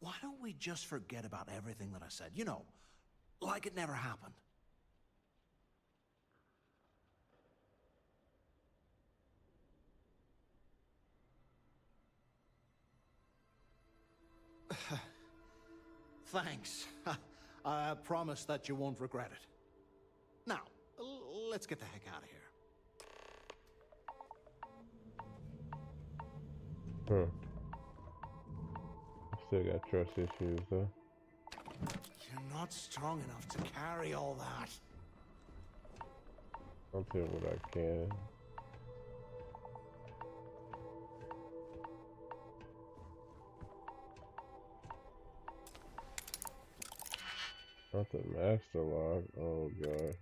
why don't we just forget about everything that I said? You know, like it never happened. Thanks. I promise that you won't regret it. Now, let's get the heck out of here. I still got trust issues though. You're not strong enough to carry all that. I'll do what I can. Not the master lock. Oh god.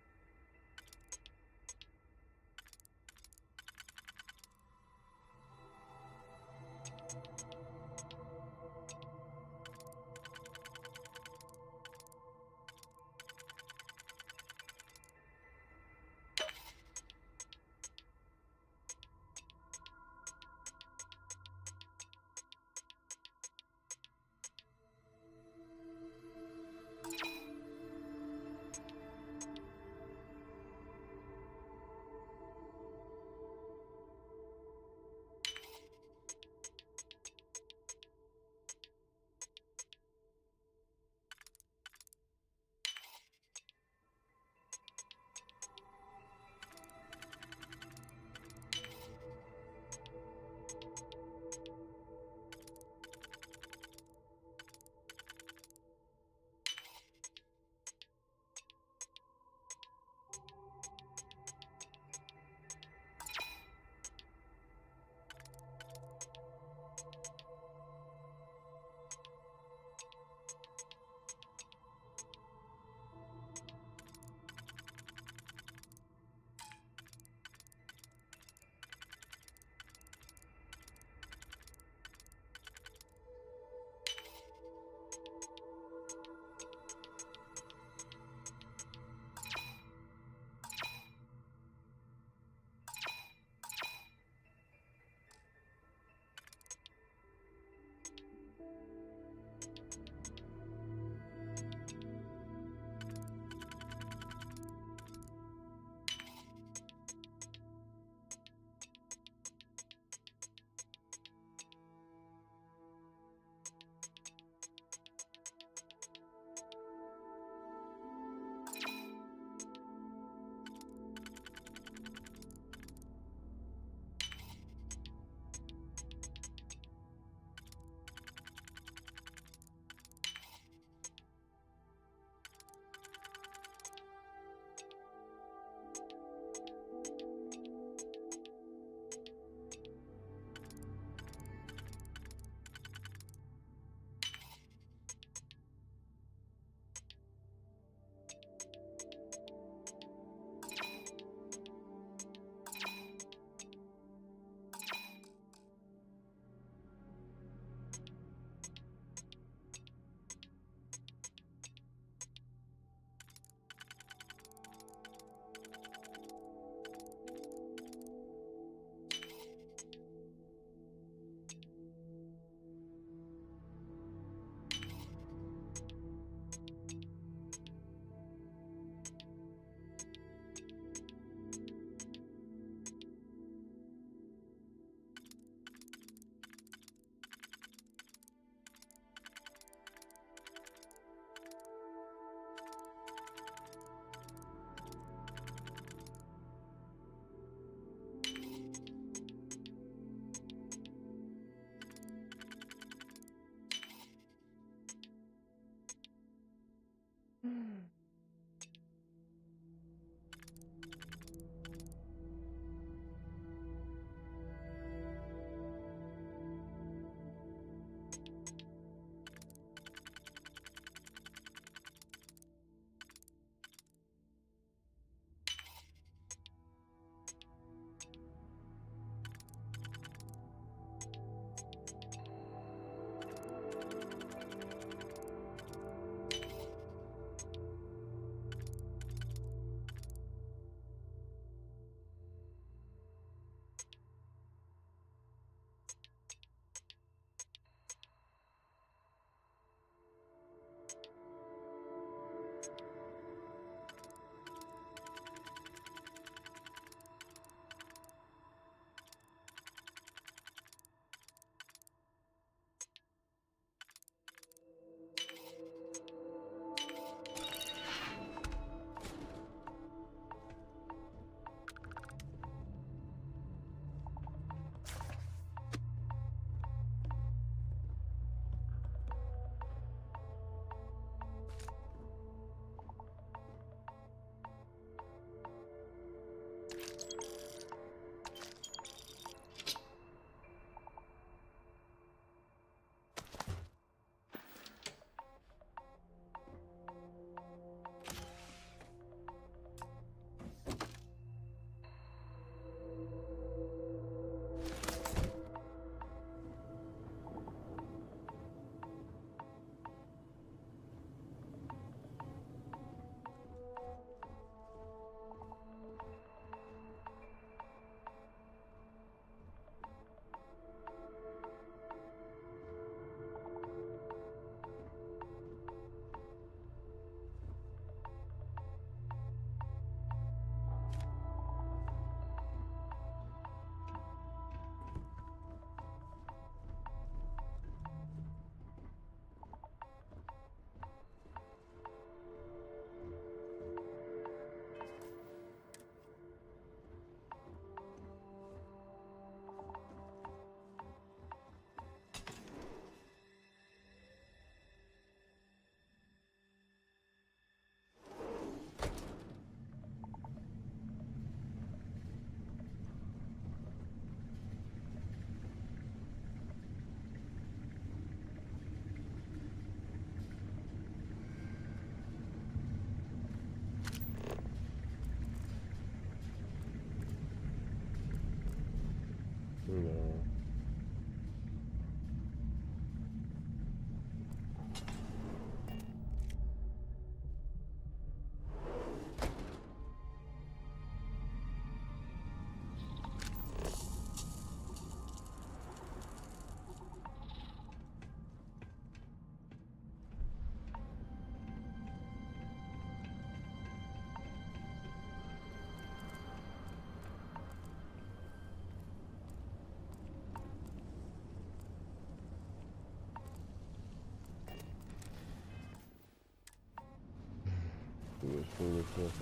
foolishness.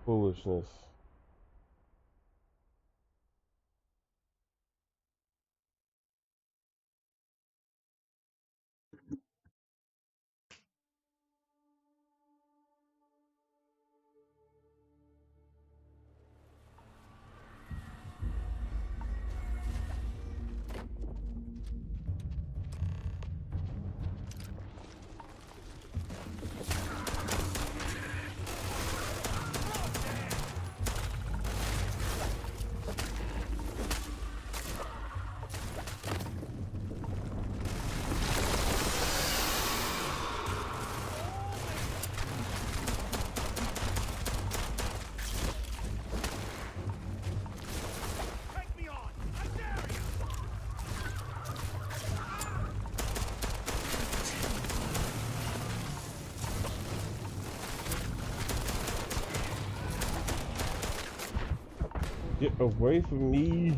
Foolishness. Get away from me.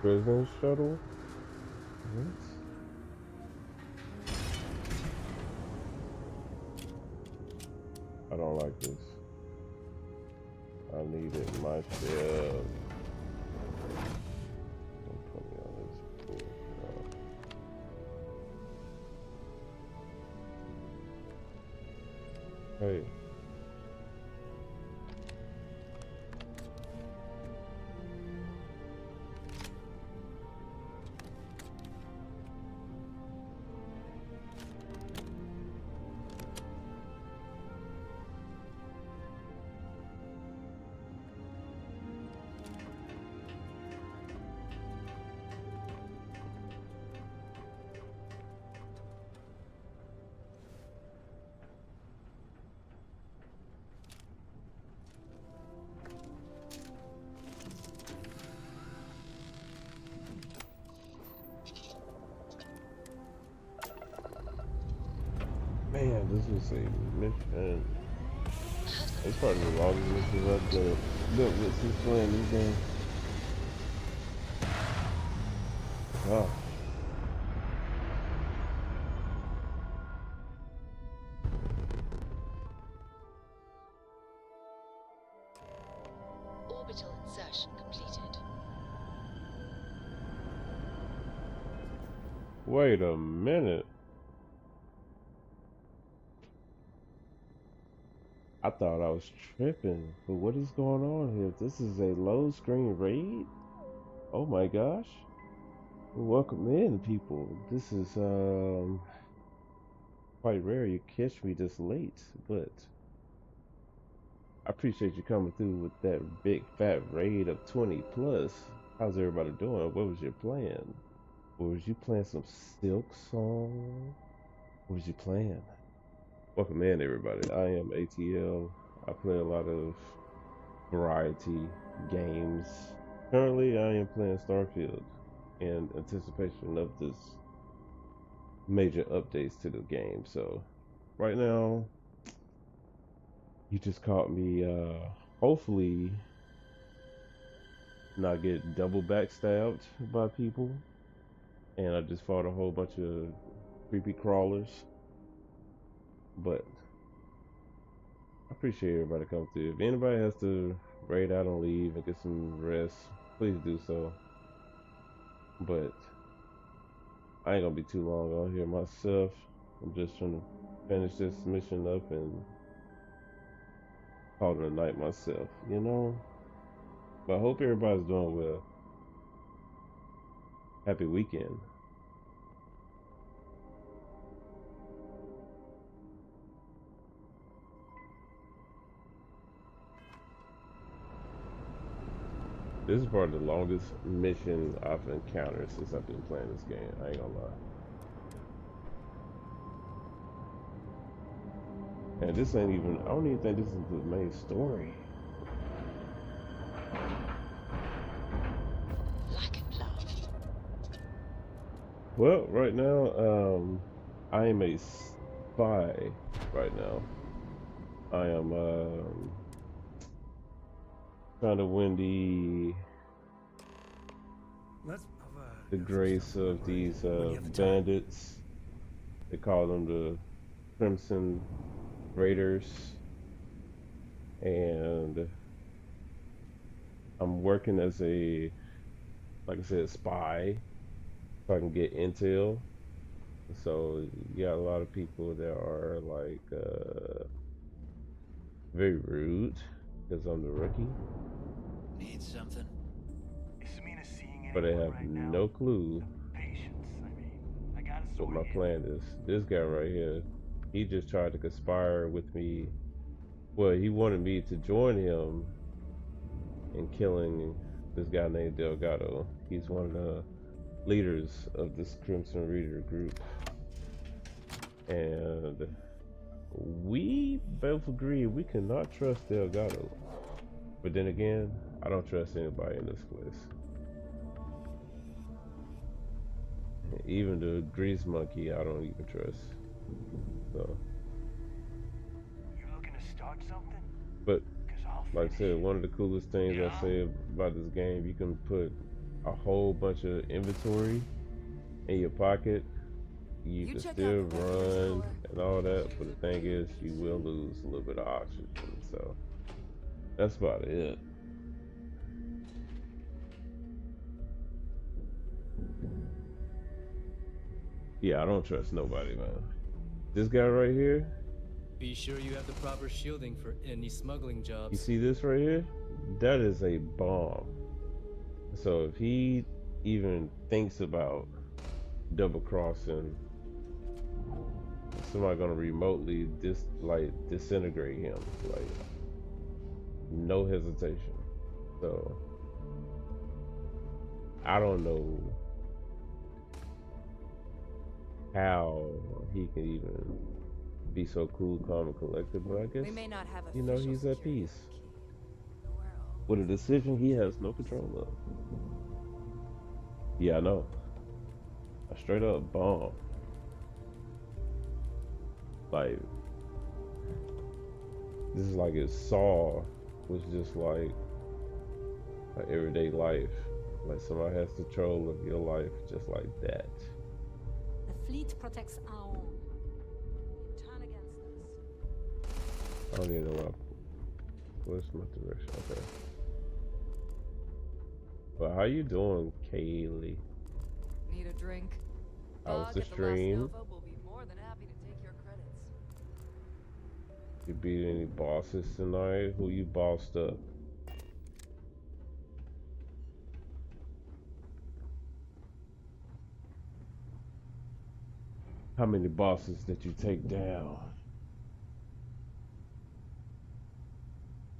Prison shuttle? What? I don't like this. I need it myself. Don't put me on this bullshit. Hey. Man, this is a mission. It's probably the longest mission I've done since playing this game. Gosh. Orbital insertion completed. Wait a minute. I thought I was tripping, but what is going on here? This is a low screen raid? Oh my gosh. Welcome in, people. This is quite rare you catch me this late, but I appreciate you coming through with that big fat raid of 20 plus. How's everybody doing? What was your plan? Or was you playing some Silk song? What was you playing? Welcome in, everybody. I am ATL. I play a lot of variety games. Currently, I am playing Starfield in anticipation of this major updates to the game. So, right now, you just caught me, hopefully, not get double backstabbed by people. And I just fought a whole bunch of creepy crawlers. But I appreciate everybody coming through. If anybody has to raid out and leave and get some rest, please do so. But I ain't gonna be too long on here myself. I'm just trying to finish this mission up and call it a night myself, you know? But I hope everybody's doing well. Happy weekend. This is probably the longest mission I've encountered since I've been playing this game. I ain't gonna lie. And this ain't even, I don't even think this is the main story. Well, right now, I am a spy right now. I am, trying to win the grace of these bandits. They call them the Crimson Raiders, and I'm working as a, like I said, spy, so I can get intel. So you got a lot of people that are like very rude because I'm the rookie. Need something? But they have no clue what my plan is. This guy right here, he just tried to conspire with me. Well, he wanted me to join him in killing this guy named Delgado. He's one of the leaders of this Crimson Reader group. And we both agree we cannot trust Delgado. But then again, I don't trust anybody in this place. Even the grease monkey, I don't even trust. So. You looking to start something? But like I said, one of the coolest things I say about this game, you can put a whole bunch of inventory in your pocket. You can still run and all that, but the thing is, you will lose a little bit of oxygen. So that's about it. Yeah, I don't trust nobody, man. This guy right here. Be sure you have the proper shielding for any smuggling jobs. You see this right here? That is a bomb. So if he even thinks about double crossing, somebody gonna remotely disintegrate him, like no hesitation. So I don't know how he can even be so cool, calm, and collected, but I guess, you know, he's at peace with a decision he has no control of. Yeah, I know. A straight up bomb. Like, this is like his Saw was just like an everyday life. Like somebody has control of your life just like that. The fleet protects our own. You turn against us. I don't even know what's my direction. Okay. But how you doing, Kaylee? Need a drink? How's the stream? Will be more than happy to take your credits. You beat any bosses tonight? Who you bossed up? How many bosses did you take down?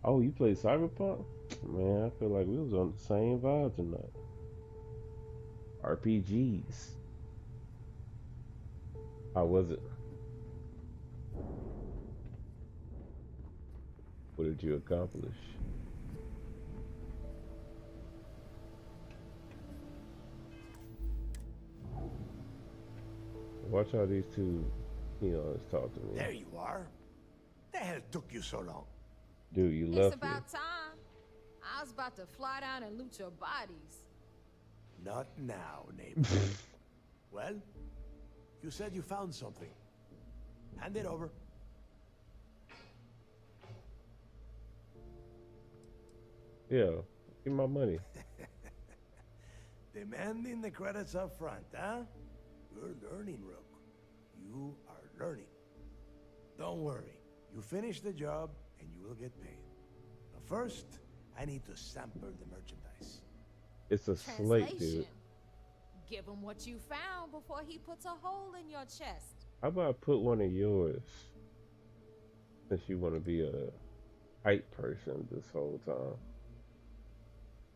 Oh, you played Cyberpunk? Man, I feel like we was on the same vibe tonight. RPGs. How was it? What did you accomplish? Watch how these two peons talk to me. There you are. The hell took you so long? Dude, you left me. It's about time. I was about to fly down and loot your bodies. Not now, neighbor. Well, you said you found something. Hand it over. Yeah, give my money. Demanding the credits up front, huh? You're learning, Rook. You are learning. Don't worry. You finish the job, and you will get paid. But first, I need to sample the merchandise. It's a slate, dude. Give him what you found before he puts a hole in your chest. How about I put one of yours? Since you want to be a hype person this whole time.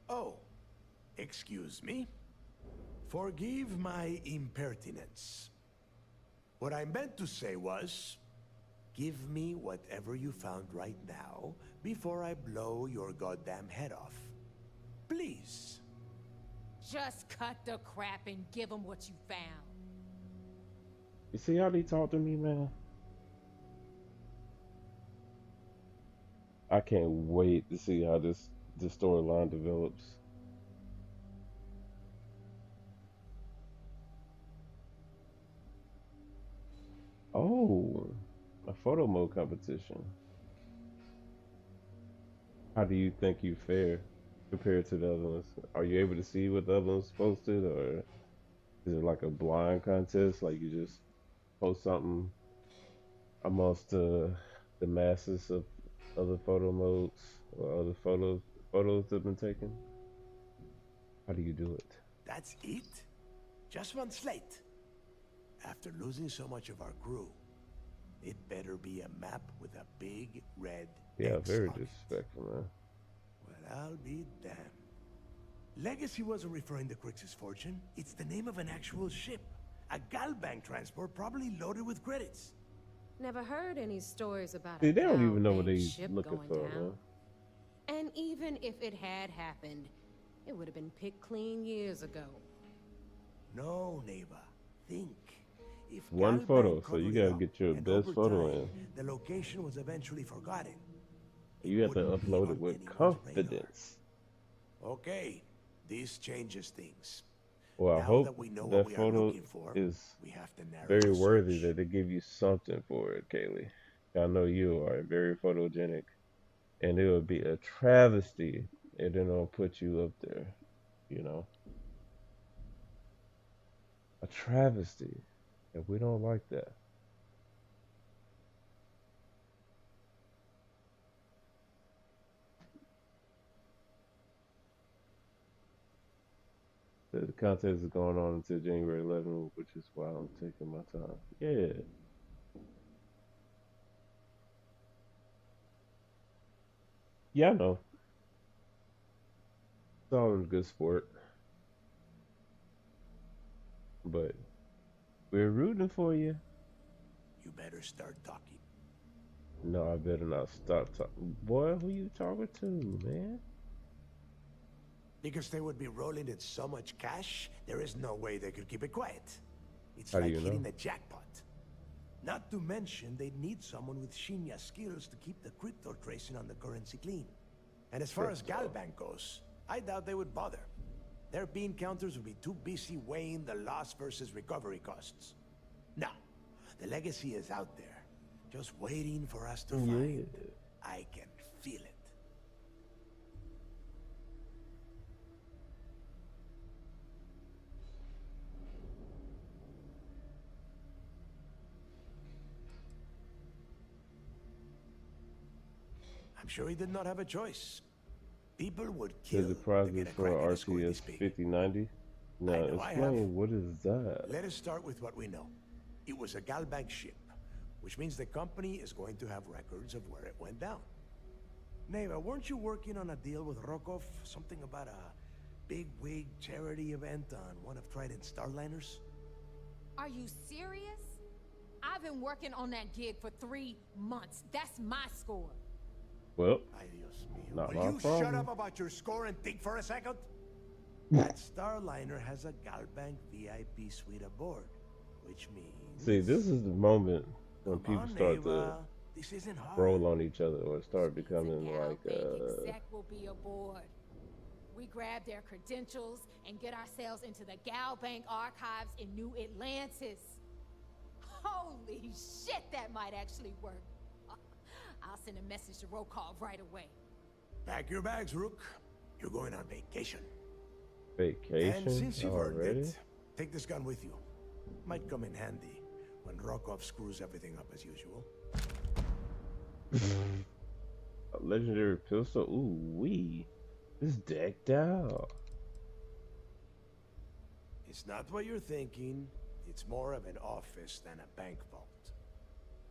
Oh, excuse me. Forgive my impertinence. What I meant to say was, give me whatever you found right now before I blow your goddamn head off. Please. Just cut the crap and give him what you found. You see how they talk to me, man? I can't wait to see how this storyline develops. Oh, a photo mode competition. How do you think you fare compared to the other ones? Are you able to see what the other ones posted, or is it like a blind contest? Like you just post something amongst the masses of other photo modes or other photos that have been taken? How do you do it? That's it? Just one slate? After losing so much of our crew, it better be a map with a big red X very on it. disrespectful, man. Well, I'll be damned. Legacy wasn't referring to Crix's fortune. It's the name of an actual ship. A Galbank transport, probably loaded with credits. Never heard any stories about See, a they don't even know what Galbank they ship looking going for, down. man. And even if it had happened, it would have been picked clean years ago. No, neighbor. Think. If One Galbank photo, so covered you it gotta up, get your and best over photo time, in. the location was eventually forgotten. You have to wouldn't be upload it on with anyone's confidence. Okay, this changes things. Well, I Now hope that we know that what we are photo looking for, is we have to narrow very the worthy search. that they give you something for it, Kaylee. I know you are very photogenic, and it would be a travesty if they don't put you up there, you know? A travesty, and we don't like that. The contest is going on until January 11th, which is why I'm taking my time. Yeah. Yeah, I know. It's all in good sport. But we're rooting for you. You better start talking. No, I better not stop talking. Boy, who you talking to, man? Because they would be rolling in so much cash, there is no way they could keep it quiet. It's How do like you know? hitting the jackpot. Not to mention, they'd need someone with Shinya skills to keep the crypto tracing on the currency clean. And as far as Galbank goes, I doubt they would bother. Their bean counters would be too busy weighing the loss versus recovery costs. Now, the legacy is out there, just waiting for us to find. I can feel it. I'm sure he did not have a choice. People would kill There's a to prize get a for crack at a score RTS this big. 5090. Now, I know I have. explain what is that? Let us start with what we know. It was a Galbank ship, which means the company is going to have records of where it went down. Neva, weren't you working on a deal with Rokov? Something about a big wig charity event on one of Trident's starliners? Are you serious? I've been working on that gig for 3 months. That's my score. Well, Ay, Dios mío. not Will my you problem. shut up about your score and think for a second? That starliner has a Galbank VIP suite aboard, which means... See, this is the moment when Come people on, start to Neva. This isn't hard. roll on each other or start becoming like Exec will be aboard. We grab their credentials and get ourselves into the Gal Bank archives in New Atlantis. Holy shit, that might actually work. I'll send a message to Rokov right away. Pack your bags, Rook. You're going on vacation. vacation And since you've earned already. it, take this gun with you. Might come in handy when Rokov screws everything up as usual. A legendary pistol. Ooh wee. It's decked out. It's not what you're thinking. It's more of an office than a bank vault.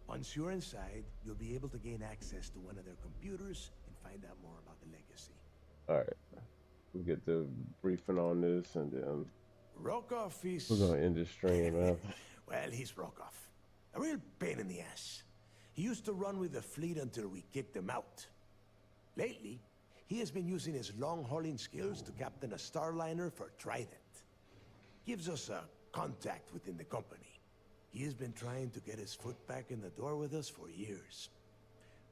Once you're inside, you'll be able to gain access to one of their computers and find out more about the legacy. Alright. We'll get the briefing on this and then Rokov is... we're gonna end the stream after. Well, he's Rokov. A real pain in the ass. He used to run with the fleet until we kicked him out. Lately, he has been using his long-hauling skills to captain a starliner for Trident. Gives us a contact within the company. He has been trying to get his foot back in the door with us for years.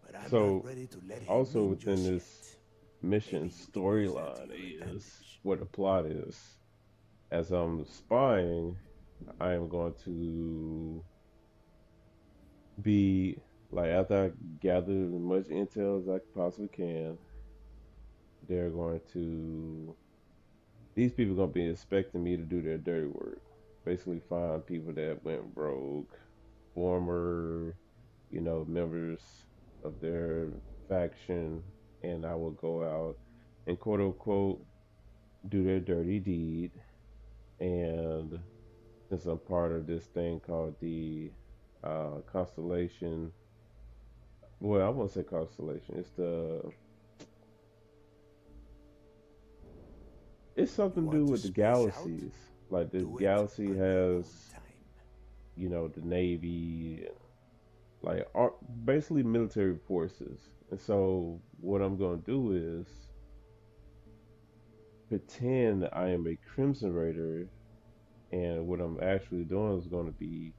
But I'm not ready to let him also in within just this mission storyline is what the plot is. As I'm spying, I am going to be like, after I gather as much intel as I possibly can, they're going to, these people are going to be expecting me to do their dirty work. Basically find people that went rogue, former, you know, members of their faction, and I will go out and quote unquote do their dirty deed. And since I'm part of this thing called the Constellation, well, I won't say Constellation, it's something to do with the galaxies. Like the galaxy has, you know, the Navy, and like basically military forces. And so what I'm going to do is pretend I am a Crimson Raider, and what I'm actually doing is going to be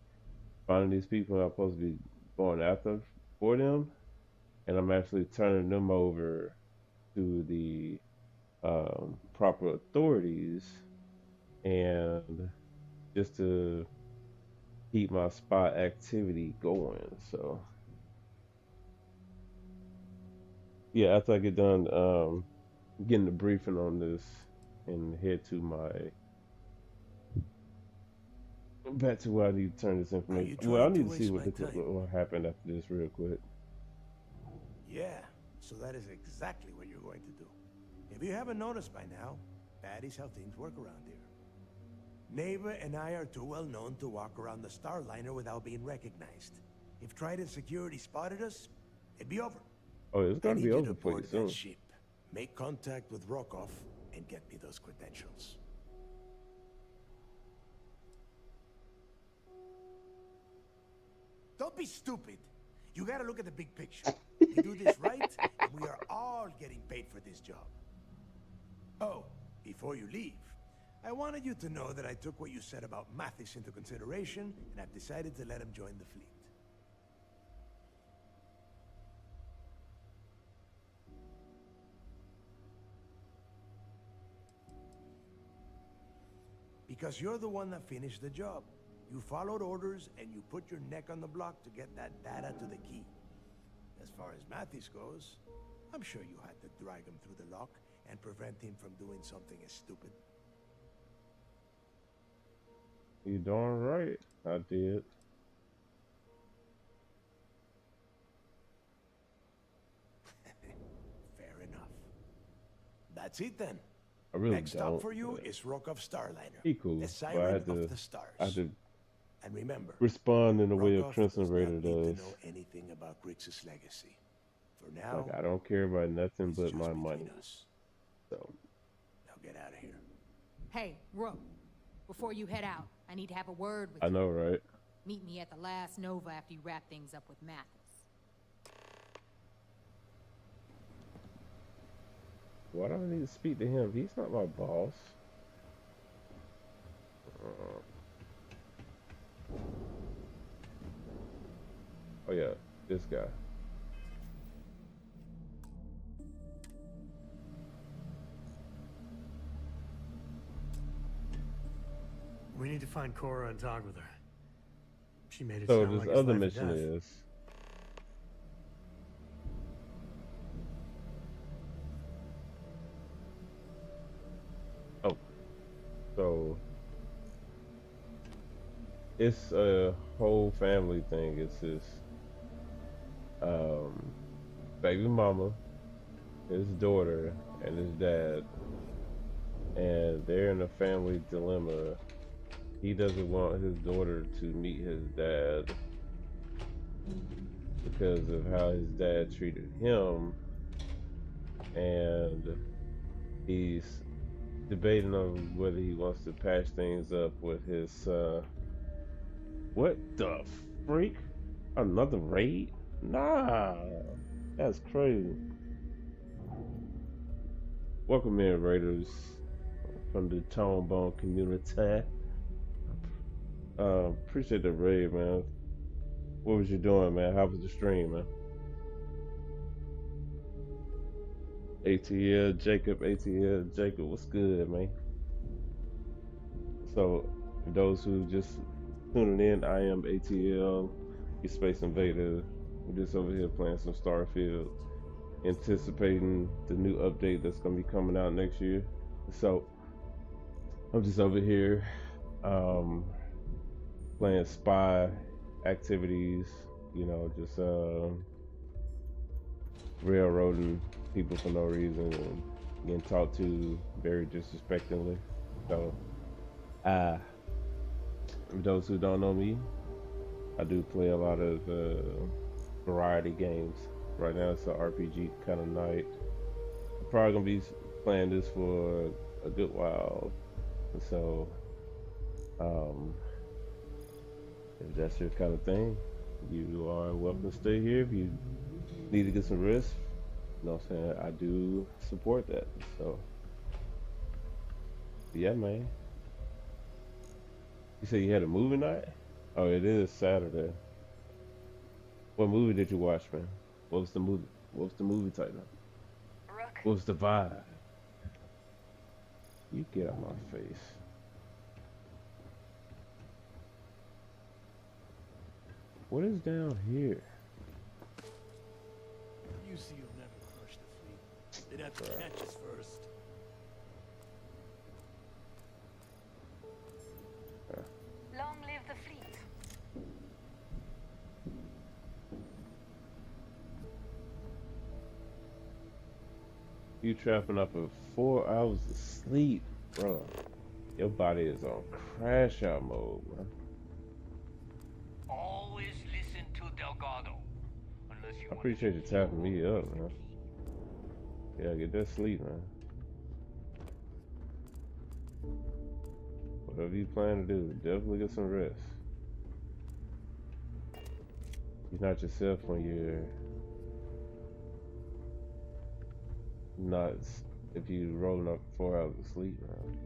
finding these people I'm supposed to be going after for them, and I'm actually turning them over to the proper authorities, and just to keep my spy activity going. So yeah, after I get done getting the briefing on this and head to my back to where I need to turn this information. Well, I need to see what happened after this real quick. Yeah, so that is exactly what you're going to do. If you haven't noticed by now, that is how things work around here. Neighbor and I are too well known to walk around the Starliner without being recognized. If Trident Security spotted us, it'd be over. Oh, it's gonna be over for you soon. Ship, make contact with Rokov, and get me those credentials. Don't be stupid. You gotta look at the big picture. You do this right, and we are all getting paid for this job. Oh, before you leave, I wanted you to know that I took what you said about Mathis into consideration, and I've decided to let him join the fleet. Because you're the one that finished the job. You followed orders, and you put your neck on the block to get that data to the key. As far as Mathis goes, I'm sure you had to drag him through the lock and prevent him from doing something as stupid. You darn right, I did. Fair enough. That's it then. I really Next don't. stop for you is Rokov Starliner. He cool, The but siren of the stars. I had to and remember, respond in the way a Rokov Crimson does not Raider need does. to know anything about Grixis' legacy. For now, Like, I don't care about nothing but my money. So now get out of here. Hey, Rook, before you head out, I need to have a word with I you. know, right? Meet me at the last Nova after you wrap things up with Mathis. Why do I need to speak to him? He's not my boss. Oh yeah, this guy. We need to find Cora and talk with her. She made it So sound this like it's other life or mission death. is. Oh, so it's a whole family thing. It's his baby mama, his daughter, and his dad, and they're in a family dilemma. He doesn't want his daughter to meet his dad because of how his dad treated him, and he's debating on whether he wants to patch things up with his what the freak? Another raid? Nah, that's crazy. Welcome in, Raiders, from the Tone Bone community. Appreciate the raid, man. What was you doing, man? How was the stream, man? ATL Jacob, what's good, man? So, for those who just tuning in, I am ATL, you Space Invader. We're just over here playing some Starfield, anticipating the new update that's gonna be coming out next year. So, I'm just over here, playing spy activities, you know, just railroading people for no reason and getting talked to very disrespectfully. So, for those who don't know me, I do play a lot of variety games. Right now it's an RPG kind of night. I'm probably gonna be playing this for a good while. And so, if that's your kind of thing, you are welcome to stay here. If you need to get some rest, you know what I'm saying, I do support that. So, yeah, man. You said you had a movie night? Oh, it is Saturday. What movie did you watch, man? What was the movie? What was the movie title? What was the vibe? You get out my face. What is down here? You see, you'll never crush the fleet. They'd have to catch us first. Long live the fleet. You trapping up for 4 hours of sleep, bro. Your body is on crash out mode, man. Always listen to Delgado. Unless you I appreciate you tapping me up, man. Yeah, get that sleep, man. Whatever you plan to do, definitely get some rest. You're not yourself when you're not, if you rolling up 4 hours of sleep, man.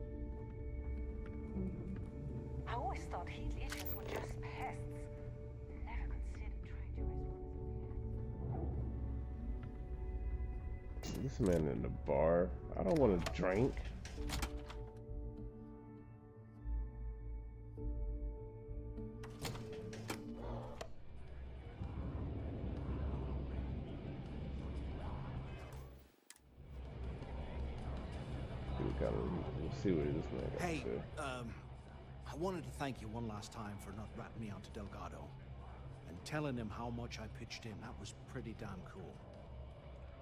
I always thought heat leeches were just pests. Never considered trying to raise one. This man in the bar. I don't want to drink. Let's see what this man got Hey, to say. I wanted to thank you one last time for not ratting me onto Delgado and telling him how much I pitched in. That was pretty damn cool.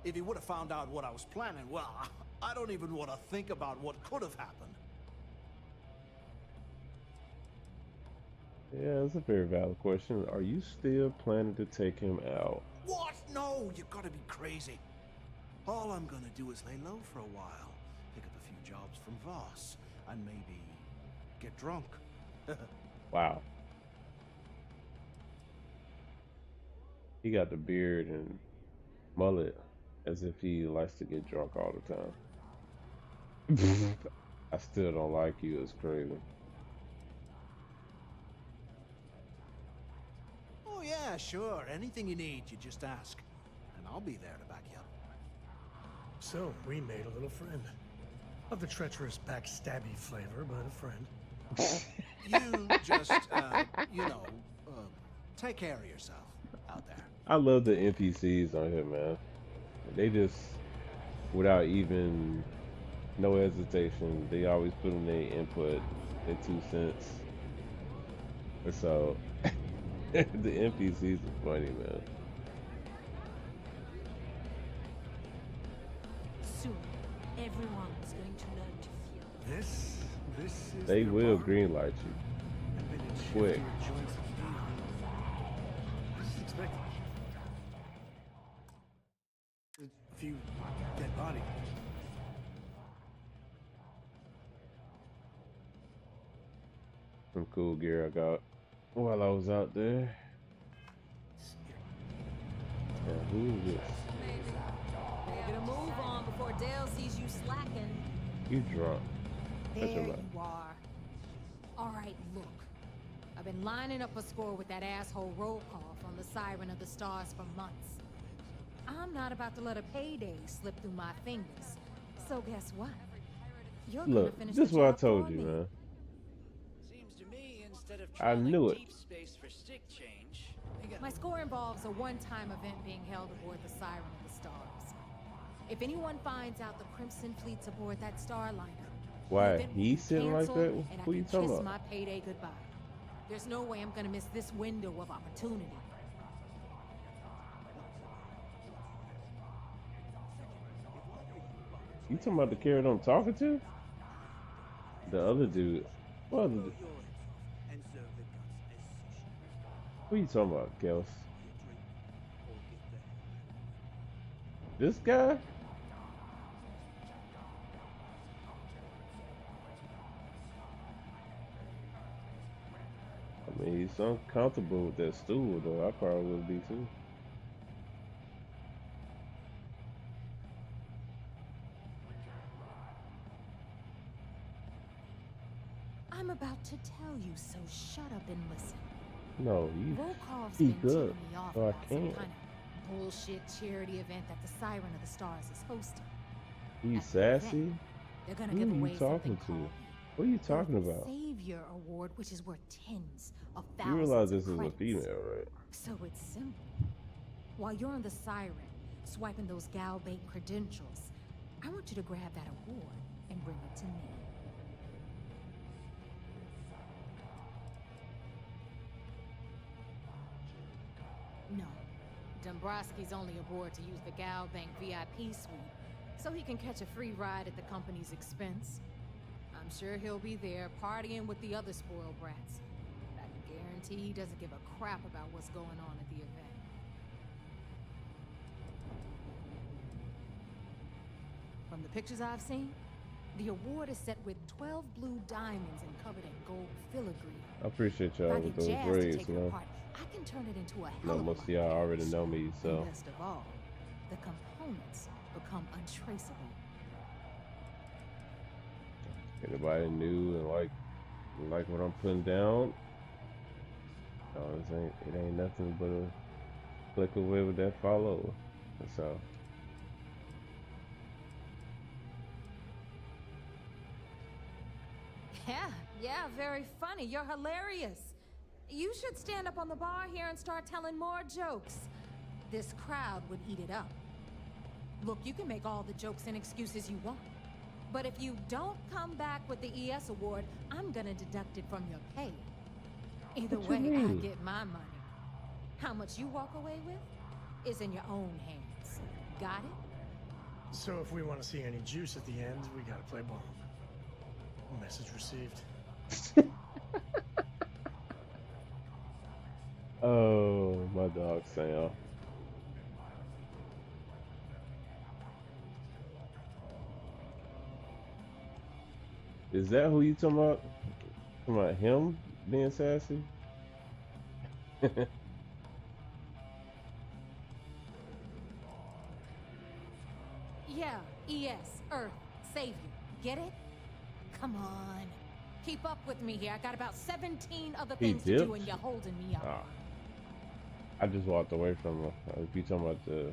If he would have found out what I was planning, well, I don't even want to think about what could have happened. Yeah, that's a very valid question. Are you still planning to take him out? What? No, you gotta be crazy. All I'm gonna do is lay low for a while, pick up a few jobs from Voss, and maybe get drunk. Wow. He got the beard and mullet as if he likes to get drunk all the time. I still don't like you. It's crazy. Oh yeah, sure. Anything you need, you just ask. And I'll be there to back you up. So, we made a little friend. Of the treacherous, backstabby flavor, but a friend. You just, you know, take care of yourself out there. I love the NPCs on here, man. They just, without even no hesitation, they always put in their input, their 2 cents. And so the NPCs are funny, man. Soon, everyone is going to learn to feel. This is They their will bar? greenlight you I've been in quick. shiftier joints than that. This is expected. A few dead bodies. Some cool gear I got while I was out there. Yeah, who is this? Better move on before Dale sees you slacking. You drunk. There Shut your you mouth. are. All right, look. I've been lining up a score with that asshole roll call from the Siren of the Stars for months. I'm not about to let a payday slip through my fingers. So guess what? You're gonna Look, finish this is the what I job told for you, me. man. Seems to me instead of I traveling knew it. deep space for stick change, My score involves a one-time event being held aboard the Siren of the Stars. If anyone finds out the Crimson Fleet's aboard that Starliner, Why the event will he be sitting like canceled, that? and I Who you can talking kiss about? my payday goodbye. There's no way I'm gonna miss this window of opportunity. You talking about the character I'm talking to? The other dude. What other dude? Who you talking about, Kels? This guy? I mean, he's uncomfortable with that stool, though. I probably would be too. I'm about to tell you, so shut up and listen. No, you Volkov's speak been up, tipping me off so I about some can't. kind of bullshit charity event that the Siren of the Stars is hosting. He's At the event, sassy. They're gonna Who give are you away something talking to? called What are you the talking about? Savior Award, which is worth tens of You thousands realize of this is a credits. female, right? So it's simple. While you're on the Siren, swiping those gal bait credentials, I want you to grab that award and bring it to me. No. Dombrowski's only aboard to use the Gal Bank VIP suite, so he can catch a free ride at the company's expense. I'm sure he'll be there partying with the other spoiled brats. I can guarantee he doesn't give a crap about what's going on at the event. From the pictures I've seen, the award is set with 12 blue diamonds and covered in gold filigree. I appreciate If y'all I with get those Jazz to braids, take it man. apart, I can turn it into a hell No, of a most lot of y'all of already cash. know me, so. And best of all, the components become untraceable. Anybody new and like what I'm putting down? No, it ain't nothing but a click away with that follow. That's all. Yeah, very funny. You're hilarious. You should stand up on the bar here and start telling more jokes. This crowd would eat it up. Look, you can make all the jokes and excuses you want. But if you don't come back with the ES award, I'm gonna deduct it from your pay. Either What you way, I mean? get my money. How much you walk away with is in your own hands. Got it? So if we want to see any juice at the end, we gotta play ball. Message received. Oh, my dog Sam. Is that who you talking about? Talking about him being sassy? Yeah, ES, Earth, Savior. Get it? Come on. Keep up with me here. I got about 17 other He things to do dipped? and you're holding me up. Ah. I just walked away from him. If you talking about the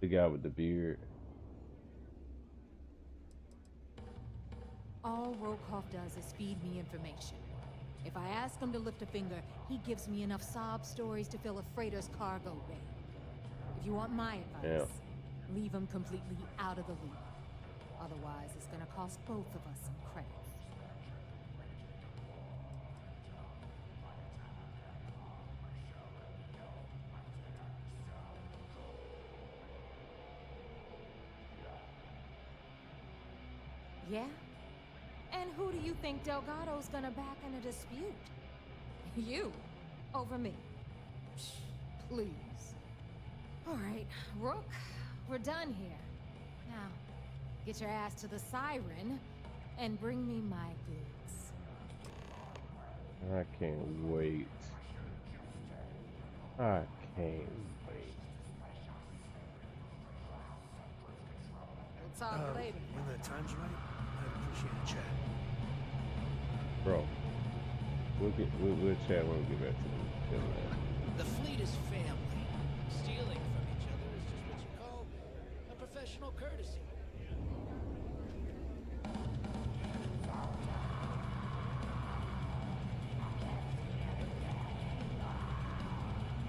guy with the beard. All Rokoff does is feed me information. If I ask him to lift a finger, he gives me enough sob stories to fill a freighter's cargo bay. If you want my advice, leave him completely out of the loop. Otherwise, it's gonna cost both of us some credits. Yeah? And who do you think Delgado's gonna back in a dispute? You, over me. Psh, please. All right, Rook, we're done here. Now, get your ass to the Siren and bring me my goods. I can't wait. I can't wait. We'll talk later. When the time's right, I'd appreciate a chat. Bro, we'll chat when we get back to the man. The fleet is family. Stealing from each other is just what you call a professional courtesy.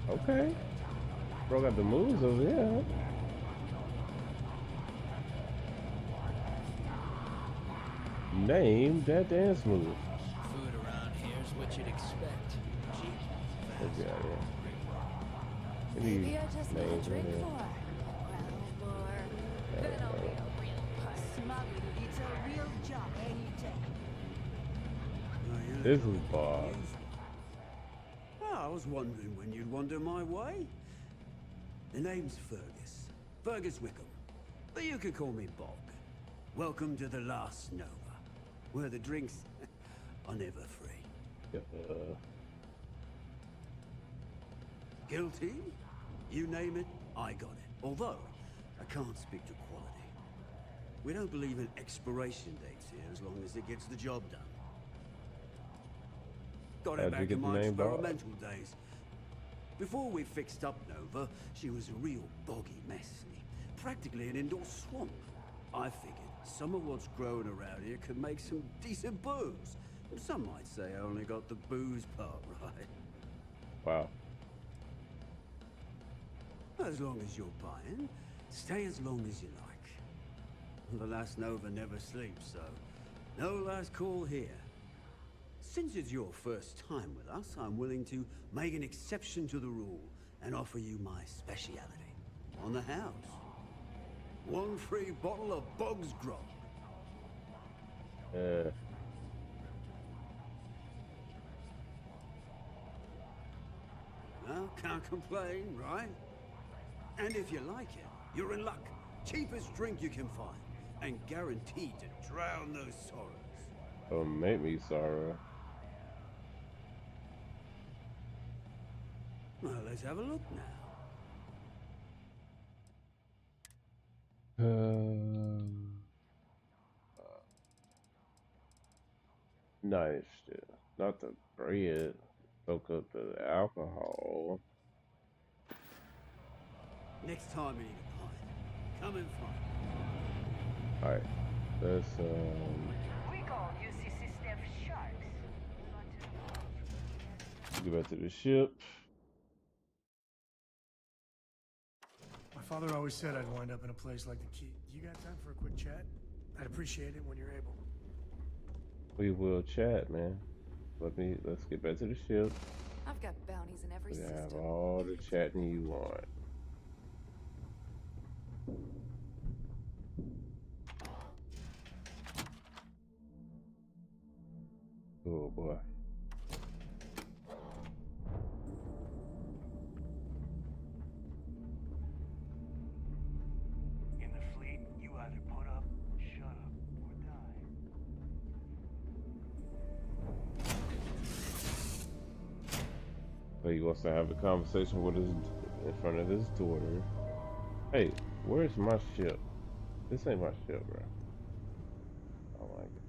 Okay. Bro got the moves over there. Name that dance move. Food around here is what you'd expect. Cheap, fast. Okay, yeah. Maybe I just need a names drink in there. for a round more. Then I'll be a real puss. It's a real job any day. This is Bob. Oh, I was wondering when you'd wander my way. The name's Fergus. Fergus Wickham. But you can call me Bog. Welcome to the Last Nova, where the drinks are never free. Guilty? You name it, I got it. Although, I can't speak to quality. We don't believe in expiration dates here as long as it gets the job done. Got it How'd you back get in the my name, Bob? experimental days. Before we fixed up Nova, she was a real boggy mess. Practically an indoor swamp. I figured some of what's growing around here could make some decent booze. Some might say I only got the booze part right. Wow. As long as you're buying, stay as long as you like. The Last Nova never sleeps, so no last call here. Since it's your first time with us, I'm willing to make an exception to the rule and offer you my speciality. On the house. One free bottle of Bog's Grog. Well, can't complain, right? And if you like it, you're in luck. Cheapest drink you can find. And guaranteed to drown those sorrows. Oh, make me sorrow. Well, let's have a look now. Nice shit. Not the bread. Soak up the alcohol. Next time you need a pint, come and find Alright. Let's We call UC system sharks. get back to the ship. My father always said I'd wind up in a place like the Key. You got time for a quick chat? I'd appreciate it when you're able. We will chat, man. Let's get back to the ship. I've got bounties in every We system. have all the chatting you want. Oh boy. In the fleet, you either put up, shut up, or die. So he wants to have a conversation with his in front of his daughter. Hey, where's my ship? This ain't my ship, bro. I don't like it.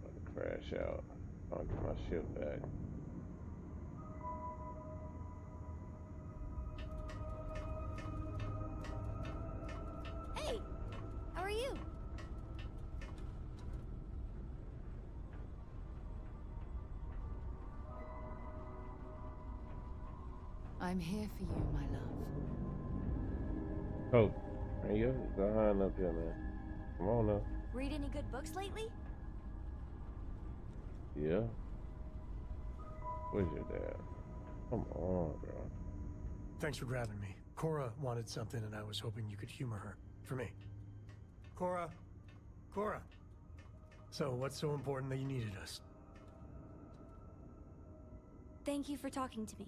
I'm about to crash out. I'll get my ship back. Hey, how are you? I'm here for you, my love. Oh, man, you're behind up here, man. Come on now. Read any good books lately? Yeah. Where's your dad? Come on, bro. Thanks for grabbing me. Cora wanted something, and I was hoping you could humor her. For me. Cora! Cora! So, what's so important that you needed us? Thank you for talking to me.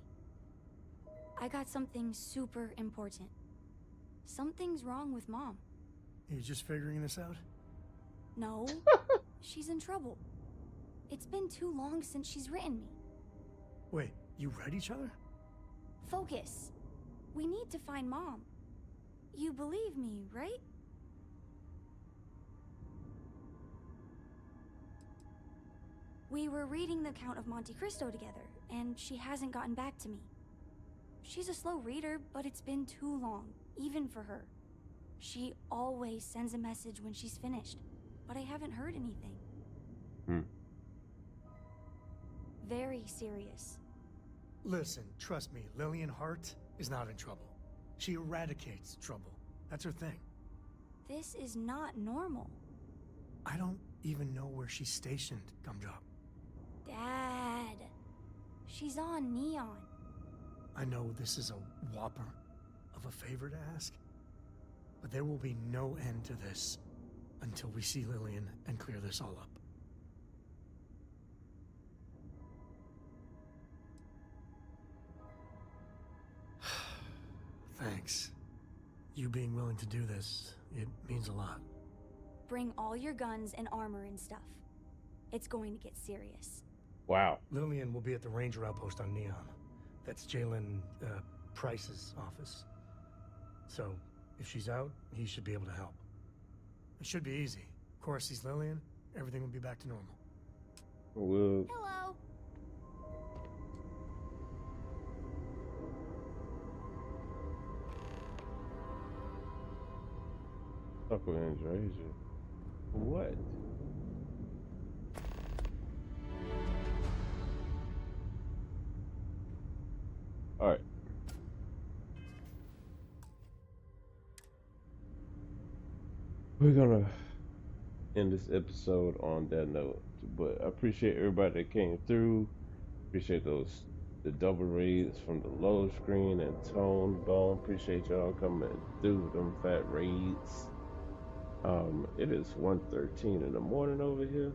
I got something super important. Something's wrong with Mom. You just figuring this out? No. She's in trouble. It's been too long since she's written me. Wait, you read each other? Focus. We need to find Mom. You believe me, right? We were reading the Count of Monte Cristo together, and she hasn't gotten back to me. She's a slow reader, but it's been too long, even for her. She always sends a message when she's finished, but I haven't heard anything. Very serious. Listen, trust me, Lillian Hart is not in trouble. She eradicates trouble. That's her thing. This is not normal. I don't even know where she's stationed, Gumdrop. Dad. She's on Neon. I know this is a whopper of a favor to ask, but there will be no end to this until we see Lillian and clear this all up. Thanks. You being willing to do this, it means a lot. Bring all your guns and armor and stuff. It's going to get serious. Wow. Lillian will be at the Ranger outpost on Neon. That's Jalen, Price's office. So, if she's out, he should be able to help. It should be easy. Of course, he's Lillian, everything will be back to normal. Well, Hello. Uncle Andresia. What? Alright. We're gonna end this episode on that note. But I appreciate everybody that came through. Appreciate the double raids from the low screen and Tone Bone. Appreciate y'all coming through them fat raids. It is 1:13 in the morning over here.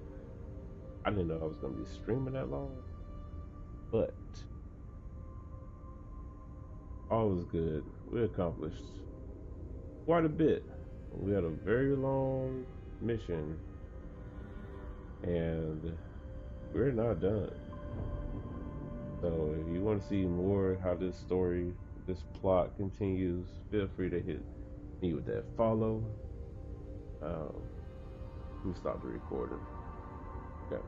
I didn't know I was gonna be streaming that long, but all was good. We accomplished quite a bit. We had a very long mission, and we're not done. So if you want to see more how this story, this plot continues, feel free to hit me with that follow. Let me stop the recording. Okay.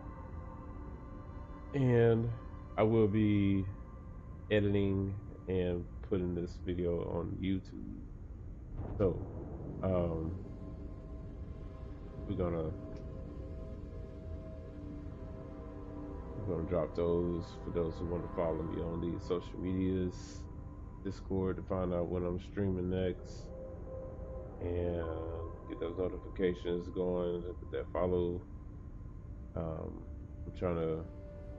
And I will be editing and putting this video on YouTube. So, we're gonna drop those for those who want to follow me on these social medias, Discord to find out when I'm streaming next, and get those notifications going, that follow. I'm trying to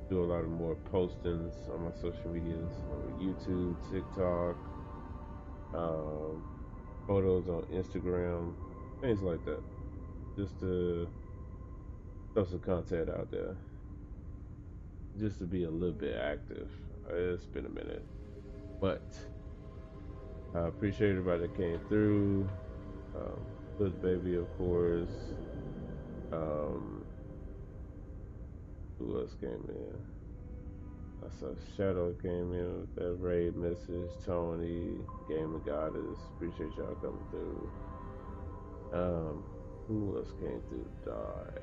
do a lot of more postings on my social medias, on YouTube, TikTok, photos on Instagram, things like that, just to throw some content out there, just to be a little bit active. It's been a minute, but I appreciate everybody that came through. Good Baby, of course. Who else came in? I saw Shadow came in with that raid message. Tony, Game of Goddess. Appreciate y'all coming through. Who else came through? Die.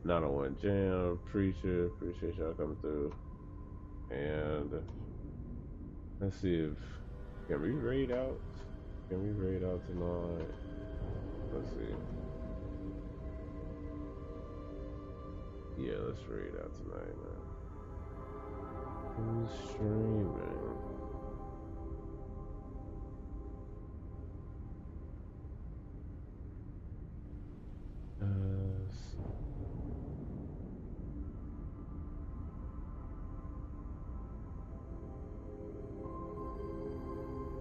901 Jam, Preacher. Appreciate y'all coming through. And let's see if can we raid out? Can we raid out tonight? Let's see. Yeah, let's raid out tonight, man. Who's streaming?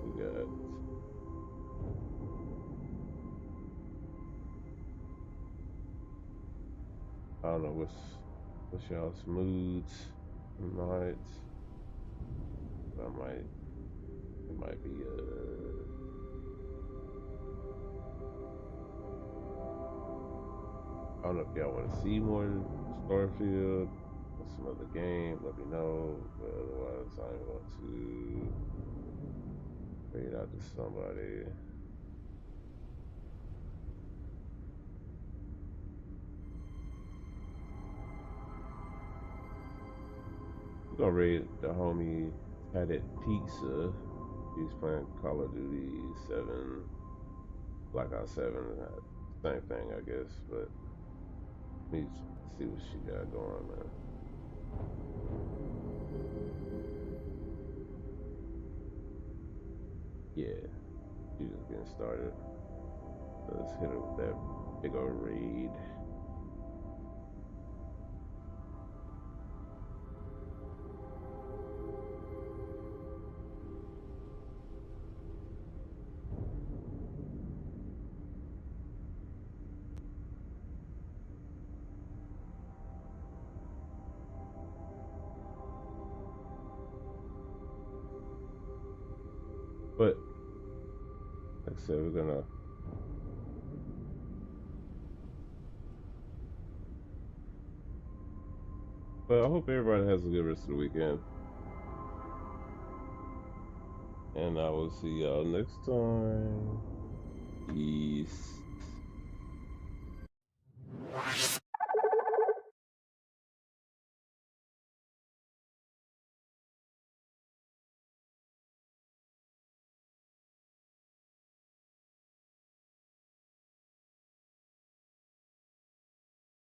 We got I don't know what's y'all's moods tonight. It might be I don't know if y'all want to see more Starfield or some other game, let me know. But otherwise I'm going to trade out to somebody. We're gonna raid the homie Had It Pizza. He's playing Call of Duty 7, Black Ops 7, same thing I guess, but let me see what she got going, man. Yeah, she's just getting started. So let's hit her with that big old raid. But like I said, we're gonna but I hope everybody has a good rest of the weekend. And I will see y'all next time. Peace.